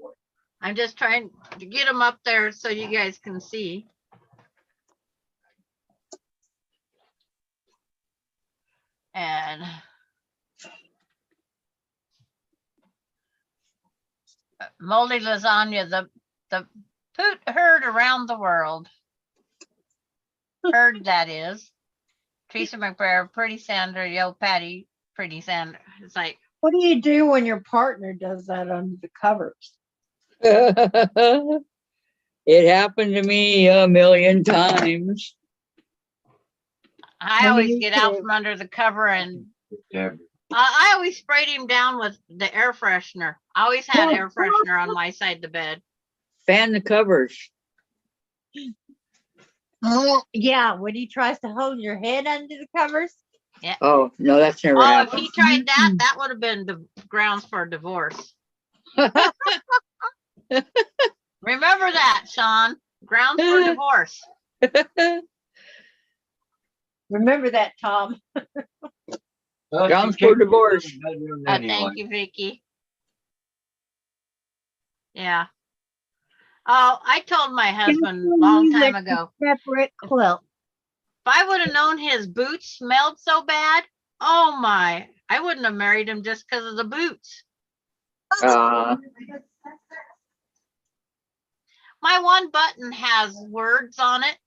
A: I'm just trying to get them up there so you guys can see. And moldy lasagna, the poot heard around the world. Heard, that is. Teresa McBrayer, pretty Sandra, yo, Patty, pretty Sandra. It's like,
G: What do you do when your partner does that under the covers?
B: It happened to me a million times.
A: I
G: What do
A: always
G: you
A: get out
G: do?
A: from under the cover, and
J: Deborah.
A: I always sprayed him down with the air freshener. I always had air freshener on my side of the bed.
B: Fan the covers.
G: Yeah, when he tries to hold your head under the covers.
B: Oh, no, that's never
A: Oh, if
B: happened.
A: he tried that, that would have been the grounds for a divorce. Remember that, Sean. Grounds for divorce.
G: Remember that, Tom.
J: Well,
B: Grounds
J: she
B: for
J: takes it to the
B: divorce.
J: bedroom
A: Thank
J: anyway.
A: you, Vicky. Yeah. Oh, I told my husband a long time ago,
G: Separate quilt.
A: if I would have known his boots smelled so bad, oh my, I wouldn't have married him just because of the boots. My one button has words on it,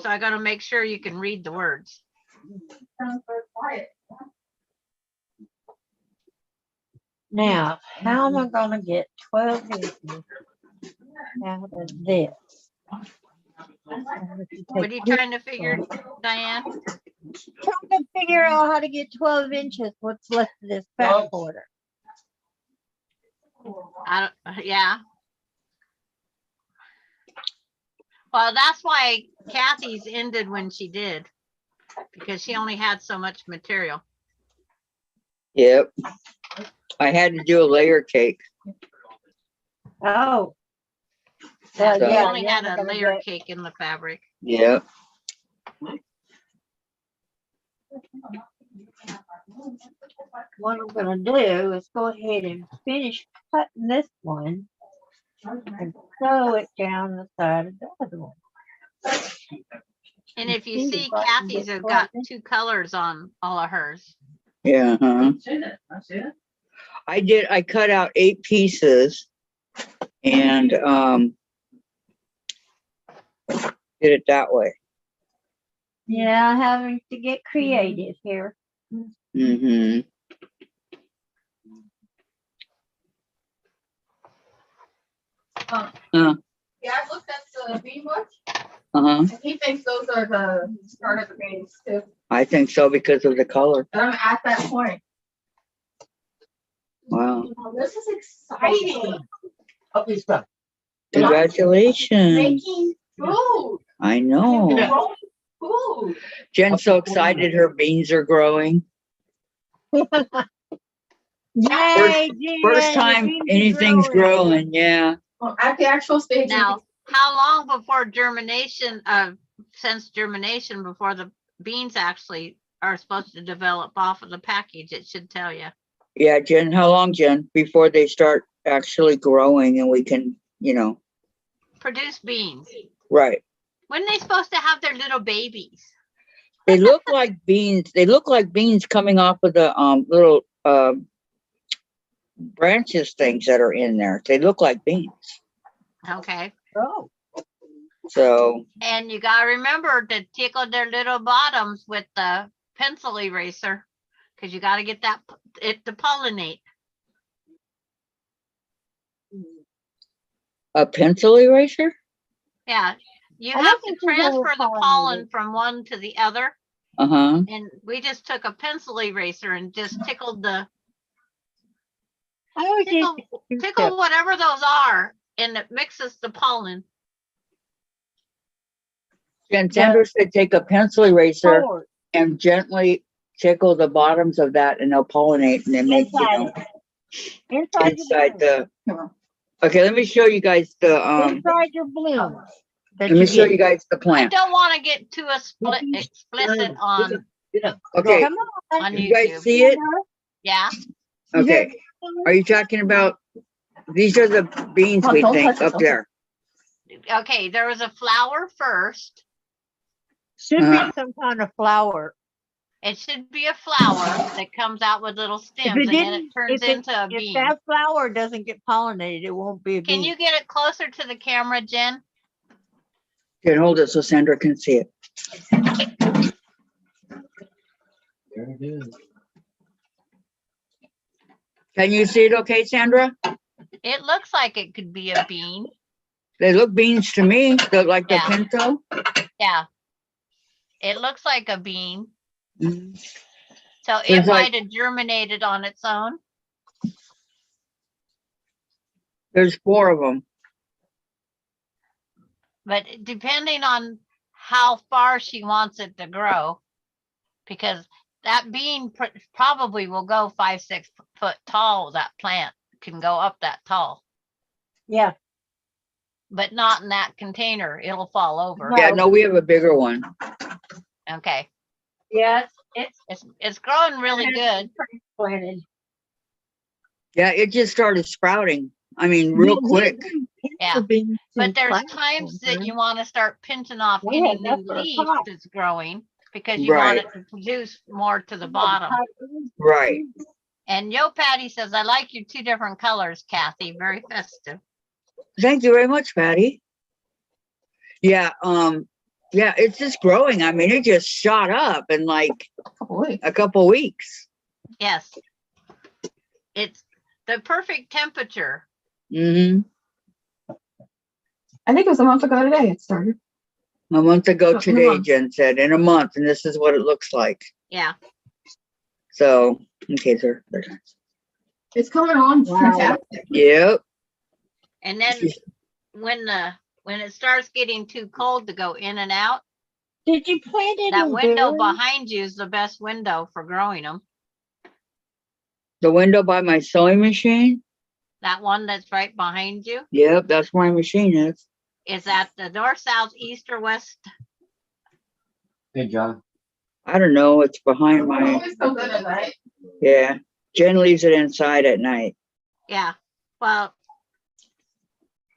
A: so I got to make sure you can read the words.
C: Sounds very quiet.
G: Now, how am I gonna get 12 inches out of this?
A: What are you trying to figure, Diane?
G: Trying to figure out how to get 12 inches, what's left of this back border.
A: Yeah. Well, that's why Kathy's ended when she did, because she only had so much material.
B: Yep. I had to do a layer cake.
G: Oh.
A: Yeah,
B: So-
A: she
G: yeah,
A: only
G: yeah,
A: had
G: we're
A: a
G: gonna
A: layer
G: get-
A: cake in the fabric.
B: Yep.
G: What I'm gonna do is go ahead and finish cutting this one and sew it down the side of the other one.
A: And if you
G: See
A: see,
G: if I can
A: Kathy's
G: get
A: have got
G: 12
A: two colors on all of hers.
B: Yeah.
E: I see that. I see that.
B: I cut out 8 pieces and did it that way.
G: Yeah, having to get creative here.
B: Mm-hmm.
C: Yeah, I looked at the bean book,
B: Uh-huh.
C: and he thinks those are the start of the beans too.
B: I think so because of the color.
C: And I'm at that point.
B: Wow.
C: Oh, this is exciting. Okay, stop.
B: Congratulations.
C: Making food.
B: I know.
C: Growing food.
B: Jen's so excited her beans are growing.
G: Yay, Jen,
B: First
G: your
B: time
G: beans are
B: anything's growing, yeah.
C: Well, at the actual stage.
A: Now, how long before germination, since germination, before the beans actually are supposed to develop off of the package, it should tell you.
B: Yeah, Jen, how long, Jen, before they start actually growing and we can,
A: Produce beans.
B: right.
A: When are they supposed to have their little babies?
B: They look like beans. They look like beans coming off of the little branches things that are in there. They look like beans.
A: Okay.
G: Oh,
B: So,
A: And you gotta remember to tickle their little bottoms with the pencil eraser, because you gotta get it to pollinate.
B: a pencil eraser?
A: Yeah, you
G: I
A: have
G: don't
A: to
G: think we've ever
A: transfer the pollen
G: pollinated.
A: from one to the other.
B: Uh-huh.
A: And we just took a pencil eraser and just tickled the
G: I always
A: tickle,
G: used to do
A: tickle whatever those are, and it mixes the pollen.
B: Jen, Sandra said take a pencil eraser
G: forward.
B: and gently tickle the bottoms of that and they'll pollinate and then make, inside the, okay, let me show you guys the,
G: inside your blooms.
B: let me show you guys the
A: I
B: plant.
A: don't want to get too explicit on
B: Okay,
G: Come on.
A: on
B: you guys
A: YouTube.
B: see it?
A: Yeah.
B: Okay, are you talking about, these are the beans we think up there.
A: Okay, there was a flower first.
G: Should be some kind of flower.
A: It should be a flower that comes out with little stems and then it turns into a
G: if
A: bean.
G: that flower doesn't get pollinated, it won't be a
A: Can
G: bee.
A: you get it closer to the camera, Jen?
B: Can hold it so Sandra can see it.
J: There it is.
B: Can you see it okay, Sandra?
A: It looks like it could be a bean.
B: They look beans to me, like the
A: Yeah.
B: pinto.
A: Yeah. It looks like a bean.
B: Mhm.
A: So it
B: It's like-
A: might have germinated on its own.
B: There's 4 of them.
A: But depending on how far she wants it to grow, because that bean probably will go 5-6 foot tall. That plant can go up that tall,
G: Yeah.
A: but not in that container. It'll fall over.
B: Yeah,
G: No.
B: no, we have a bigger one.
A: Okay.
G: Yes.
A: It's growing really good.
G: Planted.
B: Yeah, it just started sprouting. I mean, real quick.
A: Yeah. But there's times that you want to start pinching off
G: Go
A: any
G: ahead, that's
A: new
G: what I
A: leaf
G: thought.
A: that's growing because you want
B: Right.
A: it to produce more to the bottom.
B: Right.
A: And Yo Patty says, I like your 2 different colors, Kathy. Very festive.
B: Thank you very much, Patty. Yeah, yeah, it's just growing. I mean, it just shot up in like a couple weeks.
A: Yes. It's the perfect temperature.
B: Mm-hmm.
C: I think it was a month ago today it started.
B: A month ago
C: In a
B: today,
C: month.
B: Jen said, in a month, and this is what it looks like.
A: Yeah.
B: So, okay, sir.
C: It's coming on
G: Wow.
C: fantastic.
B: Yep.
A: And then when it starts getting too cold to go in and out,
G: Did you plant it
A: that
G: in
A: window
G: berries?
A: behind you is the best window for growing them.
B: The window by my sewing machine.
A: That one that's right behind you,
B: Yep, that's where my machine is.
A: is that the north, south, east, or west?
J: Hey, John.
B: I don't know. It's behind
C: It's
B: my,
C: always so good at night.
B: yeah. Jen leaves it inside at night.
A: Yeah. Well,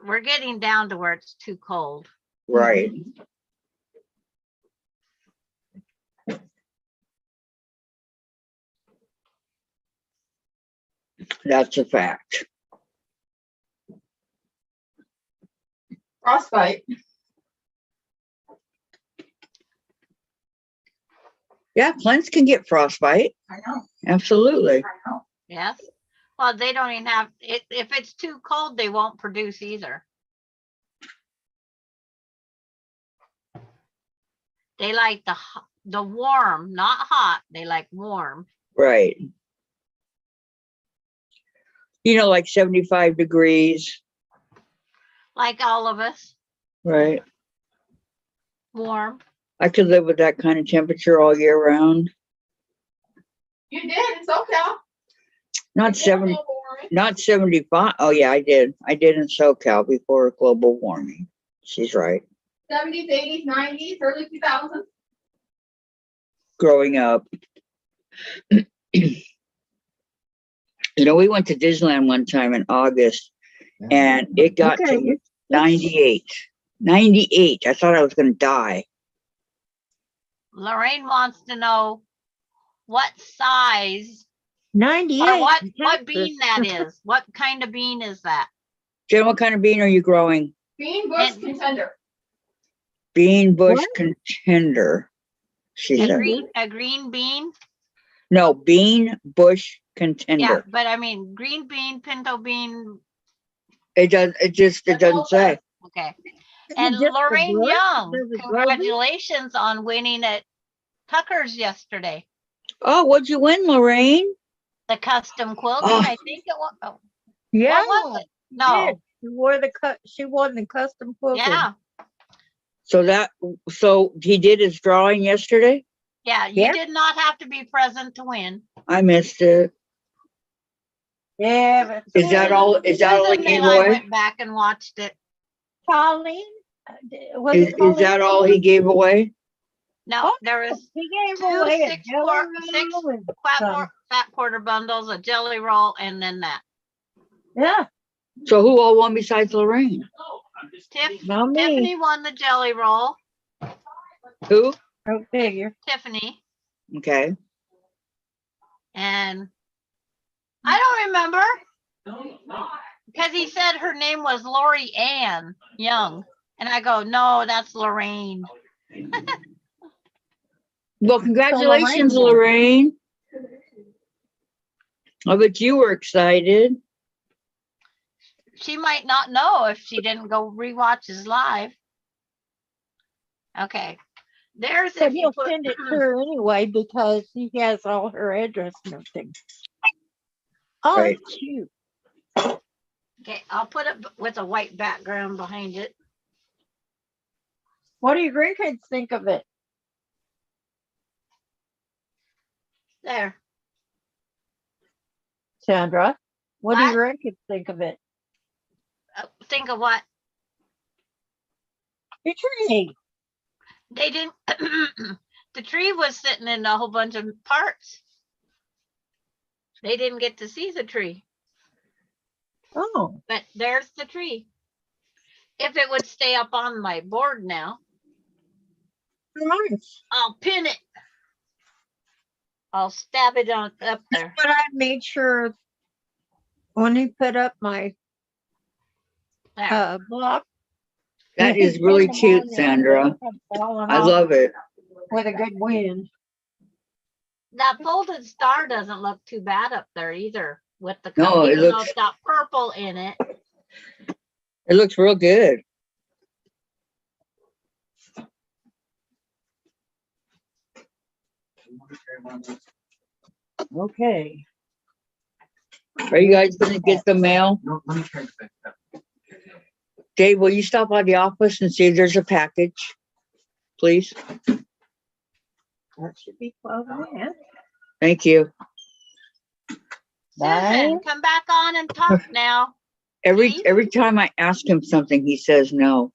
A: we're getting down to where it's too cold.
B: Right. That's a fact.
C: Frostbite.
B: Yeah, plants can get frostbite.
C: I know.
B: Absolutely.
C: I know.
A: Yes. Well, they don't even have it. If it's too cold, they won't produce either. They like the warm, not hot. They like warm.
B: Right. You know, like 75 degrees.
A: Like all of us,
B: Right.
A: warm.
B: I could live with that kind of temperature all year round.
C: You did in SoCal.
B: Not 70,
C: Global warming.
B: not 75. Oh yeah, I did. I did in SoCal before global warming. She's right.
C: 70s, 80s, 90s, early 2000s.
B: Growing up. You know, we went to Disneyland one time in August and it got
G: Okay,
B: to 98. 98. I thought I was going to die.
A: Lorraine wants to know what size
G: 98.
A: or what
G: Texas.
A: bean that is. What kind of bean is that?
B: Jen, what kind of bean are you growing?
C: Bean bush
A: And-
C: contender.
B: Bean bush
G: What?
B: contender. She
A: A
B: said.
A: green bean?
B: No, bean bush
A: Yeah,
B: contender.
A: but I mean green bean, pinto bean.
B: It doesn't say.
A: Okay.
G: Is it
A: And
G: just the
A: Lorraine
G: bush?
A: Young,
G: Does it grow beans?
A: congratulations on winning at Tucker's yesterday.
B: Oh, what'd you win, Lorraine?
A: The custom quilting,
B: Oh.
A: I think it was. Oh,
G: Yeah.
A: what was it?
G: she
A: No.
G: did. She won the custom quilting.
A: Yeah.
B: So he did his drawing yesterday?
A: Yeah. You
G: Yeah.
A: did not have to be present to win.
B: I missed it.
G: Yeah, but
B: Is that all he
A: Susan
B: gave
A: and I
B: away?
A: went back and watched it.
G: Colleen? Was
B: Is
G: it Colleen?
B: that all he gave away?
A: No,
G: Oh,
A: there was
G: He gave
A: two
G: away a
A: 6
G: jelly
A: quart-
G: roll
A: 6
G: and
A: fat quarter bundles, a jelly roll, and then that.
G: yeah,
B: So who all won besides Lorraine?
G: not me.
A: Tiffany won the jelly roll.
B: Who?
G: Go figure.
A: Tiffany.
B: Okay.
A: And I don't remember
E: No, no.
A: because he said her name was Lori Ann Young. And I go, no, that's Lorraine.
B: Well, congratulations, Lorraine. I bet you were excited.
A: She might not know if she didn't go rewatch his live. Okay. There's
G: But
A: if you
G: he'll
A: put,
G: send it to her anyway because he has all her address and everything. Oh,
B: Right.
G: it's cute.
A: okay, I'll put it with a white background behind it.
G: What do your grandkids think of it?
A: There.
G: Sandra, what do
A: What?
G: your grandkids think of it?
A: Think of what?
G: Your tree.
A: They didn't, the tree was sitting in a whole bunch of parts. They didn't get to see the tree,
G: Oh,
A: but there's the tree. If it would stay up on my board now,
G: nice.
A: I'll pin it. I'll stab it on up there.
G: But I made sure when he put up my
A: There.
G: block.
B: That
G: he
B: is really
G: pinned them
B: cute,
G: on there,
B: Sandra.
G: they kept falling
B: I
G: off
B: love it.
G: with a good wind.
A: That folded star doesn't look too bad up there either with the
B: No,
A: color,
B: it
A: even though
B: looks-
A: it's got purple in it.
B: It looks real good.
G: Okay.
B: Are you guys gonna get the mail?
E: No, let me try to fix that.
B: Dave, will you stop by the office and see if there's a package? Please?
G: That should be 12 and a half.
B: Thank you.
A: Susan, come back on and talk now. Please?
B: Every time I ask him something, he says no.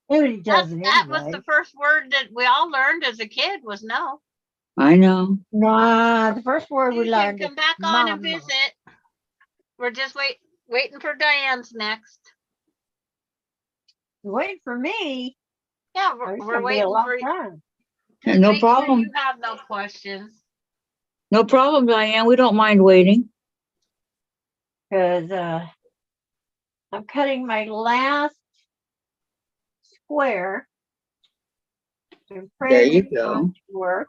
G: He
A: That,
G: doesn't
A: that was
G: anyway.
A: the first word that we all learned as a kid was no.
B: I know.
G: Nah, the first word we
A: Susan,
G: learned is
A: come back on and
G: mama.
A: visit. We're just waiting for Diane's next.
G: Wait for me.
A: Yeah,
G: It's
A: we're
G: gonna be a
A: waiting
G: long
A: for you.
G: time.
A: Just
B: No
A: make sure
B: problem.
A: you have no questions.
B: No problem, Diane. We don't mind waiting.
G: Because I'm cutting my last square. And
B: There you
G: printing
B: go.
G: on to work.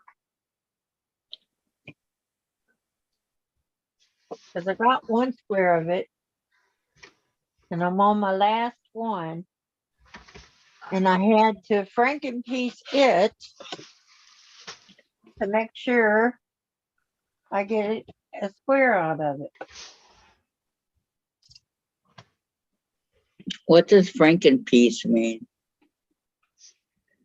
G: Because I got one square of it. And I'm on my last one. And I had to frankenpiece it to make sure I get it a square out of it.
B: What does Frankenpiece mean?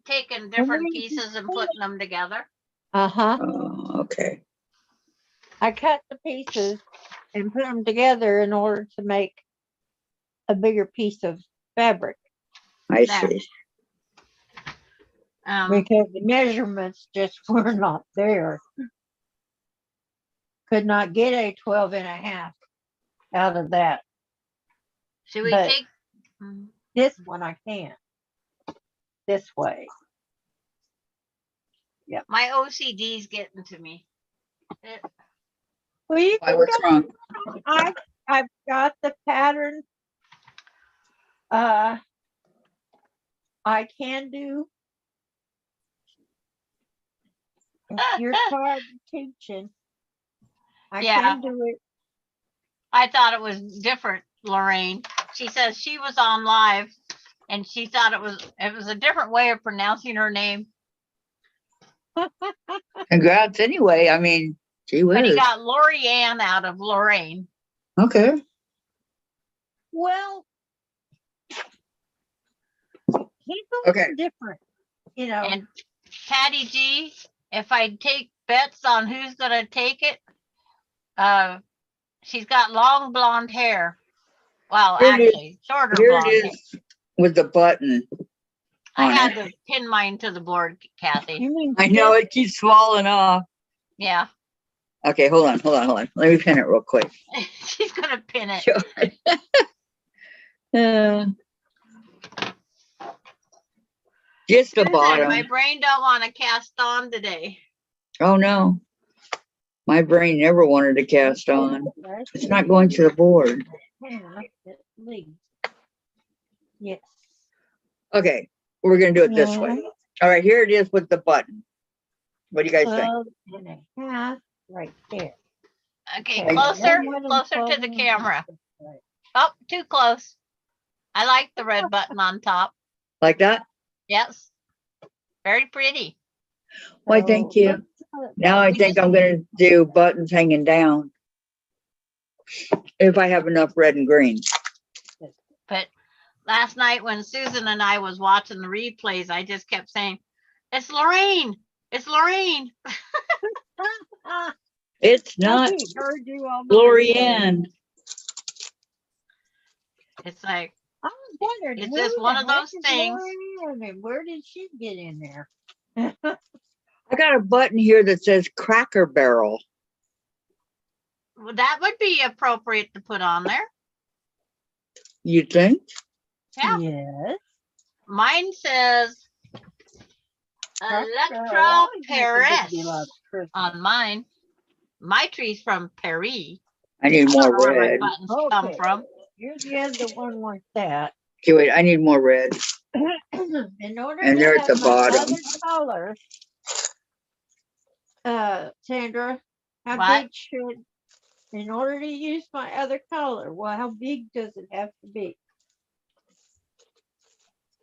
A: Taking different pieces and putting them together.
G: Uh-huh.
B: Oh, okay.
G: I cut the pieces and put them together in order to make a bigger piece of fabric.
B: I
A: There.
B: see.
G: Because the measurements just were not there. Could not get a 12 and a half out of that.
A: Should we
G: But
A: take?
G: this one I can. This way.
A: My OCD's getting to me.
G: Well, you
B: Why,
G: can
B: what's
G: go.
B: wrong?
G: I've got the pattern. I can do. If you're tired of teaching, I
A: Yeah.
G: can do it.
A: I thought it was different, Lorraine. She says she was on live and she thought it was a different way of pronouncing her name.
B: Congrats anyway. I mean, gee
A: But he
B: whiz.
A: got Lori Ann out of Lorraine.
B: Okay.
G: Well, he's a
B: Okay.
G: little different, you know.
A: And Patty G, if I take bets on who's gonna take it, she's got long blonde hair. Well,
B: Here it is.
A: actually, shorter
B: Here
A: blonde
B: it
A: hair.
B: is with the button.
A: I
B: on
A: had
B: it.
A: to pin mine to the board, Kathy.
G: You mean
B: I know it keeps falling off.
A: Yeah,
B: Okay, hold on. Let me pin it real quick.
A: she's gonna pin it.
B: Sure. Just the
A: Susan,
B: bottom.
A: my brain don't want to cast on today.
B: Oh, no. My brain never wanted to cast on. It's not going to the board.
G: Half at least. Yes.
B: Okay, we're gonna do it this way. All right, here it is with the button. What do you guys think?
G: 12 and a half right there.
A: Okay,
G: Okay,
A: closer,
G: then what is
A: closer
G: 12
A: to the
G: and a half?
A: camera. Oh, too close. I like the red button on top.
B: Like that?
A: Yes. Very pretty.
B: Why, thank you.
G: let's call it
B: Now I think I'm gonna do buttons hanging down. If I have enough red and green.
A: But last night when Susan and I was watching the replays, I just kept saying, it's Lorraine. It's Lorraine.
B: It's
G: I
B: not
G: heard you all the way.
B: Lorianne.
A: It's like,
G: I was wondering,
A: It's
G: who
A: just
G: the
A: one of
G: heck
A: those
G: is
A: things.
G: Lorianne and where did she get in there?
B: I got a button here that says Cracker Barrel.
A: well, that would be appropriate to put on there.
B: You think?
A: Yeah.
G: Yes.
A: Mine says
G: Cracker
A: Electra
G: Barrel always make a big
A: Paris
G: deal out of Christmas.
A: on mine. My tree's from Paris.
B: I need
A: I
B: more
A: don't know where my
B: red.
A: buttons come
G: Okay.
A: from.
G: Here's the other one like that.
B: Okay, wait, I need more red.
G: In order
B: And
G: to
B: they're at
G: have
B: the
G: my
B: bottom.
G: other color, Sandra, how
A: What?
G: big should, in order to use my other color, well, how big does it have to be?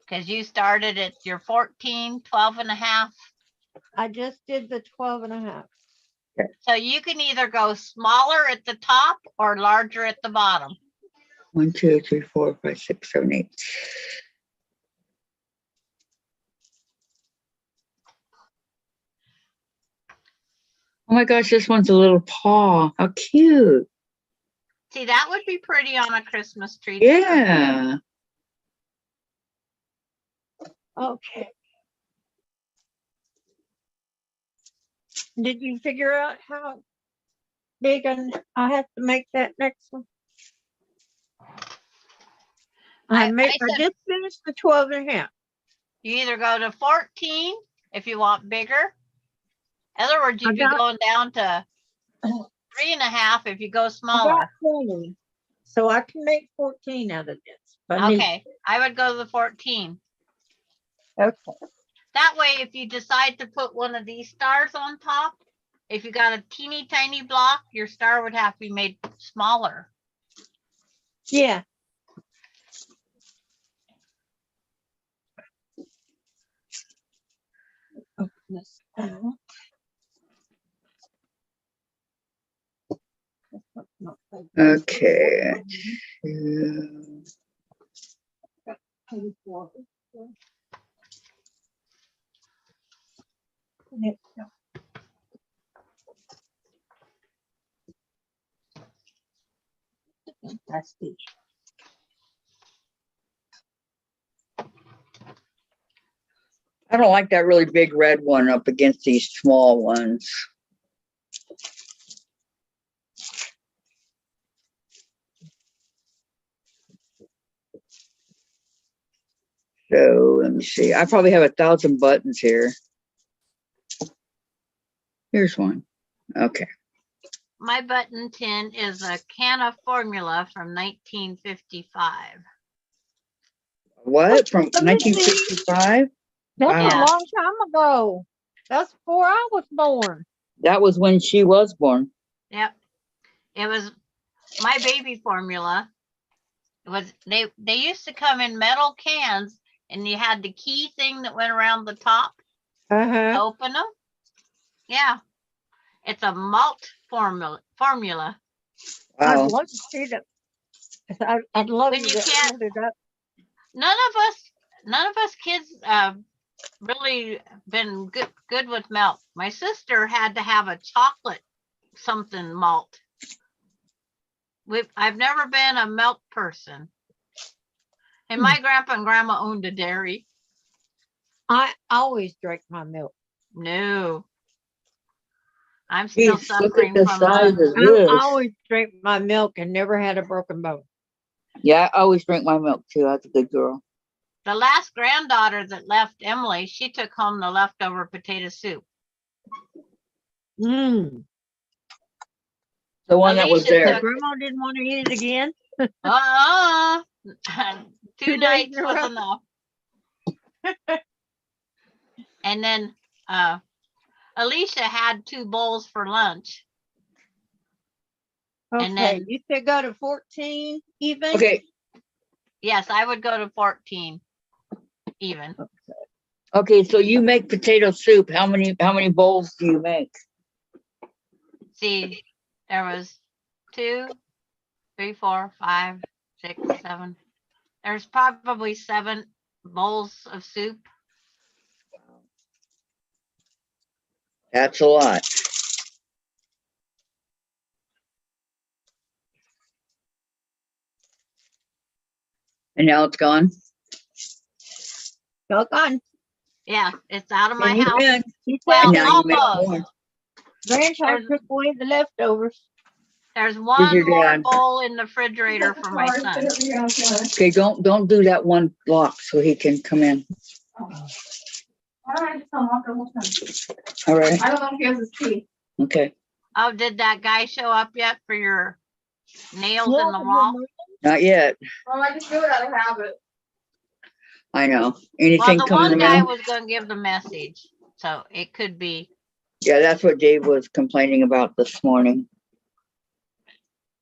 A: Because you started at your 14, 12 and a half.
G: I just did the 12 and a half.
A: So you can either go smaller at the top or larger at the bottom.
B: 1, 2, 3, 4, 5, 6, 7, 8. Oh my gosh, this one's a little paw. How cute.
A: See, that would be pretty on a Christmas tree. too.
B: Yeah.
G: Okay. Did you figure out how big I have to make that next one? I
A: said-
G: just finished the 12 and a half.
A: You either go to 14 if you want bigger. In other words,
G: I
A: you'd be
G: got-
A: going down to 3.5 if you go
G: I got
A: smaller.
G: 20, so I can make 14 out of this. if I need-
A: Okay, I would go to the 14.
G: Okay.
A: That way, if you decide to put one of these stars on top, if you got a teeny tiny block, your star would have to be made smaller.
G: Yeah. Open this out. Not big.
B: Okay.
G: 24. Yep. That's the.
B: I don't like that really big red one up against these small ones. So let me see. I probably have 1,000 buttons here. Here's one. Okay.
A: My button tin is a can of formula from 1955.
B: What? From
G: Let me see.
B: 1965?
G: That's
A: Wow.
G: a long time ago. That's before I was born.
B: That was when she was born.
A: Yep. It was my baby formula. It was they used to come in metal cans and you had the key thing that went around the top to
G: Uh-huh.
A: open them. Yeah. It's a malt formula.
G: I'd
B: Wow.
G: love to see that. I'd love
A: When
G: to
A: you
G: get
A: can't-
G: it up.
A: None of us kids really been good with milk. My sister had to have a chocolate something malt. I've never been a milk person. And my grandpa and grandma owned a dairy.
G: I always drank my milk.
A: No. I'm still
B: Geez, look at
A: suffering
B: the
A: from
B: size
A: lung.
B: of
G: I
B: this.
G: always drank my milk and never had a broken bone.
B: Yeah, I always drink my milk too. That's a good girl.
A: The last granddaughter that left Emily, she took home the leftover potato soup.
G: Mm.
B: The one that was
A: Alicia
B: there.
A: took-
G: Grandma didn't want to eat it again.
A: Uh-uh. 2
G: 2 days
A: nights
G: in a
A: was
G: row.
A: enough. And then Alicia had 2 bowls for lunch.
G: Okay,
A: And then-
G: you said go to 14 even?
B: Okay,
A: Yes, I would go to 14 even.
B: okay, so you make potato soup. How many bowls do you make?
A: See, there was 2, 3, 4, 5, 6, 7. There's probably 7 bowls of soup.
B: That's a lot. And now it's gone?
G: Go on.
A: Yeah, it's out of my
B: And you
A: house.
B: win.
G: He
A: Well,
G: said
B: Now you make
A: almost.
B: more.
G: grandchild took away the leftovers.
A: There's
B: your
A: one more
B: dad?
A: bowl in the refrigerator for my son.
B: Okay, don't do that one block so he can come in.
C: All right, just tell him off the whole time.
B: All right,
C: I don't know if he has his key.
B: okay.
A: Oh, did that guy show up yet for your nails in the
G: Well,
A: wall?
B: Not yet.
C: Well, I just do it out of habit.
B: I know.
A: Well,
B: Anything
A: the
B: coming
A: one
B: in?
A: guy was gonna give the message, so it could be.
B: Yeah, that's what Dave was complaining about this morning.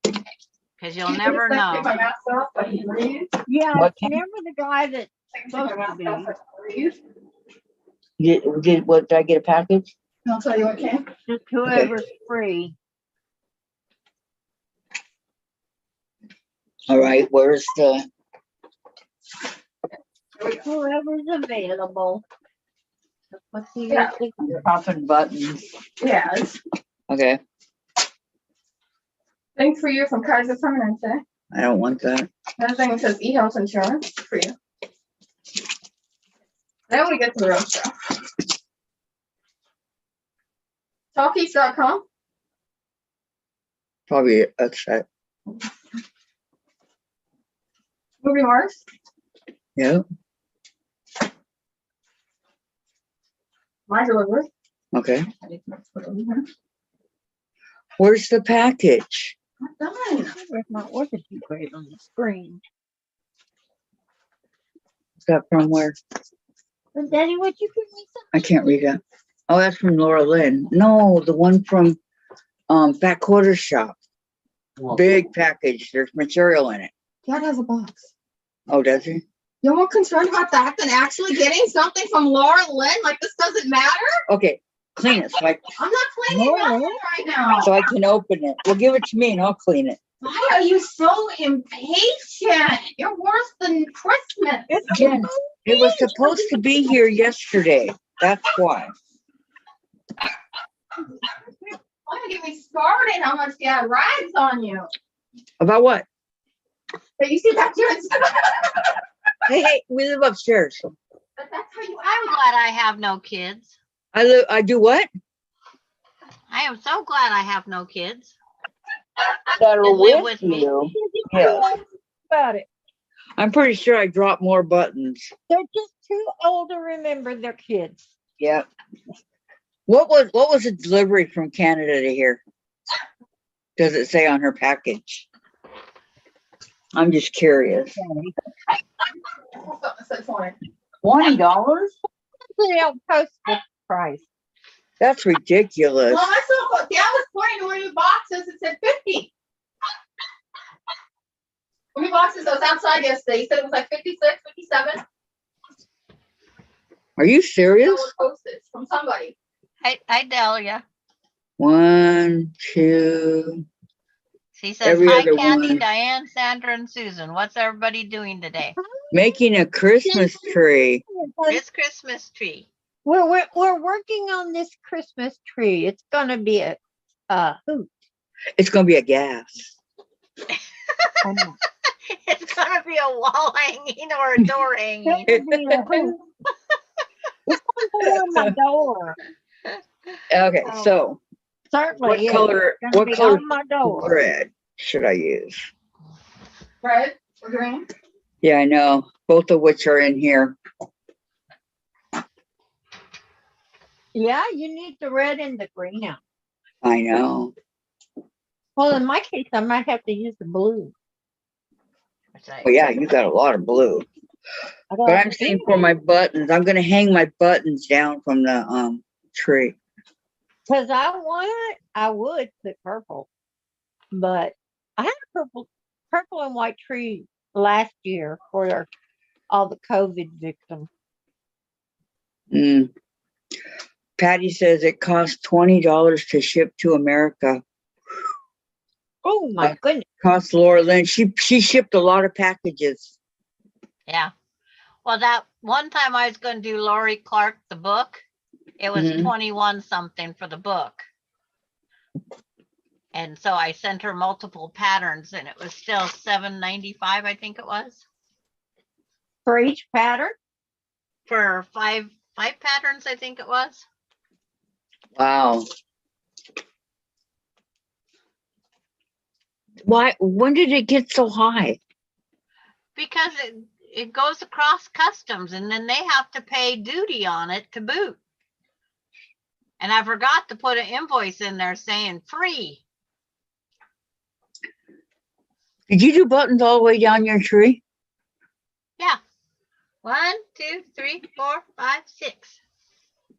A: Because you'll never
C: Take
A: know.
C: my mask off, so I can breathe.
G: Yeah,
B: What?
G: remember the guy that
C: Take my mask off, so I can breathe.
B: Did I get a package?
C: And I'll tell you what came.
G: just whoever's free.
B: All right, where's the,
G: Whoever's available. What's the
C: Yeah.
B: popping buttons?
C: Yes.
B: Okay,
C: Thing for you from Kaiser Permanente.
B: I don't want that.
C: Another thing that says e-health insurance for you. Then we get to the real stuff. Talkies.com.
B: Probably upset.
C: Movie Mars.
B: Yeah,
C: My delivery.
B: okay.
C: I need to put it over here.
B: Where's the package?
C: Not done.
G: It's not working too great on the screen.
B: Is that from where?
G: But Daddy, would you give me some?
B: I can't read it. Oh, that's from Laura Lynn. No, the one from Fat Quarter Shop. Big package. There's material in it.
C: Dad has a box.
B: Oh, does he?
C: You're more concerned about that than actually getting something from Laura Lynn? Like this doesn't matter?
B: Okay, clean it so
C: I'm not cleaning
G: No.
C: nothing right now.
B: I can open it. Well, give it to me and I'll clean it.
C: Why are you so impatient? You're worse than Christmas.
B: Jen, it was supposed to be here yesterday. That's why.
C: Why don't you get me started? How much Dad rides on you?
B: About what?
C: But you see that too.
B: Hey, we live upstairs.
C: But that's how you
A: I'm
C: act.
A: glad I have no kids.
B: I do what?
A: I am so glad I have no kids.
B: That are
A: That live
B: with
A: with me.
B: you. Yes.
G: About it.
B: I'm pretty sure I dropped more buttons.
G: They're just too old to remember their kids.
B: Yep. What was the delivery from Canada to here? Does it say on her package? I'm just curious.
C: Something that said 20.
B: $20?
G: They don't post the price.
B: That's ridiculous.
C: Well, I saw Dad was pointing to one of your boxes. It said 50. One of your boxes that was outside yesterday. He said it was like 56, 57.
B: Are you
C: That
B: serious?
C: was posted from somebody.
A: I tell ya.
B: 1, 2.
A: She says,
B: Every
A: hi,
B: other
A: Candy,
B: one.
A: Diane, Sandra, and Susan. What's everybody doing today?
B: Making a Christmas tree.
A: This Christmas tree.
G: We're working on this Christmas tree. It's gonna be a hoot.
B: It's gonna be a gas.
A: It's gonna be a wall hanging or a door hanging.
G: It's gonna be a hoot. It's gonna be on my door.
B: Okay, so
G: Certainly.
B: what
G: is.
B: color?
G: It's gonna
B: What
G: be
B: color
G: on my door.
B: thread should I use?
C: Red or green?
B: Yeah, I know. both of which are in here.
G: Yeah, you need the red and the green out.
B: I know.
G: Well, in my case, I might have to use the blue.
B: Well, yeah, you got a lot of blue.
G: I
B: But
G: got
B: I'm saying for my buttons, I'm gonna hang my buttons down from the tree.
G: because I would put purple, but I had a purple and white tree last year for all the COVID victims.
B: Mm. Patty says it costs $20 to ship to America.
G: Oh my goodness!
B: Cost Laura Lynn. She shipped a lot of packages.
A: Yeah. Well, that one time I was going to do Lori Clark, the book, it was
B: Mhm.
A: 21 something for the book. And so I sent her multiple patterns and it was still $7.95, I think it was,
G: For each pattern.
A: for five patterns, I think it was.
B: Wow. Why? When did it get so high?
A: Because it goes across customs and then they have to pay duty on it to boot. And I forgot to put an invoice in there saying free.
B: Did you do buttons all the way down your tree?
A: Yeah. 1, 2, 3, 4, 5, 6.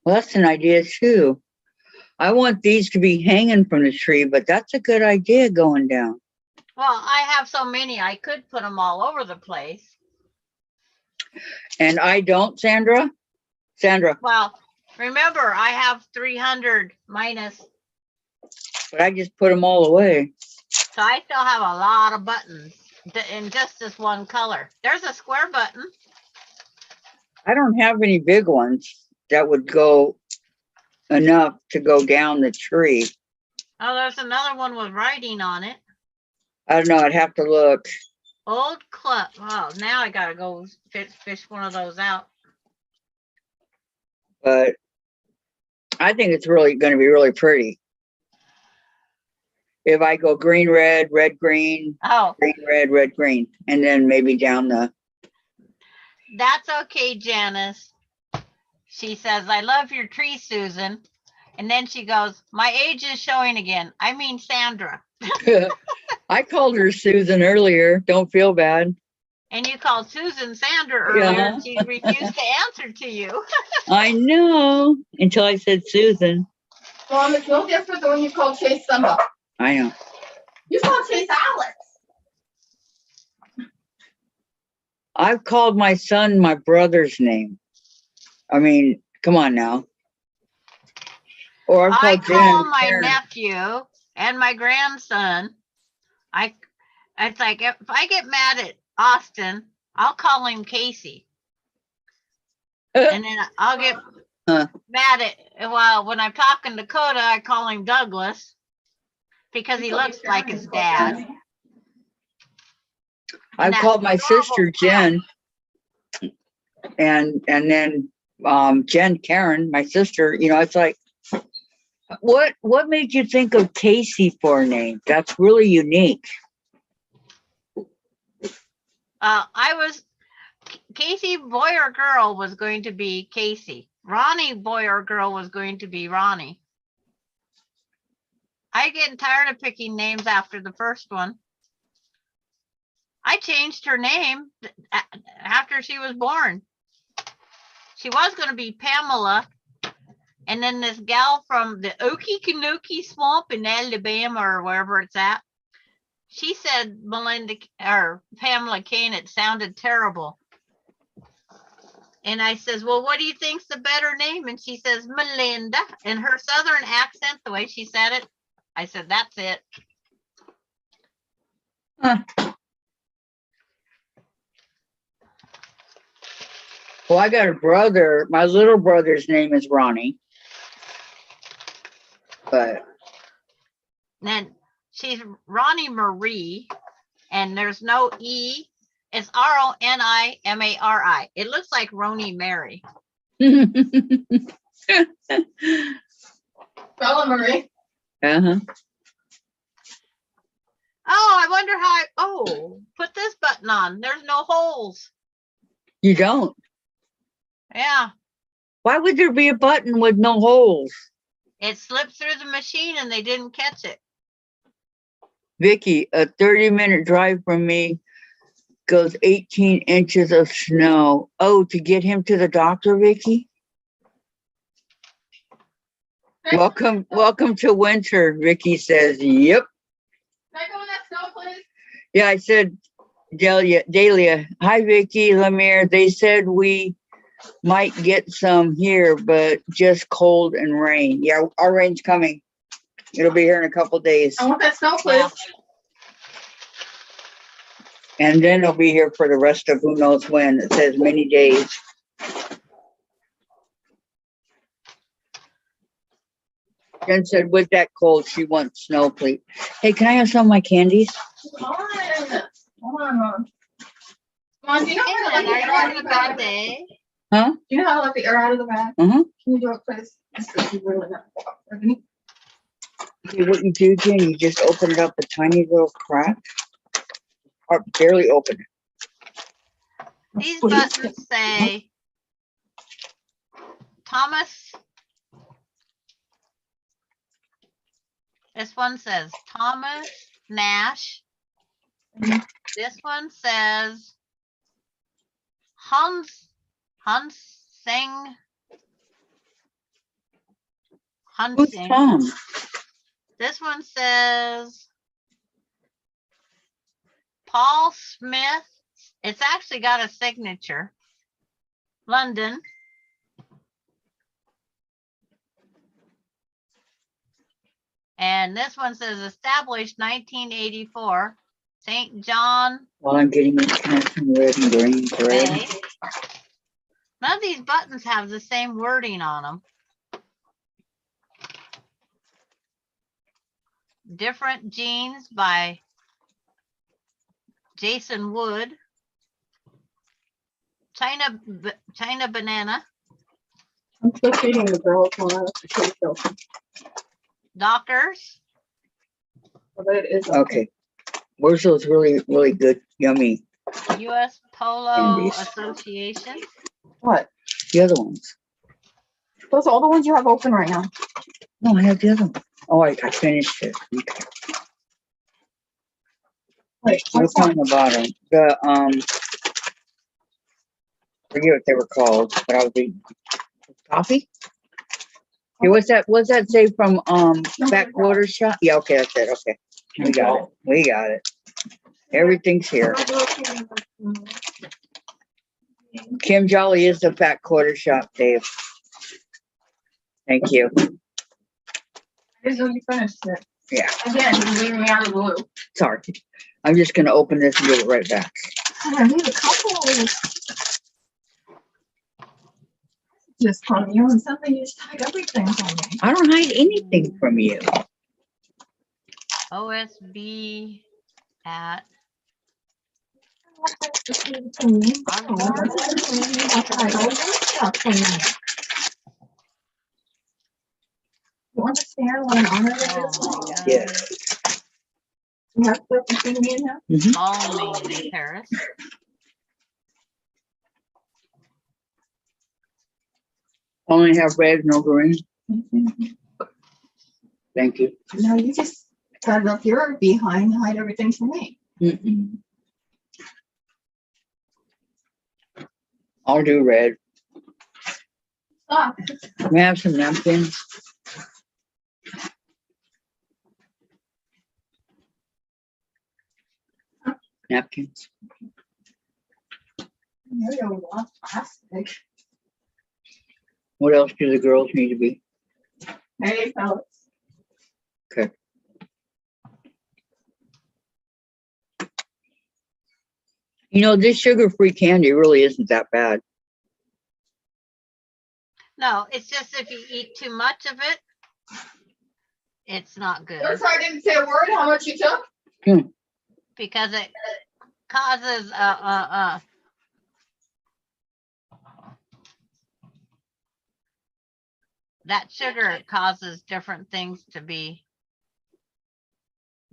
B: Well, that's an idea too. I want these to be hanging from the tree, but that's a good idea going down.
A: Well, I have so many, I could put them all over the place.
B: And I don't, Sandra? Sandra,
A: Well, remember, I have 300 minus,
B: but I just put them all away.
A: so I still have a lot of buttons in just this one color. There's a square button.
B: I don't have any big ones that would go enough to go down the tree.
A: Oh, there's another one with writing on it.
B: I don't know. I'd have to look.
A: Old club. Oh, now I gotta go fish one of those out.
B: But I think it's really going to be really pretty. If I go green, red, red, green,
A: Oh,
B: green, red, green, and then maybe down the.
A: that's okay, Janice. She says, I love your tree, Susan. And then she goes, my age is showing again. I mean, Sandra.
B: I called her Susan earlier. Don't feel bad.
A: And you called Susan Sandra earlier
B: Yeah.
A: and she refused to answer to you.
B: I know. Until I said Susan.
C: Mom, it's no different than when you call Chase Summer.
B: I know.
C: You call Chase Alex.
B: I've called my son my brother's name. I mean, come on now. Or I've
A: I
B: called
A: call
B: Jen
A: my
B: Karen.
A: nephew and my grandson. It's like if I get mad at Austin, I'll call him Casey. And then I'll get mad at, well, when I'm talking to Coda, I call him Douglas because he looks like his dad.
B: I've
A: that's
B: called my sister Jen, and then Jen Karen, my sister. You know, it's like, what made you think of Casey for a name? That's really unique.
A: Casey, boy or girl, was going to be Casey. Ronnie, boy or girl, was going to be Ronnie. I getting tired of picking names after the first one. I changed her name after she was born. She was going to be Pamela. And then this gal from the Okefenokee Swamp in Alabama or wherever it's at, she said Pamela Kane, it sounded terrible. And I says, well, what do you think's the better name? And she says, Melinda. In her Southern accent, the way she said it, I said, that's it.
B: Huh. Well, I got a brother. My little brother's name is Ronnie. But
A: then she's Ronnie Marie, and there's no E. It's RONIMARI. It looks like Roni Mary.
C: Bella Marie.
B: Uh-huh.
A: Oh, I wonder how put this button on. There's no holes.
B: You don't?
A: Yeah,
B: Why would there be a button with no holes?
A: it slipped through the machine and they didn't catch it.
B: Vicky, a 30-minute drive from me goes 18 inches of snow. Oh, to get him to the doctor, Vicky? Welcome to winter, Vicky says. Yep.
C: Can I go in that snow, please?
B: Yeah, I said, Dahlia, hi, Vicky, Lemire. They said we might get some here, but just cold and rain. Yeah, our rain's coming. It'll be here in a couple days.
C: I want that snow, please.
A: Yeah.
B: And then it'll be here for the rest of who knows when. It says many days. Jen said with that cold, she wants snow, please. Hey, can I have some of my candies?
C: Hold on. Hold on, Mom. Mom, do you know how to
A: Hey,
C: let the
A: are
C: air
A: you
C: out
A: having
C: of
A: a
C: the
A: bad
C: bag?
A: day?
B: Huh?
C: Do you know how to let the air out of the bag?
B: Uh-huh.
C: Can you do it, please? This is really not.
B: Okay, what you do, Jen, you just open it up a tiny little crack. Or barely open it.
A: These buttons say Thomas. This one says Thomas Nash. This one says Hans Sing.
B: Who's
A: Hunsing.
B: Tom?
A: This one says Paul Smith. It's actually got a signature. London. And this one says established 1984. St. John.
B: While I'm getting it, can I have some red and green bread?
A: Bay. None of these buttons have the same wording on them. Different Genes by Jason Wood. China Banana.
C: I'm still feeding the girls while I was the kids open.
A: Dockers.
C: But it is
B: Okay. Where's those really, really good, yummy
A: U.S. Polo
B: candies?
A: Association.
C: What?
B: The other ones.
C: Those are all the ones you have open right now.
B: No, I have the other one. Oh, I finished it. Okay.
C: Wait,
B: What's
C: what's
B: on
C: that?
B: the bottom? The forget what they were called, but I was eating coffee. Okay, what's that say from back quarter shop? Yeah, okay, that's it. Okay. We got it. We got it. Everything's here. Kim Jolly is the fat quarter shop, Dave. Thank you.
C: I didn't know you finished it.
B: Yeah,
C: Again, you're leaving me out of the loop.
B: sorry. I'm just gonna open this and give it right back.
C: I need a couple. Just from you and something, you just hide everything from me.
B: I don't hide anything from you.
A: OSB at
C: You understand what an honor it
A: oh
C: is?
A: my God.
B: Yes.
C: You have stuff between me and him?
A: Balmain Paris.
B: Only have red, no green. Thank you.
C: No, you just cut it up your behind and hide everything from me.
B: Mm-mm. I'll do red.
C: Stop.
B: May I have some napkins? Napkins.
C: Maybe a lot of plastic.
B: What else do the girls need to be?
C: Hey, fellas.
B: Okay. You know, this sugar-free candy really isn't that bad.
A: No, it's just if you eat too much of it, it's not good
C: Your side didn't say a word how much you took?
A: because it causes that sugar causes different things to be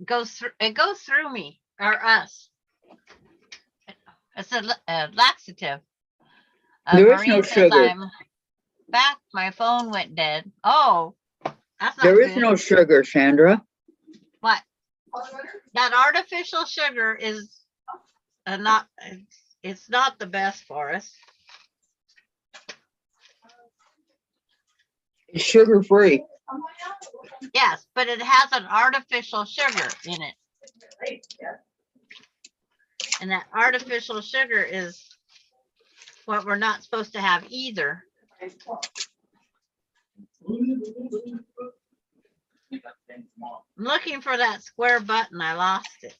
A: goes through me or us. It's a laxative.
B: There is no
A: Maureen says
B: sugar.
A: I'm back. My phone went dead. Oh, that's not
B: There is
A: good.
B: no sugar, Sandra.
A: What? That artificial sugar is not, it's not the best for us.
B: It's sugar free.
A: Yes, but it has an artificial sugar in it. And that artificial sugar is what we're not supposed to have either.
E: I think that's things tomorrow.
A: I'm looking for that square button. I lost it.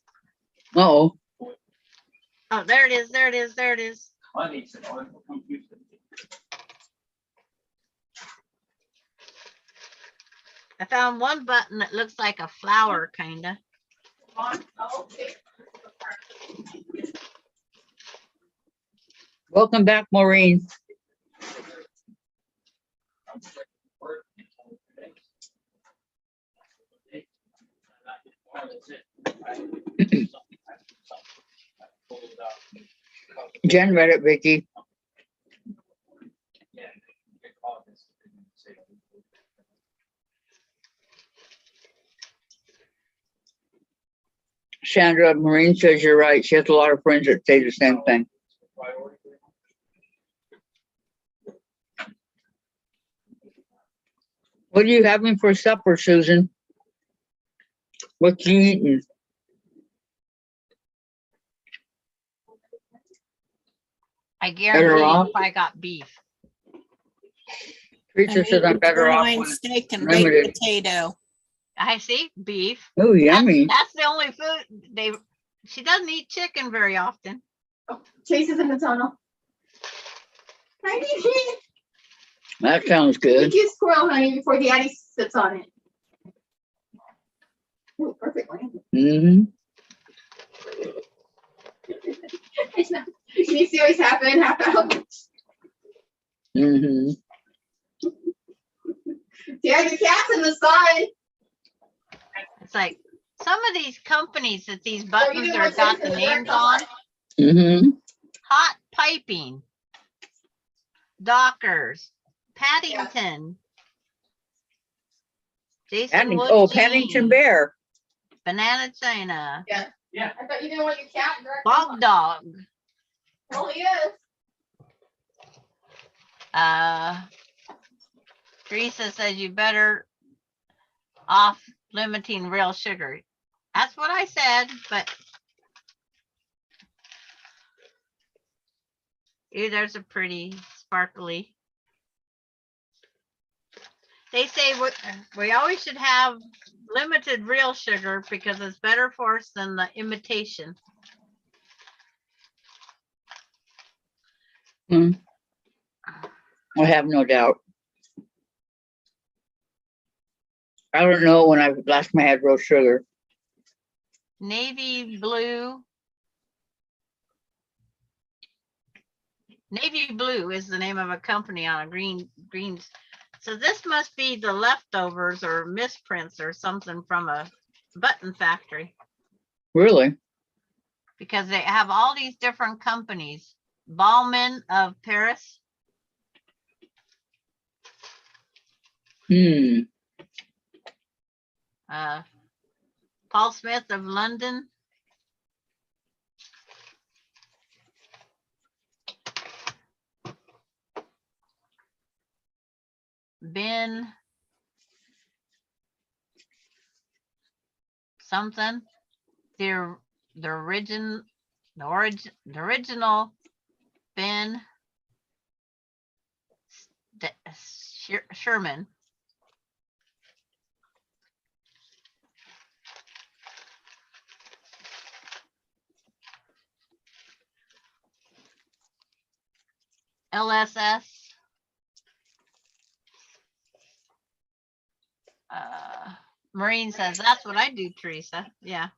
B: Uh-oh.
A: Oh, there it is. There it is. There it is.
E: I need some oil for computer.
A: I found one button that looks like a flower, kind of.
B: Welcome back, Maureen. Jen read it, Vicky. Sandra, Maureen says you're right. She has a lot of friends that say the same thing. What are you having for supper, Susan? What you eating?
A: I guarantee
B: off?
A: if I got beef.
B: Teresa says I'm better off
H: Sirloin
B: with
H: steak and
B: limited.
H: baked potato.
A: I see beef.
B: Oh, yummy.
A: That's the only food she doesn't eat chicken very often.
C: Chase is in the tunnel. Hi, Dee.
B: That sounds good.
C: Thank you, squirrel, honey, before the Addy sits on it. Ooh, perfect landing.
B: Mm-hmm.
C: You see always half in, half out.
B: Mm-hmm.
C: Yeah, the cat's in the side.
A: It's like some of these companies that these
C: you
A: buttons
C: didn't
A: are
C: want
A: got
C: to
A: the
C: say
A: names
C: the
A: on.
B: Mm-hmm.
A: Hot Piping, Dockers, Paddington, Jason Wood
B: Oh,
A: Jeans,
B: Paddington Bear.
A: Banana China,
C: Yeah.
E: Yeah.
C: I thought you didn't want your cat direct.
A: Bog Dog.
C: Well, he is.
A: Teresa says you better off limiting real sugar. That's what I said, but ooh, there's a pretty sparkly. They say we always should have limited real sugar because it's better for us than the imitation.
B: I have no doubt. I don't know when I last time I had real sugar.
A: Navy blue. Navy blue is the name of a company on a green. So this must be the leftovers or misprints or something from a button factory,
B: Really?
A: because they have all these different companies. Ballman of Paris. Paul Smith of London. Ben something. The original Ben Sherman. LSS. Marine says that's what I do, Teresa. Yeah.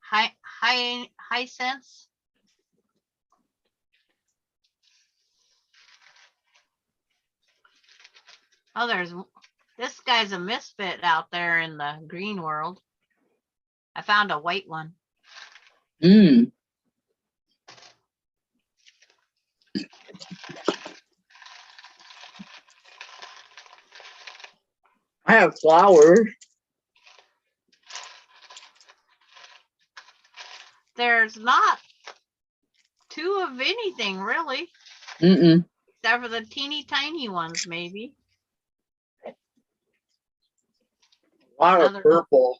A: High sense. Oh, this guy's a misfit out there in the green world. I found a white one.
B: Mm. I have flowers.
A: There's not two of anything really,
B: Mm-mm.
A: except for the teeny tiny ones, maybe.
B: A lot of
A: Other-
B: purple.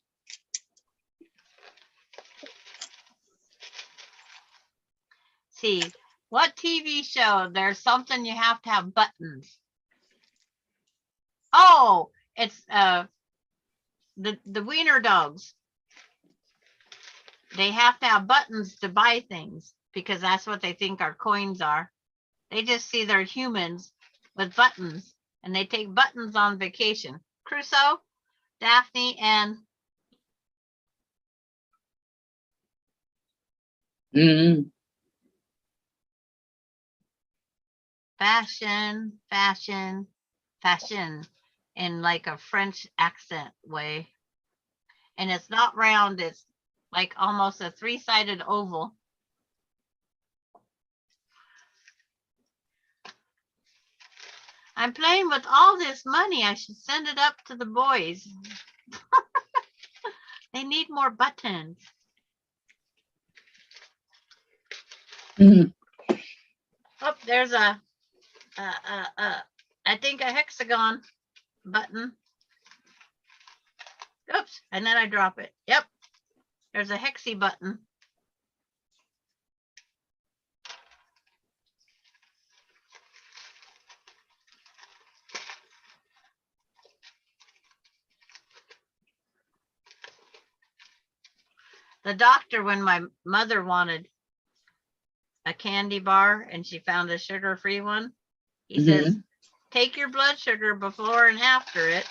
A: See, what TV show? There's something you have to have buttons. Oh, it's the Wiener Dogs. They have to have buttons to buy things because that's what they think our coins are. They just see they're humans with buttons and they take buttons on vacation. Crusoe, Daphne, and
B: Mm.
A: fashion, fashion, fashion in like a French accent way. And it's not round, it's like almost a three-sided oval. I'm playing with all this money. I should send it up to the boys. They need more buttons.
B: Mm.
A: Oh, there's a I think a hexagon button. Oops, and then I drop it. Yep, there's a hexy button. The doctor, when my mother wanted a candy bar and she found a sugar-free one, he says, take your blood sugar before and after it,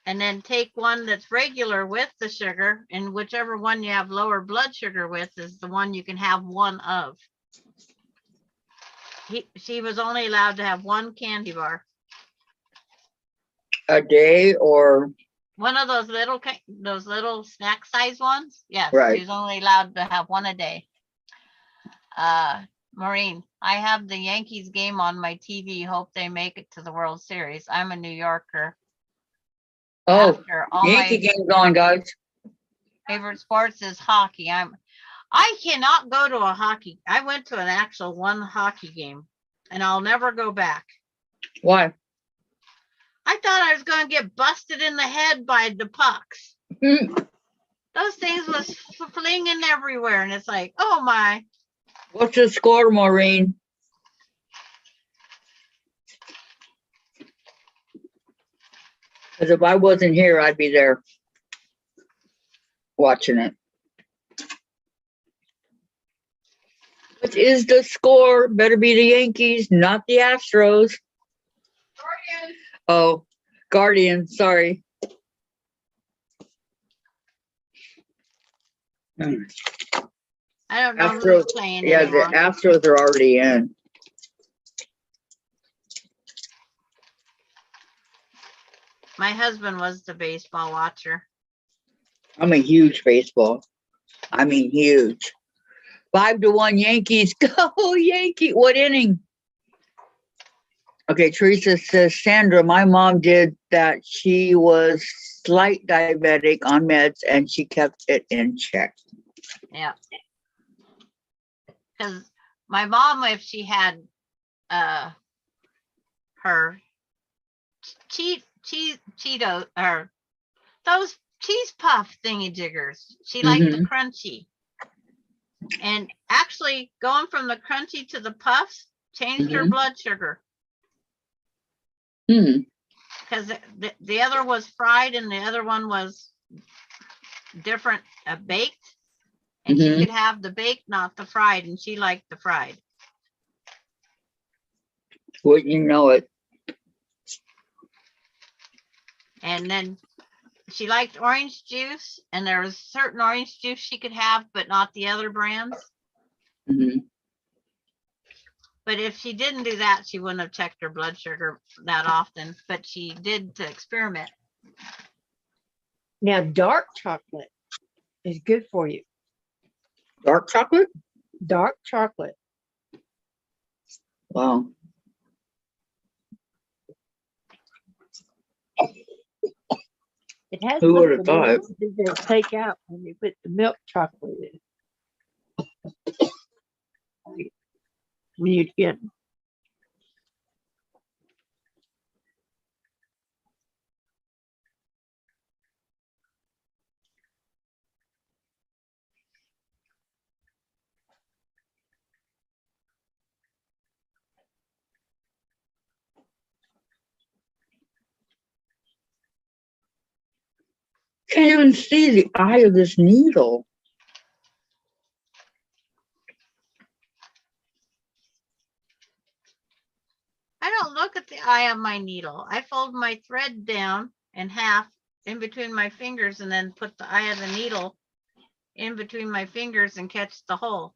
A: and then take one that's regular with the sugar, and whichever one you have lower blood sugar with is the one you can have one of. She was only allowed to have one candy bar.
B: A day or
A: One of those little snack size ones. Yes,
B: Right.
A: she was only allowed to have one a day. Maureen, I have the Yankees game on my TV. Hope they make it to the World Series. I'm a New Yorker.
B: oh,
A: After all
B: Yankee
A: my
B: game's on, guys.
A: favorite sports is hockey. I cannot go to a hockey. I went to an actual one hockey game and I'll never go back.
B: Why?
A: I thought I was going to get busted in the head by the pucks.
B: Mm.
A: Those things was flinging everywhere. And it's like, oh my.
B: What's the score, Maureen? Because if I wasn't here, I'd be there watching it. What is the score? Better be the Yankees, not the Astros.
C: Guardians.
B: Oh, Guardians, sorry.
A: I don't know
B: Astros,
A: who's playing
B: yeah,
A: anymore.
B: the Astros are already in.
A: My husband was the baseball watcher.
B: I'm a huge baseball. I mean, huge. 5-1 Yankees. Go Yankee. What inning? Okay, Teresa says, Sandra, my mom did that. She was slight diabetic on meds and she kept it in check.
A: Yeah. Because my mom, if she had her Cheetos or those cheese puff thingy jiggers, she liked the crunchy. And actually going from the crunchy to the puffs changed her blood sugar. Because the other was fried and the other one was different, baked. And she could have the baked, not the fried, and she liked the fried.
B: Wouldn't you know it?
A: And then she liked orange juice, and there was certain orange juice she could have, but not the other brands. But if she didn't do that, she wouldn't have checked her blood sugar that often, but she did to experiment.
G: Now, dark chocolate is good for you.
B: Dark chocolate?
G: dark chocolate.
B: Wow.
G: It has
B: Who would've
G: something
B: thought?
G: that they take out when you put the milk chocolate in. Mute again.
B: Can't even see the eye of this needle.
A: I don't look at the eye of my needle. I fold my thread down in half in between my fingers and then put the eye of the needle in between my fingers and catch the hole.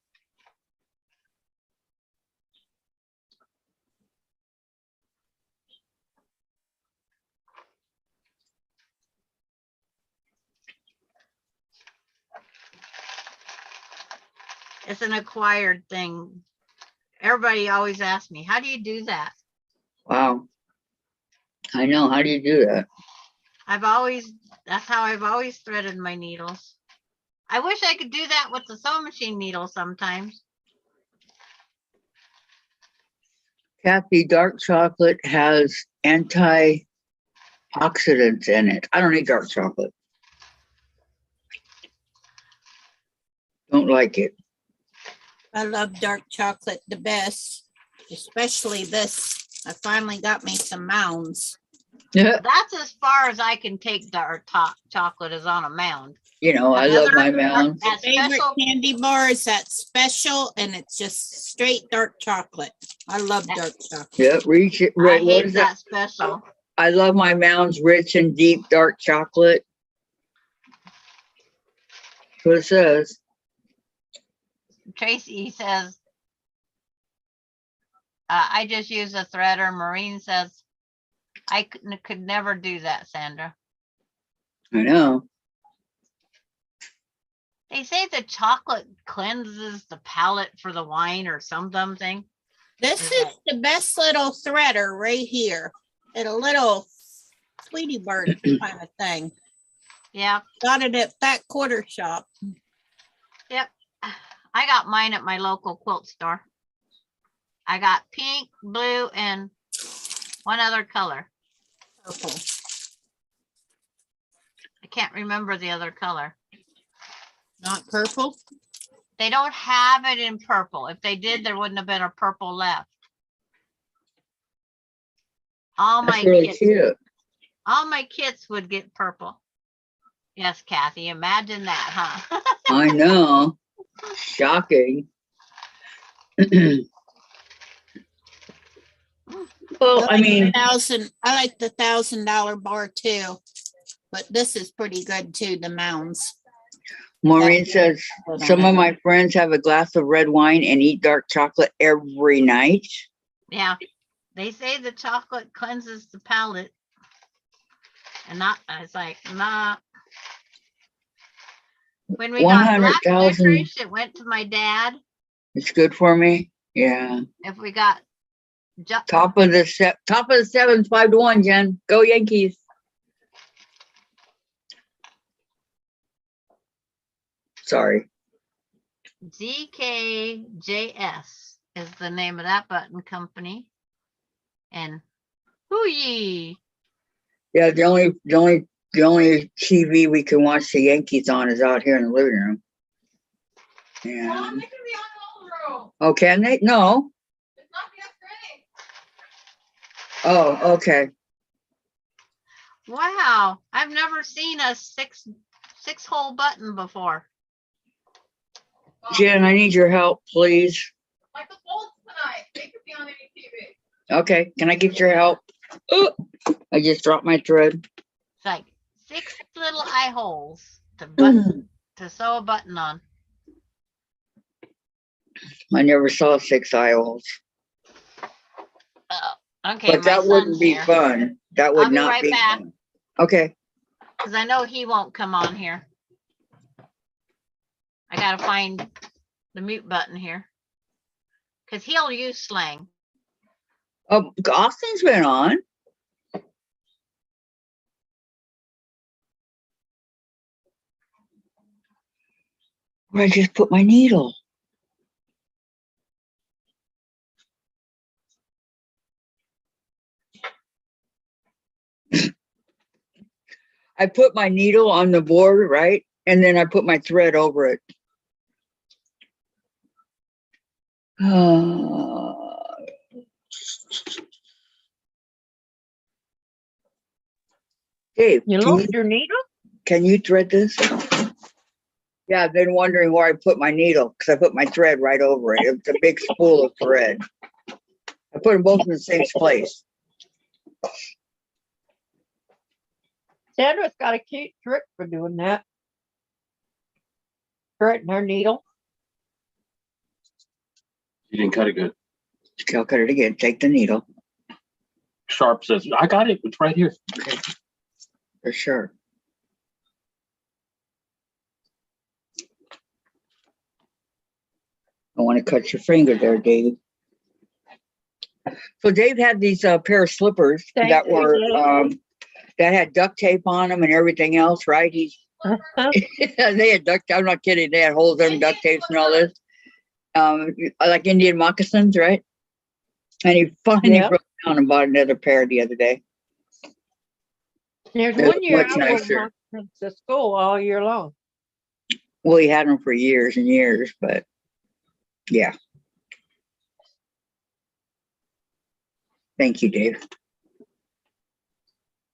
A: It's an acquired thing. Everybody always asks me, how do you do that?
B: Wow. I know. How do you do that?
A: That's how I've always threaded my needles. I wish I could do that with the sewing machine needle sometimes.
B: Kathy, dark chocolate has antioxidants in it. I don't eat dark chocolate. Don't like it.
H: I love dark chocolate the best, especially this. I finally got me some mounds.
B: Yeah.
A: That's as far as I can take dark chocolate is on a mound.
B: You know, I love my mounds.
A: That
H: Favorite
A: special,
H: candy bar is that special, and it's just straight dark chocolate. I love dark chocolate.
B: Yeah, reach it.
A: I
B: Right. What
A: hate
B: is that?
A: that special.
B: I love my mounds rich and deep dark chocolate. That's what it says.
A: Tracy says, I just use a threader. Maureen says, I could never do that, Sandra.
B: I know.
A: They say the chocolate cleanses the palate for the wine or some dumb thing.
H: This is the best little threader right here. It's a little Tweety Bird kind of thing.
A: Yeah.
H: Got it at Fat Quarter Shop.
A: Yep. I got mine at my local quilt store. I got pink, blue, and one other color.
H: Purple.
A: I can't remember the other color.
H: Not purple?
A: They don't have it in purple. If they did, there wouldn't have been a purple left. All
B: That's
A: my
B: really
A: kits,
B: cute.
A: all my kits would get purple. Yes, Kathy, imagine that, huh?
B: I know. Shocking. Well, I mean,
H: I like the $1,000 bar too, but this is pretty good too, the mounds.
B: Maureen says some of my friends have a glass of red wine and eat dark chocolate every night.
A: Yeah, they say the chocolate cleanses the palate. And I was like, nah. When we got black
B: 100,000.
A: licorice, it went to my dad.
B: It's good for me. Yeah.
A: If we got
B: Top of the sevens, 5-1, Jen. Go Yankees. Sorry.
A: ZKJS is the name of that button company. And hoo-yee.
B: Yeah, the only TV we can watch the Yankees on is out here in the living room.
C: Mom,
B: Yeah.
C: they can be on the road.
B: Oh, can they? No.
C: It's not yesterday.
B: Oh, okay.
A: Wow, I've never seen a six hole button before.
B: Jen, I need your help, please.
C: Like the Bulls tonight. They could be on any TV.
B: Okay, can I get your help? Oh, I just dropped my thread.
A: It's like 6 little eye holes to sew a button on.
B: I never saw 6 aisles.
A: Okay,
B: But that wouldn't be fun. That would
A: I'll be
B: not
A: right
B: be
A: back.
B: fun. Okay.
A: Because I know he won't come on here. I gotta find the mute button here. Cause he'll use slang.
B: Oh, Austin's been on. Where I just put my needle. I put my needle on the board, right? And then I put my thread over it. Dave,
G: You lost your needle?
B: can you thread this? Yeah, I've been wondering where I put my needle because I put my thread right over it. It's a big spool of thread. I put them both in the same place.
G: Sandra's got a cute trick for doing that. Threading her needle.
E: You didn't cut it good.
B: I'll cut it again. Take the needle.
E: Sharp says, I got it. It's right here.
B: Okay. For sure. I want to cut your finger there, Dave. So Dave had these pair of slippers
G: Thank
B: that
G: you,
B: were
G: Dave.
B: that had duct tape on them and everything else, right? They had duct. I'm not kidding. They had holes in them, duct tapes and all this. Like Indian moccasins, right? And he finally
G: Yeah.
B: broke down and bought another pair the other day.
G: There's
B: It was
G: one year
B: much
G: I wore
B: nicer.
G: moccasins to school all year long.
B: Well, he had them for years and years, but yeah. Thank you, Dave.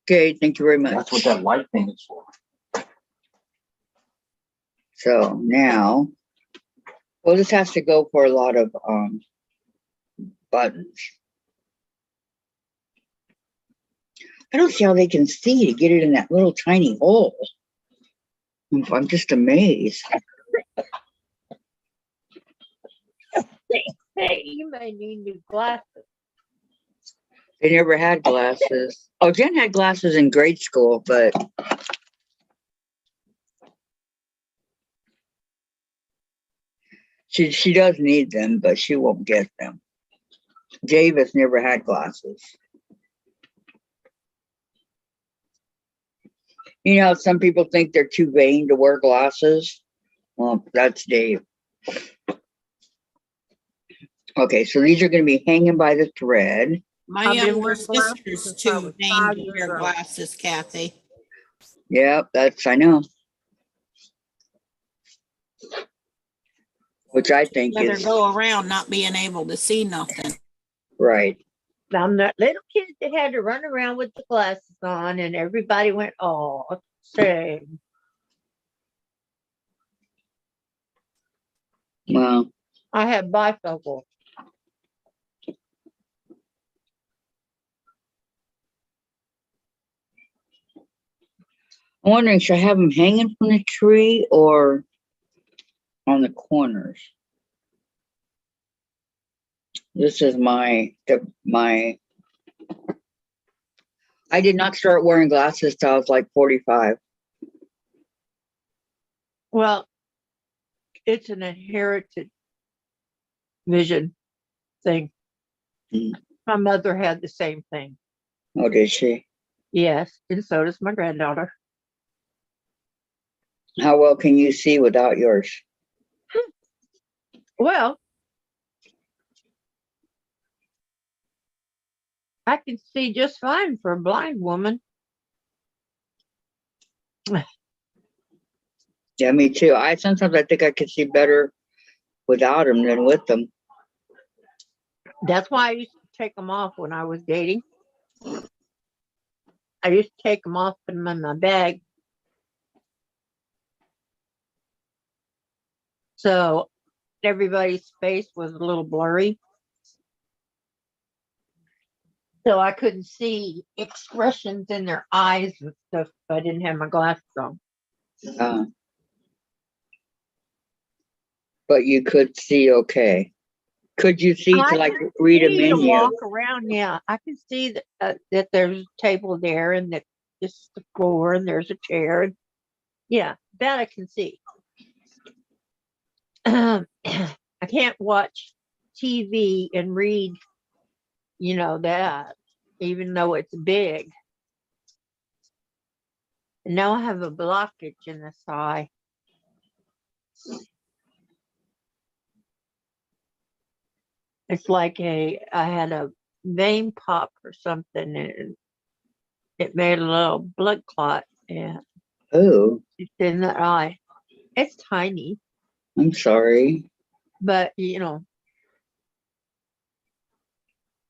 B: Okay, thank you very much.
E: That's what that light thing is for.
B: So now, well, this has to go for a lot of buttons. I don't see how they can see to get it in that little tiny hole. I'm just amazed.
G: Hey, you may need new glasses.
B: They never had glasses. Oh, Jen had glasses in grade school, but she does need them, but she won't get them. Davis never had glasses. You know how some people think they're too vain to wear glasses? Well, that's Dave. Okay, so these are going to be hanging by the thread.
H: My
G: I've been
H: younger
G: wearing glasses
H: sister's
G: since I
H: too
G: was
H: vain
G: 5
H: to
G: years
H: wear
G: old.
H: glasses, Kathy.
B: Yep, I know. Which I think
H: Let her
B: is
H: go around not being able to see nothing.
B: right.
G: Now, that little kids that had to run around with the glasses on, and everybody went, "Oh, shame."
B: Well,
G: I had bifocals.
B: I'm wondering, should I have them hanging from the tree or on the corners? This is my. I did not start wearing glasses till I was like 45.
G: Well, it's an inherited vision thing.
B: Mm.
G: My mother had the same thing.
B: Oh, did she?
G: Yes, and so does my granddaughter.
B: How well can you see without yours?
G: Well, I can see just fine for a blind woman.
B: Yeah, me too. Sometimes I think I could see better without them than with them.
G: That's why I used to take them off when I was dating. I used to take them off, put them in my bag. So everybody's face was a little blurry. So I couldn't see expressions in their eyes and stuff if I didn't have my glasses on.
B: But you could see okay. Could you see to
G: I
B: like
G: can
B: read a
G: see to
B: menu?
G: walk around, yeah. I can see that there's a table there and that this is the floor and there's a chair. Yeah, that I can see. I can't watch TV and read, that, even though it's big. And now I have a blockage in this eye. It's like I had a vein pop or something, and it made a little blood clot, and
B: Oh,
G: it's in the eye. It's tiny,
B: I'm sorry.
G: but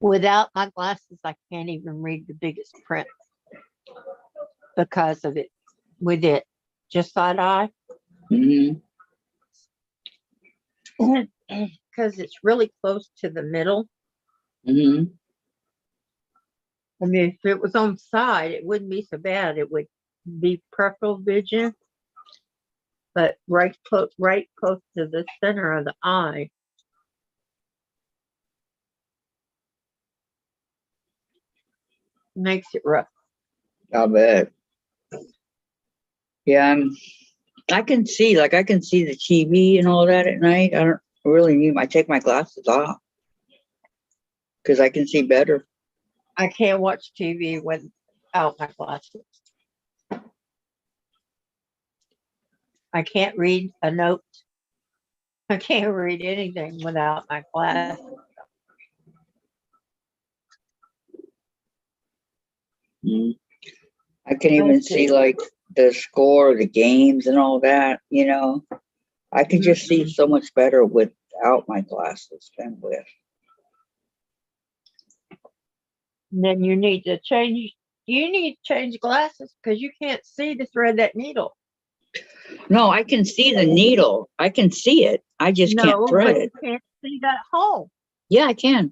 G: without my glasses, I can't even read the biggest print because of it. With it, just side eye,
B: Hmm.
G: because it's really close to the middle.
B: Hmm.
G: I mean, if it was on side, it wouldn't be so bad. It would be peripheral vision, but right close to the center of the eye. Makes it rough.
B: I bet. Yeah, I can see the TV and all that at night. I don't really need, I take my glasses off because I can see better.
G: I can't watch TV without my glasses. I can't read a note. I can't read anything without my glasses.
B: Mm. I can even see like the score, the games and all that, I can just see so much better without my glasses than with.
G: And then you need to change glasses because you can't see to thread that needle.
B: No, I can see the needle. I can see it. I just can't thread
G: but
B: it.
G: you can't see that hole.
B: Yeah, I can.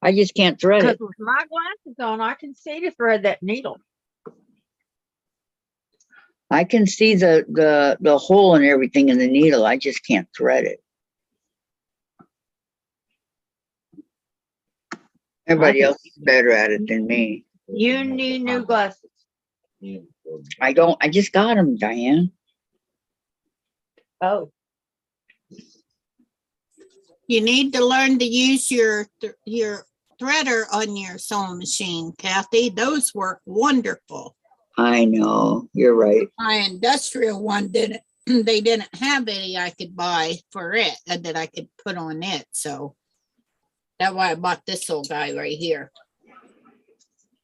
B: I just can't thread
G: Because
B: it.
G: with my glasses on, I can see to thread that needle.
B: I can see the hole and everything in the needle. I just can't thread it. Everybody else is better at it than me.
G: You need new glasses.
B: I don't. I just got them, Diane.
G: Oh,
H: You need to learn to use your threader on your sewing machine, Kathy. Those work wonderful.
B: I know. You're right.
H: My industrial one didn't. They didn't have any I could buy for it and that I could put on it. So that's why I bought this old guy right here.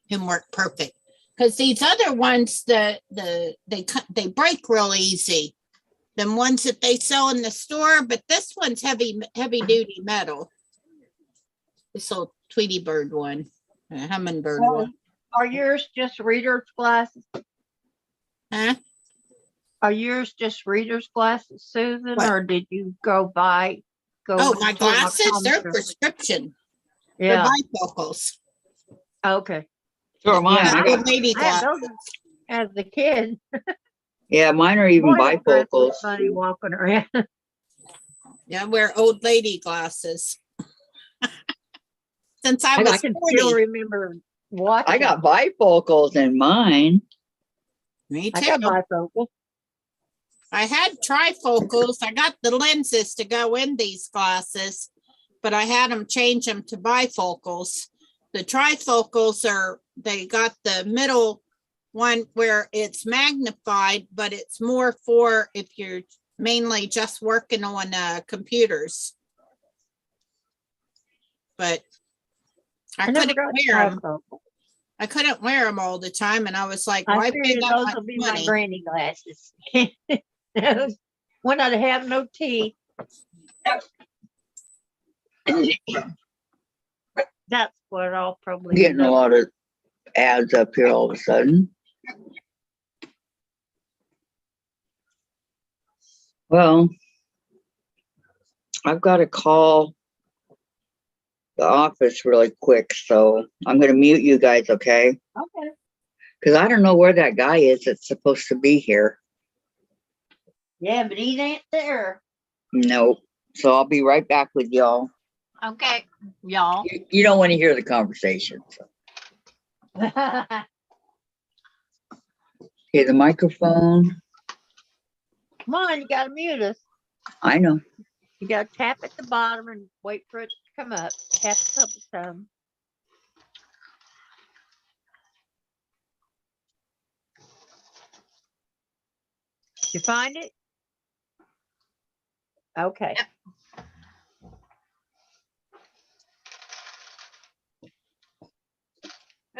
H: Him work perfect. Because these other ones, they break real easy. The ones that they sell in the store, but this one's heavy duty metal. This old Tweety Bird one, Hummingbird one.
G: are yours just reader's glasses?
H: Huh?
G: Are yours just reader's glasses, Susan,
H: What?
G: or did you go?
H: My glasses, they're prescription.
G: Yeah.
H: They're bifocals.
G: Okay.
B: Sure, mine.
H: Yeah,
B: I got.
H: lady
G: I had
H: glasses.
G: those as a kid.
B: Yeah, mine are even
G: Boy, that was
B: bifocals.
G: funny walking around.
H: Yeah, I wear old lady glasses. Since I
G: I
H: was
G: can
H: 40.
G: still remember watching.
B: I got bifocals in mine.
H: Me
G: I
H: too.
G: got bifocals.
H: I had trifocals. I got the lenses to go in these glasses, but I had them change them to bifocals. The trifocals they got the middle one where it's magnified, but it's more for if you're mainly just working on computers. But I couldn't wear them. I couldn't wear them all the time, and I was like,
G: I
H: why pay
G: figured
H: that
G: those
H: much
G: will be
H: money?
G: my granny glasses. When I have no teeth. That's what I'll probably
B: Getting a lot of ads up here all of a sudden. Well, I've got to call the office really quick, so I'm going to mute you guys, okay?
G: Okay.
B: Because I don't know where that guy is that's supposed to be here.
G: Yeah, but he ain't there.
B: Nope. So I'll be right back with y'all.
A: Okay, y'all.
B: You don't want to hear the conversation. So. Okay, the microphone.
G: Come on, you gotta mute us.
B: I know.
G: You gotta tap at the bottom and wait for it to come up. Tap a couple times. Did you find it? Okay.
A: Yep.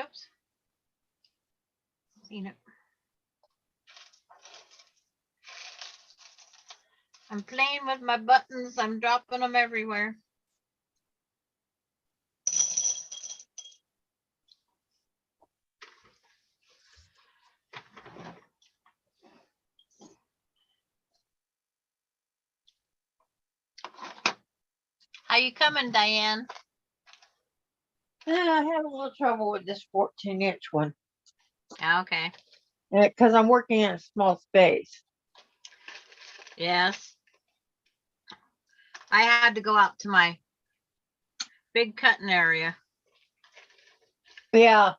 A: Oops. Seen it. I'm playing with my buttons. I'm dropping them everywhere. How you coming, Diane?
G: I have a little trouble with this 14-inch one
A: Okay.
G: because I'm working in a small space.
A: Yes. I had to go out to my big cutting area.
G: Yeah.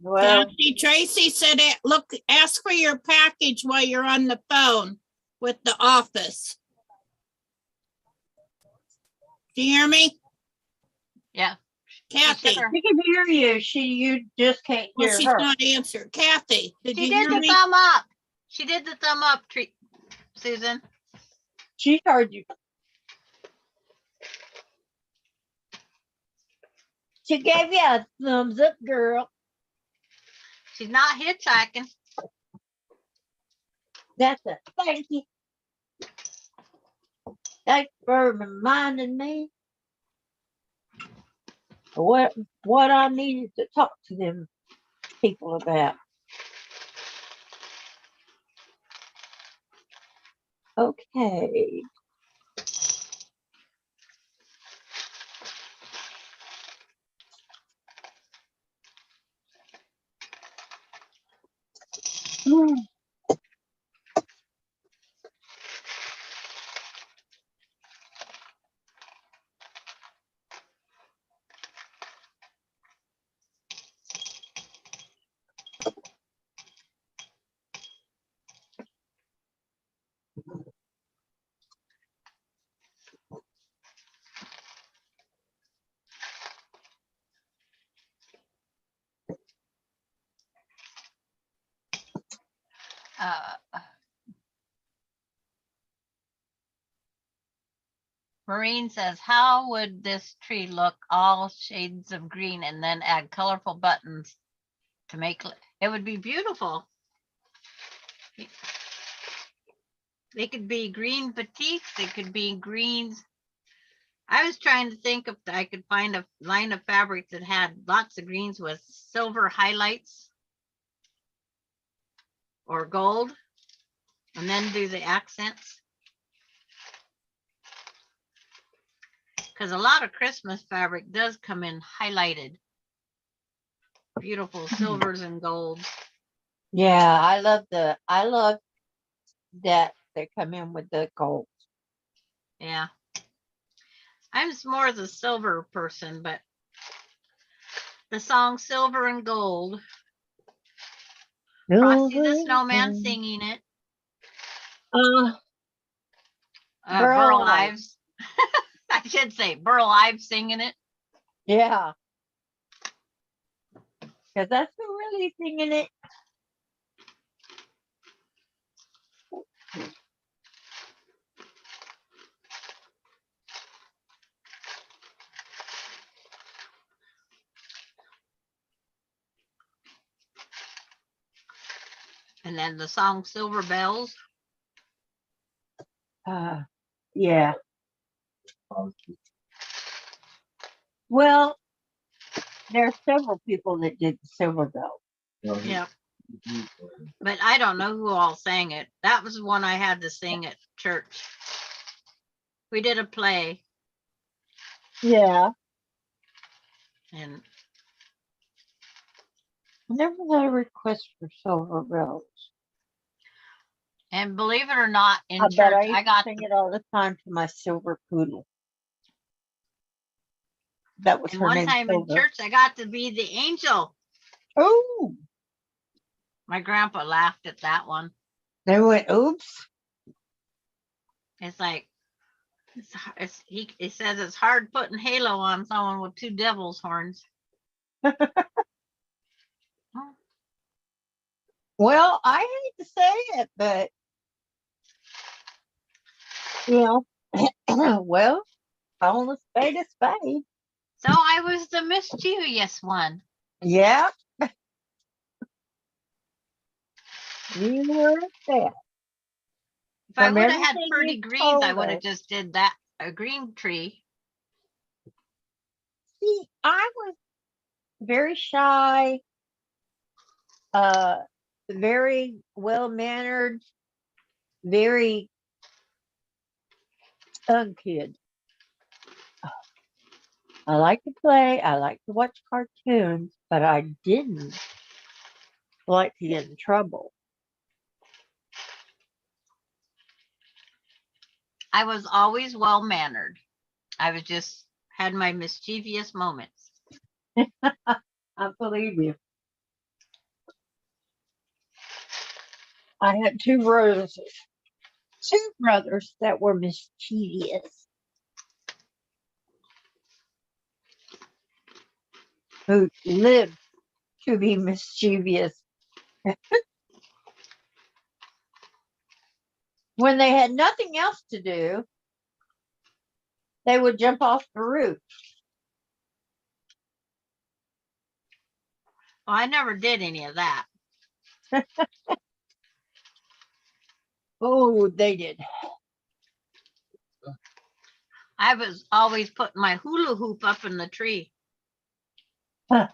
G: Well,
H: Kathy, Tracy said, look, ask for your package while you're on the phone with the office. Do you hear me?
A: Yeah.
H: Kathy,
A: Sure.
G: she can hear you. You just can't
H: well,
G: hear
H: she's
G: her.
H: not answered. Kathy, did
A: She
H: you
A: did
H: hear
A: the
H: me?
A: thumb up. She did the thumb up, Susan.
G: She heard you. She gave you a thumbs up, girl.
A: She's not hitchhiking.
G: That's a thank you. Thanks for reminding me what I needed to talk to them people about. Okay. Hmm.
A: Maureen says, how would this tree look all shades of green and then add colorful buttons to make it would be beautiful. They could be green batiks, they could be greens. I was trying to think if I could find a line of fabric that had lots of greens with silver highlights or gold, and then do the accents. Because a lot of Christmas fabric does come in highlighted. Beautiful silvers and golds.
G: Yeah, I love that they come in with the gold.
A: Yeah. I'm more the silver person, but the song Silver and Gold, Frosty the Snowman singing it. Burl Ives. I should say Burl Ives singing it.
G: Yeah. Because that's who really singing it.
A: And then the song Silver Bells.
G: Yeah. Well, there are several people that did the Silver Bell.
A: Yeah. But I don't know who all sang it. That was one I had to sing at church. We did a play.
G: Yeah.
A: And
G: I never had a request for Silver Bells.
A: believe it or not, in
G: But
A: church,
G: I used
A: I got
G: to sing it all the time to my silver poodle. That was
A: and
G: her
A: one
G: name.
A: time in
G: Silver.
A: church, I got to be the angel.
G: Oh,
A: My grandpa laughed at that one.
G: they went, oops.
A: It's like he says it's hard putting halo on someone with two devil's horns.
G: Well, I hate to say it, but you know, well, call a spade a spade.
A: So I was the mischievous one.
G: Yeah, you were that.
A: If I
G: From
A: would have had
G: everything
A: pretty
G: you
A: greens, I
G: told
A: would have
G: us.
A: just did that a green tree.
G: See, I was very shy, very well mannered, very young kid. I like to play, I like to watch cartoons, but I didn't like to get in trouble.
A: I was always well mannered. I was just had my mischievous moments.
G: I believe you. I had two brothers that were mischievous, who lived to be mischievous. When they had nothing else to do, they would jump off the roof.
A: Well, I never did any of that.
G: Oh, they did.
A: I was always putting my hula hoop up in the tree. But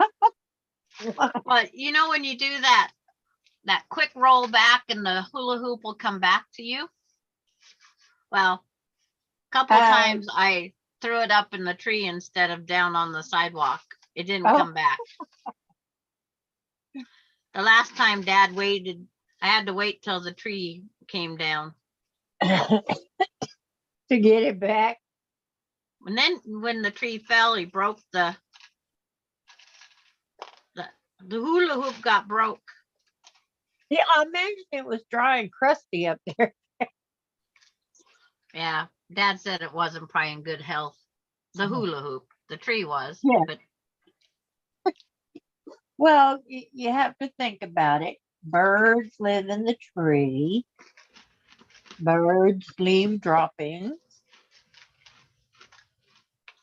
A: you know when you do that quick roll back and the hula hoop will come back to you? Well, a couple times I threw it up in the tree instead of down on the sidewalk. It didn't come back. The last time Dad waited, I had to wait till the tree came down.
G: To get it back.
A: And then when the tree fell, he broke the hula hoop got broke.
G: Yeah, I imagine it was dry and crusty up there.
A: Yeah, Dad said it wasn't probably in good health. The hula hoop, the tree was.
G: Yeah.
A: But
G: Well, you have to think about it. Birds live in the tree. Birds leave droppings.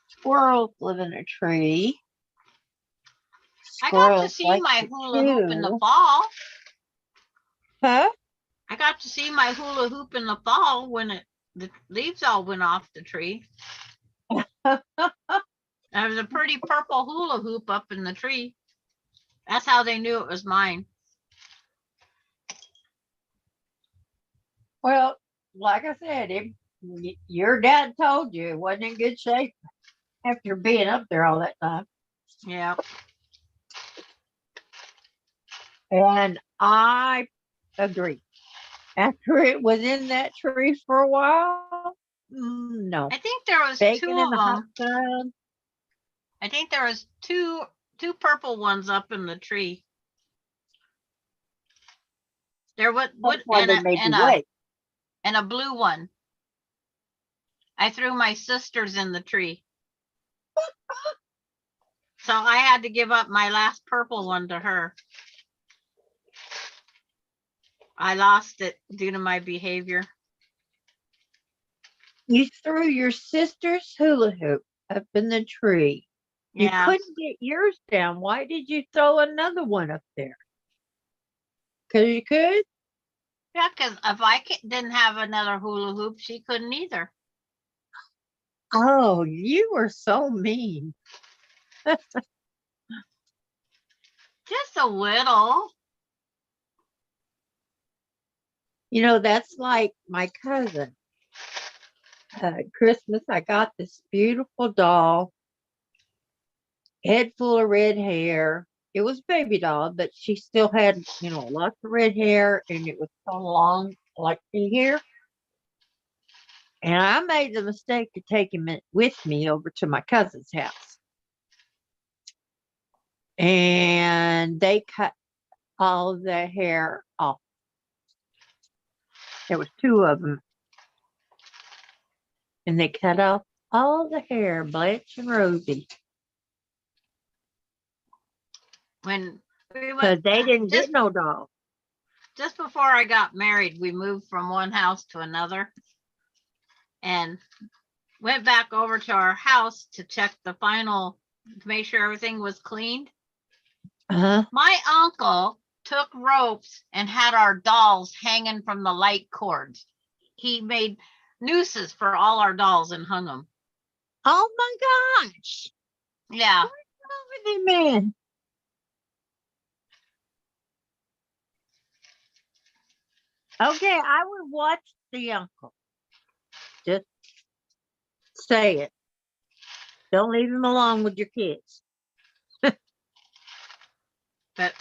G: Squirrels live in a tree.
A: I got to
G: Squirrels
A: see
G: like
A: my
G: to
A: hula hoop in the
G: chew.
A: fall.
G: Huh?
A: I got to see my hula hoop in the fall when the leaves all went off the tree. There was a pretty purple hula hoop up in the tree. That's how they knew it was mine.
G: Well, like I said, your dad told you it wasn't in good shape after being up there all that time.
A: Yeah.
G: And I agree. After it was in that tree for a while, no.
A: I think there was
G: Bacon
A: two
G: in
A: of
G: the hot
A: them.
G: sun.
A: I think there was two purple ones up in the tree. There was
G: That's why they made you wait.
A: and a blue one. I threw my sisters in the tree. So I had to give up my last purple one to her. I lost it due to my behavior.
G: You threw your sister's hula hoop up in the tree. You
A: Yeah.
G: couldn't get yours down. Why did you throw another one up there? Because you could?
A: Yeah, because if I didn't have another hula hoop, she couldn't either.
G: Oh, you were so mean.
A: Just a little.
G: You know, that's like my cousin. Christmas, I got this beautiful doll, head full of red hair. It was a baby doll, but she still had, lots of red hair, and it was so long, like in here. And I made the mistake of taking it with me over to my cousin's house. And they cut all of the hair off. There was two of them. and they cut off all the hair, Blanche and Rosie,
A: When we
G: because
A: went,
G: they didn't
A: just,
G: get no dog.
A: just before I got married, we moved from one house to another and went back over to our house to check the final, to make sure everything was cleaned.
G: Uh-huh.
A: My uncle took ropes and had our dolls hanging from the light cords. He made nooses for all our dolls and hung them.
G: Oh my gosh.
A: Yeah.
G: What's wrong with you, man? Okay, I would watch the uncle. Just say it. Don't leave him alone with your kids.
A: But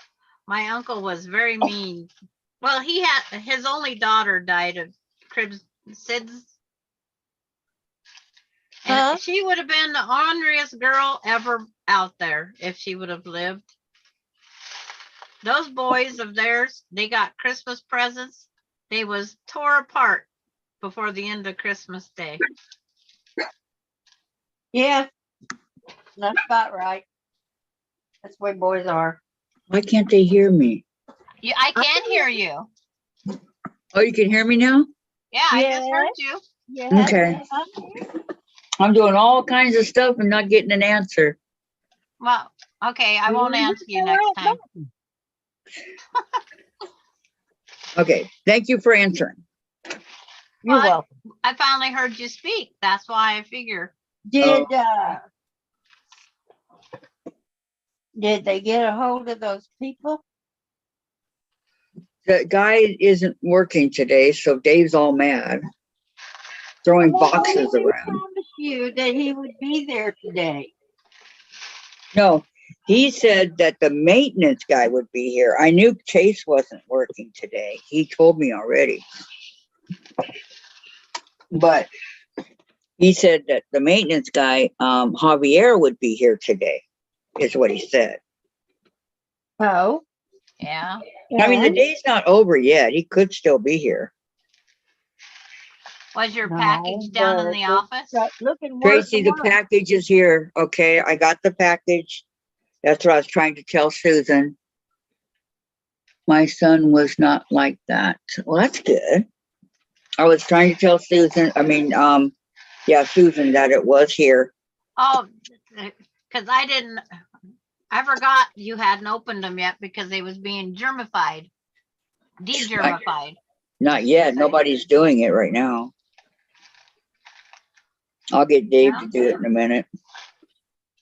A: my uncle was very mean. Well, he had his only daughter died of cribs SIDS. And
G: Huh?
A: she would have been the orneriest girl ever out there if she would have lived. Those boys of theirs, they got Christmas presents. They was tore apart before the end of Christmas Day.
G: Yeah, that's about right. That's the way boys are.
B: Why can't they hear me?
A: Yeah, I can hear you.
B: Oh, you can hear me now?
A: Yeah, I just heard you.
G: Yeah.
B: Okay. I'm doing all kinds of stuff and not getting an answer.
A: Well, okay, I won't answer you next time.
B: Okay, thank you for answering.
G: You're
A: Well,
G: welcome.
A: I finally heard you speak. That's why I figure.
G: Did they get a hold of those people?
B: The guy isn't working today, so Dave's all mad, throwing boxes
G: I
B: around.
G: promised you that he would be there today.
B: No, he said that the maintenance guy would be here. I knew Chase wasn't working today. He told me already. But he said that the maintenance guy, Javier, would be here today, is what he said.
G: Oh,
A: Yeah.
B: I mean, the day's not over yet. He could still be here.
A: Was your
G: No,
A: package down in
G: but
A: the
G: it's
A: office?
G: looking worse
B: Tracy,
G: and
B: the
G: worse.
B: package is here. Okay, I got the package. That's what I was trying to tell Susan. My son was not like that. Well, that's good. I was trying to tell Susan, Susan, that it was here.
A: Oh, because I forgot you hadn't opened them yet because they was being germified, de-germified.
B: Not yet. Nobody's doing it right now. I'll get Dave to do it in a minute.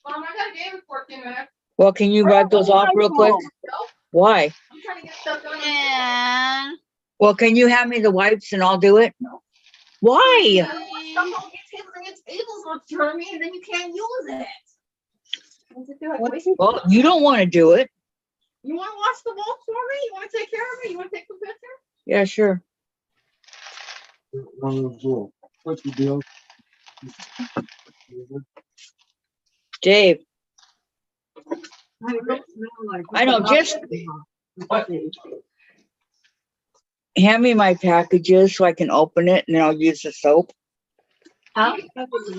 C: Mom, I got a game in 14 minutes.
B: Well, can you wipe those off real quick?
C: Nope.
B: Why?
C: I'm trying to get stuff done.
A: And
B: Well, can you have me the wipes and I'll do it? No. Why?
C: Stuff all gets hit on your tables on turn me, and then you can't use it. What's it do? I waste-
B: Well, you don't want to do it.
C: You want to wash the walls for me? You want to take care of me? You want to take some pictures?
B: Yeah, sure.
J: What's the deal?
B: Dave,
G: I don't smell like
B: I know, just
E: What?
B: hand me my packages so I can open it and then I'll use the soap.
G: I'll
C: You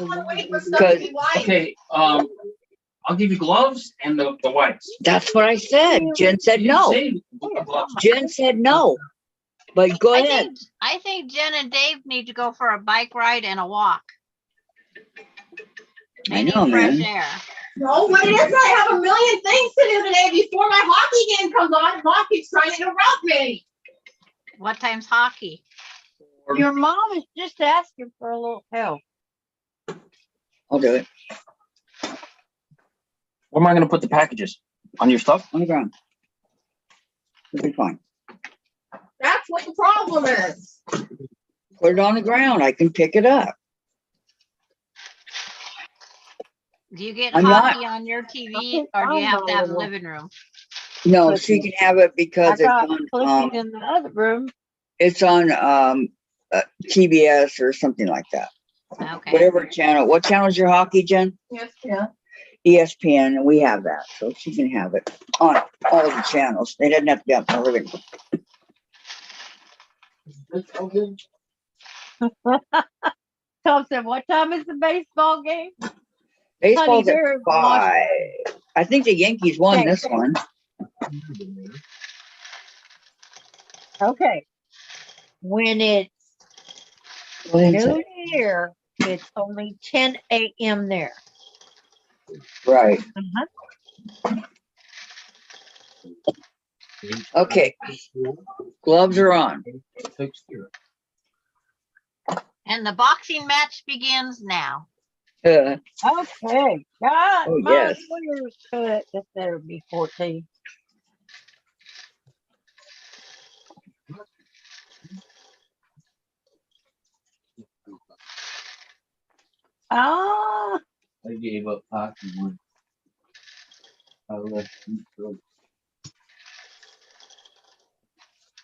C: wanna wait for stuff to be white?
E: Okay, I'll give you gloves and the wipes.
B: That's what I said. Jen said
E: You didn't
B: no.
E: say gloves.
B: Jen said no. But go ahead.
A: I think Jen and Dave need to go for a bike ride and a walk. They
B: I
A: need
B: know,
A: fresh
B: man.
A: air.
C: No, what it is, I have a million things to do today before my hockey game comes on. Mom keeps trying to interrupt me.
A: What time's hockey?
G: Your mom is just asking for a little help.
B: I'll do it.
E: Where am I gonna put the packages? On your stuff?
B: On the ground. It'll be fine.
C: That's what the problem is.
B: Put it on the ground. I can pick it up.
A: Do you get
B: I'm not-
A: hockey on your TV
G: Okay,
A: or do you
G: I'm
A: have to have a
G: not-
A: living room?
B: No, she can have it
G: I
B: because
G: got
B: it's
G: Flippy
B: on,
G: in the other room.
B: it's on TBS or something like that.
A: Okay.
B: Whatever channel. What channel is your hockey, Jen?
C: Yes, yeah.
B: ESPN, and we have that, so she can have it on all the channels. They didn't have to be up in the living room.
G: Tom said, what time is the baseball game?
B: Baseball's at
G: they're
B: 5. I think the Yankees won
G: Okay.
B: this one.
G: Okay. When it's
B: What is it?
G: noon here, it's only 10 a.m. there.
B: Right.
G: Uh-huh.
B: Okay. Gloves are on.
A: And the boxing match begins now.
G: Okay. God,
B: Oh,
G: my
B: yes.
G: lawyer's cut. This better be 14. Ah,
J: I gave up hockey when I left.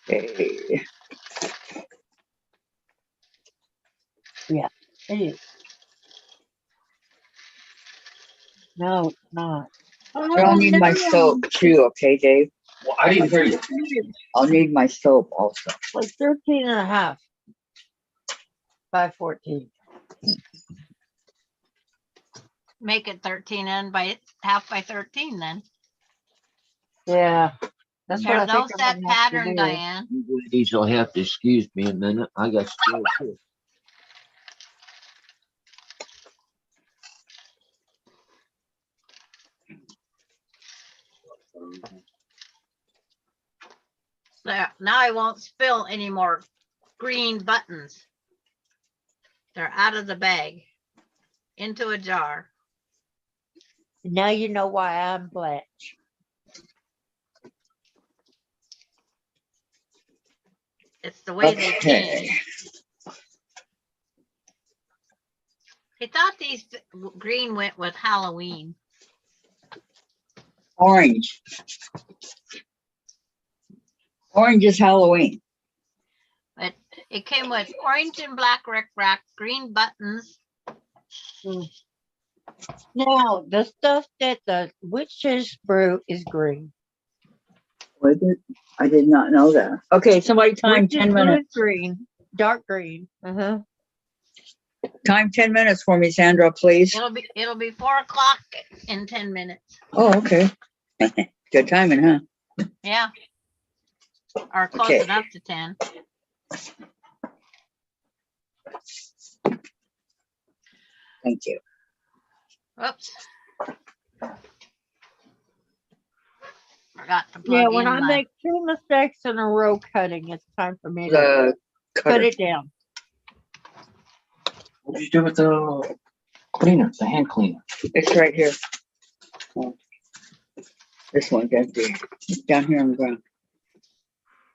B: Okay.
G: it is. No, it's not.
B: I'll need my soap too, okay, Dave?
E: Well, I didn't hear you.
B: I'll need my soap also.
G: Like 13 and a half by 14.
A: Make it 13 and by half by 13 then.
G: Yeah. That's what I
A: There's no
G: think
A: set
G: I'm gonna have to
A: pattern,
G: do.
A: Diane.
J: You ladies will have to excuse me a minute. I got school too.
A: There, now I won't spill any more green buttons. They're out of the bag into a jar.
G: Now you know why I'm Blanche.
A: It's the way they
B: Okay.
A: came. He thought these green went with Halloween.
B: Orange. Orange is Halloween.
A: But it came with orange and black rack, green buttons.
G: Now, the stuff that the witches brew is green.
B: Was it? I did not know that. Okay, somebody time
G: Witches
B: 10
G: brew is
B: minutes.
G: green, dark green. Uh-huh.
B: Time 10 minutes for me, Sandra, please.
A: It'll be 4 o'clock in 10 minutes.
B: Oh, okay. Good timing, huh?
A: Yeah. Or close
B: Okay.
A: enough to 10.
B: Thank you.
A: Whoops. Forgot to plug
G: Yeah, when
A: in
G: I
A: my.
G: make 2 mistakes in a row cutting, it's time for me to
B: The
G: put
B: cutter.
G: it down.
E: What did you do with the cleaner, the hand cleaner?
B: It's right here. Oh. This one's empty. It's down here on the ground.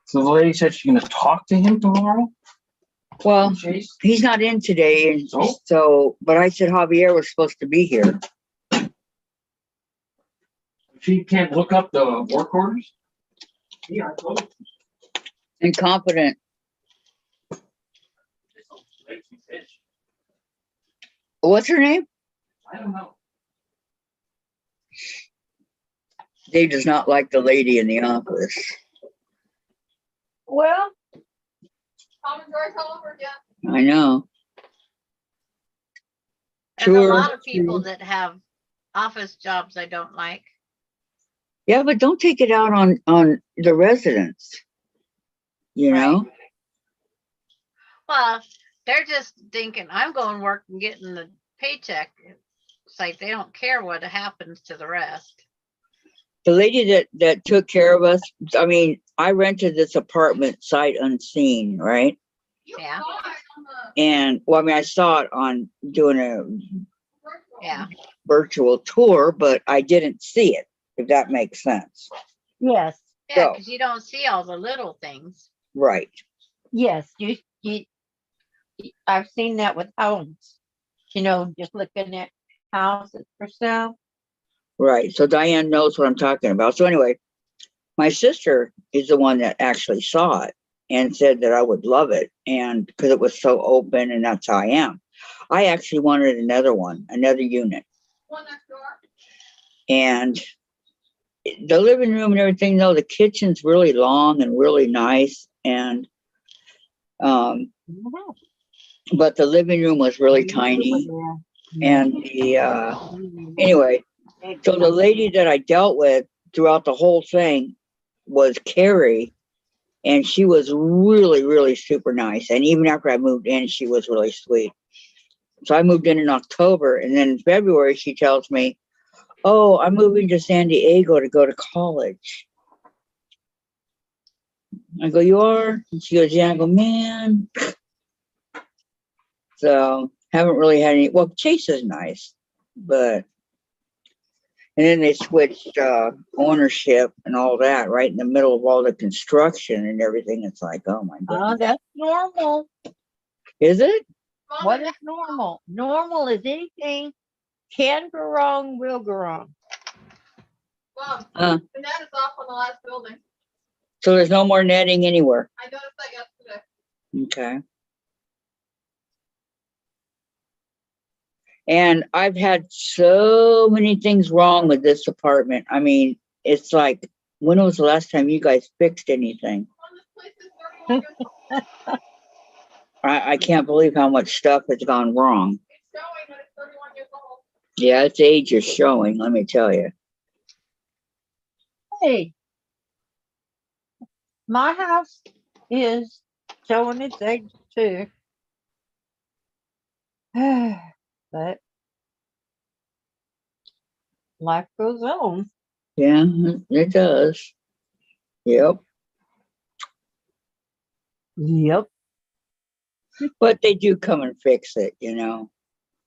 E: So the lady said she's gonna talk to him tomorrow?
B: Well,
E: Chase?
B: he's not in today, and
E: So?
B: so, but I said Javier was supposed to be here.
E: She can't look up the work orders? Yeah, I told her.
B: Incompetent. What's her name?
E: I don't know.
B: Dave does not like the lady in the office.
G: Well,
C: Tom and Joy all over again.
B: I know.
A: There's a
B: Sure.
A: lot of people that have office jobs I don't like.
B: Yeah, but don't take it out on the residents. You know?
A: Well, they're just thinking, I'm going to work and getting the paycheck. It's like they don't care what happens to the rest.
B: The lady that took care of us, I mean, I rented this apartment sight unseen, right?
A: Yeah.
B: And well, I mean, I saw it on doing a
A: Yeah.
B: virtual tour, but I didn't see it, if that makes sense.
G: yes,
A: Yeah,
B: So-
A: because you don't see all the little things.
B: Right.
G: yes. You I've seen that with homes. You know, just looking at houses for sale.
B: Right. So Diane knows what I'm talking about. So anyway, my sister is the one that actually saw it and said that I would love it. And because it was so open, and that's how I am. I actually wanted another one, another unit.
C: One next door.
B: And the living room and everything, though, the kitchen's really long and really nice. And
G: Mhm.
B: but the living room was really tiny. And the, anyway, so the lady that I dealt with throughout the whole thing was Carrie. And she was really, really super nice. And even after I moved in, she was really sweet. So I moved in October. And then in February, she tells me, oh, I'm moving to San Diego to go to college. I go, you are? And she goes, yeah. I go, man. So haven't really had any. Well, Chase is nice, but. And then they switched ownership and all that right in the middle of all the construction and everything. It's like, oh my
G: Oh,
B: God.
G: that's normal.
B: Is it?
G: What is normal? Normal is anything can go wrong, will go wrong.
C: Well,
B: Uh,
C: the net is off on the last building.
B: so there's no more netting anywhere.
C: I noticed that yesterday.
B: Okay. And I've had so many things wrong with this apartment. I mean, it's like, when was the last time you guys fixed anything?
C: Well, this place is 31 years old.
B: I can't believe how much stuff has gone wrong.
C: It's showing that it's 31 years old.
B: Yeah, its age is showing, let me tell you.
G: Hey, my house is showing its age too. But life goes on.
B: Yeah, it does. Yep.
G: Yep.
B: But they do come and fix it, you know.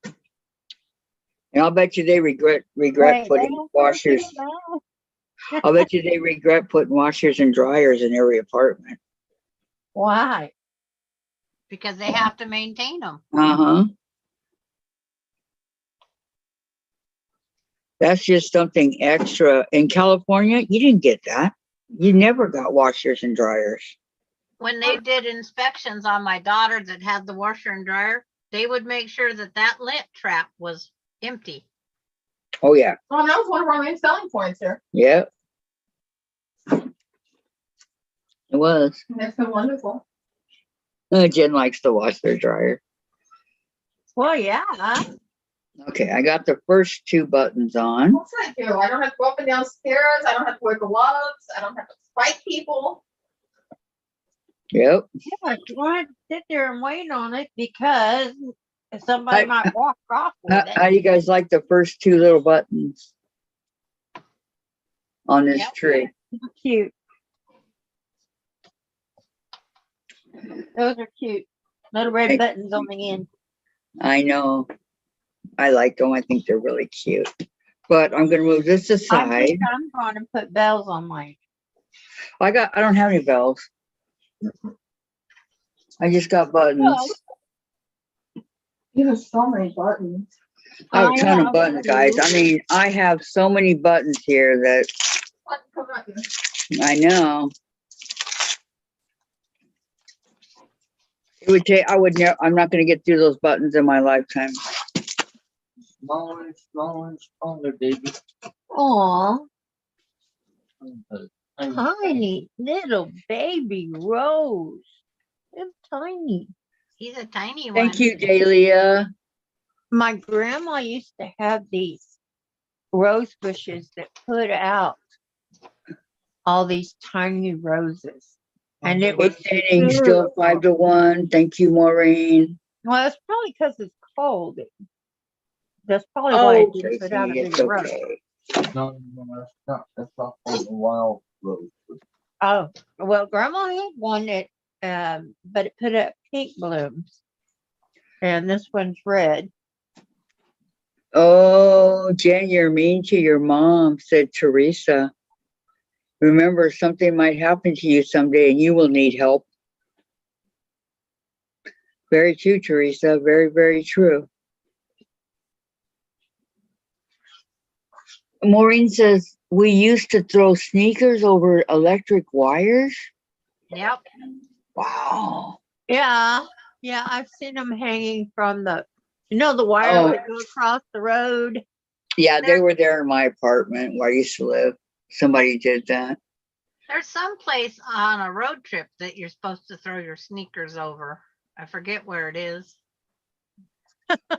B: And I'll bet you they regret
G: Hey,
B: putting washers. I'll bet you they regret putting washers and dryers in every apartment.
G: Why?
A: Because they have to maintain them.
B: Uh-huh. That's just something extra. In California, you didn't get that. You never got washers and dryers.
A: When they did inspections on my daughter that had the washer and dryer, they would make sure that that lint trap was empty.
B: Oh, yeah.
C: Well, that was one of our main selling points here.
B: Yep. It was.
C: And it's been wonderful.
B: Jen likes to wash their dryer.
G: Well, yeah.
B: Okay, I got the first two buttons on.
C: What's I do? I don't have to go up and down stairs. I don't have to wear gloves. I don't have to fight people.
B: Yep.
G: Yeah, you want to sit there and wait on it because somebody might walk off with it.
B: How do you guys like the first two little buttons on this tree?
G: Cute. Those are cute. Little red buttons on the end.
B: I know. I like them. I think they're really cute. But I'm going to move this aside.
G: I'm going to put bells on mine.
B: I don't have any bells. I just got buttons.
C: Oh. You have so many buttons.
B: I have a ton of buttons, guys. I mean, I have so many buttons here that I know. It would take, I'm not going to get through those buttons in my lifetime.
J: Smaller and smaller and smaller, baby.
G: Aw,
J: Tiny.
G: tiny little baby Rose. They're tiny.
A: He's a tiny one.
B: Thank you, Dahlia.
G: My grandma used to have these rose bushes that put out all these tiny roses. And it was
B: Standing still 5-1. Thank you, Maureen.
G: well, it's probably because it's cold. That's probably why it didn't put out a
B: Tracy,
G: big
B: it's
G: rose.
B: okay.
J: No, that's not on the wild rose.
G: Oh, well, Grandma had one that, but it put up pink blooms. And this one's red.
B: Oh, Jen, you're mean to your mom, said Teresa. Remember, something might happen to you someday and you will need help. Very true, Teresa. Very, very true. Maureen says, we used to throw sneakers over electric wires.
A: Yep.
B: Wow.
G: Yeah. Yeah, I've seen them hanging from the wires that go across the road.
B: Yeah, they were there in my apartment where I used to live. Somebody did that.
A: There's some place on a road trip that you're supposed to throw your sneakers over. I forget where it is.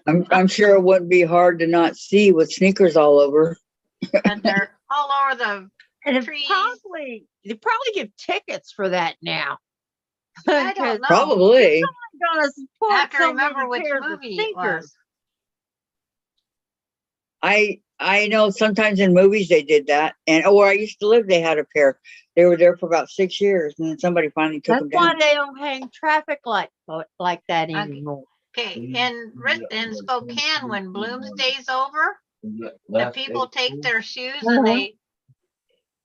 B: I'm sure it wouldn't be hard to not see with sneakers all over.
A: And they're all over the
G: And it
A: trees.
G: they probably give tickets for that now.
A: I don't
G: Because
A: know.
B: Probably.
G: gonna
A: I
G: support
A: have to
G: so
A: remember
G: many
A: which
G: pairs of
A: movie it
G: sneakers.
A: was.
B: I know sometimes in movies they did that, and where I used to live, they had a pair. They were there for about 6 years, and then somebody finally took
G: That's
B: them
G: why
B: down.
G: they don't hang traffic lights like that
A: Okay.
G: anymore.
A: Okay, in Spokane, when Bloomsday's over, the people take their shoes and they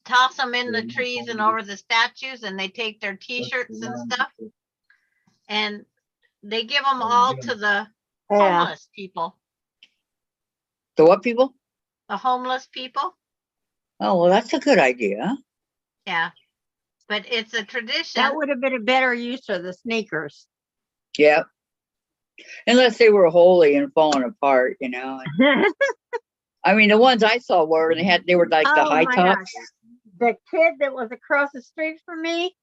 A: toss them in the trees and over the statues, and they take their T-shirts and stuff, and they give them all to the
G: Yeah.
A: homeless people.
B: The what people?
A: The homeless people.
B: Oh, well, that's a good idea.
A: Yeah, but it's a tradition.
G: That would have been a better use of the sneakers.
B: Yeah. Unless they were holy and falling apart, you know. I mean, the ones I saw were, they were like the
G: Oh
B: high
G: my
B: tops.
G: gosh. The kid that was across the street from me,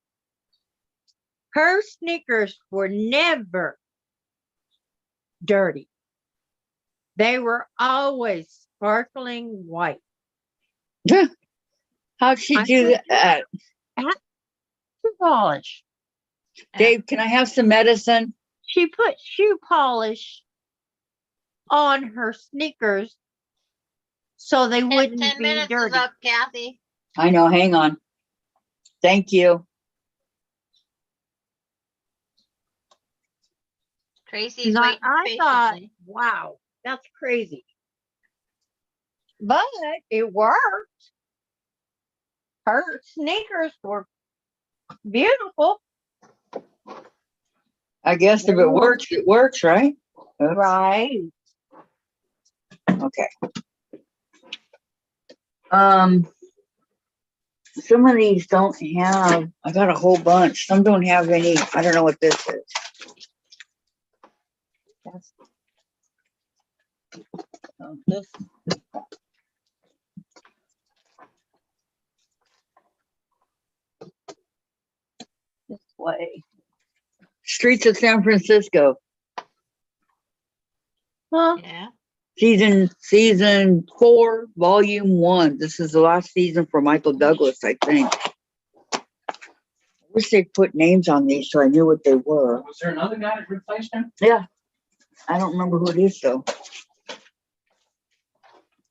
G: her sneakers were never dirty. They were always sparkling white.
B: How'd she
G: I
B: do
G: think-
B: that?
G: Shoe polish.
B: Dave, can I have some medicine?
G: She put shoe polish on her sneakers so they wouldn't
A: 10
G: be
A: minutes
G: dirty.
A: is up, Kathy.
B: I know, hang on. Thank you.
A: Tracy's
G: And
A: waiting
G: I thought,
A: patiently.
G: wow, that's crazy. But it worked. Her sneakers were beautiful.
B: I guess if it works, right? Oops.
G: Right.
B: Okay. Some of these don't have, I got a whole bunch. Some don't have any, I don't know what this is. That's, this. This way. Streets of San Francisco,
G: Huh?
A: Yeah.
B: season 4, volume 1. This is the last season for Michael Douglas, I think. I wish they put names on these so I knew what they were.
E: Was there another guy that replaced him?
B: Yeah, I don't remember who it is though.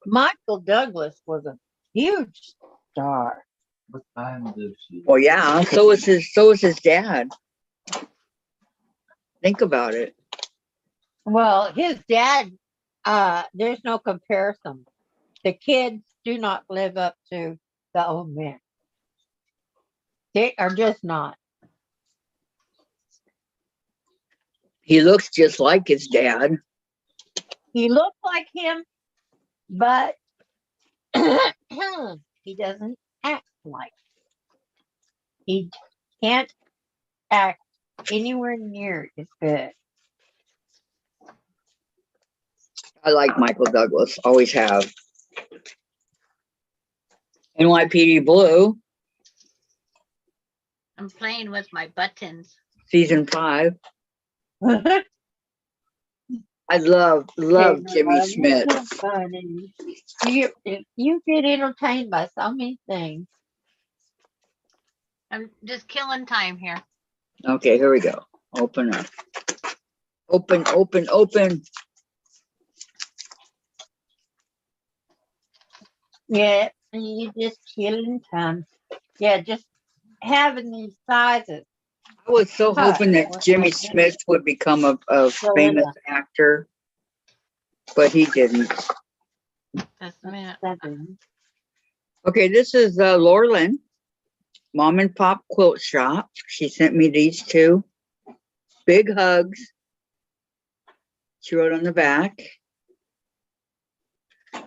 G: Michael Douglas was a huge star.
J: What time does she?
B: Well, yeah, so is his dad. Think about it.
G: Well, his dad, there's no comparison. The kids do not live up to the old man. They are just not.
B: He looks just like his dad.
G: He looks like him, but he doesn't act like. He can't act anywhere near as good.
B: I like Michael Douglas, always have. NYPD Blue,
A: I'm playing with my buttons.
B: season 5. I love Jimmy Smith.
G: Funny. You get entertained by so many things.
A: I'm just killing time here.
B: Okay, here we go. Open up. Open.
G: Yeah, and you just killing time. Yeah, just having these sizes.
B: I was so hoping that Jimmy Smith would become a famous actor, but he didn't.
A: Just a minute.
B: Okay, this is Laurelyn, Mom and Pop Quilt Shop. She sent me these 2. Big hugs. She wrote on the back.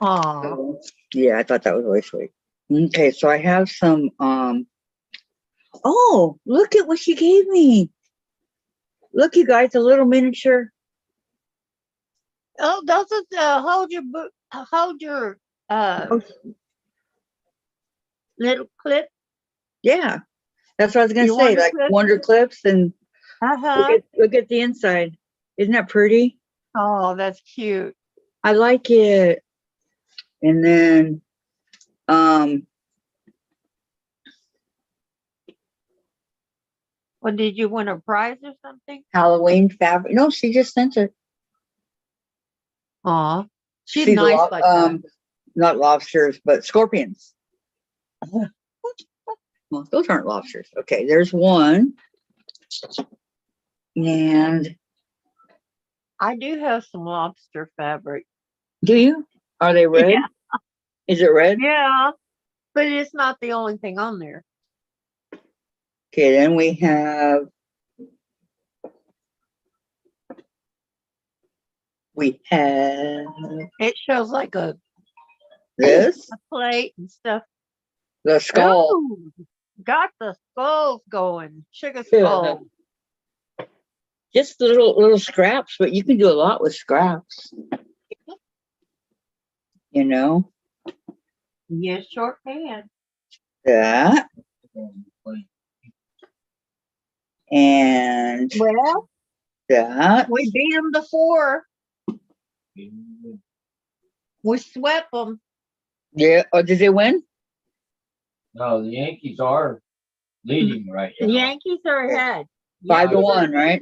G: Oh,
B: So, yeah, I thought that was really sweet. Okay, so I have some, oh, look at what she gave me. Look, you guys, a little miniature.
G: oh, those are the hold your little clip.
B: Yeah, that's what I was gonna
G: You
B: say,
G: Wonder
B: like
G: Clips?
B: Wonder Clips, and
G: Uh-huh.
B: look at the inside. Isn't that pretty?
G: Oh, that's cute.
B: I like it. And then,
G: Well, did you win a prize or something?
B: Halloween fabric. No, she just sent it.
G: Aw, she's
B: See the
G: nice like that.
B: not lobsters, but scorpions. Well, those aren't lobsters. Okay, there's one. And
G: I do have some lobster fabric.
B: do you? Are they red?
G: Yeah.
B: Is it red?
G: Yeah, but it's not the only thing on there.
B: Okay, then we have
G: It shows like a
B: this,
G: plate and stuff.
B: the skull.
G: Ooh, got the skulls going. Sugar skull.
B: Just little scraps, but you can do a lot with scraps. You know,
G: Yes, sure can.
B: that and
G: Well,
B: that.
G: we beat them before. We swept them.
B: Yeah. Oh, did they win?
J: No, the Yankees are leading right
G: The
J: now.
G: Yankees are ahead.
B: 5-1, right?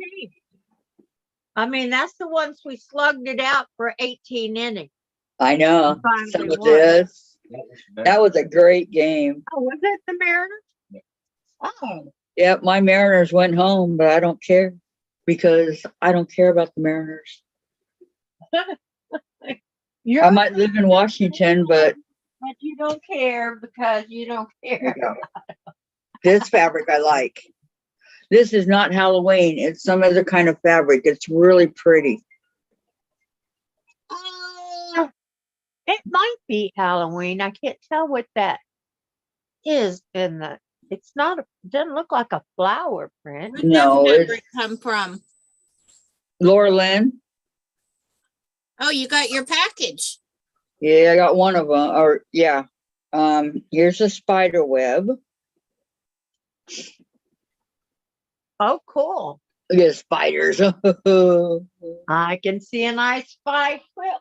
G: I mean, that's the ones we slugged it out for 18 innings.
B: I know.
G: Finally
B: Some of
G: won.
B: this.
J: That was bad.
B: That was a great game.
G: Oh, was it the Mariners? Oh,
B: Yep, my Mariners went home, but I don't care because I don't care about the Mariners.
G: you're
B: I might live in Washington, but
G: you don't care because you don't care.
B: this fabric I like. This is not Halloween. It's some other kind of fabric. It's really pretty.
G: It might be Halloween. I can't tell what that is in the. It's not. Doesn't look like a flower print.
H: Where
B: No,
H: does
B: it's
H: fabric come from?
B: Laura Lynn.
H: Oh, you got your package.
B: Yeah, I got one of them. Or yeah. Here's a spider web.
G: Oh, cool.
B: Look at spiders.
G: I can see a nice spy quilt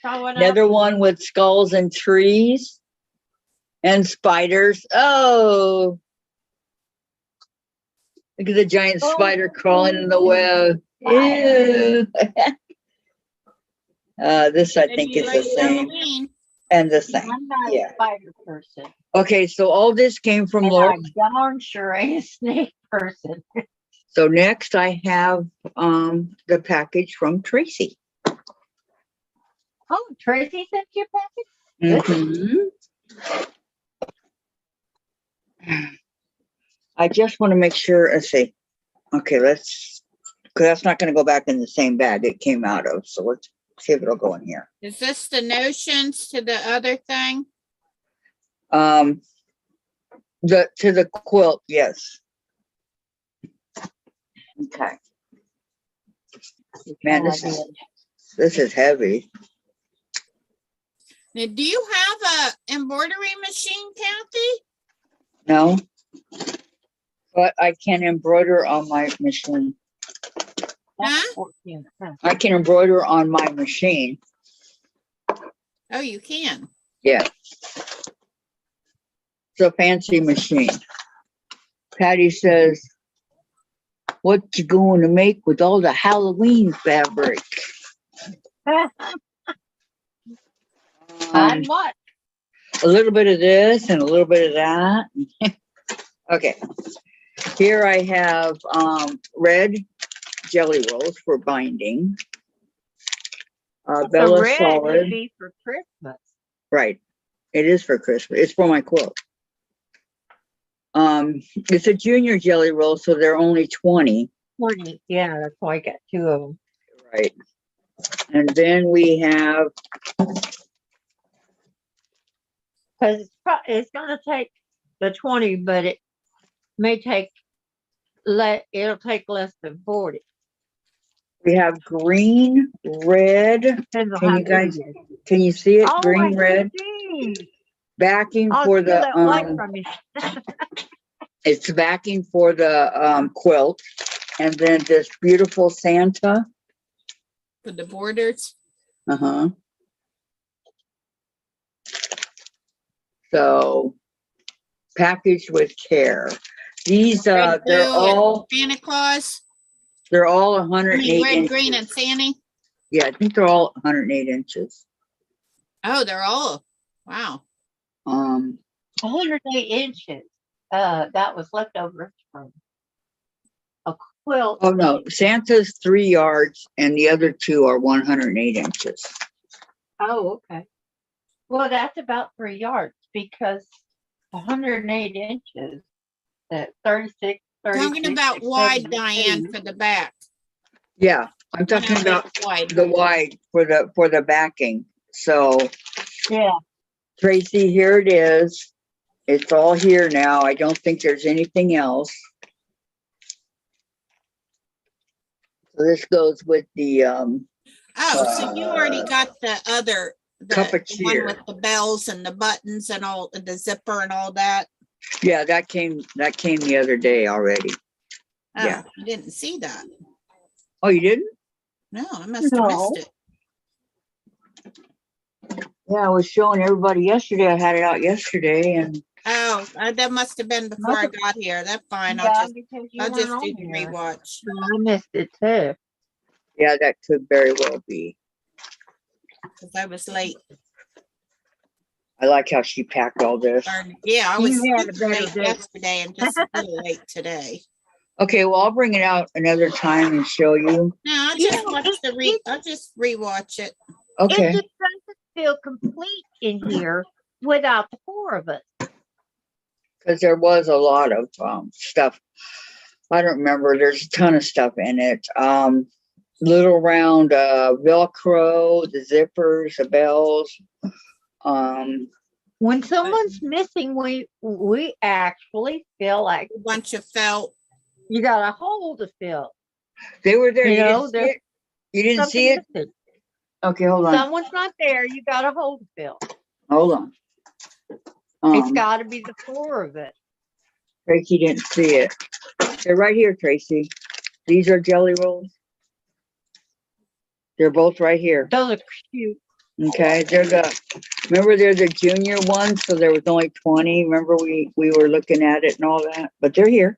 G: showing up.
B: Another one with skulls and trees and spiders. Oh, look at the giant spider crawling in the web. Ew. This I think
H: You
B: is
H: like
B: the same.
H: Halloween.
B: And the same.
G: I'm not
B: Yeah.
G: a spider person.
B: Okay, so all this came from
G: And
B: Laura.
G: I darn sure ain't a snake person.
B: So next I have the package from Tracy.
G: Oh, Tracy sent you a package?
B: I just want to make sure. Let's see. Okay, because that's not going to go back in the same bag it came out of. So let's see if it'll go in here.
H: Is this the notions to the other thing?
B: To the quilt, yes. Okay. Man, this is heavy.
H: Now, do you have a embroidery machine, Kathy?
B: No, but I can embroider on my machine.
H: Huh?
B: I can embroider on my machine.
H: Oh, you can.
B: Yeah. It's a fancy machine. Patty says, what you going to make with all the Halloween fabric?
G: I'm what?
B: A little bit of this and a little bit of that. Okay. Here I have red jelly rolls for binding.
G: The
B: Bella
G: red
B: Solid.
G: would be for Christmas.
B: Right. It is for Christmas. It's for my quilt. It's a junior jelly roll, so they're only 20.
G: 20. Yeah, that's why I got 2 of them.
B: Right. And then we have,
G: Because it's going to take the 20, but it may take, it'll take less than 40.
B: we have green, red.
G: Depends on
B: Can
G: how
B: you
G: big
B: guys,
G: it is.
B: can you see it?
G: Oh,
B: Green,
G: I
B: red.
G: see.
B: Backing
G: I'll
B: for
G: steal
B: the,
G: that light from you.
B: it's backing for the quilt. And then this beautiful Santa.
H: For the borders.
B: Uh-huh. So packaged with care. These,
H: Red,
B: they're
H: blue, and
B: all
H: Santa Claus.
B: They're all
H: I
B: 108
H: mean, red,
B: inches.
H: green, and Santa.
B: Yeah, I think they're all 108 inches.
H: Oh, they're all, wow.
G: 108 inches. That was leftovers from a quilt.
B: Oh no, Santa's 3 yards and the other two are 108 inches.
G: Oh, okay. Well, that's about 3 yards because 108 inches, that 36,
H: Talking
G: 36,
H: about wide,
G: 72.
H: Diane, for the back.
B: Yeah, I'm talking
H: 108
B: about
H: wide.
B: the wide for the backing. So
G: Yeah.
B: Tracy, here it is. It's all here now. I don't think there's anything else. So this goes with the
H: Oh, so you already got the other,
B: cup of
H: the one
B: cheer.
H: with the bells and the buttons and all, the zipper and all that.
B: Yeah, that came the other day already.
H: Oh,
B: Yeah.
H: I didn't see that.
B: Oh, you didn't?
H: No, I must have
G: No.
H: missed it.
B: Yeah, I was showing everybody yesterday. I had it out yesterday and
H: Oh, that must have been before I got here. That's fine.
G: Yeah,
H: I'll
G: because you
H: I'll
G: weren't
H: just do
G: on
H: the
G: there.
H: rewatch.
G: I missed it too.
B: yeah, that could very well be.
H: Because I was late.
B: I like how she packed all this.
H: Or, yeah, I
G: You
H: was
G: had a
H: super
G: better
H: late
G: day.
H: yesterday and just a little late today.
B: Okay, well, I'll bring it out another time and show you.
H: No, I'll
G: Yeah,
H: just watch I'll just rewatch it.
B: Okay.
G: It just doesn't feel complete in here without the 4 of us.
B: Because there was a lot of stuff. I don't remember. There's a ton of stuff in it. Little round Velcro, the zippers, the bells.
G: When someone's missing, we actually feel like
H: A bunch of felt.
G: you got a hole to fill.
B: They were there.
G: You
B: You
G: know,
B: didn't see it? You didn't
G: Something
B: see it?
G: missing.
B: Okay, hold on.
G: Someone's not there. You got a hole to fill.
B: Hold on.
G: It's got to be the 4 of it.
B: Tracy didn't see it. They're right here, Tracy. These are jelly rolls. They're both right here.
G: Those are cute.
B: Okay, remember they're the junior ones, so there was only 20. Remember we were looking at it and all that, but they're here.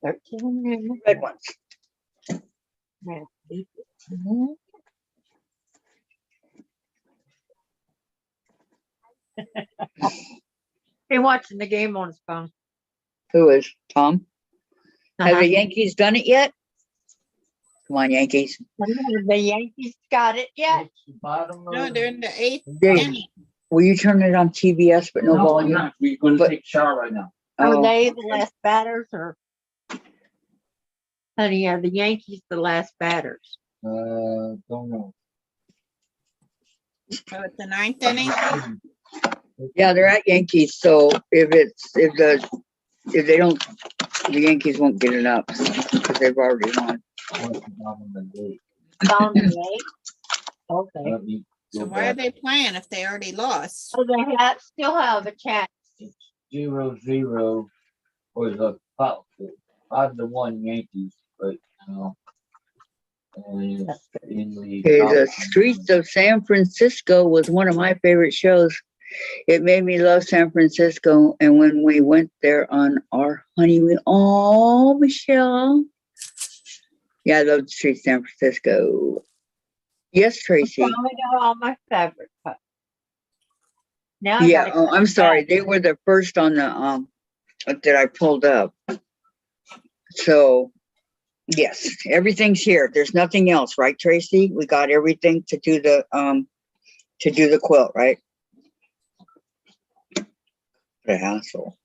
G: 13.
B: Red ones.
G: He's watching the game on his phone.
B: Who is Tom? Have
G: Uh-huh.
B: the Yankees done it yet? Come on, Yankees.
G: The Yankees got it yet?
H: No, they're in the 8th
B: Dave,
H: inning.
B: will you turn it on TBS but no
E: No, I'm
B: volume?
E: not. We're gonna
B: But-
E: take a shower right now.
G: Are
B: Oh,
G: they the last batters or? Honey, are the Yankees the last batters?
J: Don't know.
H: So it's the 9th inning.
B: yeah, they're at Yankees. So if they don't, the Yankees won't get it up because they've already won.
G: Down the 8th? Okay.
H: So why are they playing if they already lost?
G: So they still have a chance.
J: 0-0 was a 5-1 Yankees, but and it's in the
B: Okay, the Streets of San Francisco was one of my favorite shows. It made me love San Francisco. And when we went there on our honeymoon, oh, Michelle. Yeah, I love the Streets of San Francisco. Yes, Tracy.
G: I got all my favorites. Now I
B: Yeah,
G: gotta
B: oh, I'm
G: cut
B: sorry.
G: back.
B: They were the first on the that I pulled up. So yes, everything's here. There's nothing else, right, Tracy? We got everything to do the quilt, right? What a hassle.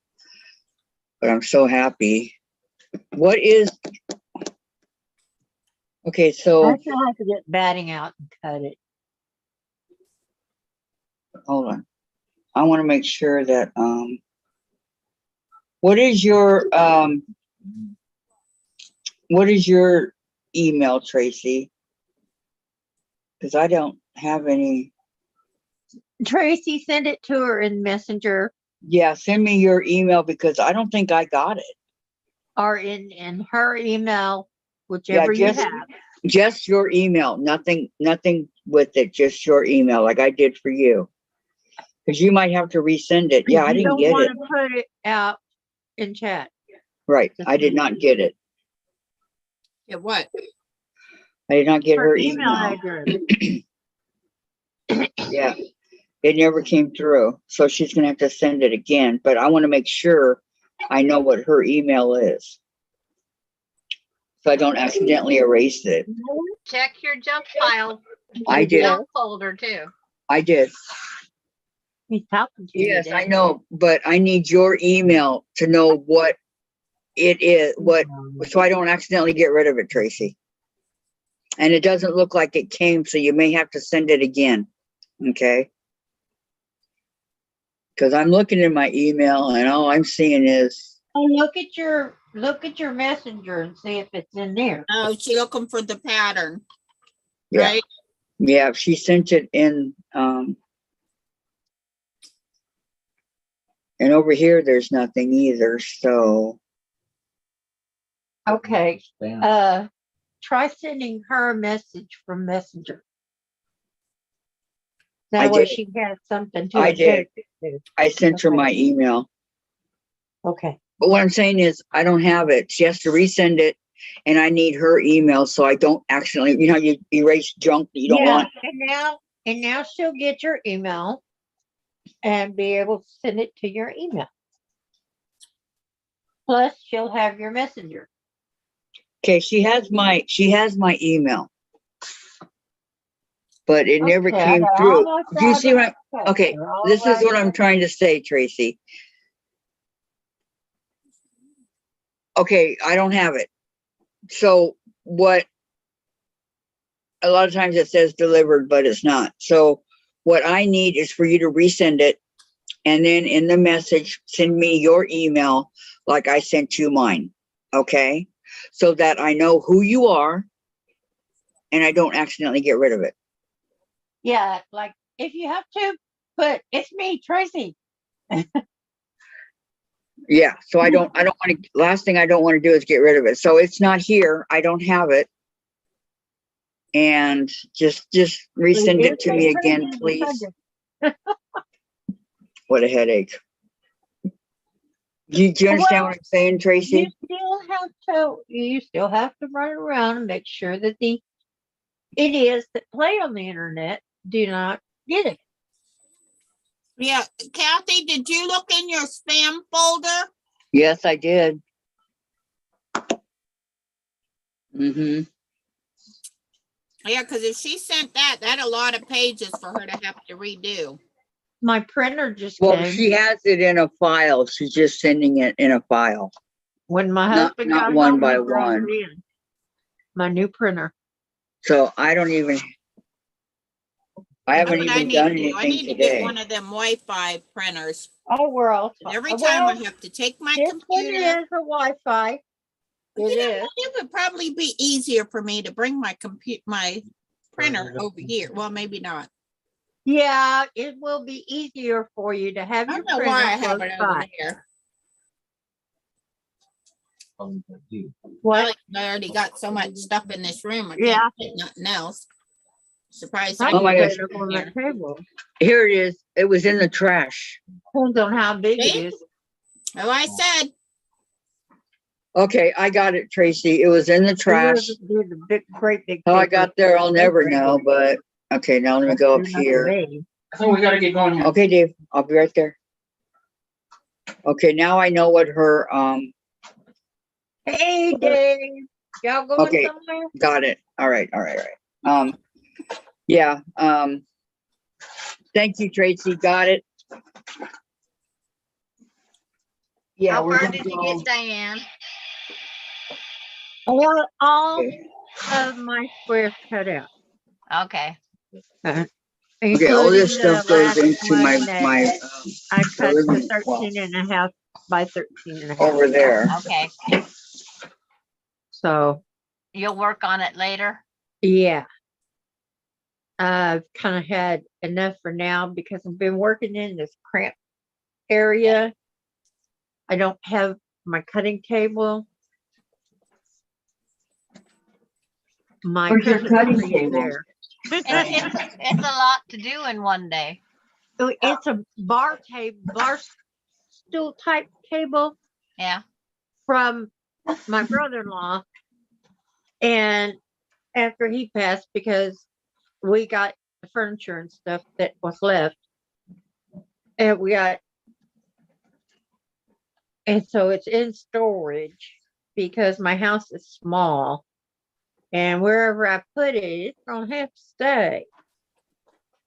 B: But I'm so happy. What is okay, so
G: I still have to get batting out and cut it.
B: hold on. I want to make sure that what is your email, Tracy? Because I don't have any.
G: Tracy, send it to her in Messenger
B: Yeah, send me your email because I don't think I got it.
G: or in her email whichever you
B: just-
G: have.
B: Just your email, nothing with it, just your email, like I did for you. Because you might have to resend it. Yeah, I
G: You
B: didn't
G: don't
B: get
G: want
B: it.
G: to put it out in chat.
B: Right, I did not get it.
H: Yeah, what?
B: I did not get her
G: Her
B: email.
G: address.
B: Yeah, it never came through. So she's gonna have to send it again, but I want to make sure I know what her email is. So I don't accidentally erase it.
A: Check your junk file,
B: I did,
A: junk folder too.
B: I did.
G: He's talking to you.
B: Yes, I
G: Dan.
B: know, but I need your email to know what it is, so I don't accidentally get rid of it, Tracy. And it doesn't look like it came, so you may have to send it again. Okay? Because I'm looking in my email and all I'm seeing is,
G: Oh, look at your messenger and see if it's in there.
H: Oh, she looking for the pattern,
B: yeah,
H: right?
B: yeah, she sent it in, and over here, there's nothing either, so,
G: Okay.
J: Spam.
G: Try sending her a message from Messenger.
B: I
G: That way
B: did.
G: she has something to
B: I
G: attach
B: did.
G: to.
B: I sent her
G: Okay.
B: my email.
G: Okay.
B: But what I'm saying is, I don't have it. She has to resend it, and I need her email so I don't accidentally, you know, you erase junk that you don't want.
G: And now she'll get your email and be able to send it to your email. Plus, she'll have your messenger.
B: Okay, she has my email, but it never
G: Okay, I
B: came
G: got
B: through.
G: all my
B: Do you see what?
G: files.
B: Okay,
G: They're all
B: this is
G: right
B: what
G: here.
B: I'm trying to say, Tracy. Okay, I don't have it. So what? A lot of times it says delivered, but it's not. So what I need is for you to resend it, and then in the message, send me your email like I sent you mine. Okay, so that I know who you are, and I don't accidentally get rid of it.
G: Yeah, like if you have to, but it's me, Tracy.
B: Yeah, so I don't want to, last thing I don't want to do is get rid of it. So it's not here. I don't have it. And just resend it to me again, please. What a headache. Do you understand what I'm saying, Tracy?
G: You still have to run around and make sure that the idiots that play on the internet do not get it.
H: Yeah, Kathy, did you look in your spam folder?
B: Yes, I did. Mm-hmm.
H: Yeah, because if she sent that a lot of pages for her to have to redo.
G: My printer just
B: Well,
G: came
B: she has it in a file. She's just sending it in a file.
G: when my husband
B: not
G: got
B: one
G: home,
B: by
G: he brought
B: one.
G: it in. My new printer.
B: So I haven't
H: That's
B: even
H: what I need
B: done
H: to do. I
B: anything
H: need to get
B: today.
H: one of them Wi-Fi printers.
G: Oh, we're all
H: And every
G: well,
H: time I have to take my
G: this one
H: computer.
G: is a Wi-Fi.
H: You
G: It
H: know
G: is.
H: what? It would probably be easier for me to bring my printer over here. Well, maybe not.
G: Yeah, it will be easier for you to have
H: I
G: your
H: don't know
G: printer
H: why I have
G: close
H: it over
G: by.
H: there.
G: What?
H: I already got so much stuff in this room. I
G: Yeah.
H: can't put nothing else. Surprised.
G: I
H: I
B: Oh
G: can
B: my
G: put
B: gosh.
G: it up on that table.
B: Here it is. It was in the trash.
G: Depends on how big it
H: See?
G: is.
H: Oh, I said.
B: Okay, I got it, Tracy. It was in the trash.
G: There's a big, great big.
B: How I
G: paper.
B: got there, I'll never know, but okay, now let me go up
G: That's enough
B: here.
G: for me.
E: I think we gotta get going here.
B: Okay, Dave, I'll be right there. Okay, now I know what her,
G: Hey, Dave. Y'all going
B: Okay.
G: somewhere?
B: got it. All right. Yeah, thank you, Tracy. Got it. Yeah,
A: How
B: we're
A: far
B: gonna
A: did you
B: go.
A: get, Diane?
G: I want all
B: Okay.
G: of my squares cut out.
A: Okay.
B: Okay, all this
G: Including
B: stuff
G: the
B: goes
G: last
B: into my,
G: one that
B: my,
G: I cut to
B: living-
G: 13 and a half by 13 and a half.
B: over there.
A: Okay.
G: So,
A: You'll work on it later.
G: yeah. I've kind of had enough for now because I've been working in this cramped area. I don't have my cutting table. my
B: Where's your
G: Christmas
B: cutting
G: tree is
B: table?
G: there.
A: It's a lot to do in one day.
G: It's a bar stool type table
A: Yeah.
G: from my brother-in-law. And after he passed, because we got the furniture and stuff that was left, and and so it's in storage because my house is small, and wherever I put it, it's gonna have to stay.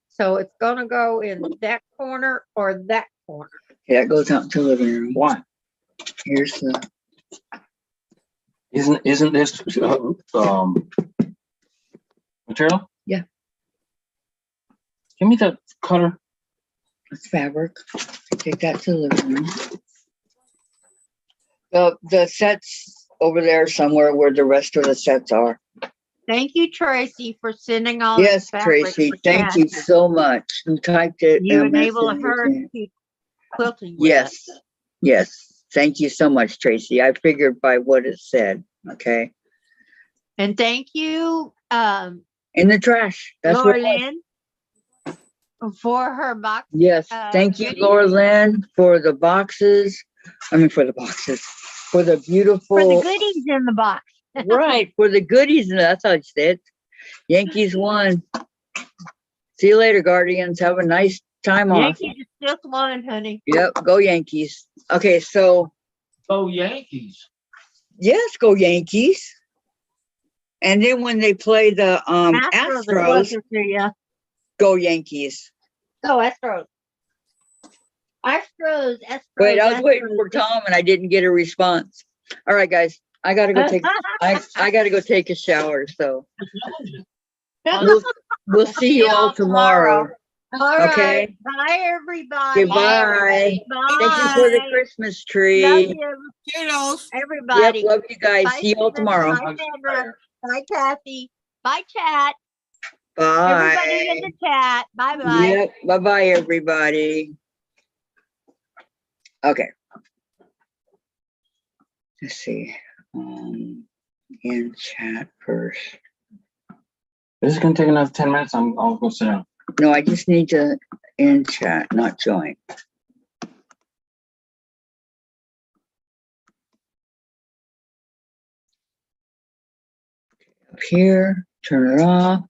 G: So it's gonna go in that corner or that corner.
B: Yeah, it goes out to the living room.
E: Why?
B: Here's the,
E: Isn't this, material?
B: Yeah.
E: Give me the cutter.
B: it's fabric. Take that to the living room. The sets over there somewhere where the rest of the sets are.
G: Thank you, Tracy, for sending all
B: Yes,
G: this fabric
B: Tracy,
G: for
B: thank you
G: Kathy.
B: so much. You typed it.
G: You
B: in a
G: enable
B: message
G: her
B: again.
G: to keep quilting with
B: Yes,
G: us.
B: yes. Thank you so much, Tracy. I figured by what it said. Okay.
G: And thank you,
B: In the trash. That's
G: Laura
B: what.
G: Lynn, for her box.
B: Yes. Thank you,
G: goodies.
B: Laura Lynn, for the boxes. I mean, for the boxes. For the
G: For the
B: beautiful.
G: goodies in the box.
B: Right. For the goodies. That's how you say it. Yankees won. See you later, Guardians. Have a nice time off.
G: Yankees just won, honey.
B: Yep. Go Yankees. Okay. So,
E: Oh, Yankees.
B: yes, go Yankees. And then when they play the
G: Astros are
B: Astros,
G: closer to you.
B: go Yankees.
G: Go Astros. Astros.
B: Wait, I was waiting for Tom and I didn't get a response. All right, guys, I gotta go take I gotta go take a shower. So we'll see you all tomorrow.
G: All right.
B: Okay.
G: Bye, everybody.
B: Goodbye.
G: Bye.
B: Thank you for the Christmas
G: Love
B: tree.
G: you,
H: Toodles.
G: everybody.
B: Yep, love you guys.
G: Bye,
B: See you all
G: Susan.
B: tomorrow.
G: Bye, Sandra. Bye, Kathy. Bye, chat.
B: Bye.
G: Everybody in the chat. Bye, bye.
B: Yep. Bye bye, everybody. Okay. Let's see. In chat first.
E: This is gonna take another 10 minutes. I'll go sit down.
B: No, I just need to in chat, not join. Up here, turn it off.